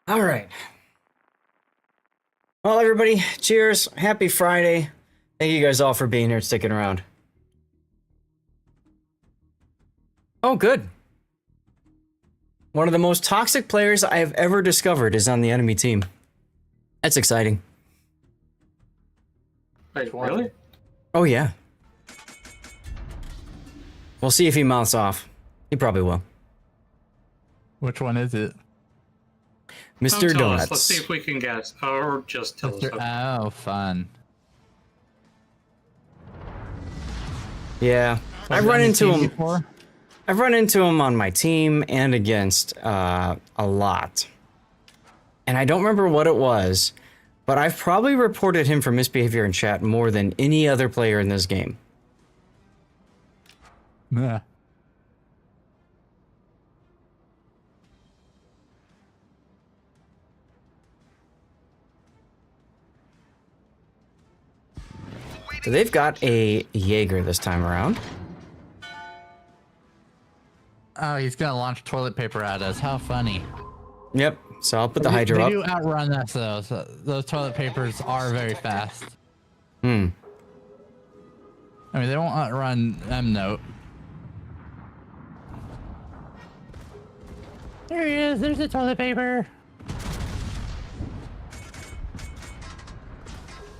All right. Well, everybody, cheers. Happy Friday. Thank you guys all for being here and sticking around. Oh, good. One of the most toxic players I have ever discovered is on the enemy team. That's exciting. Wait, really? Oh, yeah. We'll see if he mounts off. He probably will. Which one is it? Mr. Don't tell Donuts. us. Let's see if we can guess. Or just tell us. Oh, fun. Yeah. I've run into him before. I've run into him on my team and against a lot. And I don't remember what it was, but I've probably reported him for misbehavior in chat more than any other player in this game. Yeah. So they've got a Jaeger this time around. Oh, he's gonna launch toilet paper at us. How funny. Yep. So I'll put the Hydra up. They do outrun us though. So those toilet papers are very fast. Hmm. I mean, they won't outrun M-Note. There he is. There's the toilet paper.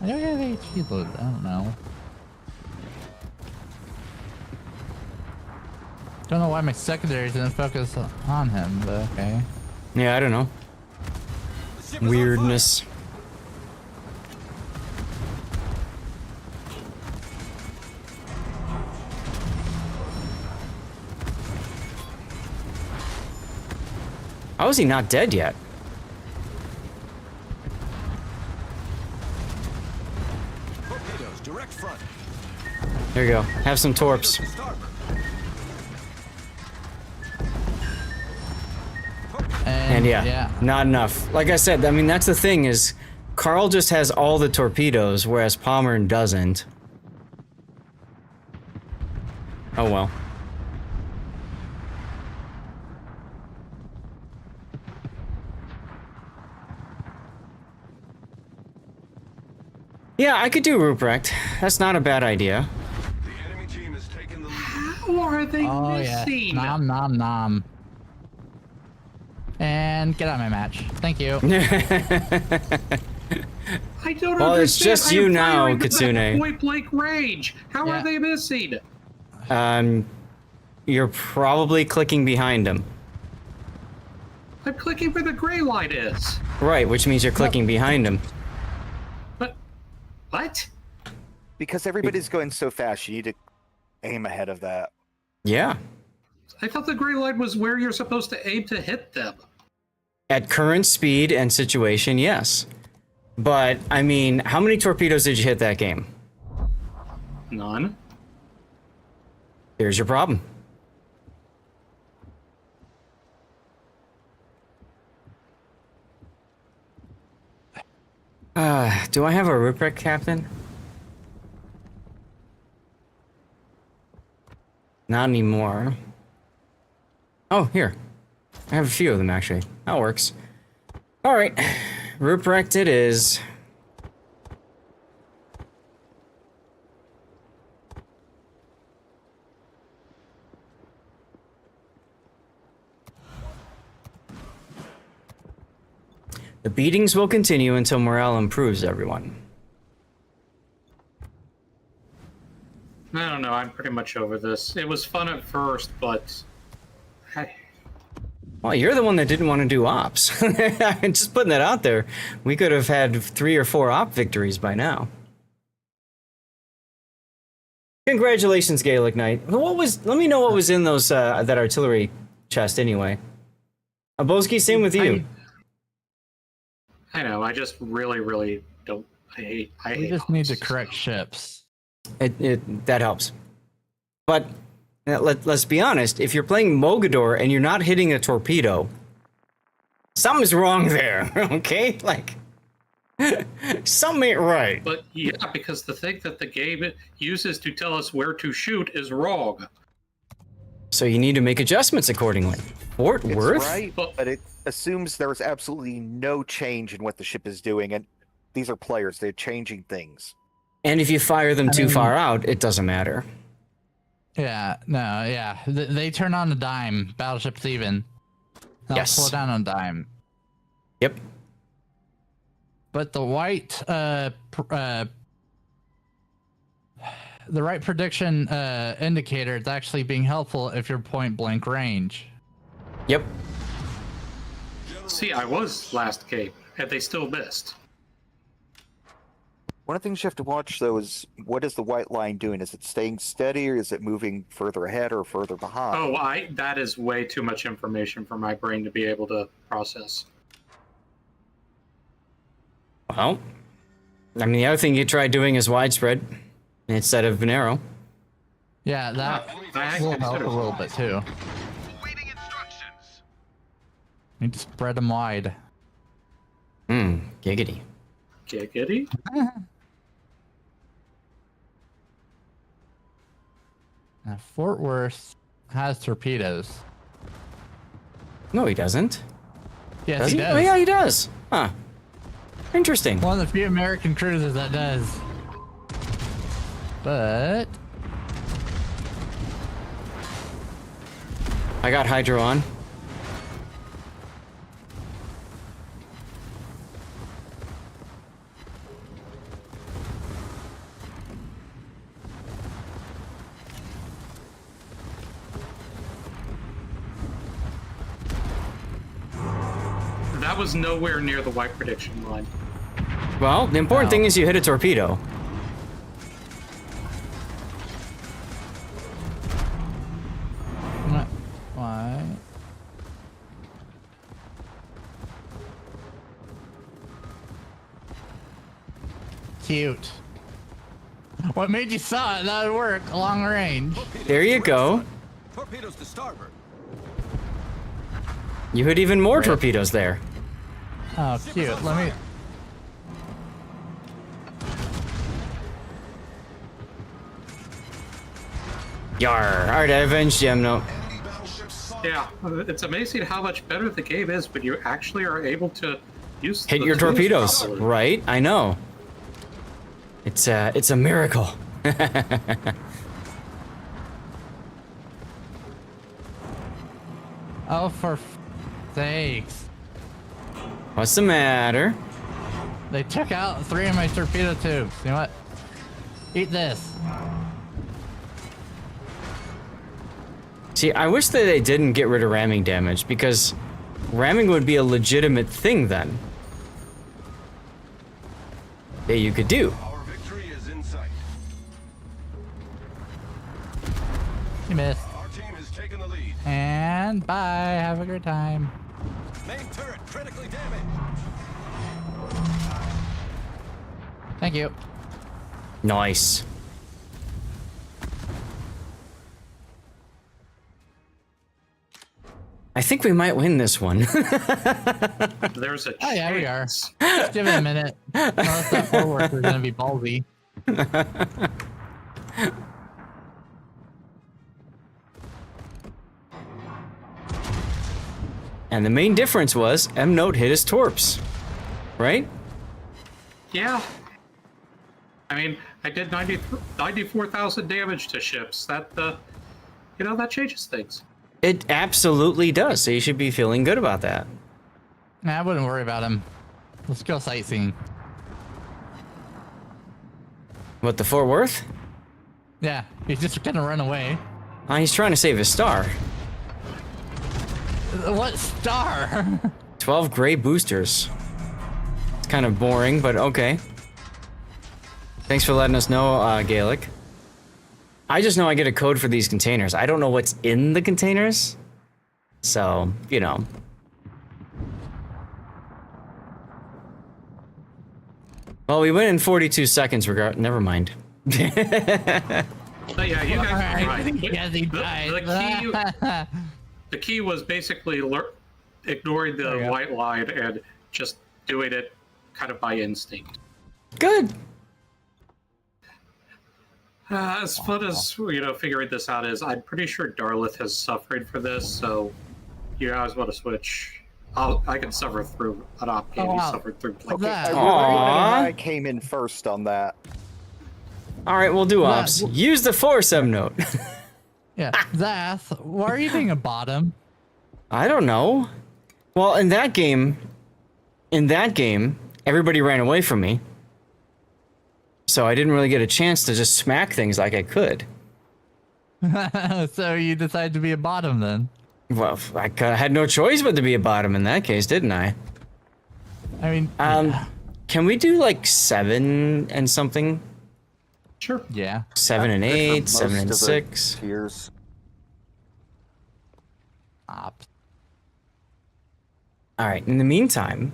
I don't have HP load. I don't know. Don't know why my secondaries didn't focus on him, but okay. Yeah, I don't know. Weirdness. How is he not dead yet? Torpedoes, direct front. There you go. Have some torps. And yeah, not enough. Like I said, I mean, that's the thing is, Carl just has all the torpedoes, whereas Palmer doesn't. Oh well. Yeah, I could do Ruprecht. That's not a bad idea. How are they missing? Yeah. Nom nom nom. And get out of my match. Thank you. I don't well, understand. It's just you now, Kitsune. Point blank range. How are they missing? You're probably clicking behind him. I'm clicking where the gray light is. Right, which means you're clicking behind him. But what? Because everybody's going so fast, you need to aim ahead of that. Yeah. I thought the gray light was where you're supposed to aim to hit them. At current speed and situation, yes. But, I mean, how many torpedoes did you hit that game? None. Here's your problem. Do I have a Ruprecht captain? Not anymore. Oh, here. I have a few of them, actually. That works. Alright. Ruprecht it is. The beatings will continue until morale improves, everyone. I don't know. I'm pretty much over this. It was fun at first, but... Well, you're the one that didn't want to do ops. Just putting that out there. We could have had 3 or 4 op victories by now. Congratulations, Gaelic Knight. What was? Let me know what was in those that artillery chest anyway. Aboski, same with you. I know. I just really don't. I hate. We just need to correct ships. That helps. But let's be honest. If you're playing Mogador and you're not hitting a torpedo, something's wrong there. Okay, like something ain't right. But yeah, because the thing that the game uses to tell us where to shoot is wrong. So you need to make adjustments accordingly. Fort Worth? It's right, but it assumes there's absolutely no change in what the ship is doing, and these are players. They're changing things. And if you fire them too far out, it doesn't matter. Yeah, no, yeah. They turn on a dime. Battleship's even. They'll slow down on a dime. Yep. but the white the right prediction indicator is actually being helpful if you're point blank range. Yep. See, I was last Cape, and they still missed. One of the things you have to watch, though, is what is the white line doing? Is it staying steady, or is it moving further ahead or further behind? Oh, that is way too much information for my brain to be able to process. Well, I mean, the other thing you try doing is widespread instead of narrow. Yeah, that will help a little bit too. Need to spread them wide. Giggity. Giggity? Now, Fort Worth has torpedoes. No, he doesn't. Yes, he does. Oh, yeah, he does. Huh. Interesting. One of the few American cruisers that does. But I got Hydro on. That was nowhere near the white prediction line. Well, the important thing is you hit a torpedo. Why? Cute. What made you saw it? That would work long range. There you go. Torpedoes to starboard. You hit even more torpedoes there. Oh, cute. Let me. Yar. Alright, I avenged you, no. Yeah, it's amazing how much better the game is when you actually are able to use Hit the your tools torpedoes, properly. right? I know. It's a miracle. Oh, for sakes. What's the matter? They took out 3 of my torpedo tubes. You know what? Eat this. See, I wish that they didn't get rid of ramming damage, because ramming would be a legitimate thing then. That you could do. Our victory is in sight. You missed. Our team has taken the lead. And bye. Have a good time. Main turret critically damaged. Thank you. Nice. I think we might win this one. There's a Oh yeah, we are. Just give it a minute. Unless that forward is gonna be ballsy. And the main difference was M-Note hit his torps, right? Yeah. I mean, I did 94,000 damage to ships. That, that changes things. It absolutely does, so you should be feeling good about that. Nah, I wouldn't worry about him. Let's go sightseeing. What, the Fort Worth? Yeah, he's just gonna run away. He's trying to save his star. What star? 12 gray boosters. It's kind of boring, but okay. Thanks for letting us know, Gaelic. I just know I get a code for these containers. I don't know what's in the containers. So, you know. Well, we went in 42 seconds. Never mind. But yeah, you guys are right. Yes, he died. The key was basically ignoring the white line and just doing it kind of by instinct. Good. As fun as figuring this out is, I'm pretty sure Darlith has suffered for this. So, you guys want to switch? I can suffer through an op game. He suffered through. Okay, I came in first on that. All right, we'll do ops. Use the force M-Note. Yeah, Zath, why are you being a bottom? I don't know. Well, in that game, everybody ran away from me. So I didn't really get a chance to just smack things like I could. So you decided to be a bottom then? Well, I had no choice but to be a bottom in that case, didn't I? I mean, can we do like 7 and something? Sure. Yeah. 7 and 8, 7 and 6. Tiers. All right. In the meantime,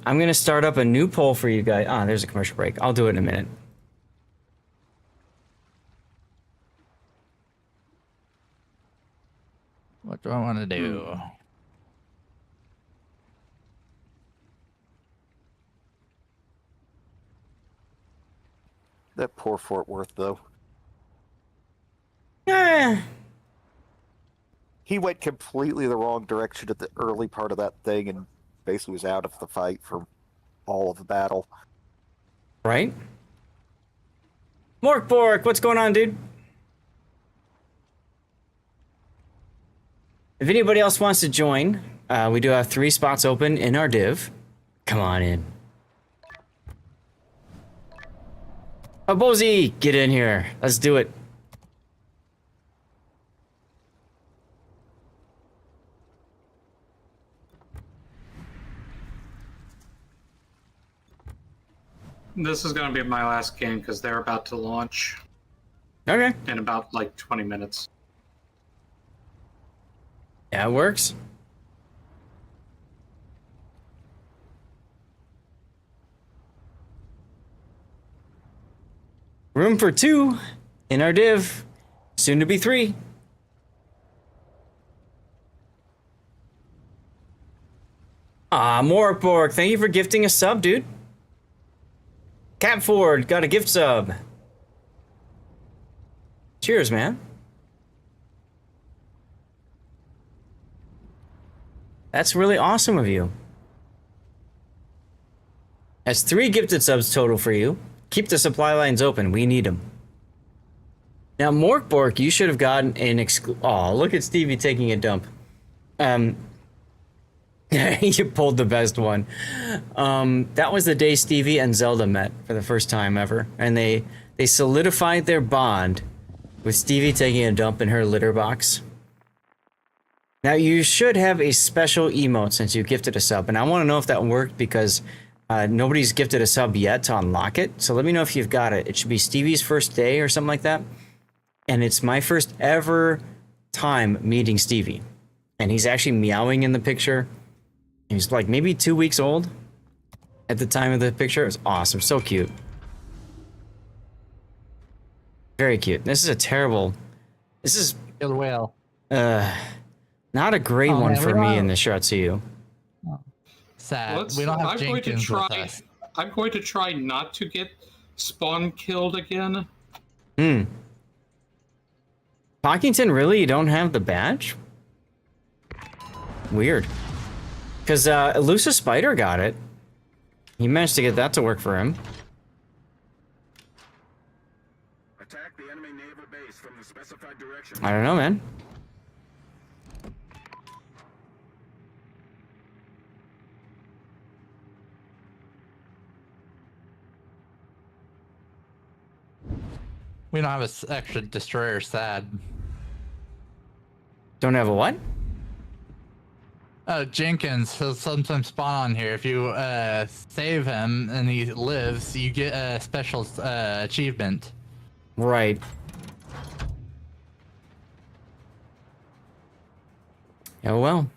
I'm gonna start up a new poll for you guys. Ah, there's a commercial break. I'll do it in a minute. What do I want to do? That poor Fort Worth, though. Yeah. He went completely the wrong direction at the early part of that thing and basically was out of the fight for all of the battle. Right? Morkbork, what's going on, dude? If anybody else wants to join, we do have 3 spots open in our div. Come on in. Oh, Bozy, get in here. Let's do it. This is going to be my last game because they're about to launch. Okay. In about like 20 minutes. Yeah, it works. Room for 2 in our div. Soon to be 3. Ah, Morkbork, thank you for gifting a sub, dude. Capford got a gift sub. Cheers, man. That's really awesome of you. That's 3 gifted subs total for you. Keep the supply lines open. We need them. Now, Morkbork, you should have gotten an oh, look at Stevie taking a dump. You pulled the best one. That was the day Stevie and Zelda met for the first time ever. And they solidified their bond with Stevie taking a dump in her litter box. Now, you should have a special emote since you gifted a sub. And I want to know if that worked because nobody's gifted a sub yet to unlock it. So let me know if you've got it. It should be Stevie's first day or something like that. And it's my first ever time meeting Stevie. And he's actually meowing in the picture. He's like maybe 2 weeks old at the time of the picture. It was awesome. So cute. Very cute. This is a terrible... This is... Killer whale. Not a great one for me in the Shiratsuyu. Sad. We don't have Jenkins with us. I'm going to try not to get spawn killed again. Pockington, really? You don't have the badge? Weird. Because Elusive Spider got it. He managed to get that to work for him. Attack the enemy naval base from the specified direction. I don't know, man. We don't have an extra destroyer, sad. Don't have a what? Jenkins, he'll sometimes spawn on here. If you save him and he lives, you get a special achievement. Right. Oh well.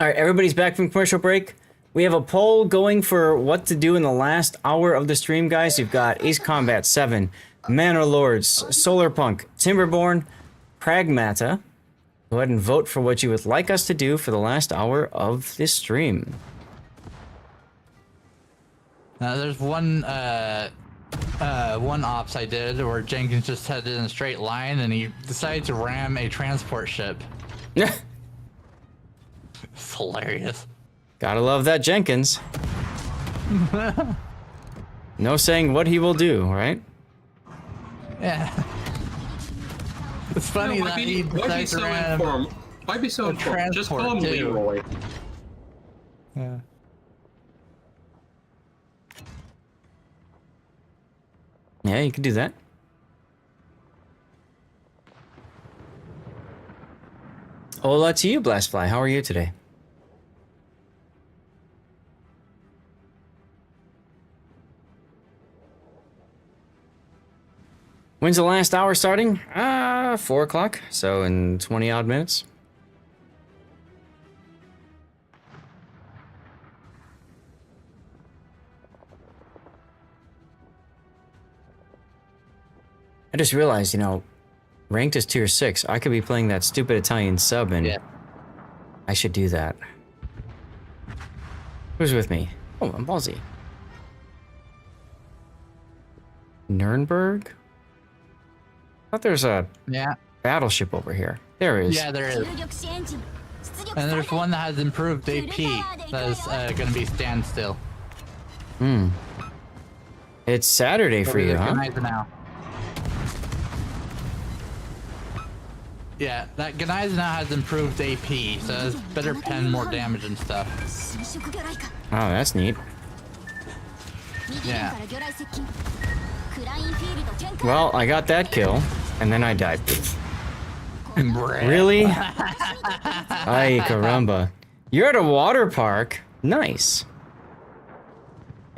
Alright, everybody's back from commercial break. We have a poll going for what to do in the last hour of the stream, guys. You've got Ace Combat 7, Manor Lords, Solarpunk, Timberborn, Pragmata. Go ahead and vote for what you would like us to do for the last hour of this stream. Now, there's one ops I did where Jenkins just headed in a straight line and he decided to ram a transport ship. It's hilarious. Gotta love that Jenkins. No saying what he will do, right? Yeah. It's funny that he decided to ram. Why be so A important? Just call him transport, too. Leroy. Yeah. Yeah, you can do that. Hola to you, Blastfly. How are you today? When's the last hour starting? 4 o'clock. So in 20 odd minutes. I just realized, you know, ranked is tier 6. I could be playing that stupid Italian sub and I should do that. Who's with me? Oh, I'm ballsy. Nuremberg? I thought there's a battleship over here. There is. Yeah, there is. And there's one that has improved AP that is going to be standstill. Hmm. It's Saturday for you, huh? Now. Yeah, that Gneiss now has improved AP, so it's better pen, more damage and stuff. Oh, that's neat. Yeah. Well, I got that kill, and then I died. Really? Ay, caramba. You're at a water park? Nice.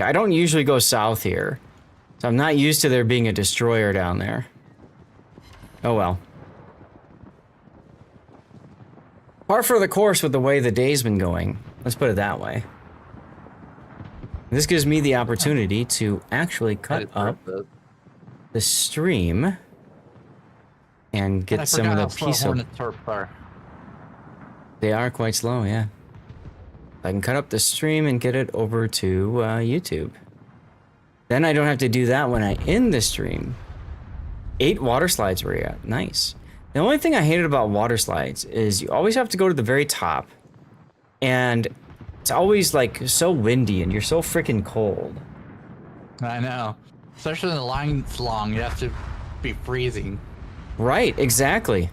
I don't usually go south here, so I'm not used to there being a destroyer down there. Oh well. Par for the course with the way the day's been going. Let's put it that way. This gives me the opportunity to actually cut up the stream and get some of the piece of... They are quite slow, yeah. I can cut up the stream and get it over to YouTube. Then I don't have to do that when I end the stream. 8 water slides were at. Nice. The only thing I hated about water slides is you always have to go to the very top. And it's always like so windy and you're so freaking cold. I know. Especially when the line's long, you have to be freezing. Right, exactly.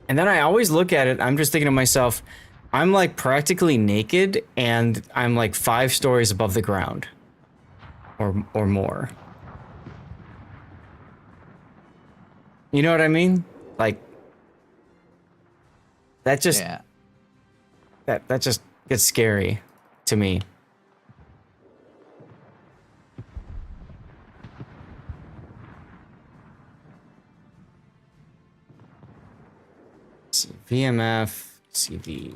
And then I always look at it, I'm just thinking to myself, I'm like practically naked and I'm like 5 stories above the ground. Or more. You know what I mean? Like that just that just gets scary to me. Let's see, VMF CV.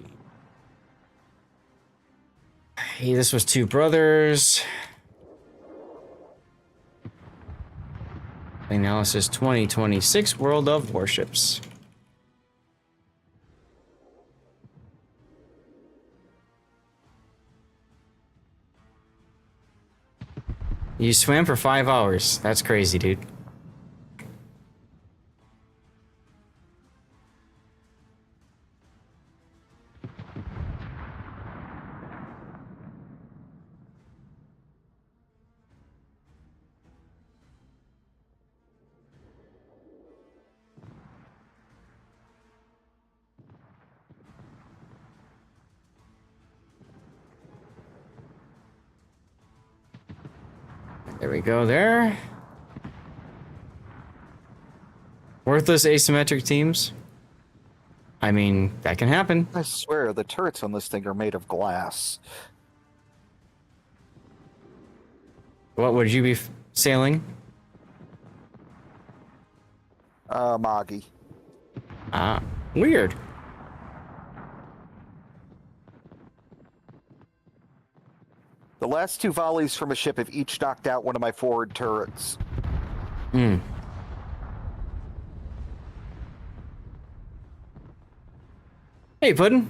Hey, this was Two Brothers. Analysis 2026 World of Warships. You swam for 5 hours. That's crazy, dude. There we go there. Worthless asymmetric teams. I mean, that can happen. I swear, the turrets on this thing are made of glass. What would you be sailing? Magi. Ah, weird. The last 2 volleys from a ship have each knocked out one of my forward turrets. Hmm. Hey, Puddin'.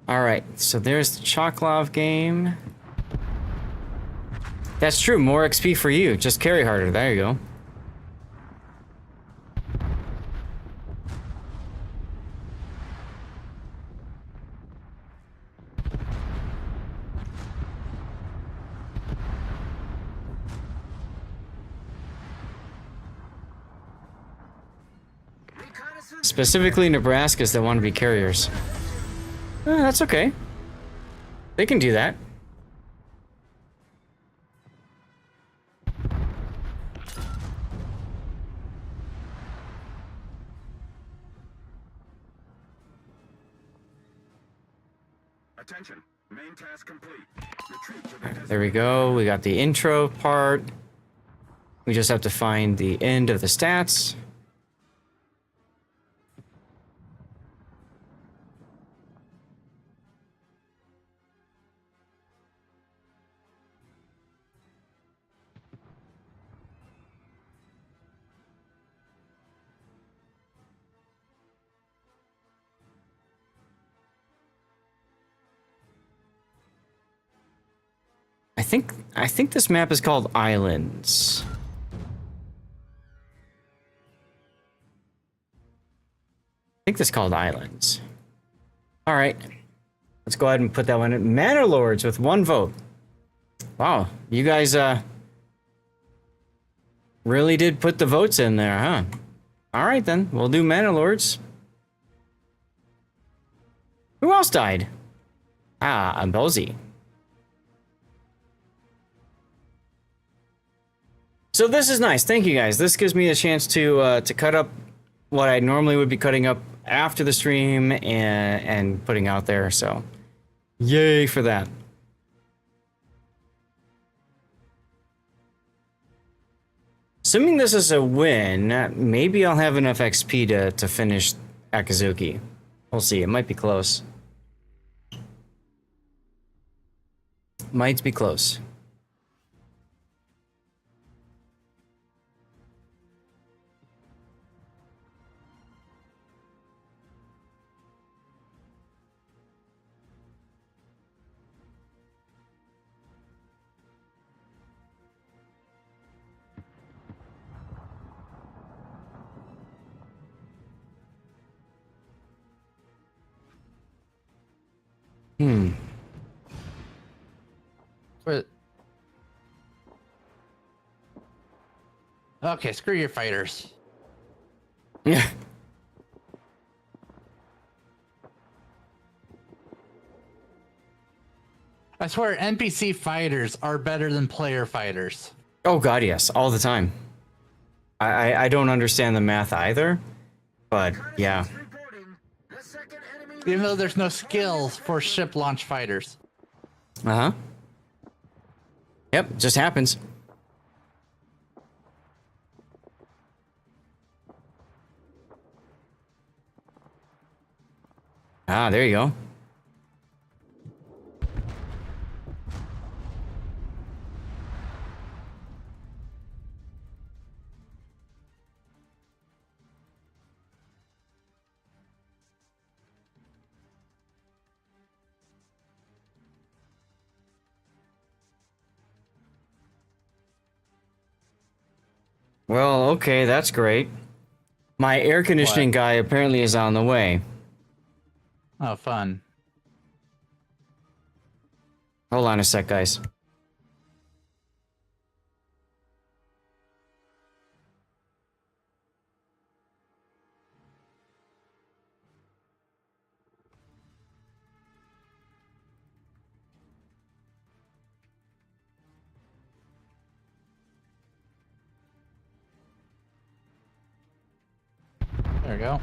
Alright, so there's the Choklov game. That's true, more XP for you. Just carry harder. There you go. Specifically Nebraskas that want to be carriers. That's okay. They can do that. Attention. Main task complete. Retreat to the There we go. We got the intro part. We just have to find the end of the stats. I think this map is called Islands. I think this is called Islands. All right. Let's go ahead and put that one in. Manor Lords with 1 vote. Wow, you guys really did put the votes in there, huh? All right then, we'll do Manor Lords. Who else died? Ah, Ambelzi. So this is nice. Thank you guys. This gives me a chance to cut up what I normally would be cutting up after the stream and putting out there. So, yay for that. Assuming this is a win, maybe I'll have enough XP to finish Akazuki. We'll see. It might be close. Might be close. Wait. Okay, screw your fighters. Yeah. I swear, NPC fighters are better than player fighters. Oh god, yes, all the time. I don't understand the math either, but yeah. Even though there's no skills for ship launch fighters. Uh-huh. Yep, just happens. Ah, there you go. Well, okay, that's great. My air conditioning guy apparently is on the way. Oh, fun. Hold on a sec, guys. There we go.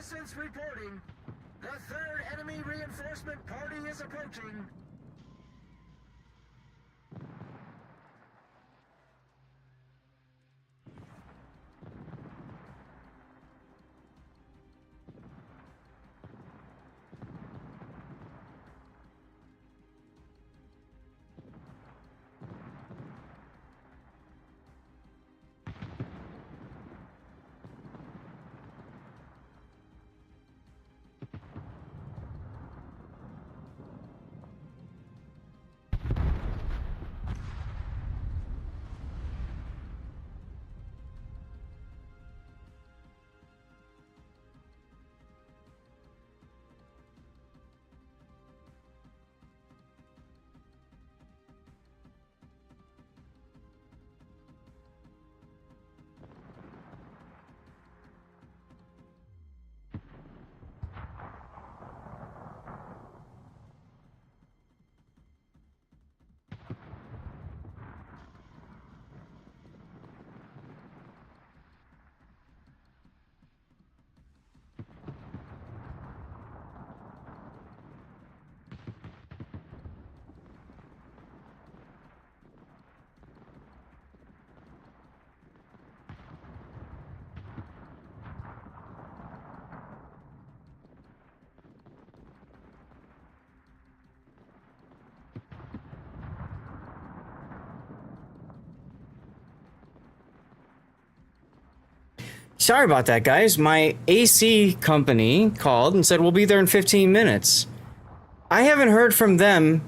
Reconnaissance reporting. The third enemy reinforcement party is approaching. Sorry about that, guys. My AC company called and said we'll be there in 15 minutes. I haven't heard from them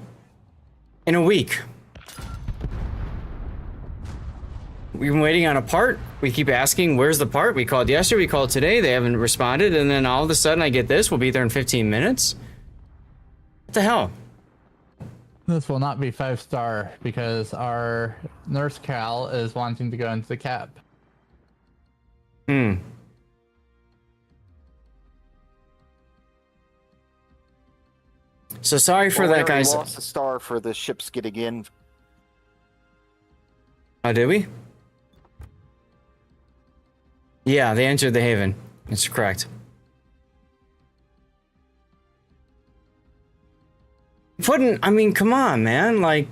in a week. We've been waiting on a part. We keep asking, where's the part? We called yesterday, we called today, they haven't responded, and then all of a sudden I get this, we'll be there in 15 minutes? What the hell? This will not be 5-star because our nurse Cal is wanting to go into the cap. So sorry for that, guys. We lost a star for the ships getting in. Oh, did we? Yeah, they entered the Haven. That's correct. I mean, come on, man. Like,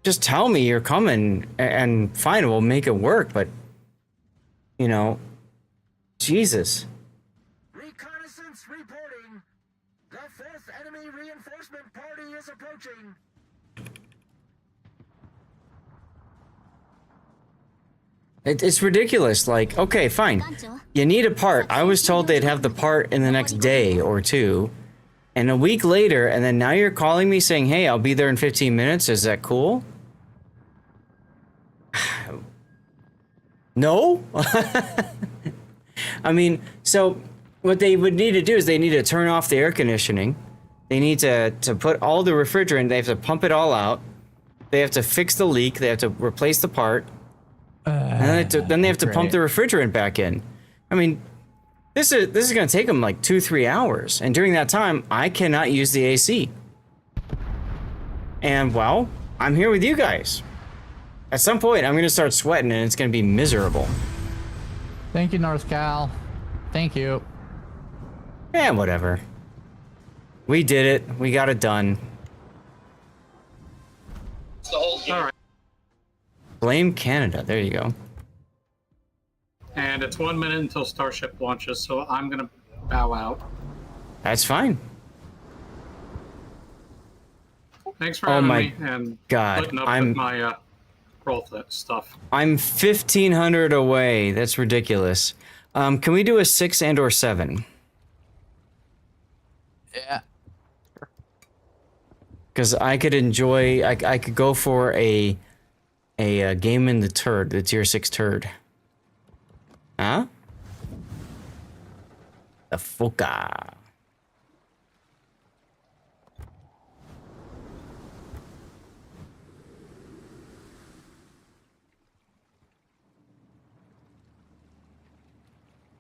just tell me you're coming and fine, we'll make it work, but, you know, Jesus. Reconnaissance reporting. The fourth enemy reinforcement party is approaching. It's ridiculous. Like, okay, fine. You need a part. I was told they'd have the part in the next day or two. And a week later, and then now you're calling me saying, hey, I'll be there in 15 minutes. Is that cool? No? I mean, so what they would need to do is they need to turn off the air conditioning. They need to put all the refrigerant, they have to pump it all out. They have to fix the leak. They have to replace the part. And then they have to pump the refrigerant back in. I mean, this is going to take them like 2-3 hours. And during that time, I cannot use the AC. And, well, I'm here with you guys. At some point, I'm going to start sweating and it's going to be miserable. Thank you, North Cal. Thank you. Eh, whatever. We did it. We got it done. All right. Blame Canada. There you go. And it's 1 minute until Starship launches, so I'm going to bow out. That's fine. Thanks for having me and God, putting up with my roll stuff. I'm 1,500 away. That's ridiculous. Can we do a 6 and or 7? Yeah. Because I could enjoy. I could go for a game in the turd, the tier 6 turd. Huh? The Fuka.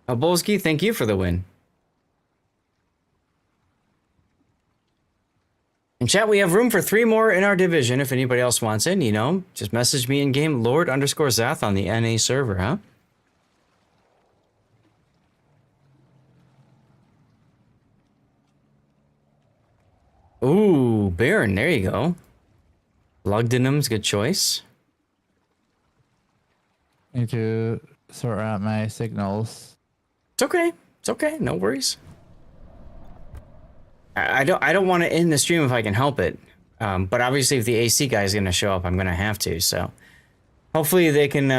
Obolski, thank you for the win. In chat, we have room for 3 more in our division. If anybody else wants in, you know, just message me in game, Lord_Zath on the NA server, huh? Ooh, Baron, there you go. Lugdenum's good choice. Need to sort out my signals. It's okay. It's okay. No worries. I don't want to end the stream if I can help it. But obviously if the AC guy is going to show up, I'm going to have to. So hopefully they can...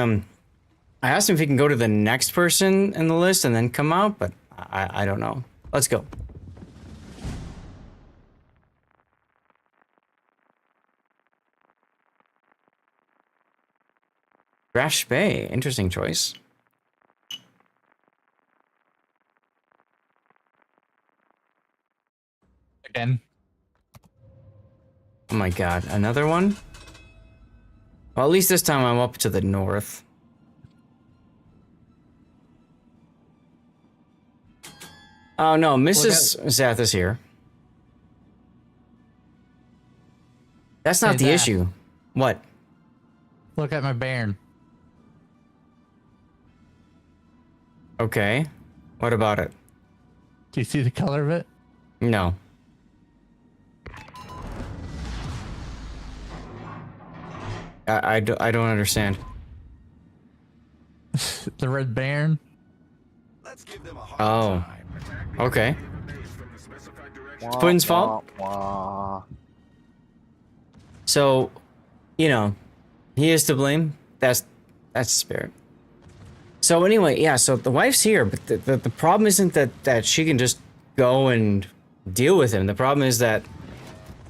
I asked him if he can go to the next person in the list and then come out, but I don't know. Let's go. Rash Bay, interesting choice. Again. Oh my god, another one? Well, at least this time I'm up to the north. Oh no, Mrs. Zath is here. That's not Hey, the Zath. issue. What? Look at my Baron. Okay. What about it? Do you see the color of it? No. I don't understand. The red Baron? Oh. Okay. Twins' fault? So, you know, he is to blame. That's the spirit. So anyway, yeah, so the wife's here, but the problem isn't that she can just go and deal with him. The problem is that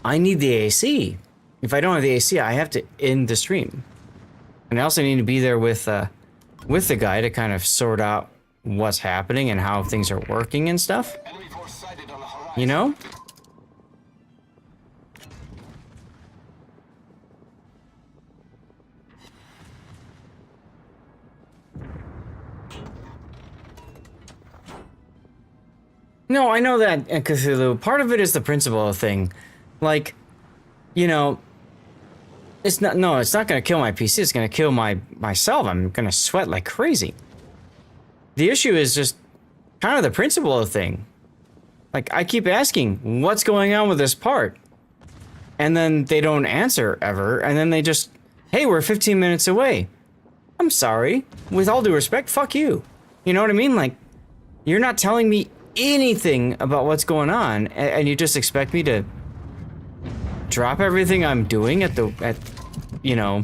I need the AC. If I don't have the AC, I have to end the stream. And I also need to be there with the guy to kind of sort out what's happening and how things are working and stuff. You know? No, I know that, Cthulhu. Part of it is the principle thing. Like, you know, it's not gonna kill my PC, it's gonna kill myself. I'm gonna sweat like crazy. The issue is just kind of the principle of the thing. Like, I keep asking, what's going on with this part? And then they don't answer ever, and then they just, hey, we're 15 minutes away. I'm sorry. With all due respect, fuck you. You know what I mean? Like, you're not telling me anything about what's going on, and you just expect me to drop everything I'm doing at you know,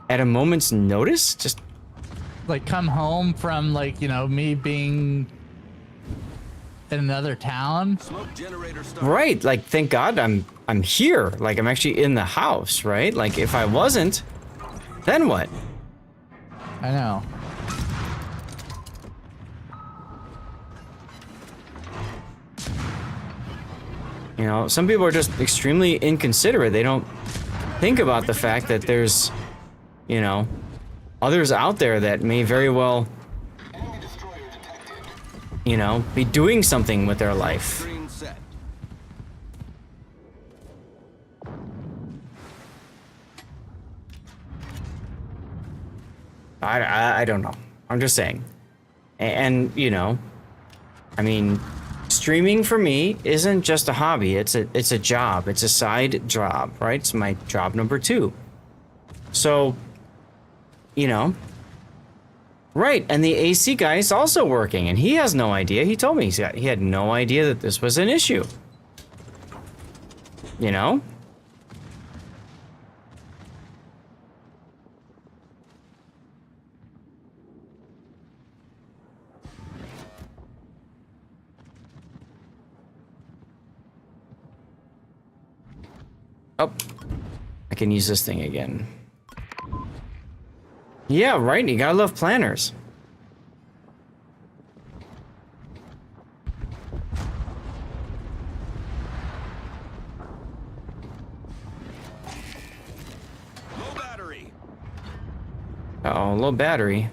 at a moment's notice? Just like come home from, like, you know, me being in another town. Right, like, thank God I'm here. Like, I'm actually in the house, right? Like, if I wasn't, then what? I know. You know, some people are just extremely inconsiderate. They don't think about the fact that there's, you know, others out there that may very well, you know, be doing something with their life. I don't know. I'm just saying. And you know, I mean, streaming for me isn't just a hobby. It's a job. It's a side job, right? It's my job number 2. So, you know, right. And the AC guy is also working, and he has no idea. He told me he had no idea that this was an issue. You know? Oh, I can use this thing again. Yeah, right, you gotta love planners. Low battery. Uh-oh, low battery.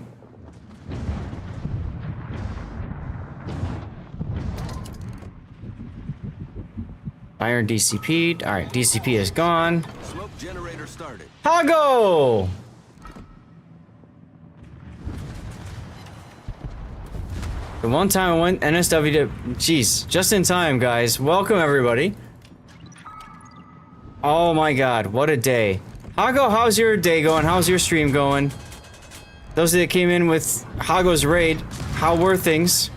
Iron DCP'd. Alright, DCP is gone. Smoke generator started. Hago! The one time I went NSW to... Jeez, just in time, guys. Welcome, everybody. Oh my god, what a day. Hago, how's your day going? How's your stream going? Those that came in with Hago's raid, how were things?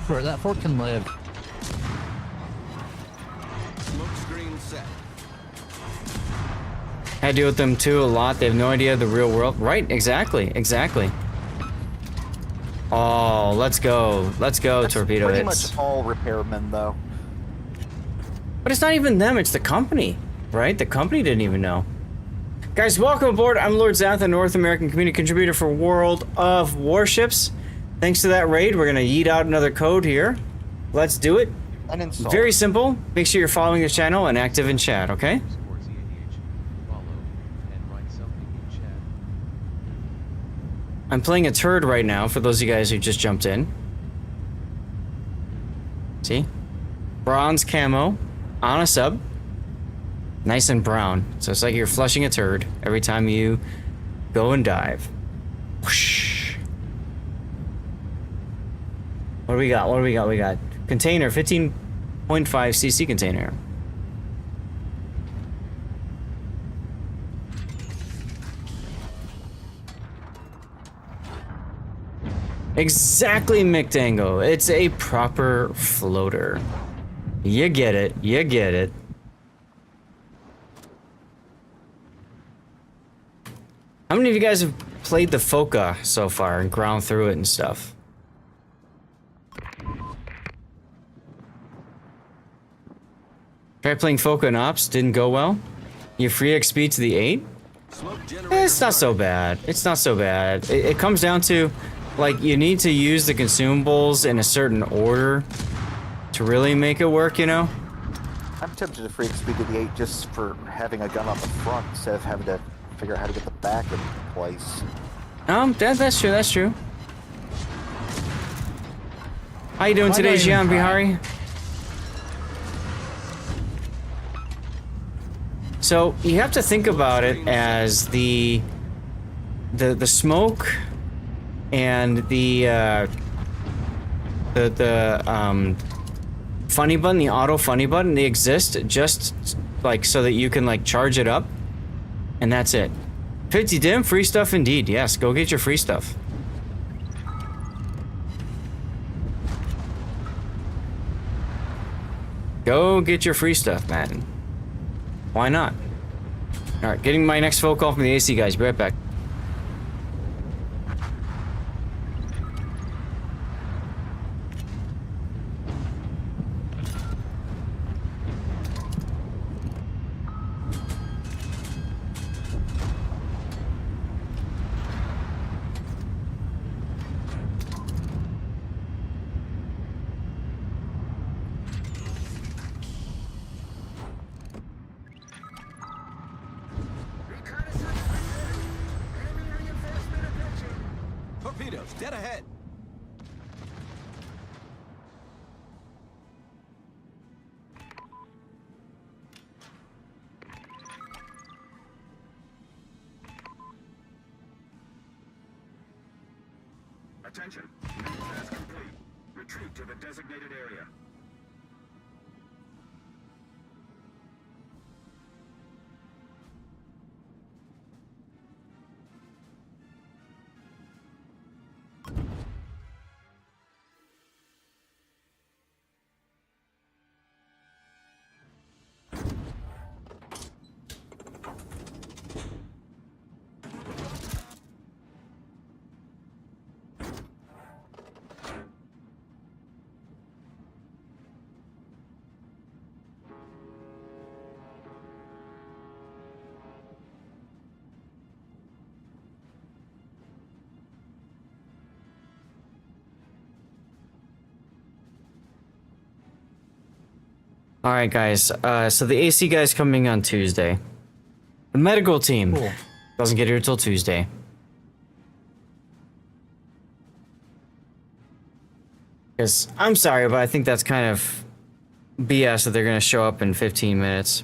Bro, that fort can live. Smoke screen set. I deal with them too a lot. They have no idea of the real world. Right, exactly, exactly. Oh, let's go. Let's go, That's torpedo pretty hits. much all repairmen, though. But it's not even them, it's the company, right? The company didn't even know. Guys, welcome aboard. I'm Lord Xantha, North American community contributor for World of Warships. Thanks to that raid, we're gonna yeet out another code here. Let's do it. And install. Very simple. Make sure you're following the channel and active in chat, okay? I'm playing a turd right now for those of you guys who just jumped in. See? Bronze camo on a sub. Nice and brown. So it's like you're flushing a turd every time you go and dive. Whoosh. What do we got? What do we got? We got container, 15.5 cc container. Exactly, McDango. It's a proper floater. You get it. You get it. How many of you guys have played the Foca so far and ground through it and stuff? Tried playing Foca and Ops, didn't go well. You free XP to the 8? It's not so bad. It's not so bad. It comes down to, like, you need to use the consumables in a certain order to really make it work, you know? I'm tempted to free XP to the 8 just for having a gun on the front instead of having to figure out how to get the back in place. That's true, that's true. How you doing today, Gian Bihari? So, you have to think about it as the smoke and the funny button, the auto funny button, they exist just like so that you can like charge it up, and that's it. 50 dim, free stuff indeed. Yes, go get your free stuff. Go get your free stuff, Batten. Why not? Alright, getting my next phone call from the AC guys. Be right back. Torpedoes, dead ahead. Attention. Task complete. Retreat to the designated area. Alright guys, so the AC guy's coming on Tuesday. The medical team doesn't get here until Tuesday. Because, I'm sorry, but I think that's kind of BS that they're gonna show up in 15 minutes.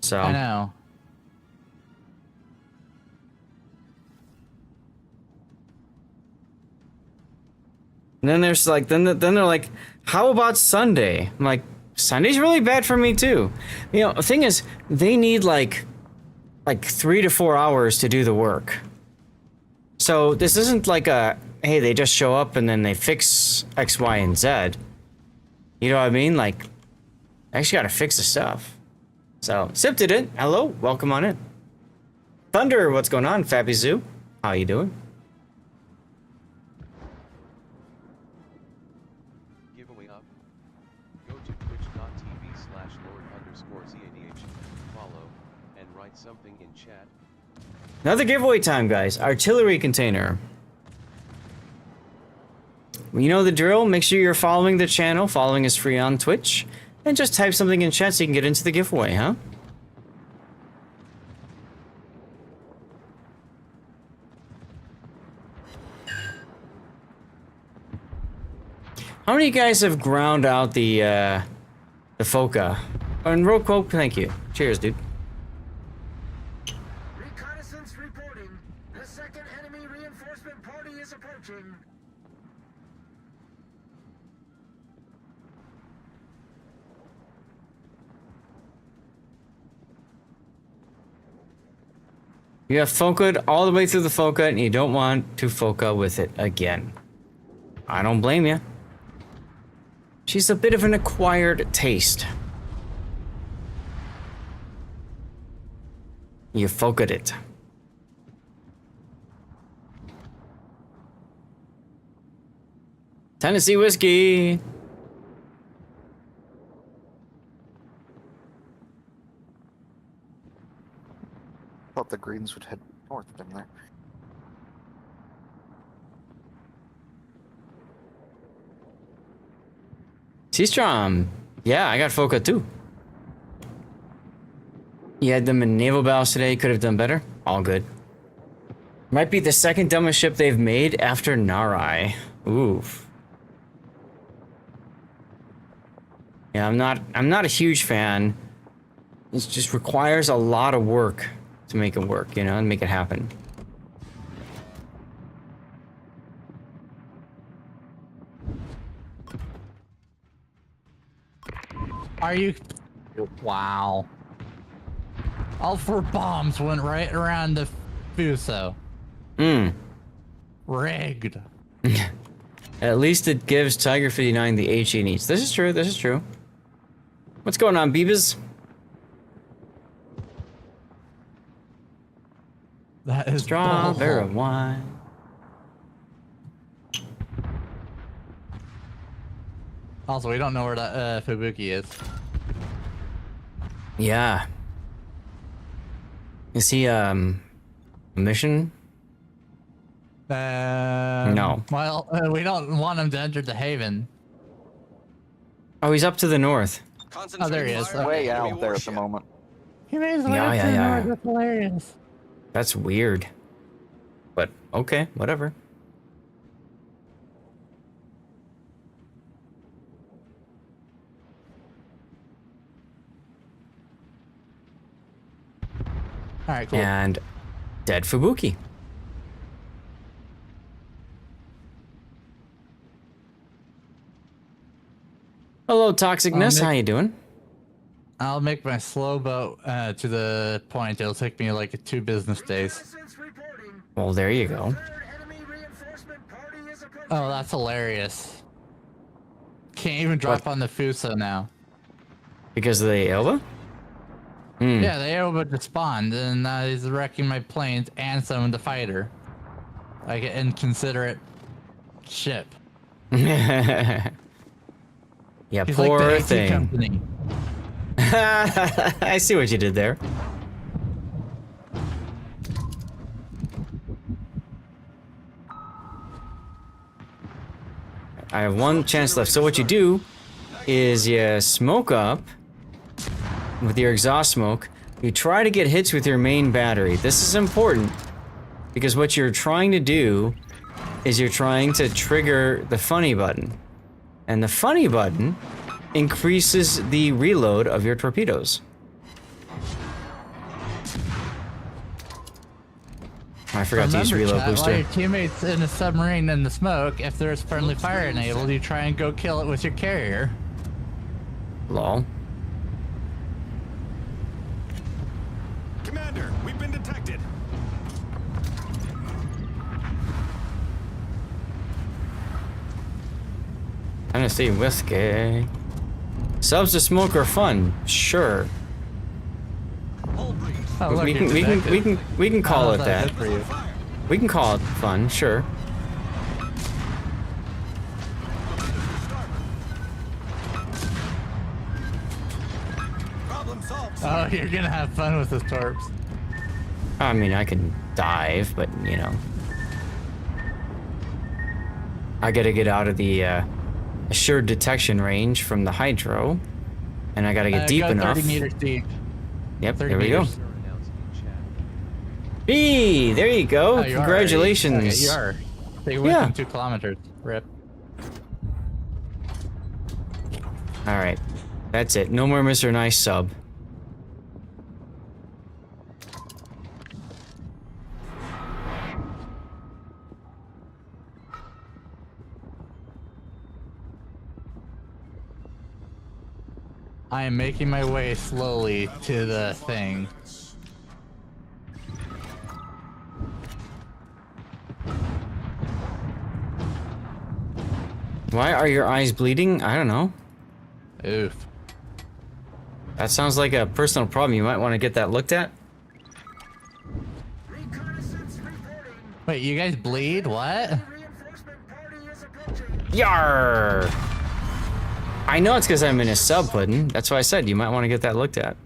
So. I know. And then there's like, then they're like, how about Sunday? I'm like, Sunday's really bad for me too. You know, the thing is, they need like 3 to 4 hours to do the work. So this isn't like hey, they just show up and then they fix X, Y, and Z. You know what I mean? Like, I actually gotta fix the stuff. So, Sip did it. Hello, welcome on in. Thunder, what's going on? Fappy Zoo, how you doing? Giveaway up. Go to twitch.tv/Lord_ZADH, follow, and write something in chat. Another giveaway time, guys. Artillery container. You know the drill. Make sure you're following the channel. Following is free on Twitch. And just type something in chat so you can get into the giveaway, huh? How many of you guys have ground out the Foca? And real quick, thank you. Cheers, dude. Reconnaissance reporting. The second enemy reinforcement party is approaching. You have Foca all the way through the Foca, and you don't want to Foca with it again. I don't blame you. She's a bit of an acquired taste. You Foca'd it. Tennessee whiskey. Thought the Greens would head north from there. Seastrom. Yeah, I got Foca too. You had them in naval battles today. Could have done better. All good. Might be the second dumbest ship they've made after Narai. Oof. Yeah, I'm not a huge fan. It just requires a lot of work to make it work, you know, and make it happen. Are you? Wow. All 4 bombs went right around the Fuso. Rigged. At least it gives Tiger 59 the H he needs. This is true, this is true. What's going on, Beebas? That is strawberry wine. Also, we don't know where that Fubuki is. Yeah. Is he a mission? No. Well, we don't want him to enter the Haven. Oh, he's up to the north. Oh, there he is. Way out there at the moment. He made his way up to the north. That's hilarious. That's weird. But okay, whatever. Alright, cool. And dead Fubuki. Hello, Toxicness. How you doing? I'll make my slow boat to the point. It'll take me like 2 business days. Well, there you go. Oh, that's hilarious. Can't even drop on the Fuso now. Because of the Elba? Yeah, they Elba just spawned, and he's wrecking my planes and some of the fighter. Like an inconsiderate ship. Yeah, He's poor like the thing. company. I see what you did there. I have 1 chance left. So what you do is you smoke up with your exhaust smoke. You try to get hits with your main battery. This is important because what you're trying to do is you're trying to trigger the funny button. And the funny button increases the reload of your torpedoes. I forgot to use reload chat, booster. While your teammates in the submarine in the smoke, if there's friendly fire enabled, you try and go kill it with your carrier. Lol. Commander, we've been detected. Tennessee whiskey. Subs to smoke are fun, sure. Oh, look, we can call it that. For you. We can call it fun, sure. Oh, you're gonna have fun with the torps. I mean, I can dive, but you know, I gotta get out of the assured detection range from the hydro, and I gotta get deep go enough. 30 meters deep. Yep, 30 there we meters. go. B, there you go. Oh, you Congratulations. Okay, you are. They went from 2 kilometers. Rip. All right, that's it. No more Mr. Nice sub. I am making my way slowly to the thing. Why are your eyes bleeding? I don't know. Oof. That sounds like a personal problem. You might want to get that looked at. Wait, you guys bleed? What? Yar! I know it's because I'm in a sub pudding. That's why I said you might want to get that looked at.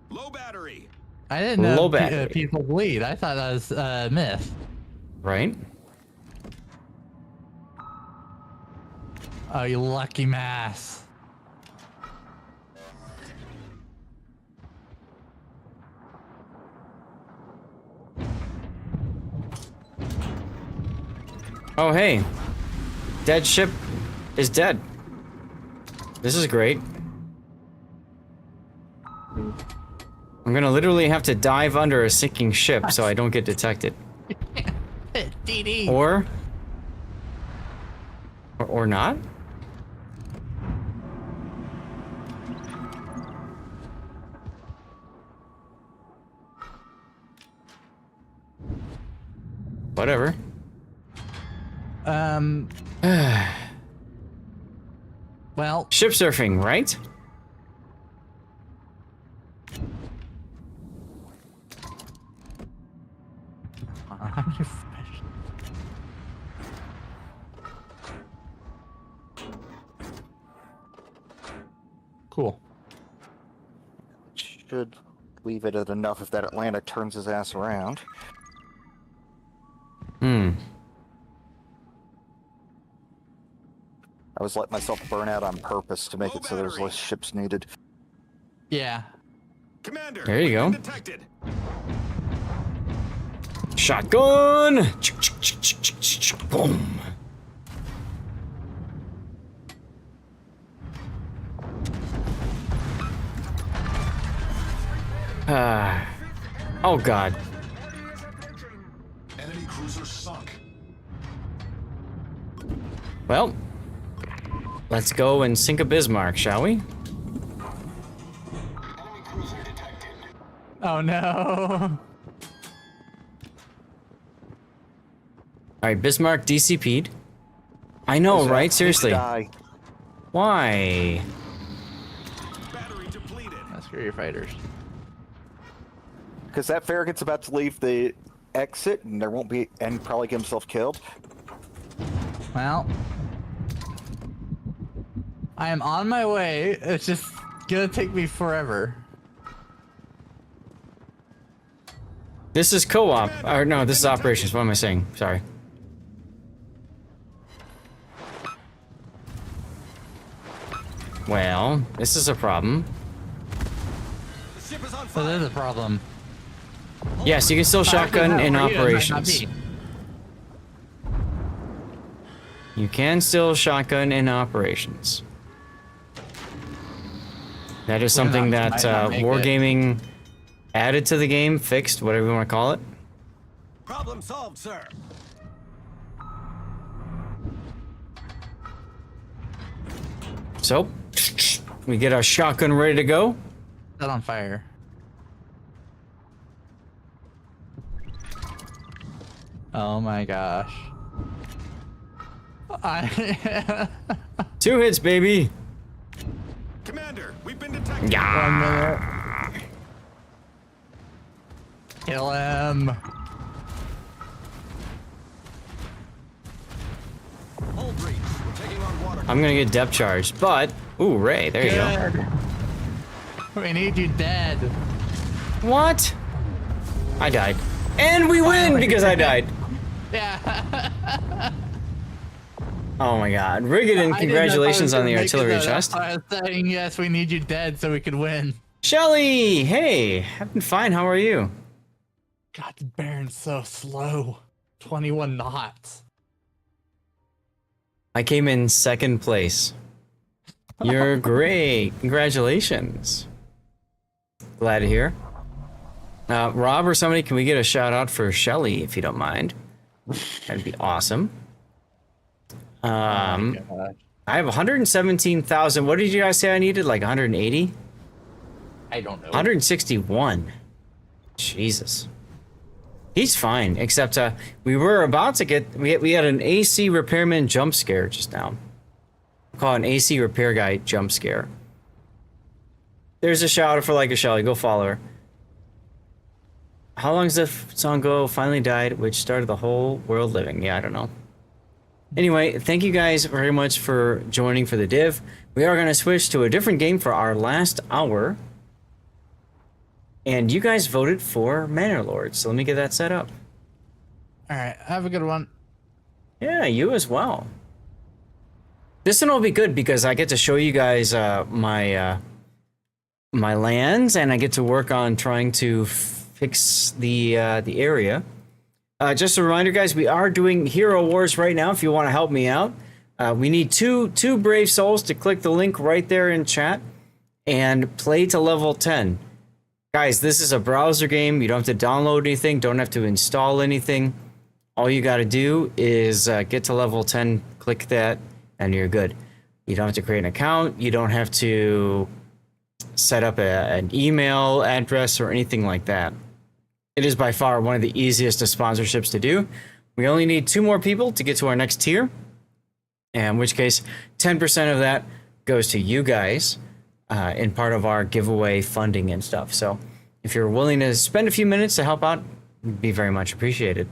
Low battery. I didn't know Low battery. people bleed. I thought that was a myth. Right? Oh, you lucky mass. Oh, hey. Dead ship is dead. This is great. I'm gonna literally have to dive under a sinking ship so I don't get detected. DD. Or not? Whatever. Well, ship surfing, right? Cool. Should leave it at enough if that Atlanta turns his ass around. I was letting myself burn out on purpose to make it so there's less ships needed. Yeah. Commander, there you go. Detected. Shotgun! Boom. Oh god. Enemy cruiser sunk. Well, let's go and sink a Bismarck, shall we? Oh no. Alright, Bismarck DCP'd. I know, right? Seriously. Why? Screw your fighters. Because that Farragut's about to leave the exit, and there won't be, and probably get himself killed. Well, I am on my way. It's just gonna take me forever. This is co-op. Or no, this is operations. What am I saying? Sorry. Well, this is a problem. So there's a problem. Yes, you can still shotgun in operations. You can still shotgun in operations. That is something that Wargaming added to the game, fixed, whatever you want to call it. Problem solved, sir. So, we get our shotgun ready to go. Set on fire. Oh my gosh. 2 hits, baby. Commander, we've been detected. Yeah. 1 minute. Kill him. Hold breach. We're taking on water. I'm gonna get depth charged, but ooh, Ray, there you go. We need you dead. What? I died, and we win because I died. Yeah. Oh my God, Rigadon! Congratulations on the artillery chest. I was saying yes, we need you dead so we could win. Shelly, hey, I've been fine. How are you? God, the Baron's so slow. 21 knots. I came in 2nd place. You're great. Congratulations. Glad to hear. Rob or somebody, can we get a shout out for Shelly if you don't mind? That'd be awesome. I have 117,000. What did you guys say I needed? Like 180? I don't know. 161. Jesus. He's fine, except we were about to get... We had an AC repairman jump scare just now. We'll call it an AC repair guy jump scare. There's a shout out for like a Shelly. Go follow her. How long does the song go? Finally died, which started the whole world living. Yeah, I don't know. Anyway, thank you guys very much for joining for the div. We are going to switch to a different game for our last hour. And you guys voted for Manor Lords, so let me get that set up. Alright, have a good one. Yeah, you as well. This one will be good because I get to show you guys my lands, and I get to work on trying to fix the area. Just a reminder, guys, we are doing Hero Wars right now if you want to help me out. We need two brave souls to click the link right there in chat and play to level 10. Guys, this is a browser game. You don't have to download anything, don't have to install anything. All you got to do is get to level 10, click that, and you're good. You don't have to create an account. You don't have to set up an email address or anything like that. It is by far one of the easiest of sponsorships to do. We only need 2 more people to get to our next tier, in which case 10% of that goes to you guys in part of our giveaway funding and stuff. So if you're willing to spend a few minutes to help out, it'd be very much appreciated.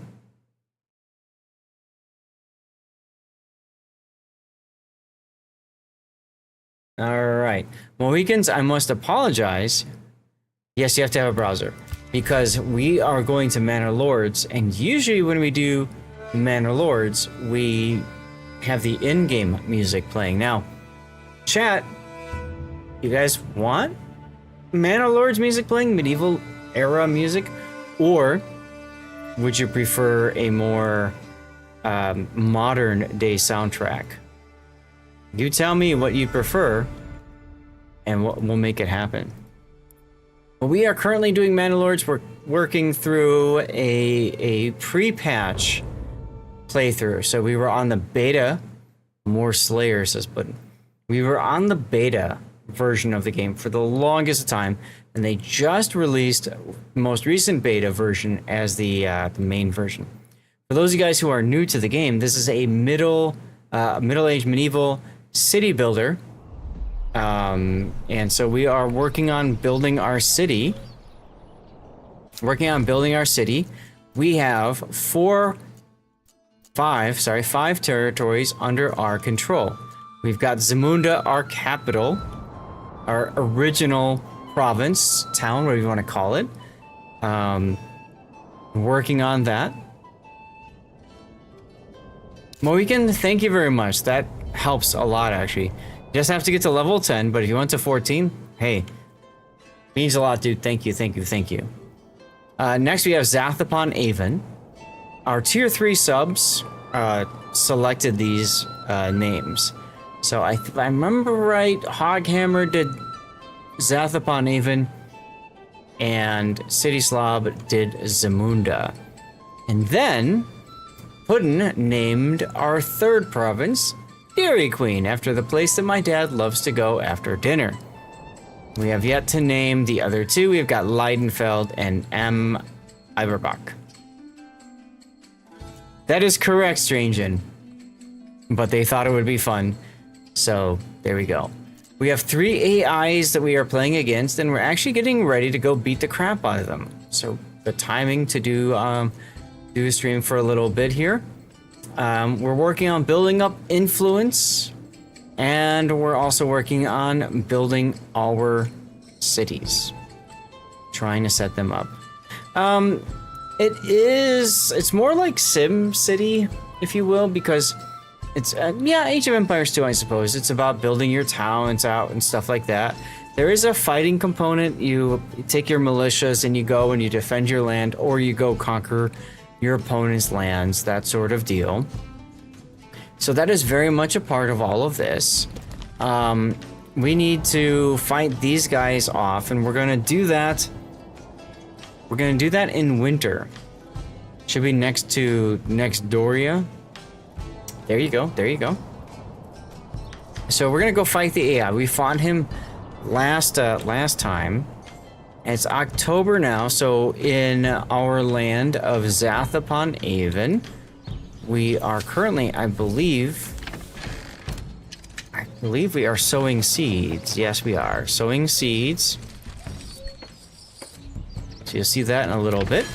All right. Mohicans, I must apologize. Yes, you have to have a browser because we are going to Manor Lords, and usually when we do Manor Lords, we have the in-game music playing. Now, chat, you guys want Manor Lords music playing, medieval era music, or would you prefer a more modern day soundtrack? You tell me what you prefer, and we'll make it happen. Well, we are currently doing Manor Lords. We're working through a pre-patch playthrough. So we were on the beta. More Slayer says, but we were on the beta version of the game for the longest time, and they just released the most recent beta version as the main version. For those of you guys who are new to the game, this is a middle-aged medieval city builder. And so we are working on building our city. We have 5 territories under our control. We've got Zamunda, our capital, our original province, town, whatever you want to call it. Working on that. Mohican, thank you very much. That helps a lot, actually. You just have to get to level 10, but if you went to 14, hey, means a lot, dude. Thank you. Next, we have Zathapon Avon. Our tier 3 subs selected these names. So if I remember right, Hoghammer did Zathapon Avon, and City Slob did Zamunda. And then Puddin named our 3rd province Dairy Queen, after the place that my dad loves to go after dinner. We have yet to name the other two. We've got Leidenfeld and M. Iberbach. That is correct, Strangen. But they thought it would be fun. So, there we go. We have 3 AIs that we are playing against, and we're actually getting ready to go beat the crap out of them. So, the timing to do a stream for a little bit here. We're working on building up influence, and we're also working on building our cities. Trying to set them up. It's more like Sim City, if you will, because it's, yeah, Age of Empires 2, I suppose. It's about building your towns out and stuff like that. There is a fighting component. You take your militias and you go and you defend your land, or you go conquer your opponent's lands, that sort of deal. So that is very much a part of all of this. We need to fight these guys off, and we're gonna do that. We're gonna do that in winter. Should be next Doria. There you go, there you go. So we're gonna go fight the AI. We fought him last time. It's October now, so in our land of Zath upon Avon, we are currently, I believe we are sowing seeds. Yes, we are sowing seeds. So you'll see that in a little bit.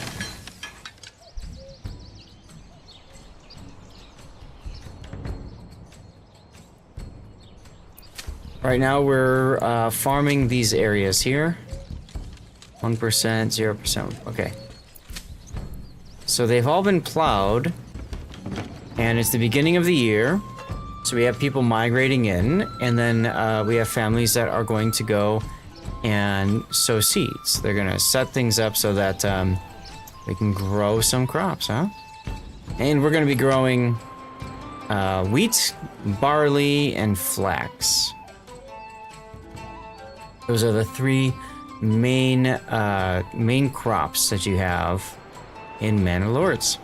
Right now we're farming these areas here. 1%, 0%. Okay. So they've all been plowed, and it's the beginning of the year. So we have people migrating in, and then we have families that are going to go and sow seeds. They're gonna set things up so that we can grow some crops, huh? And we're gonna be growing wheat, barley, and flax. Those are the 3 main crops that you have in Manor Lords.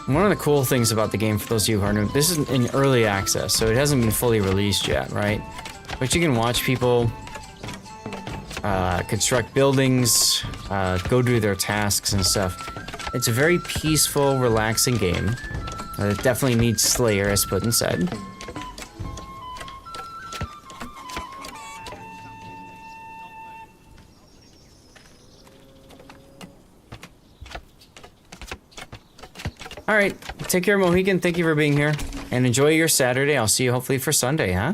One of the cool things about the game, for those of you who are new, this is in early access, so it hasn't been fully released yet, right? But you can watch people construct buildings, go do their tasks and stuff. It's a very peaceful, relaxing game. It definitely needs Slayer, as Putin said. All right, take care, Mohican. Thank you for being here, and enjoy your Saturday. I'll see you hopefully for Sunday, huh?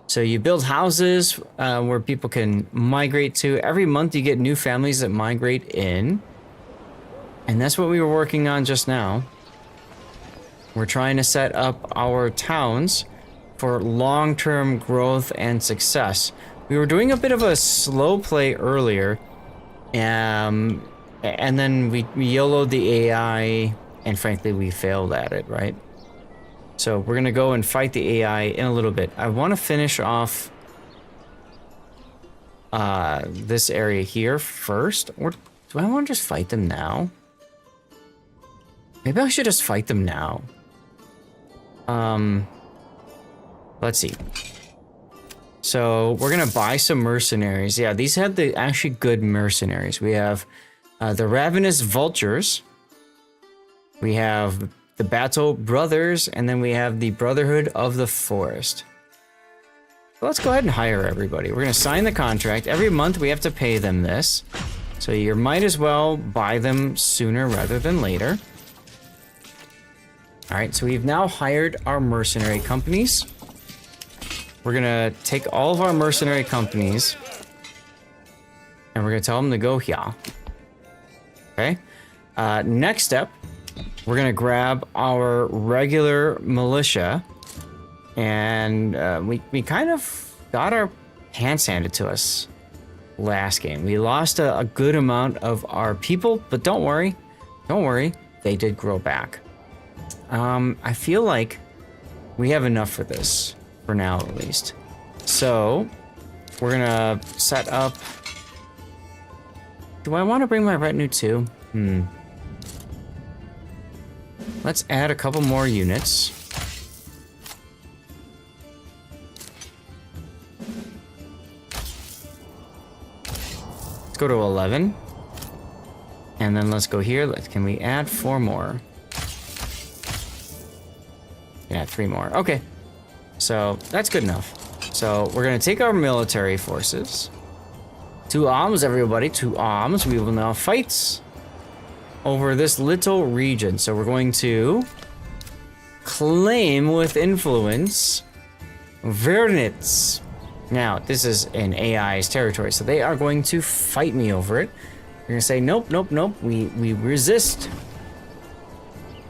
So you build houses where people can migrate to. Every month you get new families that migrate in, and that's what we were working on just now. We're trying to set up our towns for long-term growth and success. We were doing a bit of a slow play earlier, and then we YOLO'd the AI, and frankly, we failed at it, right? So we're gonna go and fight the AI in a little bit. I want to finish off this area here first, or do I want to just fight them now? Maybe I should just fight them now. Let's see. So we're gonna buy some mercenaries. Yeah, these had the actually good mercenaries. We have the Ravenous Vultures. We have the Battle Brothers, and then we have the Brotherhood of the Forest. So let's go ahead and hire everybody. We're gonna sign the contract. Every month we have to pay them this. So you might as well buy them sooner rather than later. All right, so we've now hired our mercenary companies. We're gonna take all of our mercenary companies and we're gonna tell them to go here. Okay. Next step, we're gonna grab our regular militia, and we kind of got our hands handed to us last game. We lost a good amount of our people, but don't worry, they did grow back. I feel like we have enough for this, for now at least. So, we're gonna set up... Do I want to bring my retinue too? Let's add a couple more units. Let's go to 11. And then let's go here. Can we add 4 more? Yeah, 3 more. Okay. So, that's good enough. So, we're going to take our military forces. 2 arms, everybody. 2 arms. We will now fight over this little region. So, we're going to claim with influence Vernitz. Now, this is in AI's territory, so they are going to fight me over it. They're going to say, nope, nope, nope. We resist.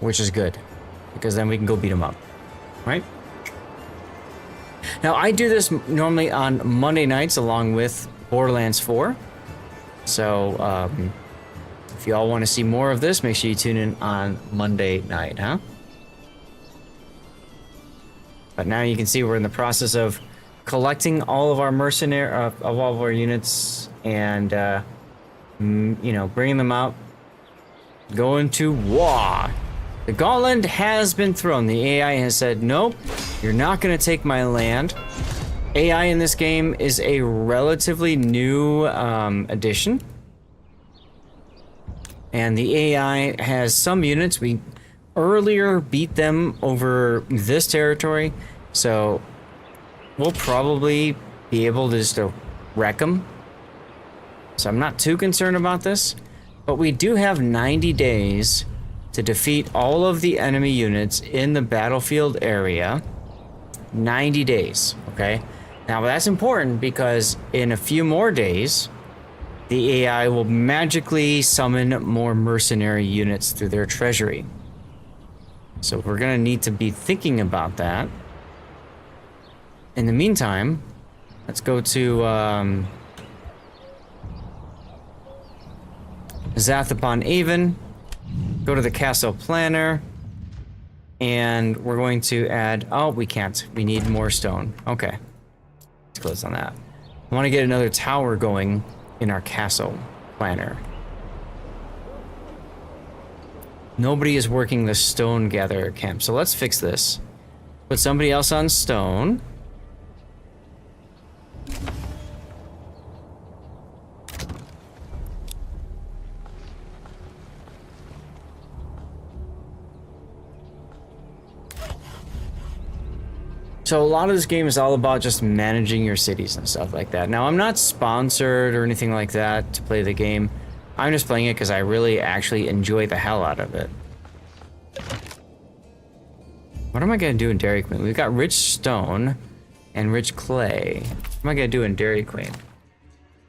Which is good, because then we can go beat them up. Right? Now, I do this normally on Monday nights along with Borderlands 4. So, if you all want to see more of this, make sure you tune in on Monday night, huh? But now you can see we're in the process of collecting all of our mercenary, of all of our units, and, you know, bringing them out, going to war. The gauntlet has been thrown. The AI has said, nope, you're not going to take my land. AI in this game is a relatively new addition. And the AI has some units. We earlier beat them over this territory, so we'll probably be able to just wreck them. So I'm not too concerned about this, but we do have 90 days to defeat all of the enemy units in the battlefield area. 90 days, okay? Now that's important because in a few more days, the AI will magically summon more mercenary units through their treasury. So we're gonna need to be thinking about that. In the meantime, let's go to Zath upon Avon, go to the castle planner, and we're going to add, oh, we can't. We need more stone. Okay. Let's close on that. I want to get another tower going in our castle planner. Nobody is working the stone gatherer camp, so let's fix this. Put somebody else on stone. So a lot of this game is all about just managing your cities and stuff like that. Now, I'm not sponsored or anything like that to play the game. I'm just playing it because I really actually enjoy the hell out of it. What am I going to do in Dairy Queen? We've got rich stone and rich clay. What am I going to do in Dairy Queen?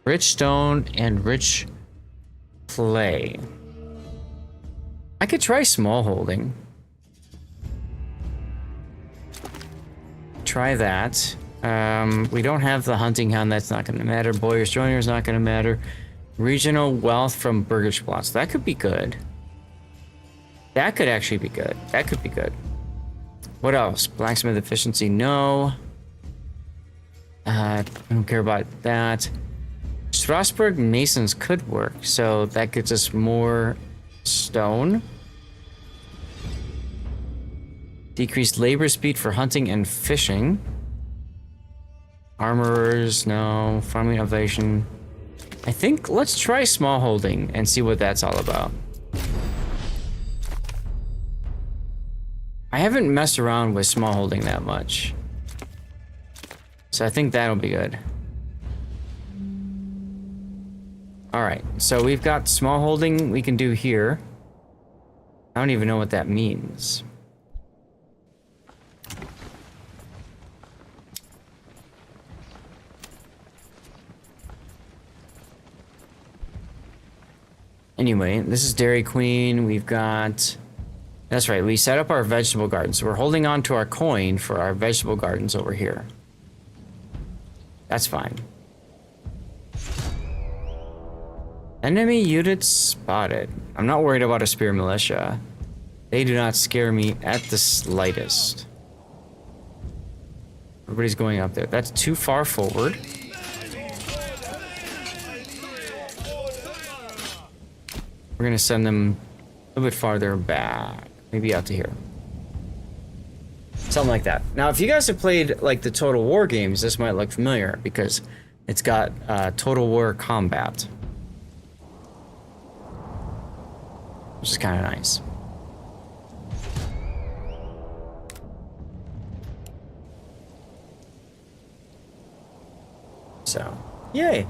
Rich stone and rich clay. I could try small holding. Try that. We don't have the hunting hound. That's not going to matter. Boyer's Joiner is not going to matter. Regional wealth from Burgage plots. That could be good. That could actually be good. That could be good. What else? Blacksmith efficiency, no. I don't care about that. Strasbourg Masons could work, so that gets us more stone. Decreased labor speed for hunting and fishing. Armorers, no. Farming elevation. I think let's try small holding and see what that's all about. I haven't messed around with small holding that much. So I think that'll be good. Alright, so we've got small holding we can do here. I don't even know what that means. Anyway, this is Dairy Queen. We've got... That's right, we set up our vegetable gardens. So we're holding on to our coin for our vegetable gardens over here. That's fine. Enemy units spotted. I'm not worried about a spear militia. They do not scare me at the slightest. Everybody's going up there. That's too far forward. We're gonna send them a little bit farther back. Maybe out to here. Something like that. Now, if you guys have played like the Total War games, this might look familiar because it's got Total War combat. Which is kind of nice. So, yay.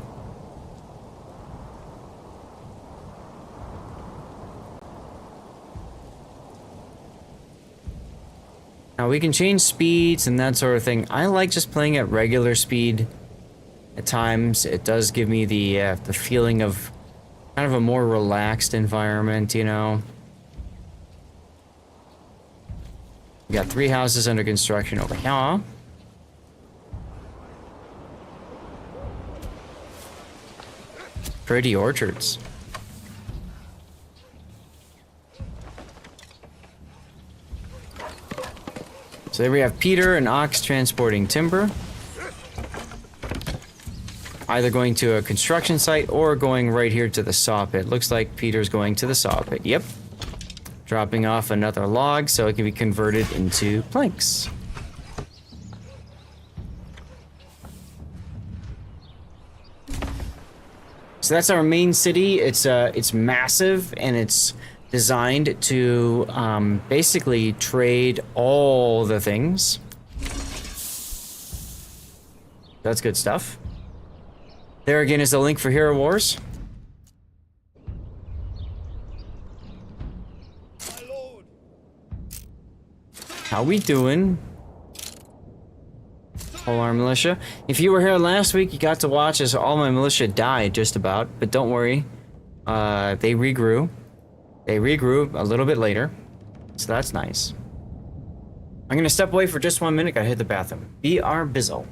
Now we can change speeds and that sort of thing. I like just playing at regular speed. At times, it does give me the feeling of kind of a more relaxed environment, you know. We got 3 houses under construction over here. Pretty orchards. So there we have Peter and Ox transporting timber. Either going to a construction site or going right here to the saw pit. Looks like Peter's going to the saw pit. Yep. Dropping off another log so it can be converted into planks. So that's our main city. It's massive and it's designed to basically trade all the things. That's good stuff. There again is the link for Hero Wars. How we doing? All our militia. If you were here last week, you got to watch as all my militia died just about, but don't worry. They regrew. They regrew a little bit later, so that's nice. I'm gonna step away for just 1 minute. Gotta hit the bathroom. BR Bizzle.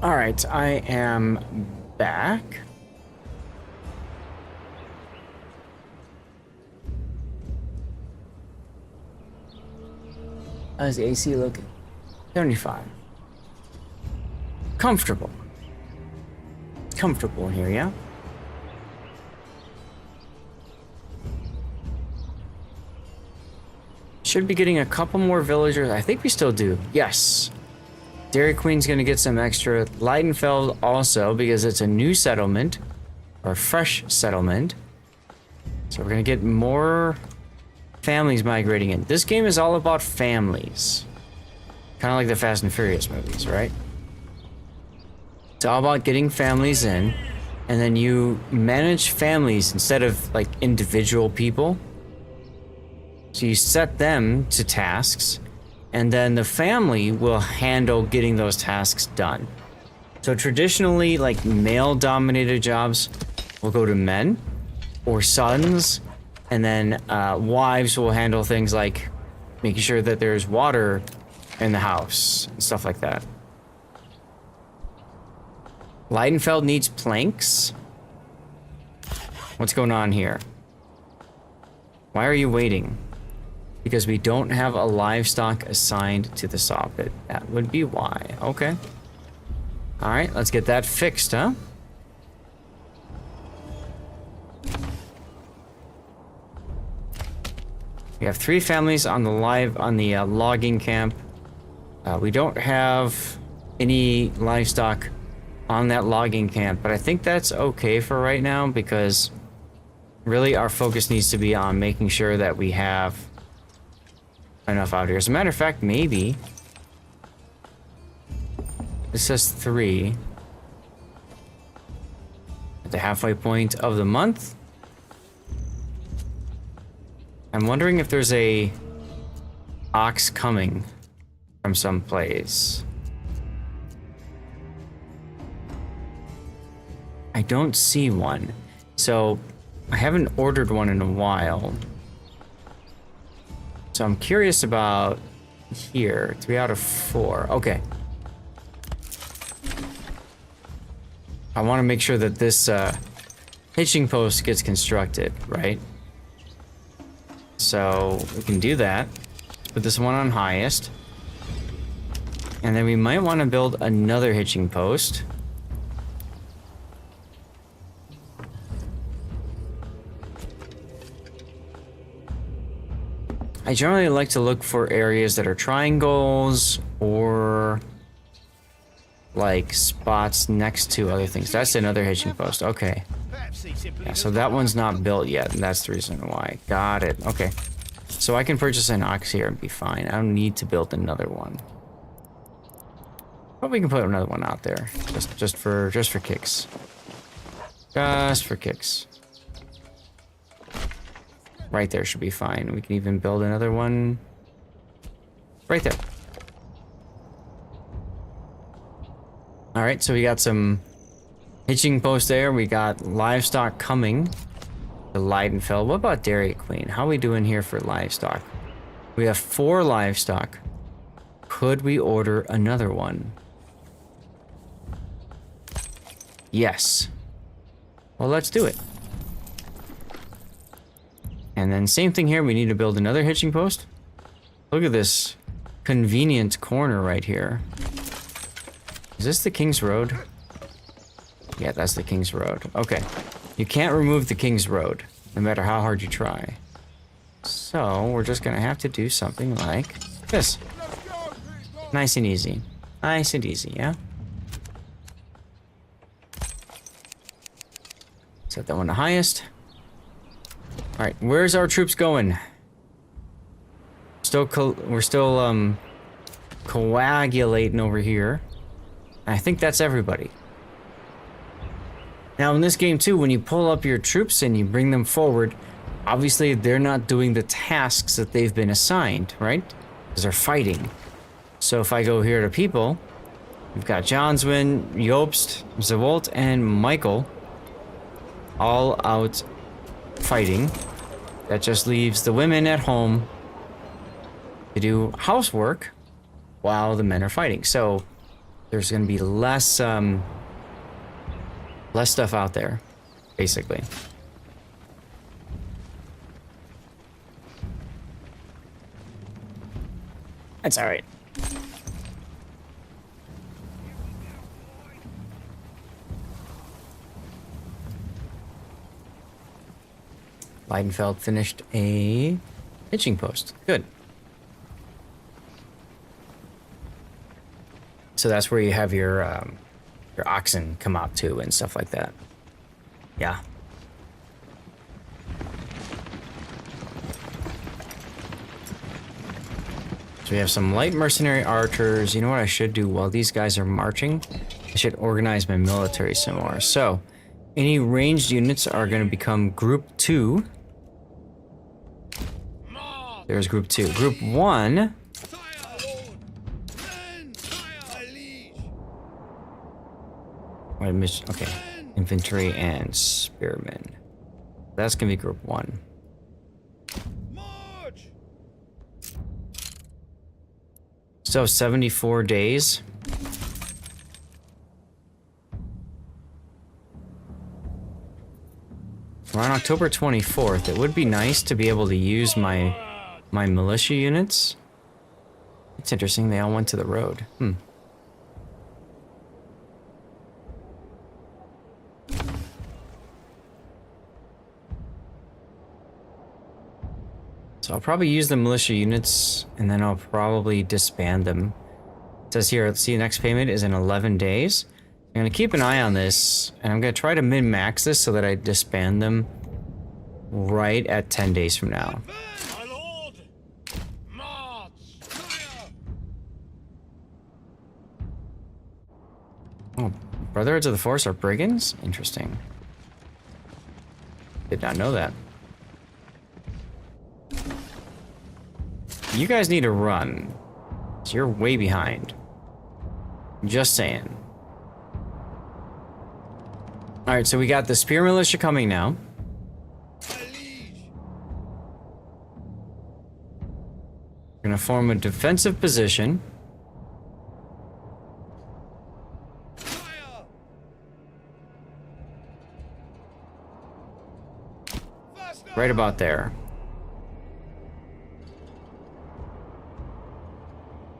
All right, I am back. How's the AC looking? 75. Comfortable. It's comfortable in here, yeah? Should be getting a couple more villagers. I think we still do. Yes. Dairy Queen's gonna get some extra. Leidenfeld also, because it's a new settlement, or a fresh settlement. So we're gonna get more families migrating in. This game is all about families. Kind of like the Fast and Furious movies, right? It's all about getting families in, and then you manage families instead of like individual people. So you set them to tasks, and then the family will handle getting those tasks done. So traditionally, like male-dominated jobs will go to men or sons, and then wives will handle things like making sure that there's water in the house and stuff like that. Leidenfeld needs planks. What's going on here? Why are you waiting? Because we don't have a livestock assigned to the saw pit. That would be why. Okay. All right, let's get that fixed, huh? We have 3 families on the logging camp. We don't have any livestock on that logging camp, but I think that's okay for right now because really our focus needs to be on making sure that we have enough out here. As a matter of fact, maybe this says 3 at the halfway point of the month. I'm wondering if there's a ox coming from someplace. I don't see one. So I haven't ordered one in a while. So I'm curious about here. 3 out of 4. Okay. I want to make sure that this hitching post gets constructed, right? So we can do that. Let's put this one on highest. And then we might want to build another hitching post. I generally like to look for areas that are triangles or like spots next to other things. That's another hitching post. Okay. Yeah, so that one's not built yet, and that's the reason why. Got it. Okay. So I can purchase an ox here and be fine. I don't need to build another one. But we can put another one out there. Just for kicks. Just for kicks. Right there should be fine. We can even build another one right there. All right, so we got some hitching posts there. We got livestock coming to Leidenfeld. What about Dairy Queen? How are we doing here for livestock? We have 4 livestock. Could we order another one? Yes. Well, let's do it. And then same thing here. We need to build another hitching post. Look at this convenient corner right here. Is this the King's Road? Yeah, that's the King's Road. Okay. You can't remove the King's Road, no matter how hard you try. So, we're just gonna have to do something like this. Nice and easy. Nice and easy, yeah? Set that one to highest. Alright, where's our troops going? We're still coagulating over here. I think that's everybody. Now in this game too, when you pull up your troops and you bring them forward, obviously they're not doing the tasks that they've been assigned, right? Because they're fighting. So if I go here to people, we've got Johnswin, Jobst, Zavolt, and Michael all out fighting. That just leaves the women at home to do housework while the men are fighting. So there's going to be less stuff out there, basically. That's all right. Leidenfeld finished a hitching post. Good. So that's where you have your oxen come out to and stuff like that. Yeah. So we have some light mercenary archers. You know what I should do while these guys are marching? I should organize my military some more. So any ranged units are going to become group 2. There's group 2. Group 1. Okay. Infantry and spearmen. That's going to be group 1. So 74 days. We're on October 24th. It would be nice to be able to use my militia units. It's interesting, they all went to the road. So I'll probably use the militia units, and then I'll probably disband them. It says here, let's see, next payment is in 11 days. I'm going to keep an eye on this, and I'm going to try to min-max this so that I disband them right at 10 days from now. Oh, Brotherhoods of the Force are brigands? Interesting. Did not know that. You guys need to run. So you're way behind. Just saying. Alright, so we got the Spear Militia coming now. We're gonna form a defensive position. Right about there.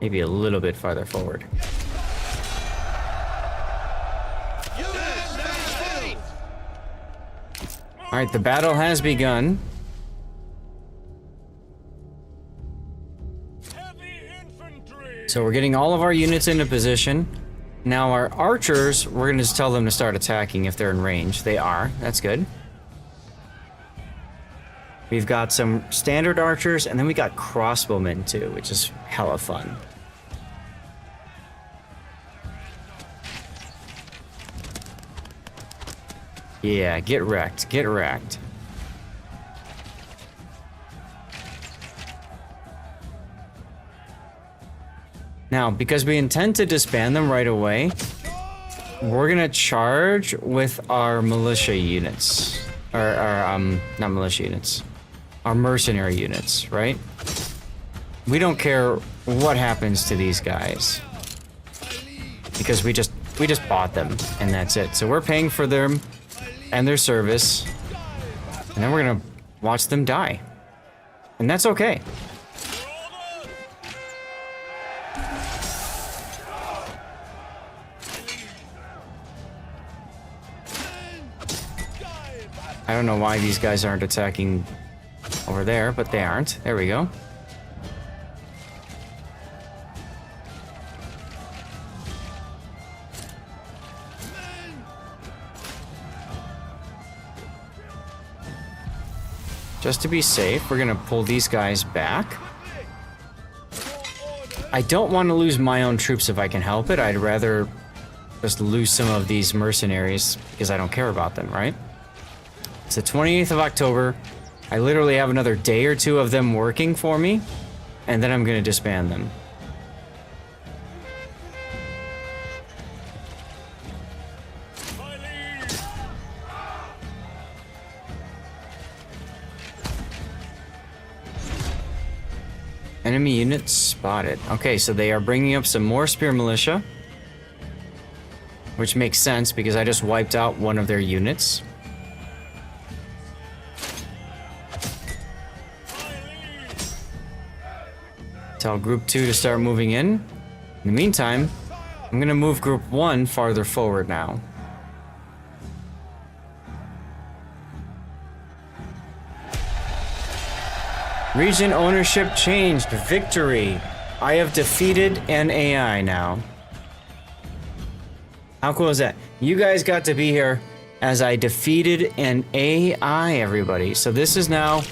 Maybe a little bit farther forward. Alright, the battle has begun. So we're getting all of our units into position. Now our archers, we're gonna just tell them to start attacking if they're in range. They are, that's good. We've got some standard archers, and then we got crossbowmen too, which is hella fun. Yeah, get wrecked, get wrecked. Now, because we intend to disband them right away, we're gonna charge with our militia units. Not militia units. Our mercenary units, right? We don't care what happens to these guys. Because we just bought them, and that's it. So we're paying for them and their service, and then we're gonna watch them die. And that's okay. I don't know why these guys aren't attacking over there, but they aren't. There we go. Just to be safe, we're gonna pull these guys back. I don't want to lose my own troops if I can help it. I'd rather just lose some of these mercenaries because I don't care about them, right? It's the 28th of October. I literally have another day or two of them working for me, and then I'm gonna disband them. Enemy units spotted. Okay, so they are bringing up some more spear militia, which makes sense because I just wiped out one of their units. Tell Group 2 to start moving in. In the meantime, I'm gonna move Group 1 farther forward now. Region ownership changed. Victory. I have defeated an AI now. How cool is that? You guys got to be here as I defeated an AI, everybody. So this is now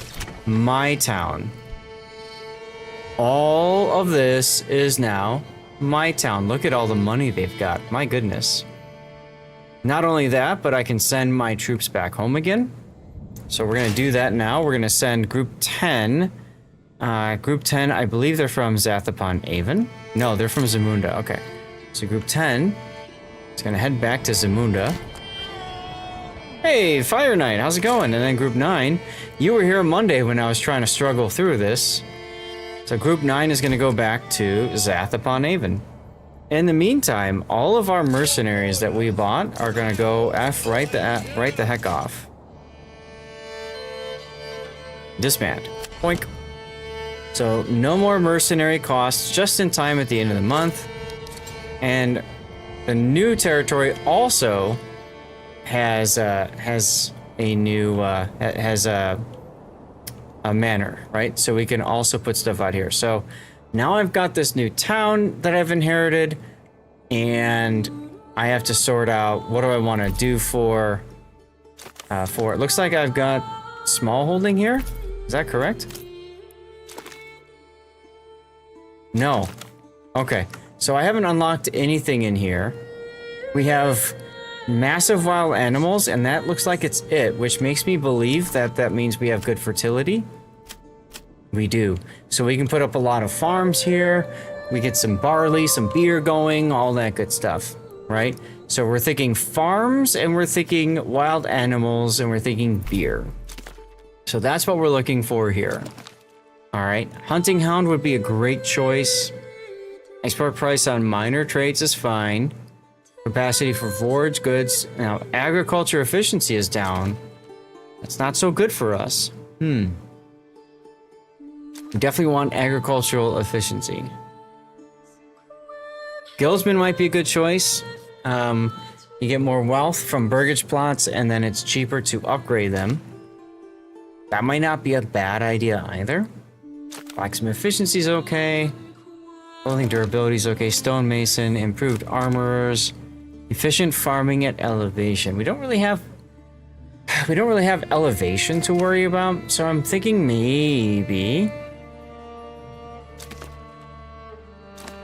my town. All of this is now my town. Look at all the money they've got. My goodness. Not only that, but I can send my troops back home again. So we're going to do that now. We're going to send Group 10. Group 10, I believe they're from Zath-upon-Avon. No, they're from Zamunda. Okay. So Group 10 is going to head back to Zamunda. Hey, Fire Knight, how's it going? And then Group 9, you were here Monday when I was trying to struggle through this. So Group 9 is going to go back to Zath-upon-Avon. In the meantime, all of our mercenaries that we bought are going to go right the heck off. Disband. Boink. So no more mercenary costs, just in time at the end of the month. And the new territory also has a new manor, right? So we can also put stuff out here. So now I've got this new town that I've inherited, and I have to sort out what do I want to do for it. Looks like I've got small holding here. Is that correct? No. Okay. So I haven't unlocked anything in here. We have massive wild animals, and that looks like it's it, which makes me believe that that means we have good fertility. We do. So we can put up a lot of farms here. We get some barley, some beer going, all that good stuff, right? So we're thinking farms, and we're thinking wild animals, and we're thinking beer. So that's what we're looking for here. All right. Hunting hound would be a great choice. Export price on minor trades is fine. Capacity for forage goods. Now, agriculture efficiency is down. That's not so good for us. We definitely want agricultural efficiency. Guildsman might be a good choice. You get more wealth from burgage plots, and then it's cheaper to upgrade them. That might not be a bad idea either. Blacksmith efficiency is okay. Clothing durability is okay. Stonemason, improved armorers. Efficient farming at elevation. We don't really have elevation to worry about, so I'm thinking maybe.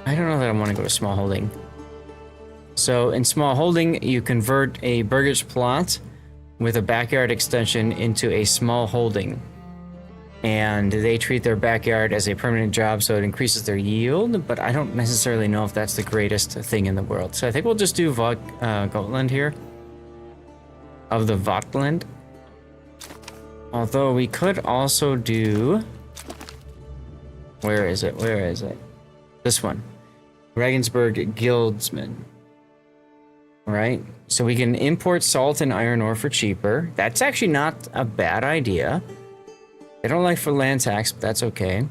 I don't know that I want to go to small holding. So in small holding, you convert a burgage plot with a backyard extension into a small holding. And they treat their backyard as a permanent job, so it increases their yield, but I don't necessarily know if that's the greatest thing in the world. So I think we'll just do Gotland here. Of the Votland. Although we could also do... Where is it? Where is it? This one. Regensburg Guildsman. Right? So we can import salt and iron ore for cheaper. That's actually not a bad idea. I don't like for land tax, but that's okay.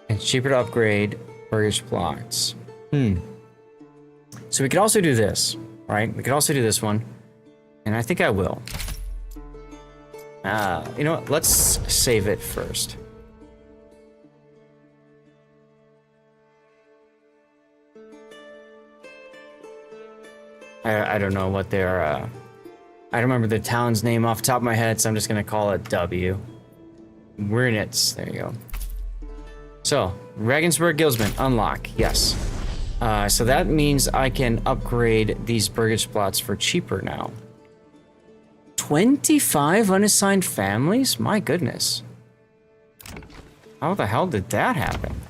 It's cheaper to upgrade burgage plots. So we could also do this, right? We could also do this one. And I think I will. You know what? Let's save it first. I don't know what their, I don't remember the town's name off the top of my head, so I'm just gonna call it W. Wernitz, there you go. So, Regensburg Guildsman, unlock, yes. So that means I can upgrade these burgage plots for cheaper now. 25 unassigned families? My goodness. How the hell did that happen?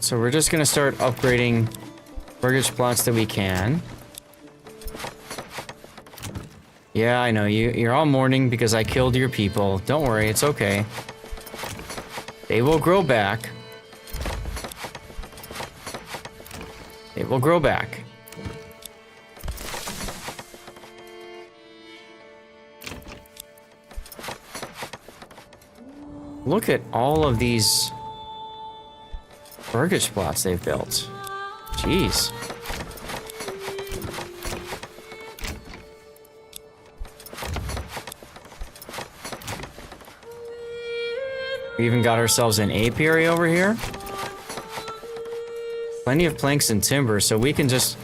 So we're just gonna start upgrading burgage plots that we can. Yeah, I know, you're all mourning because I killed your people. Don't worry, it's okay. They will grow back. It will grow back. Look at all of these burgage plots they've built. Jeez. We even got ourselves an apiary over here. Plenty of planks and timber, so we can just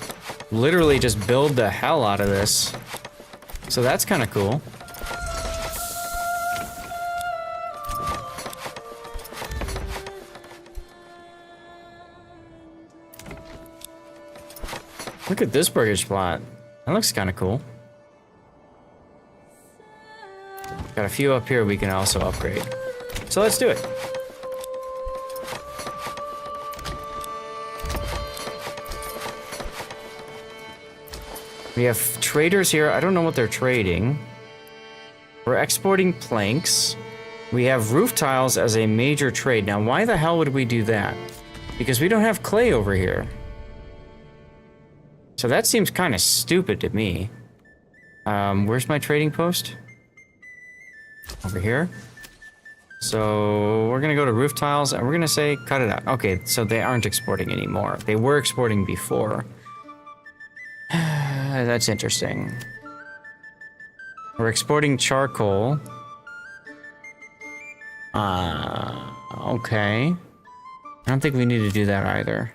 literally just build the hell out of this. So that's kind of cool. Look at this burgage plot. That looks kind of cool. Got a few up here we can also upgrade. So let's do it. We have traders here. I don't know what they're trading. We're exporting planks. We have roof tiles as a major trade. Now, why the hell would we do that? Because we don't have clay over here. So that seems kind of stupid to me. Where's my trading post? Over here. So we're gonna go to roof tiles and we're gonna say cut it out. Okay, so they aren't exporting anymore. They were exporting before. That's interesting. We're exporting charcoal. Okay. I don't think we need to do that either.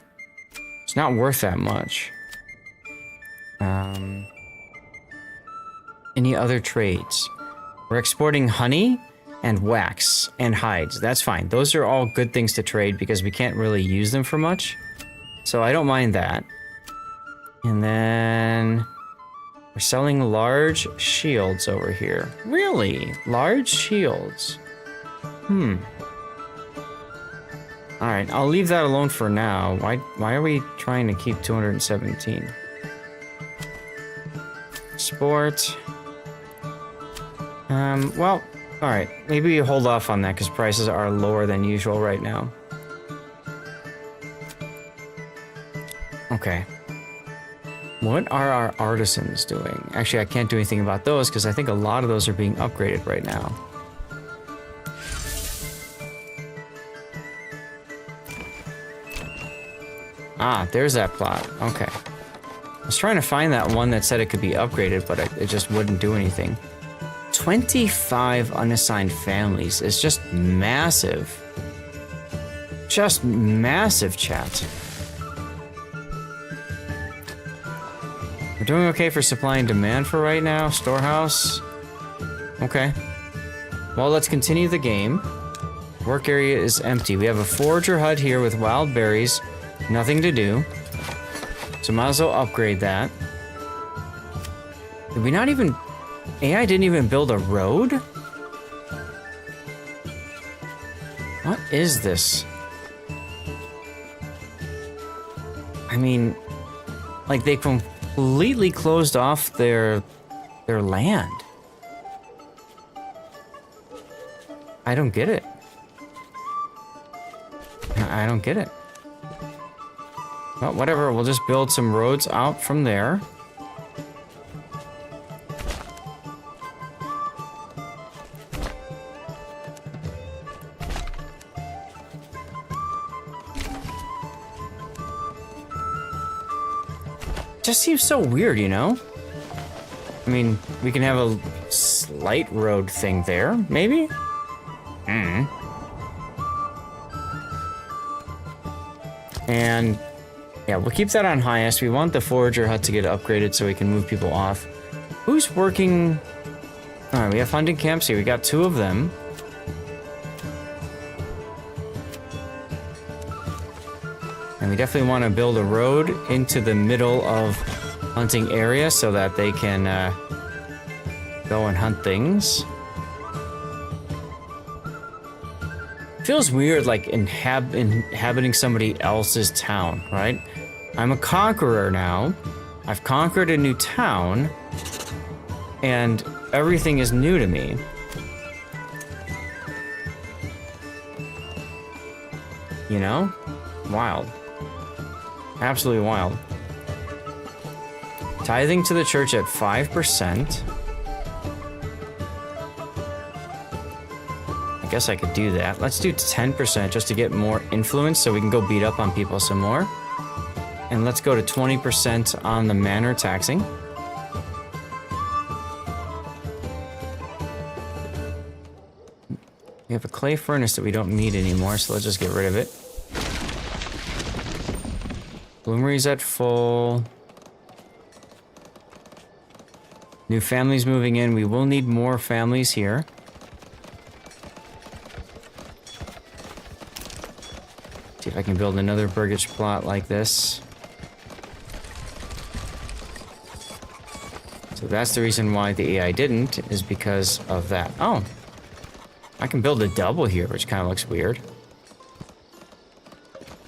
It's not worth that much. Any other trades? We're exporting honey and wax and hides. That's fine. Those are all good things to trade because we can't really use them for much. So I don't mind that. And then we're selling large shields over here. Really? Large shields? Alright, I'll leave that alone for now. Why are we trying to keep 217? Sport. Well, alright. Maybe you hold off on that because prices are lower than usual right now. Okay. What are our artisans doing? Actually, I can't do anything about those because I think a lot of those are being upgraded right now. Ah, there's that plot. Okay. I was trying to find that one that said it could be upgraded, but it just wouldn't do anything. 25 unassigned families is just massive. Just massive, chat. We're doing okay for supply and demand for right now. Storehouse. Okay. Well, let's continue the game. Work area is empty. We have a forager hut here with wild berries. Nothing to do. So might as well upgrade that. Did we not even... AI didn't even build a road? What is this? I mean... Like, they completely closed off their land. I don't get it. I don't get it. Well, whatever, we'll just build some roads out from there. Just seems so weird, you know? I mean, we can have a slight road thing there, maybe? And... yeah, we'll keep that on highest. We want the forager hut to get upgraded so we can move people off. Who's working? Alright, we have hunting camps here. We got 2 of them. And we definitely want to build a road into the middle of hunting area so that they can go and hunt things. Feels weird, like, inhabiting somebody else's town, right? I'm a conqueror now. I've conquered a new town. And everything is new to me. You know? Wild. Absolutely wild. Tithing to the church at 5%. Guess I could do that. Let's do 10% just to get more influence so we can go beat up on people some more. And let's go to 20% on the manor taxing. We have a clay furnace that we don't need anymore, so let's just get rid of it. Bloomery's at full. New families moving in. We will need more families here. See if I can build another burgage plot like this. So that's the reason why the AI didn't, is because of that. Oh, I can build a double here, which kind of looks weird.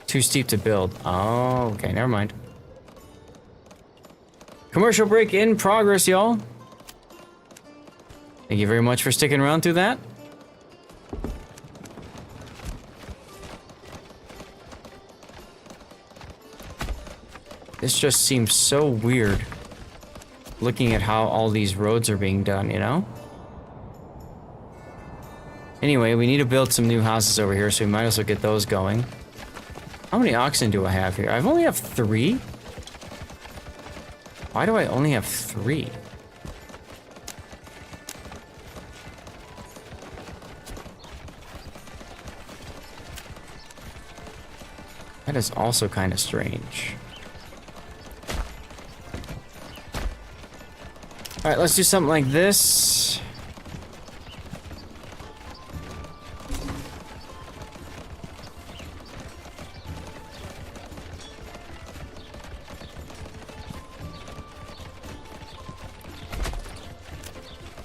Too steep to build. Oh, okay, never mind. Commercial break in progress, y'all. Thank you very much for sticking around through that. This just seems so weird, looking at how all these roads are being done, you know? Anyway, we need to build some new houses over here, so we might as well get those going. How many oxen do I have here? I only have 3? Why do I only have 3? That is also kind of strange. Alright, let's do something like this.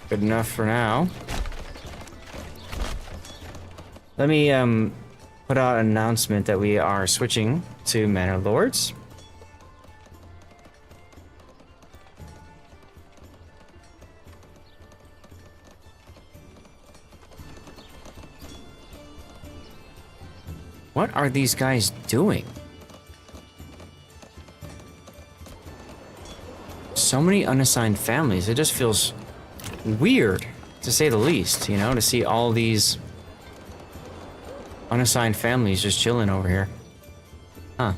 Good enough for now. Let me put out an announcement that we are switching to Manor Lords. What are these guys doing? So many unassigned families. It just feels weird, to say the least, you know, to see all these unassigned families just chilling over here. Huh.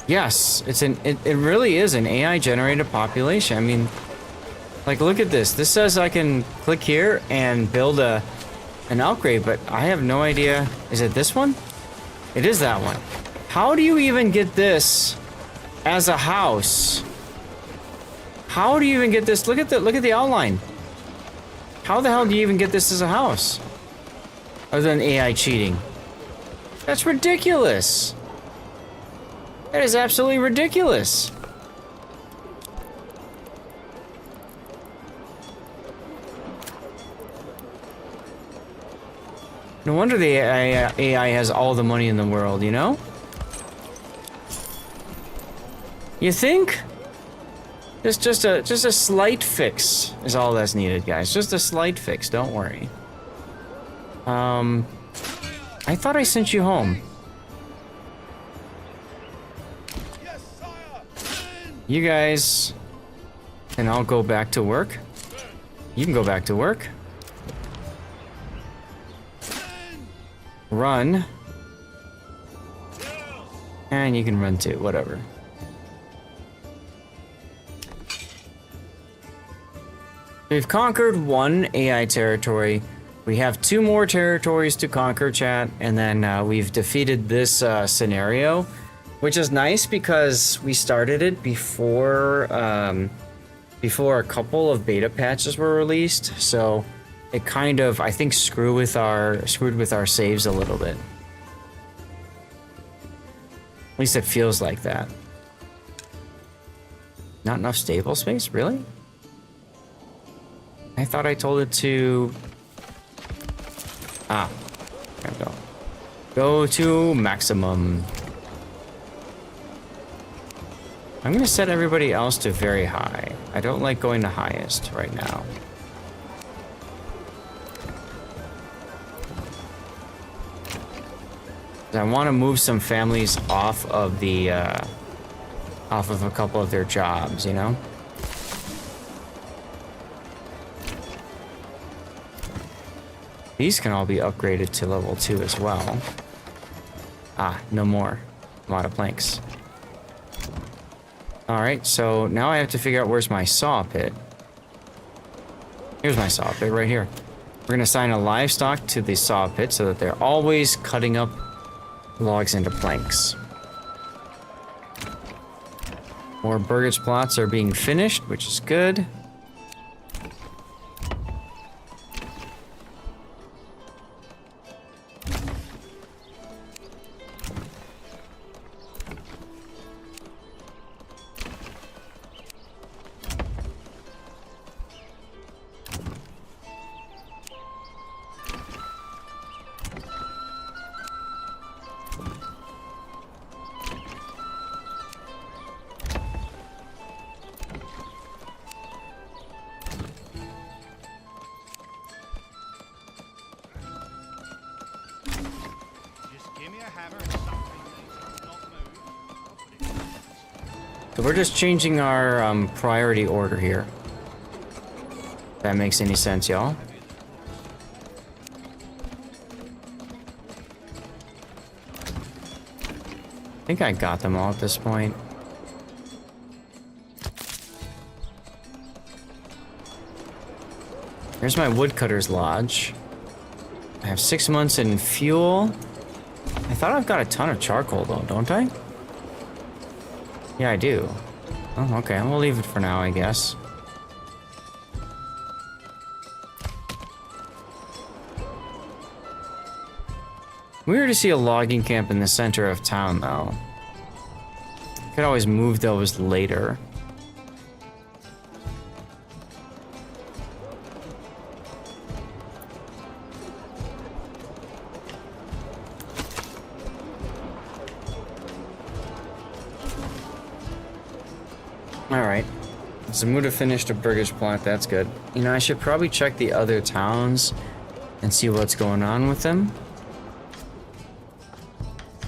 Yes, it really is an AI generated population. I mean, like, look at this. This says I can click here and build an upgrade, but I have no idea. Is it this one? It is that one. How do you even get this as a house? How do you even get this? Look at the outline. How the hell do you even get this as a house? Other than AI cheating. That's ridiculous. That is absolutely ridiculous. No wonder the AI has all the money in the world, you know? You think? Just a slight fix is all that's needed, guys. Just a slight fix, don't worry. I thought I sent you home. You guys can all go back to work. You can go back to work. Run. And you can run too, whatever. We've conquered 1 AI territory. We have 2 more territories to conquer, chat, and then we've defeated this scenario, which is nice because we started it before a couple of beta patches were released, so it kind of, I think, screwed with our saves a little bit. At least it feels like that. Not enough stable space, really? I thought I told it to... Ah, there we go. Go to maximum. I'm gonna set everybody else to very high. I don't like going to highest right now. I want to move some families off of the, off of a couple of their jobs, you know? These can all be upgraded to level 2 as well. Ah, no more. I'm out of planks. Alright, so now I have to figure out where's my saw pit. Here's my saw pit right here. We're going to assign a livestock to the saw pit so that they're always cutting up logs into planks. More burgage plots are being finished, which is good. Just give me a hammer and So we're just changing our priority order here. If that makes any sense, y'all. I think I got them all at this point. Here's my woodcutter's lodge. I have 6 months in fuel. I thought I've got a ton of charcoal though, don't I? Yeah, I do. Oh, okay. We'll leave it for now, I guess. Weird to see a logging camp in the center of town, though. Could always move those later. Alright. Zamuda finished a burgage plant, that's good. You know, I should probably check the other towns and see what's going on with them.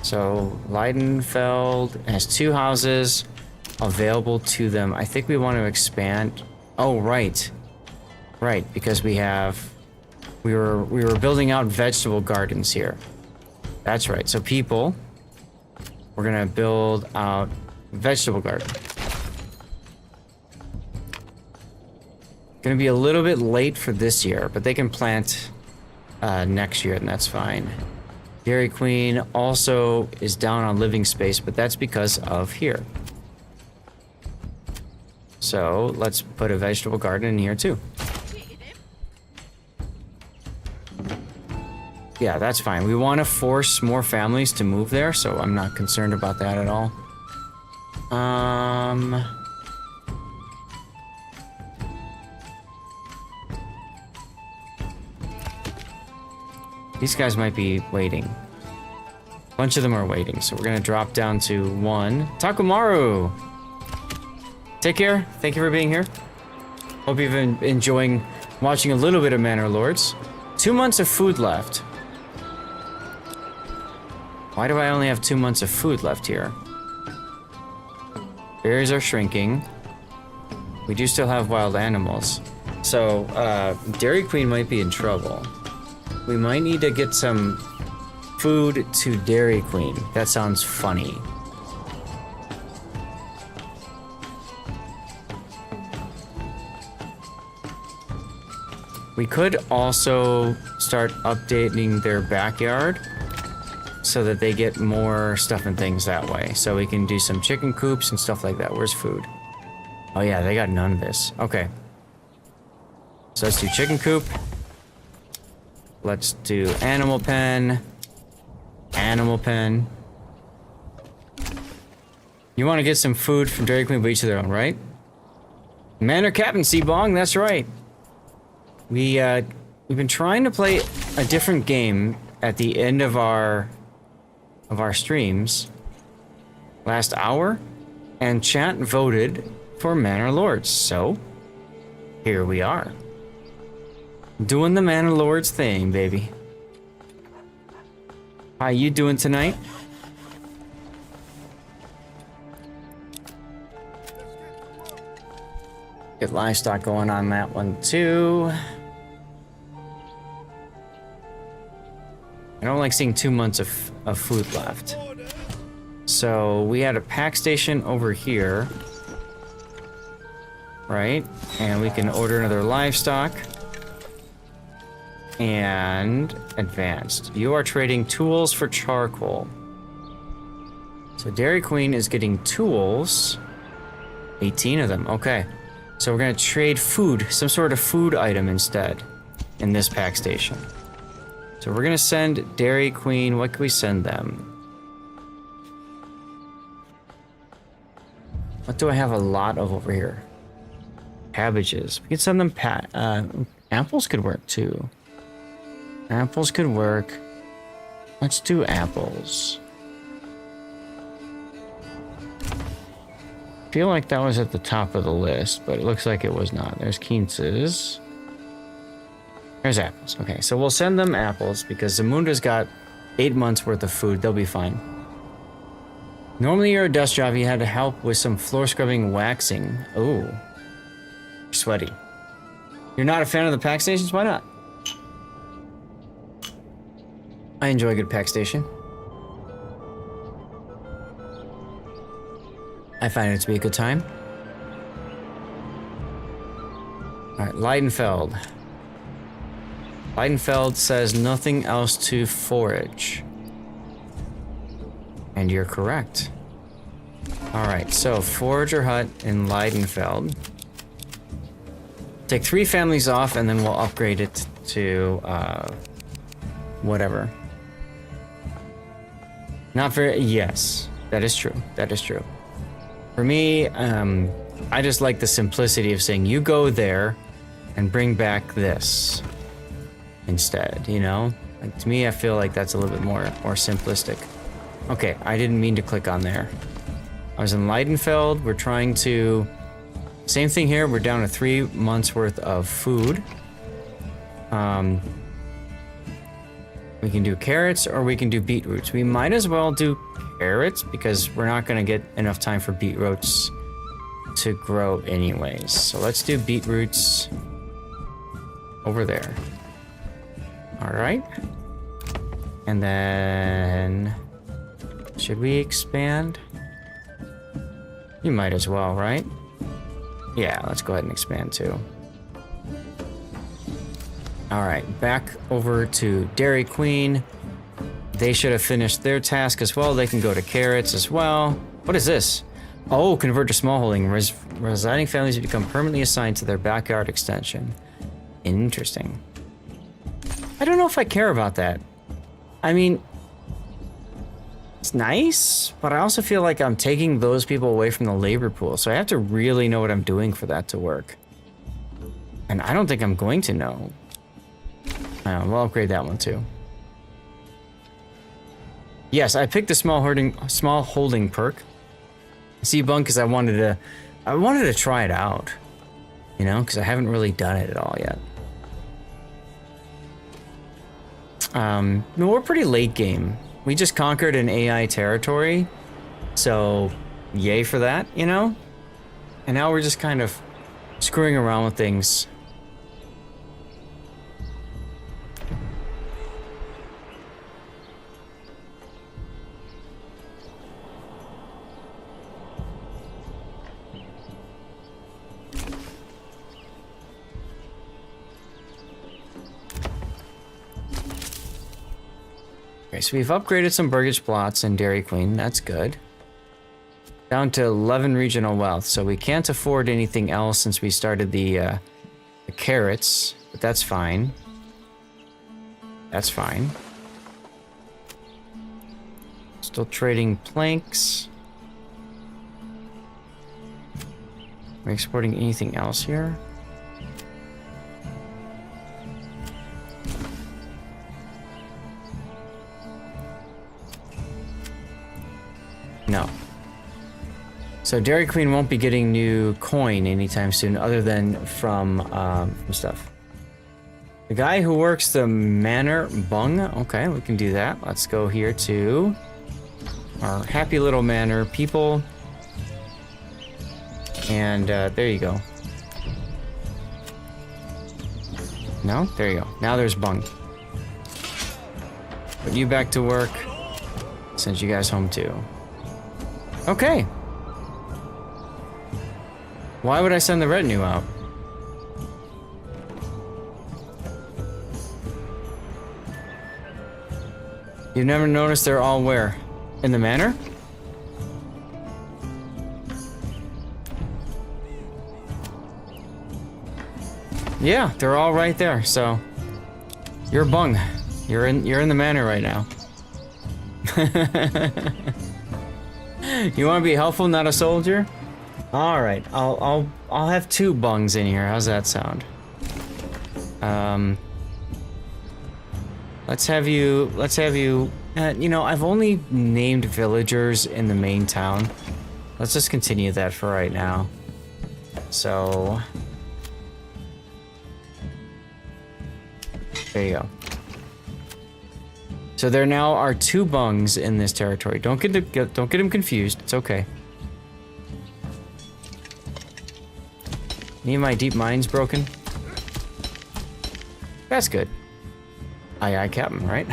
So, Leidenfeld has 2 houses available to them. I think we want to expand. Oh, right. Right, because we were building out vegetable gardens here. That's right. So people, we're gonna build out vegetable garden. Gonna be a little bit late for this year, but they can plant next year, and that's fine. Dairy Queen also is down on living space, but that's because of here. So let's put a vegetable garden in here too. Yeah, that's fine. We want to force more families to move there, so I'm not concerned about that at all. These guys might be waiting. A bunch of them are waiting, so we're gonna drop down to 1. Takumaru! Take care. Thank you for being here. Hope you've been enjoying watching a little bit of Manor Lords. 2 months of food left. Why do I only have 2 months of food left here? Berries are shrinking. We do still have wild animals. So, Dairy Queen might be in trouble. We might need to get some food to Dairy Queen. That sounds funny. We could also start updating their backyard so that they get more stuff and things that way. So we can do some chicken coops and stuff like that. Where's food? Oh yeah, they got none of this. Okay. So let's do chicken coop. Let's do animal pen. Animal pen. You want to get some food from Dairy Queen, but each of their own, right? Manor Captain Seabong, that's right. We've been trying to play a different game at the end of our streams last hour, and chat voted for Manor Lords, so here we are. Doing the Manor Lords thing, baby. How you doing tonight? Get livestock going on that one too. I don't like seeing 2 months of food left. So we had a pack station over here. Right? And we can order another livestock. And advanced. You are trading tools for charcoal. So Dairy Queen is getting tools. 18 of them. Okay. So we're going to trade food, some sort of food item instead in this pack station. So we're going to send Dairy Queen. What can we send them? What do I have a lot of over here? Cabbages. We can send them apples could work too. Apples could work. Let's do apples. I feel like that was at the top of the list, but it looks like it was not. There's quinces. There's apples. Okay, so we'll send them apples because Zamunda's got 8 months worth of food. They'll be fine. Normally you're a dust job, you had to help with some floor scrubbing waxing. Oh. Sweaty. You're not a fan of the pack stations? Why not? I enjoy a good pack station. I find it to be a good time. Alright, Leidenfeld. Leidenfeld says nothing else to forage. And you're correct. Alright, so forager hut in Leidenfeld. Take 3 families off and then we'll upgrade it to whatever. Not very, yes, that is true. That is true. For me, I just like the simplicity of saying you go there and bring back this instead, you know? Like, to me, I feel like that's a little bit more simplistic. Okay, I didn't mean to click on there. I was in Leidenfeld. We're trying to... Same thing here. We're down to 3 months worth of food. We can do carrots or we can do beetroots. We might as well do carrots because we're not going to get enough time for beetroots to grow anyways. So let's do beetroots over there. All right. And then should we expand? You might as well, right? Yeah, let's go ahead and expand too. All right, back over to Dairy Queen. They should have finished their task as well. They can go to carrots as well. What is this? Oh, convert to smallholding. Residing families become permanently assigned to their backyard extension. Interesting. I don't know if I care about that. I mean, it's nice, but I also feel like I'm taking those people away from the labor pool, so I have to really know what I'm doing for that to work. And I don't think I'm going to know. We'll upgrade that one too. Yes, I picked the small holding perk. C-Bunk because I wanted to try it out. You know, because I haven't really done it at all yet. No, we're pretty late game. We just conquered an AI territory, so yay for that, you know? And now we're just kind of screwing around with things. Okay, so we've upgraded some Burgage Plots and Dairy Queen. That's good. Down to 11 regional wealth. So we can't afford anything else since we started the carrots. But that's fine. That's fine. Still trading planks. Are we exporting anything else here? No. So Dairy Queen won't be getting new coin anytime soon, other than from stuff. The guy who works the manor bung. Okay, we can do that. Let's go here to our happy little manor people. And there you go. No? There you go. Now there's bung. Put you back to work. Send you guys home too. Okay. Why would I send the retinue out? You've never noticed they're all where? In the manor? Yeah, they're all right there, so you're bung. You're in the manor right now. You want to be helpful, not a soldier? All right, I'll have 2 bungs in here. How's that sound? Let's have you. You know, I've only named villagers in the main town. Let's just continue that for right now. So there you go. So there now are 2 bungs in this territory. Don't get them confused. It's okay. Any of my deep mines broken? That's good. Aye, aye, Captain, right?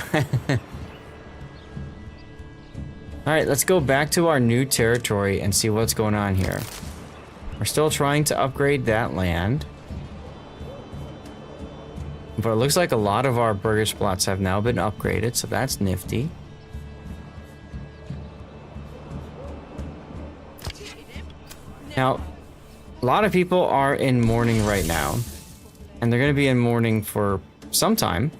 Alright, let's go back to our new territory and see what's going on here. We're still trying to upgrade that land. But it looks like a lot of our burgage plots have now been upgraded, so that's nifty. Now, a lot of people are in mourning right now. And they're going to be in mourning for some time.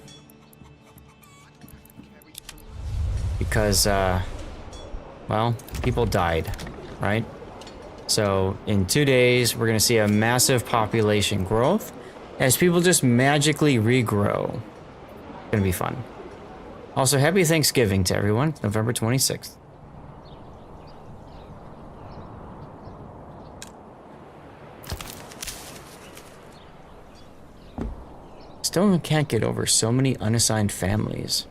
Because, well, people died, right? So, in 2 days, we're going to see a massive population growth as people just magically regrow. It's going to be fun. Also, happy Thanksgiving to everyone, November 26th. Still can't get over so many unassigned families.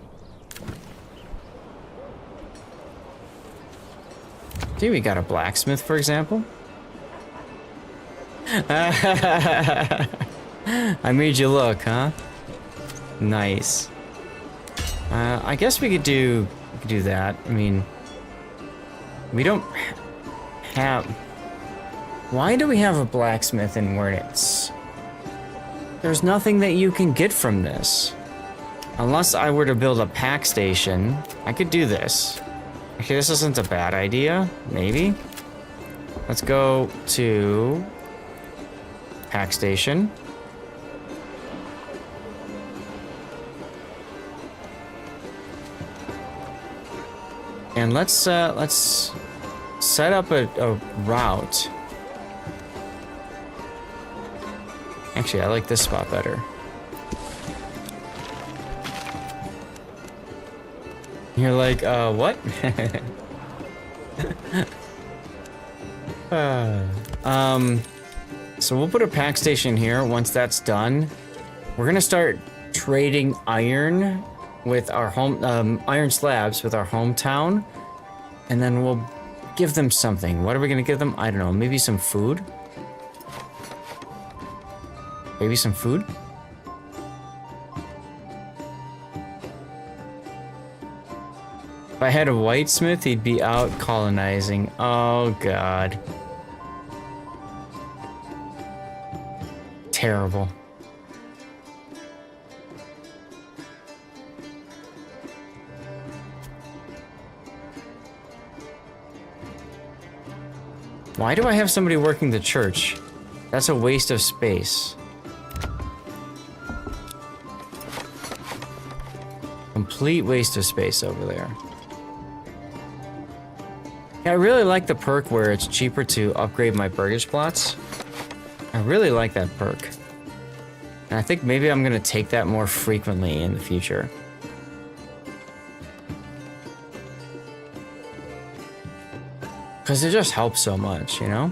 See, we got a blacksmith, for example. I made you look, huh? Nice. I guess we could do that. I mean, we don't have. Why do we have a blacksmith in Wernitz? There's nothing that you can get from this. Unless I were to build a pack station, I could do this. Okay, this isn't a bad idea. Maybe. Let's go to pack station. And let's set up a route. Actually, I like this spot better. You're like, what? So we'll put a pack station here. Once that's done, we're gonna start trading iron with our iron slabs with our hometown, and then we'll give them something. What are we gonna give them? I don't know. Maybe some food. Maybe some food? If I had a whitesmith, he'd be out colonizing. Oh, God. Terrible. Why do I have somebody working the church? That's a waste of space. Complete waste of space over there. Yeah, I really like the perk where it's cheaper to upgrade my burgage plots. I really like that perk. And I think maybe I'm gonna take that more frequently in the future. Because it just helps so much, you know?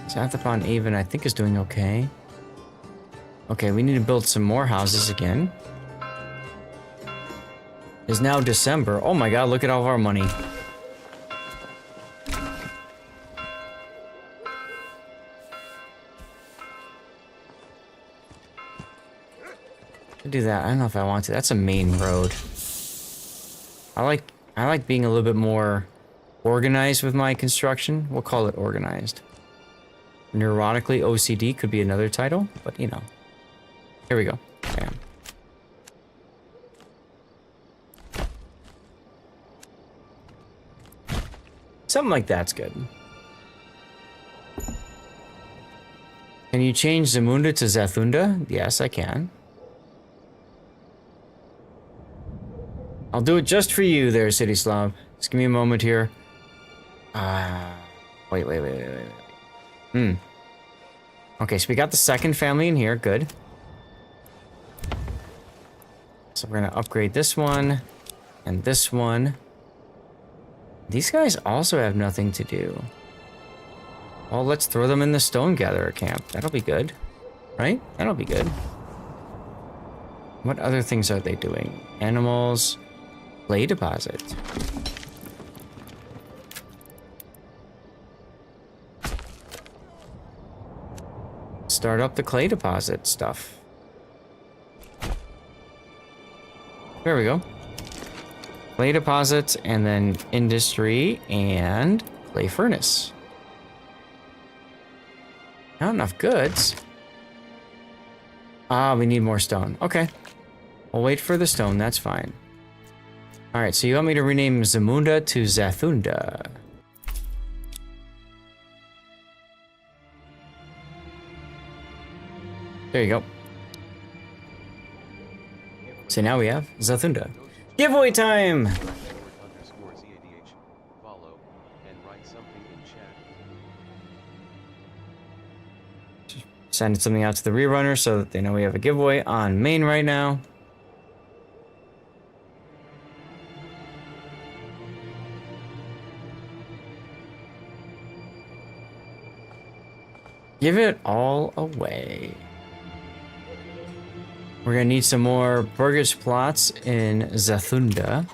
Sathapon Avon, I think, is doing okay. Okay, we need to build some more houses again. It's now December. Oh my god, look at all of our money. Do that. I don't know if I want to. That's a main road. I like being a little bit more organized with my construction. We'll call it organized. Neurotically OCD could be another title, but you know. Here we go. Bam. Something like that's good. Can you change Zamunda to Zathunda? Yes, I can. I'll do it just for you there, City Slav. Just give me a moment here. Wait. Okay, so we got the second family in here. Good. So we're gonna upgrade this one and this one. These guys also have nothing to do. Well, let's throw them in the stone gatherer camp. That'll be good. Right? That'll be good. What other things are they doing? Animals. Clay deposit. Start up the clay deposit stuff. There we go. Clay deposits and then industry and clay furnace. Not enough goods. Ah, we need more stone. Okay. We'll wait for the stone, that's fine. Alright, so you want me to rename Zamunda to Zathunda. There you go. So now we have Zathunda. Giveaway time! Follow and write something in chat. Send something out to the rerunner so that they know we have a giveaway on main right now. Give it all away. We're gonna need some more burgage plots in Zathunda.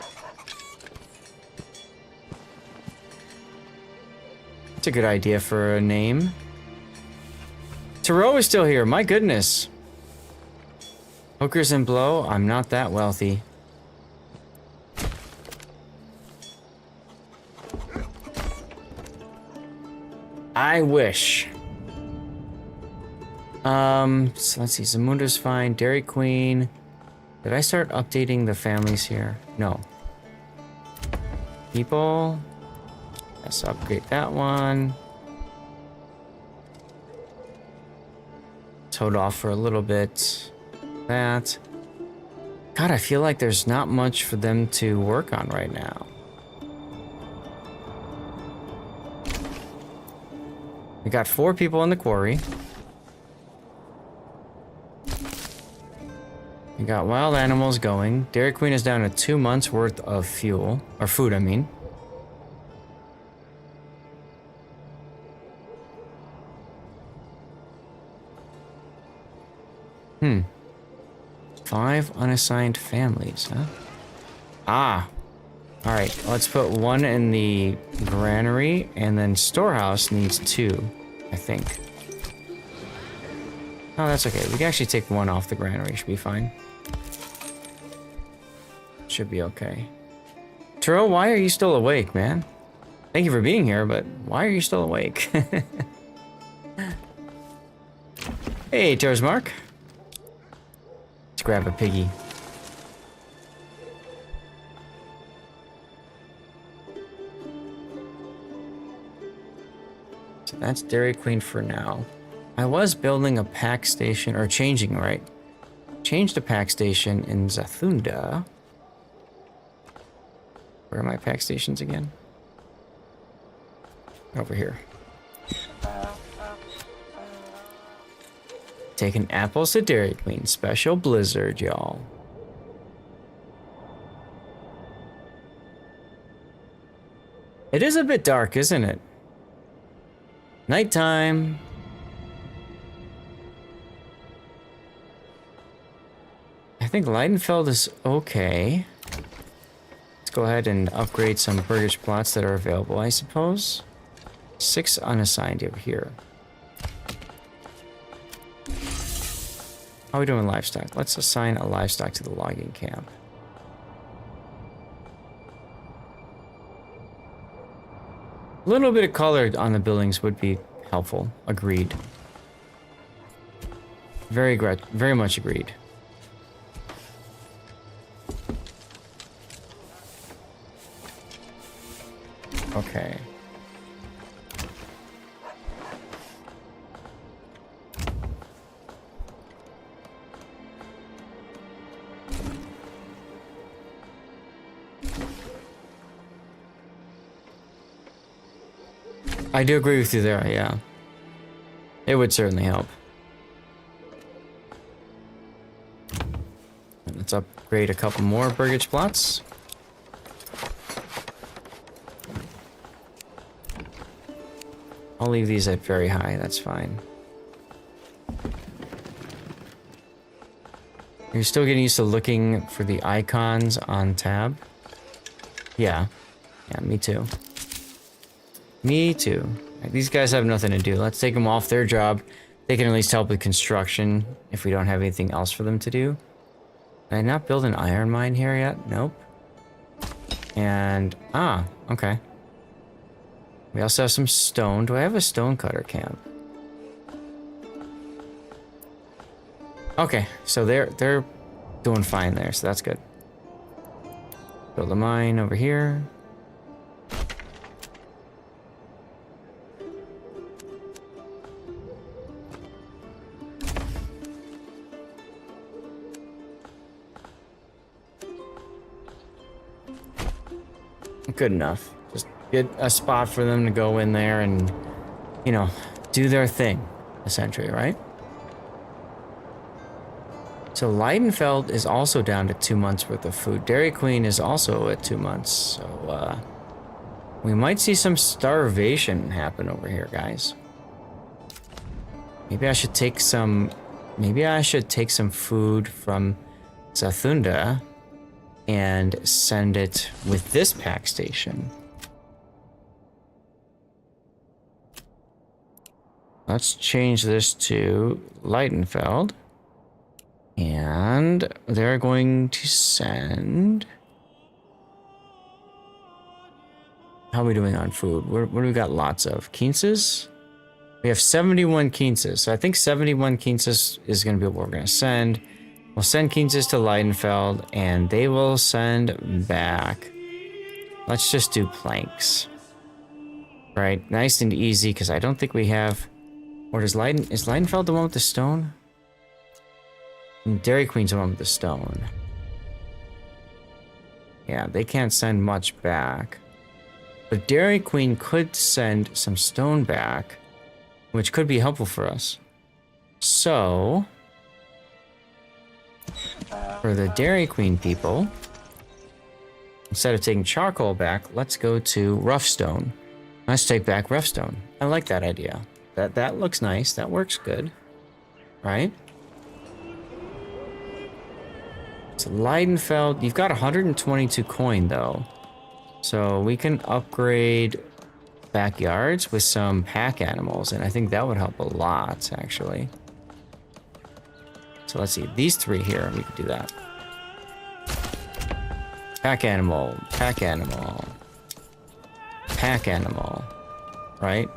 It's a good idea for a name. Tarot is still here, my goodness. Hookers and blow, I'm not that wealthy. I wish. So let's see, Zamunda's fine, Dairy Queen. Did I start updating the families here? No. People. Let's upgrade that one. Hold off for a little bit. That. God, I feel like there's not much for them to work on right now. We got 4 people in the quarry. We got wild animals going. Dairy Queen is down to 2 months worth of fuel. Or food, I mean. Hmm. 5 unassigned families, huh? Ah. Alright, let's put 1 in the granary, and then storehouse needs 2, I think. Oh, that's okay. We can actually take 1 off the granary. Should be fine. Should be okay. Turo, why are you still awake, man? Thank you for being here, but why are you still awake? Hey, Toros Mark. Let's grab a piggy. So that's Dairy Queen for now. I was building a pack station, or changing, right? Changed a pack station in Zathunda. Where are my pack stations again? Over here. Taking apples to Dairy Queen. Special blizzard, y'all. It is a bit dark, isn't it? Nighttime. I think Leidenfeld is okay. Let's go ahead and upgrade some burgage plots that are available, I suppose. 6 unassigned over here. How are we doing livestock? Let's assign a livestock to the logging camp. A little bit of color on the buildings would be helpful. Agreed. Very much agreed. Okay. I do agree with you there, yeah. It would certainly help. Let's upgrade a couple more burgage plots. I'll leave these at very high, that's fine. You're still getting used to looking for the icons on tab? Yeah. Yeah, me too. Me too. Right, these guys have nothing to do. Let's take them off their job. They can at least help with construction if we don't have anything else for them to do. Did I not build an iron mine here yet? Nope. And, okay. We also have some stone. Do I have a stone cutter camp? Okay, so they're doing fine there, so that's good. Build a mine over here. Good enough. Just get a spot for them to go in there and, you know, do their thing, essentially, right? So Leidenfeld is also down to 2 months worth of food. Dairy Queen is also at 2 months. So we might see some starvation happen over here, guys. Maybe I should take some food from Zathunda and send it with this pack station. Let's change this to Leidenfeld. And they're going to send... How are we doing on food? What do we got lots of? Quinces? We have 71 quinces. So I think 71 quinces is going to be what we're going to send. We'll send quinces to Leidenfeld, and they will send back... Let's just do planks. Right? Nice and easy, because I don't think we have... Or is Leidenfeld the one with the stone? And Dairy Queen's the one with the stone. Yeah, they can't send much back. But Dairy Queen could send some stone back, which could be helpful for us. So, for the Dairy Queen people, instead of taking charcoal back, let's go to rough stone. Let's take back rough stone. I like that idea. That looks nice. That works good. Right? So Leidenfeld, you've got 122 coin though. So we can upgrade backyards with some pack animals, and I think that would help a lot, actually. So let's see, these three here, we could do that. Pack animal, pack animal, pack animal, right?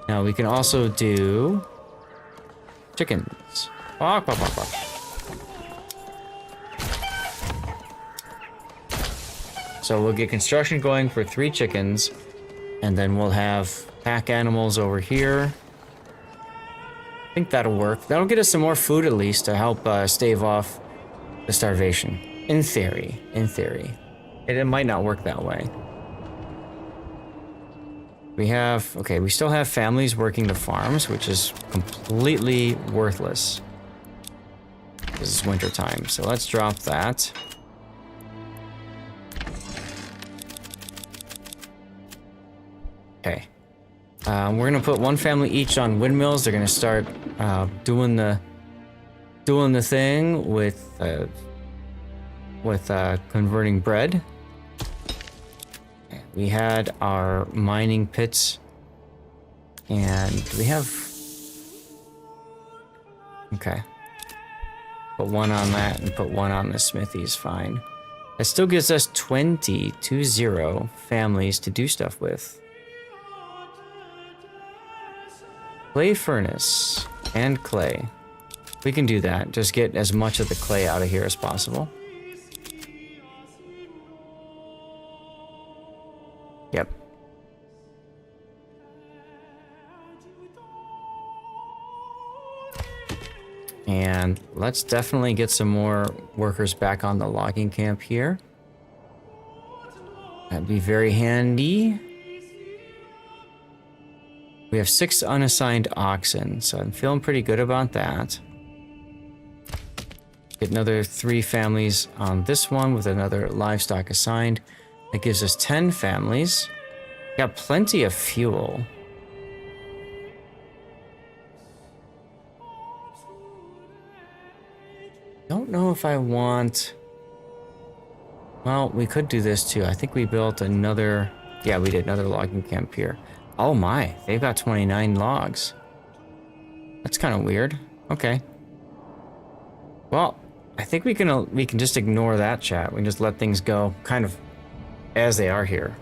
Now we can also do chickens. Walk, walk, walk, walk. So we'll get construction going for 3 chickens, and then we'll have pack animals over here. I think that'll work. That'll get us some more food at least to help stave off the starvation. In theory. In theory. It might not work that way. We have... Okay, we still have families working the farms, which is completely worthless. This is winter time, so let's drop that. Okay. We're gonna put 1 family each on windmills. They're gonna start doing the thing with converting bread. We had our mining pits, and we have... Okay. Put 1 on that and put 1 on the smithy is fine. That still gives us 20 families to do stuff with. Clay furnace and clay. We can do that. Just get as much of the clay out of here as possible. Yep. And let's definitely get some more workers back on the logging camp here. That'd be very handy. We have 6 unassigned oxen, so I'm feeling pretty good about that. Get another 3 families on this one with another livestock assigned. That gives us 10 families. Got plenty of fuel. Don't know if I want... Well, we could do this too. I think we built another... Yeah, we did another logging camp here. Oh my, they've got 29 logs. That's kind of weird. Okay. Well, I think we can just ignore that, chat. We can just let things go kind of as they are here.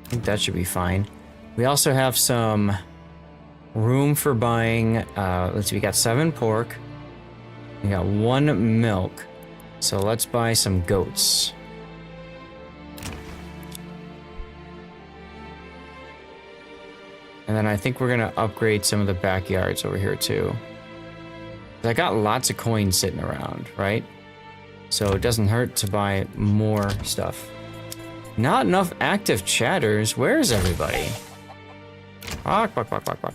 I think that should be fine. We also have some room for buying, let's see, we got 7 pork. We got 1 milk. So let's buy some goats. And then I think we're gonna upgrade some of the backyards over here too. I got lots of coins sitting around, right? So it doesn't hurt to buy more stuff. Not enough active chatters. Where is everybody? Quack, quack, quack, quack, quack.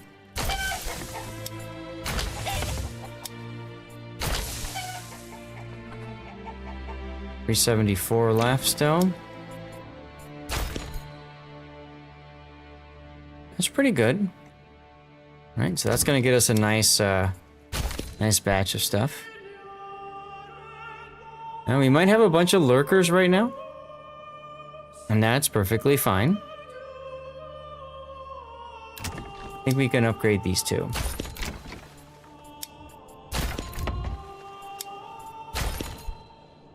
$374 left still. That's pretty good. All right, so that's gonna get us a nice, nice batch of stuff. And we might have a bunch of lurkers right now. And that's perfectly fine. I think we can upgrade these two.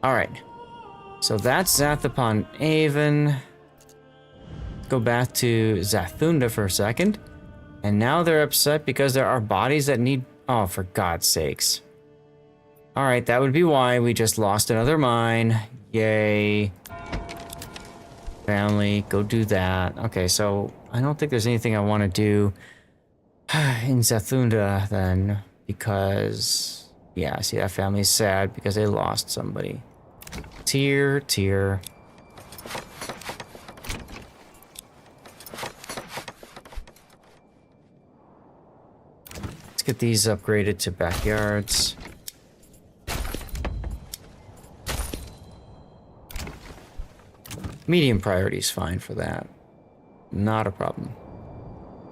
Alright. So that's Zath upon Avon. Go back to Zathunda for a second. And now they're upset because there are bodies that need... Oh, for God's sakes. Alright, that would be why we just lost another mine. Yay. Family, go do that. Okay, so I don't think there's anything I want to do in Zathunda then, because... Yeah, see, that family's sad because they lost somebody. Tier. Let's get these upgraded to backyards. Medium priority is fine for that. Not a problem.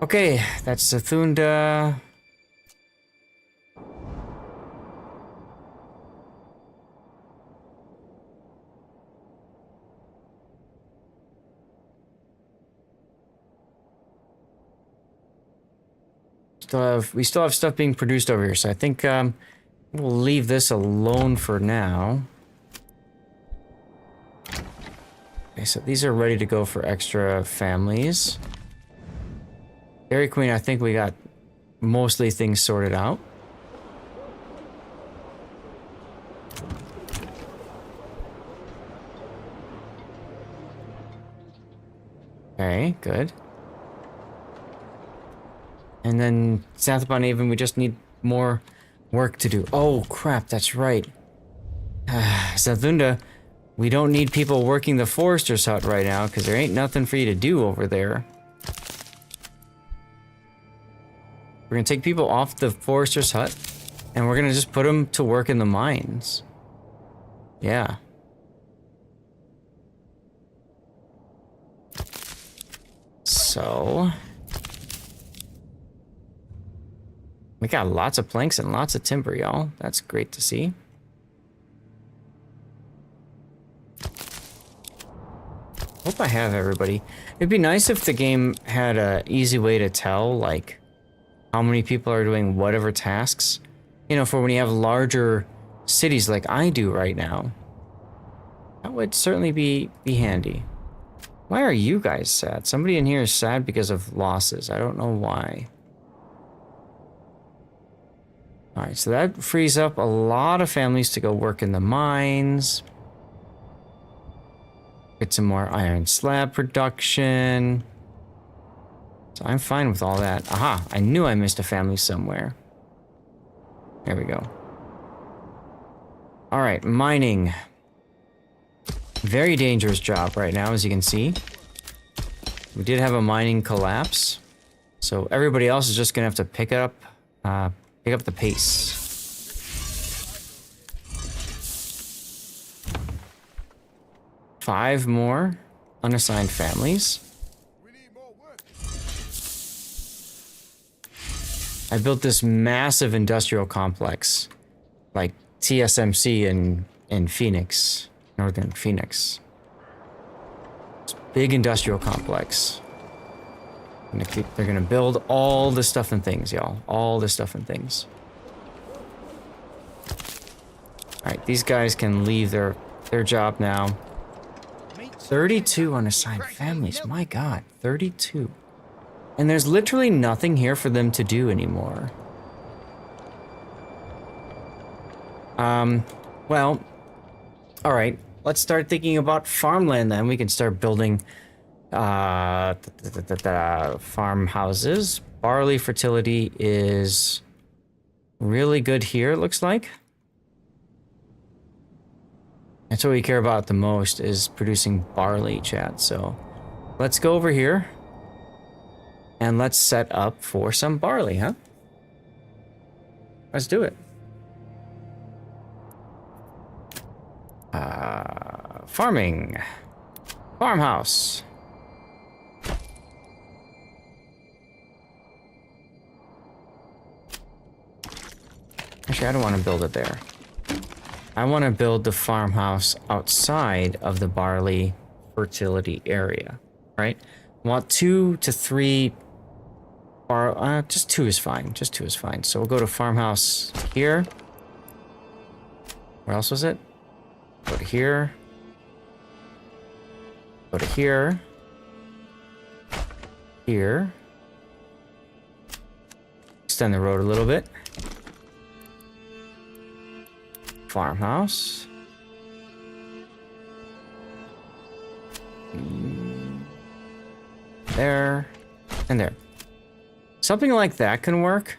Okay, that's Zathunda. We still have stuff being produced over here, so I think we'll leave this alone for now. Okay, so these are ready to go for extra families. Dairy Queen, I think we got mostly things sorted out. Okay, good. And then South upon Avon, we just need more work to do. Oh, crap, that's right. Zathunda, we don't need people working the forester's hut right now, because there ain't nothing for you to do over there. We're going to take people off the forester's hut, and we're going to just put them to work in the mines. Yeah. So... we got lots of planks and lots of timber, y'all. That's great to see. Hope I have everybody. It'd be nice if the game had an easy way to tell, like, how many people are doing whatever tasks. You know, for when you have larger cities like I do right now. That would certainly be handy. Why are you guys sad? Somebody in here is sad because of losses. I don't know why. Alright, so that frees up a lot of families to go work in the mines. Get some more iron slab production. So I'm fine with all that. Aha, I knew I missed a family somewhere. There we go. Alright, mining. Very dangerous job right now, as you can see. We did have a mining collapse. So everybody else is just gonna have to pick up the pace. Five more unassigned families. I built this massive industrial complex, like TSMC in Phoenix, northern Phoenix. It's a big industrial complex. They're gonna build all this stuff and things, y'all. All this stuff and things. Alright, these guys can leave their job now. 32 unassigned families, my god, 32. And there's literally nothing here for them to do anymore. Well, alright, let's start thinking about farmland then. We can start building farmhouses. Barley fertility is really good here, it looks like. That's what we care about the most, is producing barley, chat. So let's go over here and let's set up for some barley, huh? Let's do it. Farming. Farmhouse. Actually, I don't want to build it there. I want to build the farmhouse outside of the barley fertility area, right? I want 2 to 3 just 2 is fine. Just 2 is fine. So we'll go to farmhouse here. Where else was it? Go to here. Go to here. Here. Extend the road a little bit. Farmhouse. There. And there. Something like that can work.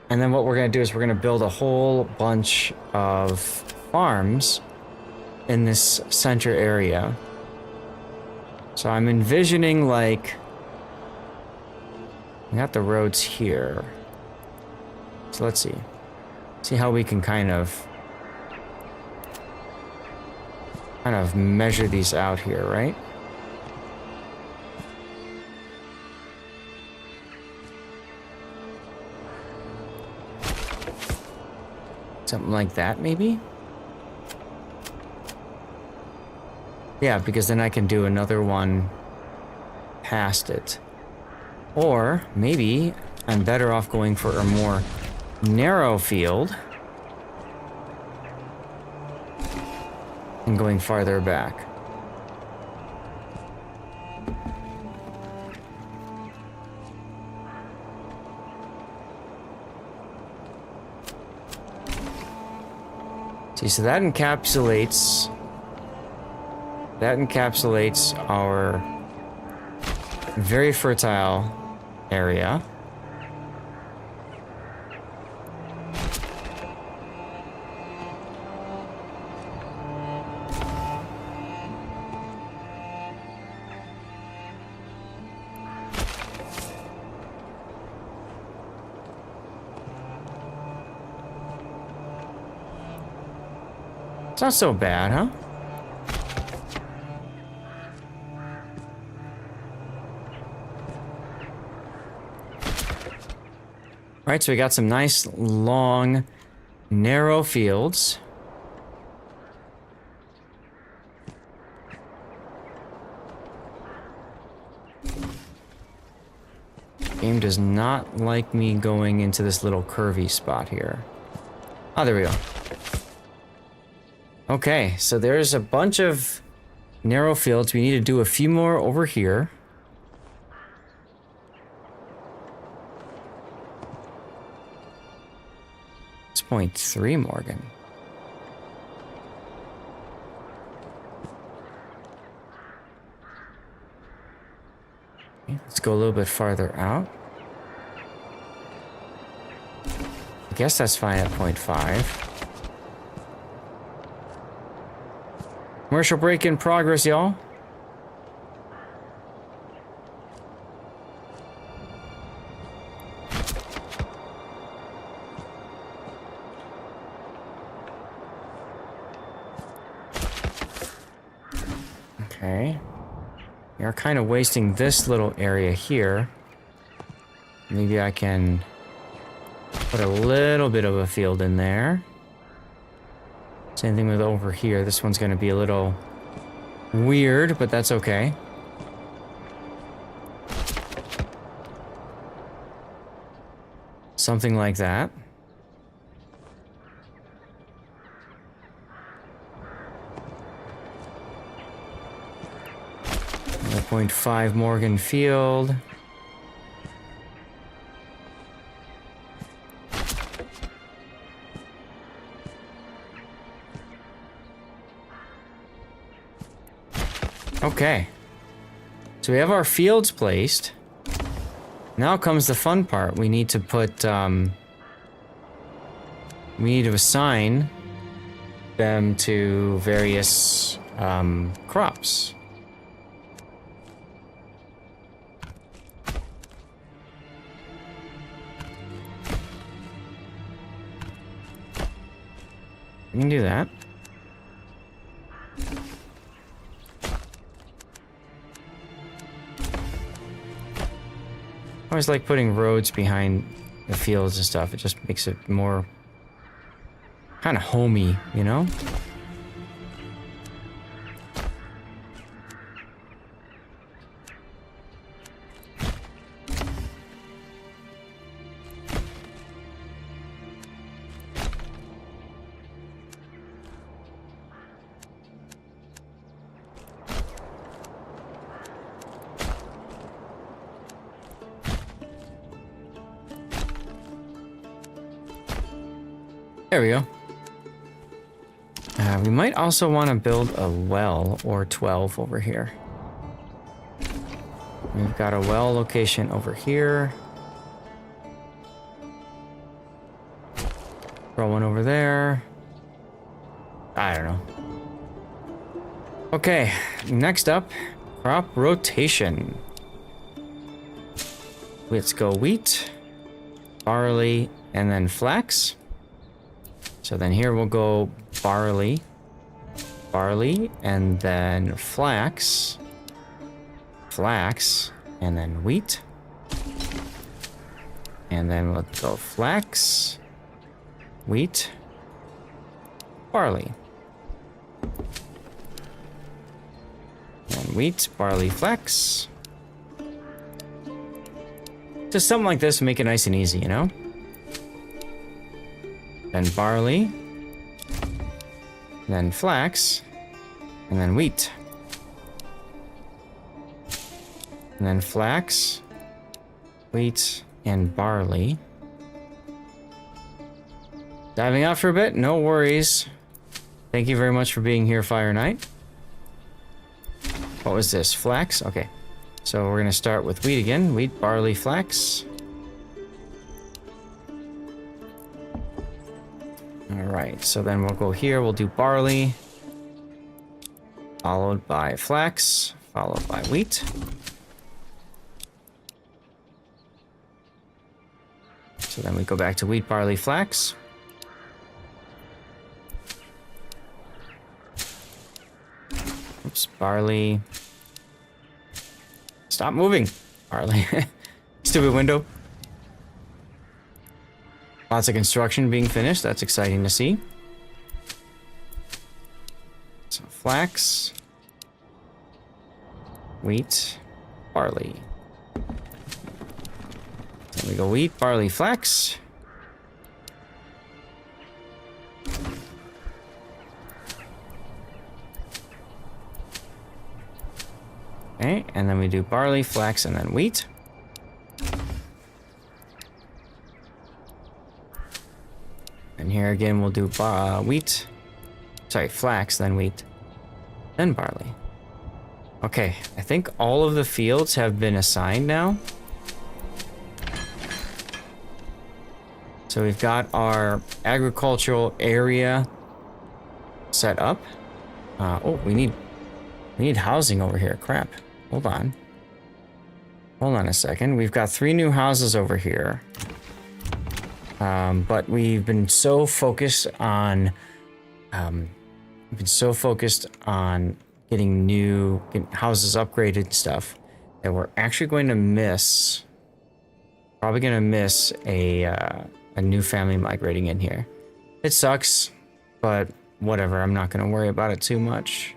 And then what we're going to do is we're going to build a whole bunch of farms in this center area. So I'm envisioning, like, we got the roads here. So let's see. See how we can kind of measure these out here, right? Something like that, maybe? Yeah, because then I can do another one past it. Or maybe I'm better off going for a more narrow field and going farther back. See, so that encapsulates our very fertile area. It's not so bad, huh? Right, so we got some nice, long, narrow fields. Game does not like me going into this little curvy spot here. Oh, there we go. Okay, so there's a bunch of narrow fields. We need to do a few more over here. It's 0.3, Morgan. Okay, let's go a little bit farther out. I guess that's fine at 0.5. Commercial break in progress, y'all. Okay. We are kind of wasting this little area here. Maybe I can Put a little bit of a field in there. Same thing with over here. This one's going to be a little weird, but that's okay. Something like that. 0.5 Morgan Field. Okay. So we have our fields placed. Now comes the fun part. We need to put, we need to assign them to various, crops. We can do that. I always like putting roads behind the fields and stuff. It just makes it more kind of homey, you know? There we go. We might also want to build a well or 12 over here. We've got a well location over here. Throw one over there. I don't know. Okay, next up, crop rotation. Let's go wheat, barley, and then flax. So then here we'll go barley, and then flax, and then wheat. And then let's go flax, wheat, barley. And wheat, barley, flax. Just something like this to make it nice and easy, you know? Then barley, then flax, and then wheat. And then flax, wheat, and barley. Diving out for a bit, no worries. Thank you very much for being here, Fire Knight. What was this? Flax? Okay. So we're gonna start with wheat again. Wheat, barley, flax. Alright, so then we'll go here, we'll do barley, followed by flax, followed by wheat. So then we go back to wheat, barley, flax. Oops, barley. Stop moving, barley. Stupid window. Lots of construction being finished. That's exciting to see. So flax, wheat, barley. Then we go wheat, barley, flax. Okay, and then we do barley, flax, and then wheat. And here again, we'll do wheat. Sorry, flax, then wheat, then barley. Okay, I think all of the fields have been assigned now. So we've got our agricultural area set up. Oh, we need housing over here. Crap. Hold on. Hold on a second. We've got 3 new houses over here. But we've been so focused on getting houses upgraded and stuff that we're actually going to miss, probably going to miss a a new family migrating in here. It sucks, but whatever. I'm not going to worry about it too much.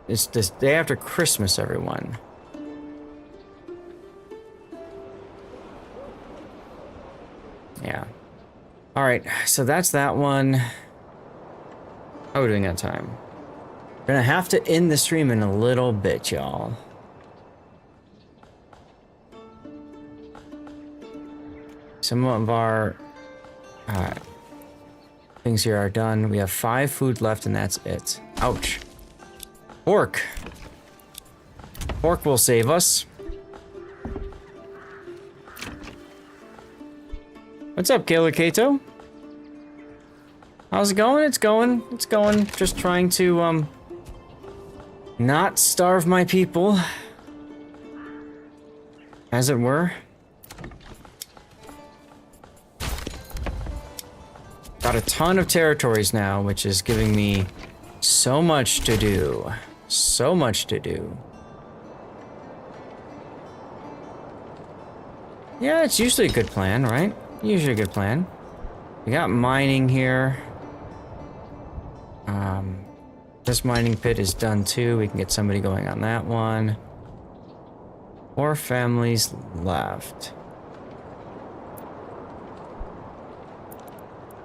It's this day after Christmas, everyone. Yeah. Alright, so that's that one. How are we doing on time? Gonna have to end the stream in a little bit, y'all. Some of our things here are done. We have 5 food left and that's it. Ouch. Pork. Pork will save us. What's up, Kayla Kato? How's it going? It's going. It's going. Just trying to, not starve my people. As it were. Got a ton of territories now, which is giving me so much to do. So much to do. Yeah, it's usually a good plan, right? Usually a good plan. We got mining here. This mining pit is done too. We can get somebody going on that one. 4 families left.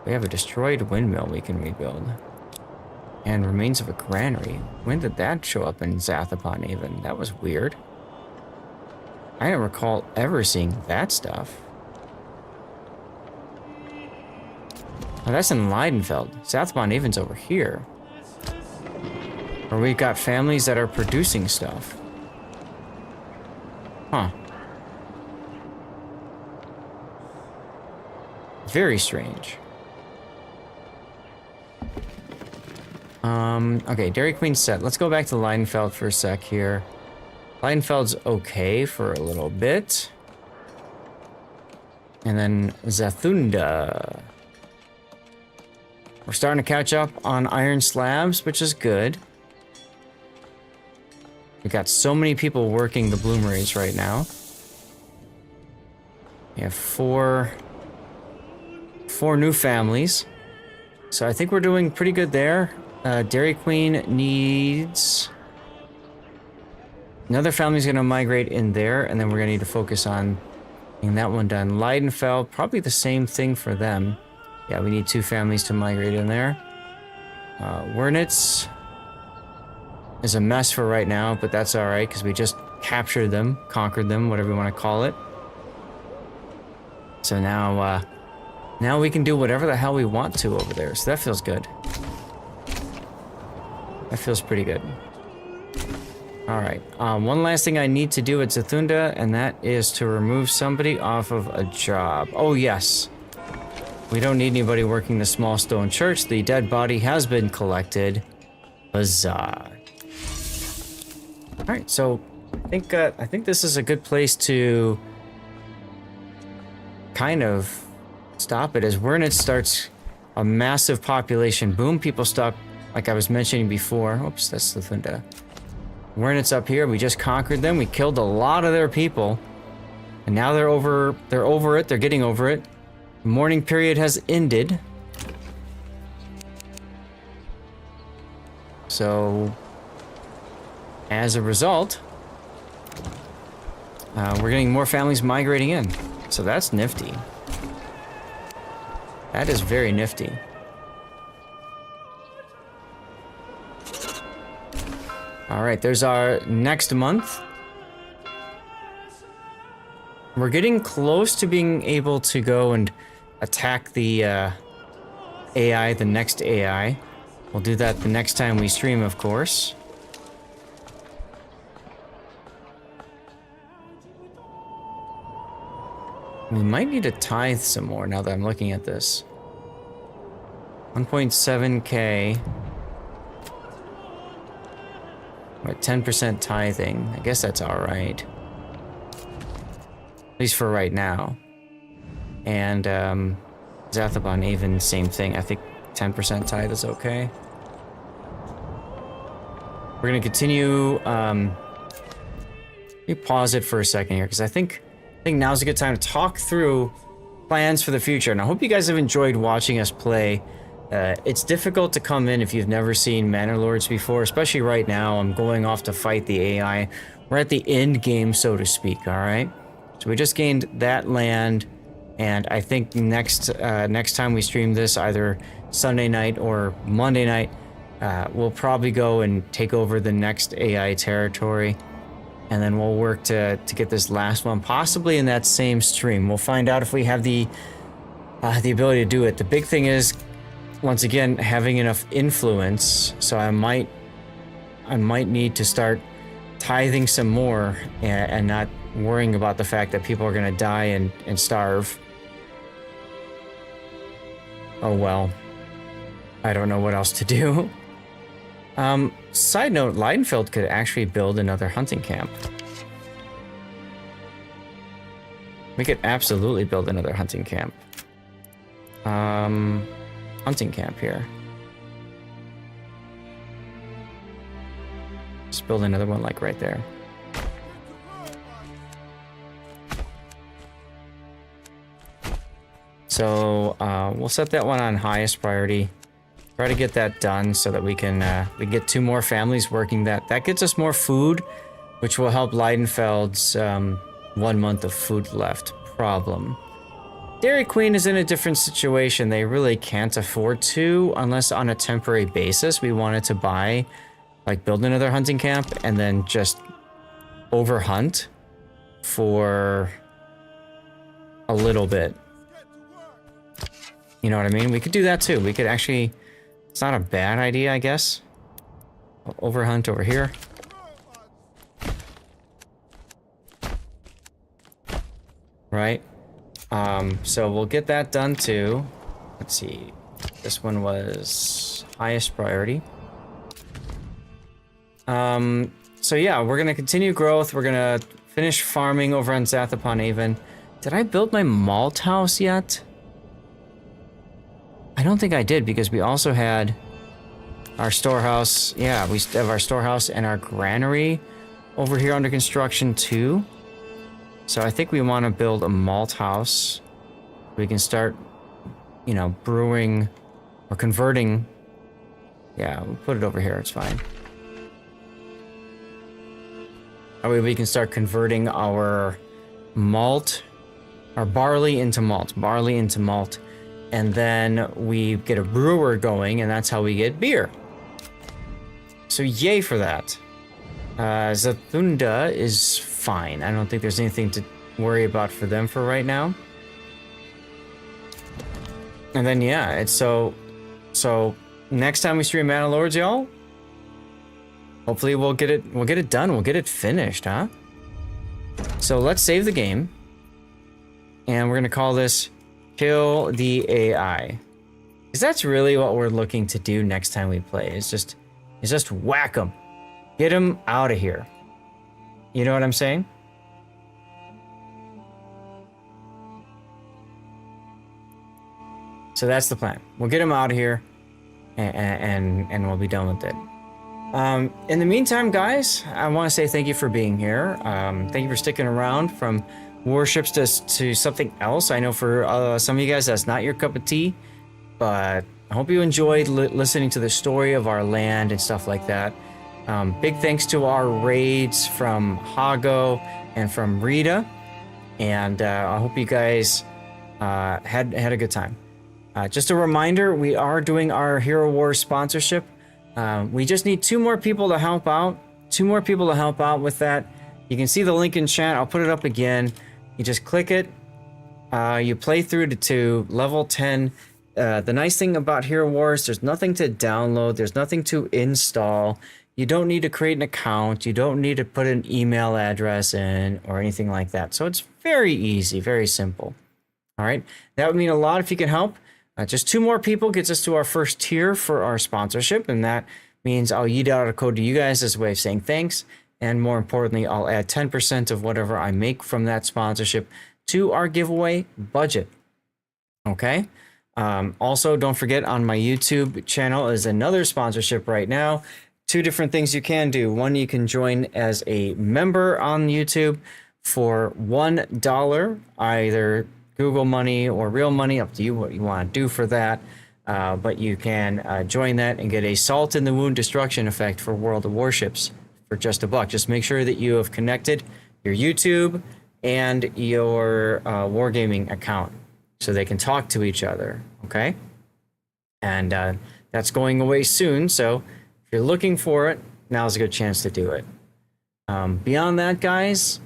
We have a destroyed windmill we can rebuild. And remains of a granary. When did that show up in Zathapon even? That was weird. I don't recall ever seeing that stuff. Oh, that's in Leidenfeld. Zathapon Haven's over here. Where we've got families that are producing stuff. Huh. Very strange. Okay, Dairy Queen set. Let's go back to Leidenfeld for a sec here. Leidenfeld's okay for a little bit. And then Zathunda. We're starting to catch up on iron slabs, which is good. We got so many people working the bloomeries right now. We have four new families. So I think we're doing pretty good there. Dairy Queen needs... Another family's going to migrate in there, and then we're going to need to focus on getting that one done. Leidenfeld, probably the same thing for them. Yeah, we need 2 families to migrate in there. Wernitz is a mess for right now, but that's alright, because we just captured them, conquered them, whatever you want to call it. So now, now we can do whatever the hell we want to over there, so that feels good. That feels pretty good. Alright, one last thing I need to do at Zathunda, and that is to remove somebody off of a job. Oh, yes. We don't need anybody working the small stone church. The dead body has been collected. Huzzah. Alright, so I think this is a good place to kind of stop it as Wernitz starts a massive population boom. People stop, like I was mentioning before. Oops, that's Zathunda. Wernitz up here, we just conquered them. We killed a lot of their people. And now they're over it. They're getting over it. The mourning period has ended. So, as a result, we're getting more families migrating in. So that's nifty. That is very nifty. Alright, there's our next month. We're getting close to being able to go and attack the AI, the next AI. We'll do that the next time we stream, of course. We might need to tithe some more now that I'm looking at this. 1.7k. We're at 10% tithing. I guess that's alright. At least for right now. And, Zathapon even, same thing. I think 10% tithe is okay. We're gonna continue, Let me pause it for a second here, because I think now's a good time to talk through plans for the future. And I hope you guys have enjoyed watching us play. It's difficult to come in if you've never seen Manor Lords before, especially right now. I'm going off to fight the AI. We're at the end game, so to speak, all right? So we just gained that land, and I think next time we stream this, either Sunday night or Monday night, we'll probably go and take over the next AI territory, and then we'll work to get this last one, possibly in that same stream. We'll find out if we have the ability to do it. The big thing is, once again, having enough influence. So I might need to start tithing some more and not worrying about the fact that people are gonna die and starve. Oh well. I don't know what else to do. Side note, Leidenfeld could actually build another hunting camp. We could absolutely build another hunting camp. Hunting camp here. Just build another one like right there. So we'll set that one on highest priority. Try to get that done so that we can get 2 more families working that. That gets us more food, which will help Leidenfeld's 1 month of food left problem. Dairy Queen is in a different situation. They really can't afford to, unless on a temporary basis we wanted to buy, like build another hunting camp and then just overhunt for a little bit. You know what I mean? We could do that too. We could actually, it's not a bad idea, I guess. Overhunt over here. Right? So we'll get that done too. Let's see. This one was highest priority. So yeah, we're gonna continue growth. We're gonna finish farming over on Zath upon Avon. Did I build my malt house yet? I don't think I did, because we also had our storehouse. Yeah, we have our storehouse and our granary over here under construction too. So I think we want to build a malt house. We can start, you know, brewing or converting. Yeah, we'll put it over here. It's fine. That way we can start converting our malt, our barley into malt, and then we get a brewer going, and that's how we get beer. So yay for that. Zathunda is fine. I don't think there's anything to worry about for them for right now. And then yeah, it's so next time we stream Mana Lords, y'all, hopefully we'll get it done. We'll get it finished, huh? So let's save the game. And we're gonna call this Kill the AI. Because that's really what we're looking to do next time we play. It's just whack them. Get them out of here. You know what I'm saying? So that's the plan. We'll get them out of here, and we'll be done with it. In the meantime, guys, I want to say thank you for being here. Thank you for sticking around from Warships to something else. I know for some of you guys that's not your cup of tea, but I hope you enjoyed listening to the story of our land and stuff like that. Big thanks to our raids from Hago and from Rita, and I hope you guys had a good time. Just a reminder, we are doing our Hero Wars sponsorship. We just need 2 more people to help out. 2 more people to help out with that. You can see the link in chat. I'll put it up again. You just click it. You play through to level 10. The nice thing about Hero Wars, there's nothing to download. There's nothing to install. You don't need to create an account. You don't need to put an email address in or anything like that. So it's very easy, very simple. All right. That would mean a lot if you can help. Just 2 more people gets us to our first tier for our sponsorship. And that means I'll eat out a code to you guys as a way of saying thanks. And more importantly, I'll add 10% of whatever I make from that sponsorship to our giveaway budget. Okay. Also, don't forget, on my YouTube channel is another sponsorship right now. two different things you can do. One, you can join as a member on YouTube for $1, either Google money or real money, up to you what you want to do for that. But you can join that and get a Salt in the Wound destruction effect for World of Warships for just $1. Just make sure that you have connected your YouTube and your Wargaming account so they can talk to each other, okay? And that's going away soon, so if you're looking for it, now's a good chance to do it. Beyond that, guys,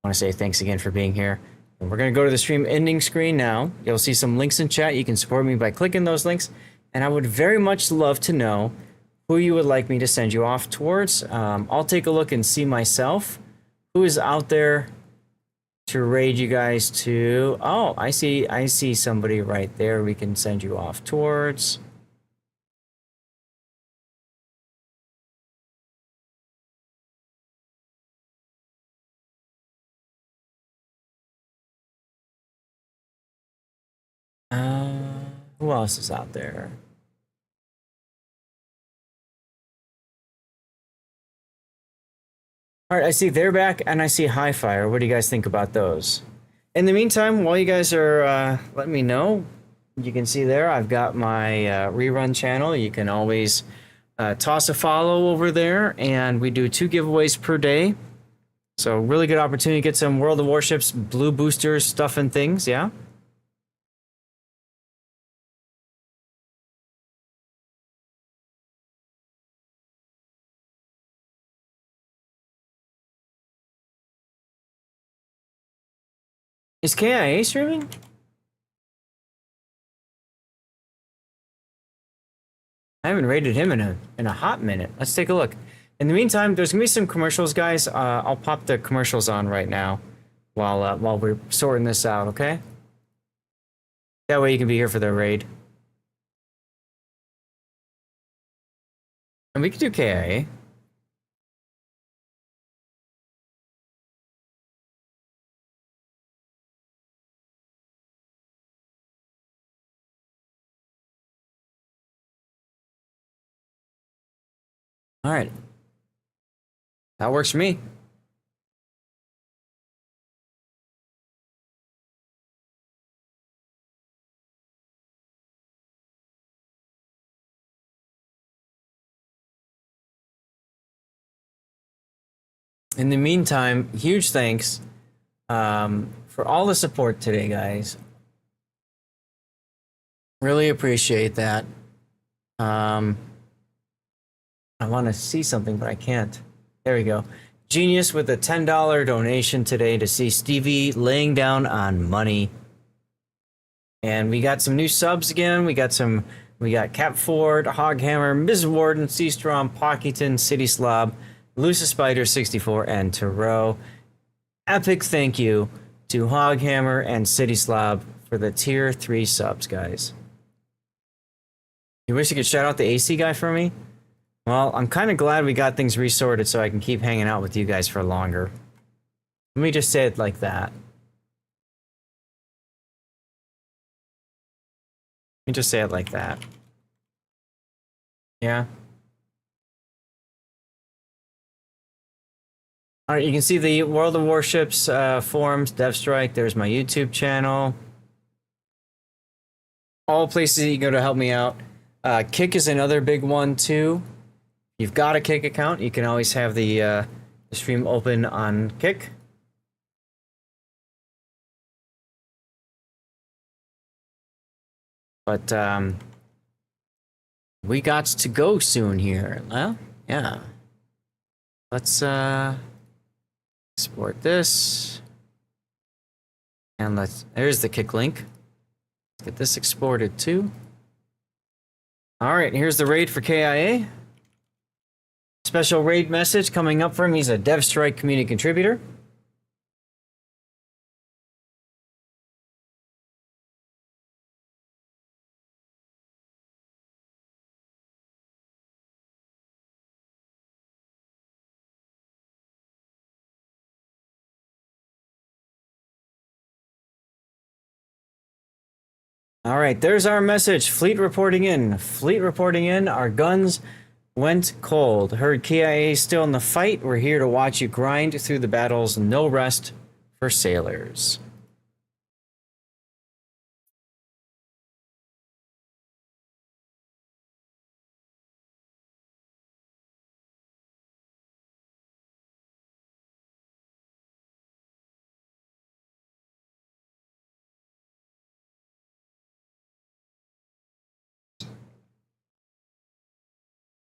I want to say thanks again for being here. And we're going to go to the stream ending screen now. You'll see some links in chat. You can support me by clicking those links. And I would very much love to know who you would like me to send you off towards. I'll take a look and see myself who is out there to raid you guys to. Oh, I see somebody right there we can send you off towards. Who else is out there? All right, I see they're back, and I see High Fire. What do you guys think about those? In the meantime, while you guys are letting me know, you can see there I've got my rerun channel. You can always toss a follow over there, and we do 2 giveaways per day. So really good opportunity to get some World of Warships blue boosters, stuff and things, yeah? Is KIA streaming? I haven't rated him in a hot minute. Let's take a look. In the meantime, there's gonna be some commercials, guys. I'll pop the commercials on right now while we're sorting this out, okay? That way you can be here for the raid. And we could do KIA. All right. That works for me. In the meantime, huge thanks for all the support today, guys. Really appreciate that. I want to see something, but I can't. There we go. Genius with a $10 donation today to see Stevie laying down on money. And we got some new subs again. We got Cap Ford, Hoghammer, Ms. Warden, Seastrom, Pocketon, City Slob, Lucis Spider 64, and Tarot. Epic thank you to Hoghammer and City Slob for the tier 3 subs, guys. You wish you could shout out the AC guy for me? Well, I'm kind of glad we got things resorted so I can keep hanging out with you guys for longer. Let me just say it like that. Let me just say it like that. Yeah. All right, you can see the World of Warships forums, DevStrike. There's my YouTube channel. All places you go to help me out. Kick is another big one too. You've got a Kick account, you can always have the stream open on Kick. But we got to go soon here. Well, yeah. Let's export this. And there's the Kick link. Let's get this exported too. All right, here's the raid for KIA. Special raid message coming up for him. He's a DevStrike community contributor. All right, there's our message. Fleet reporting in. Fleet reporting in. Our guns went cold. Heard KIA still in the fight. We're here to watch you grind through the battles. No rest for sailors.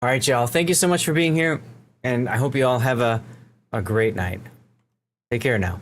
All right, y'all. Thank you so much for being here, and I hope you all have a great night. Take care now.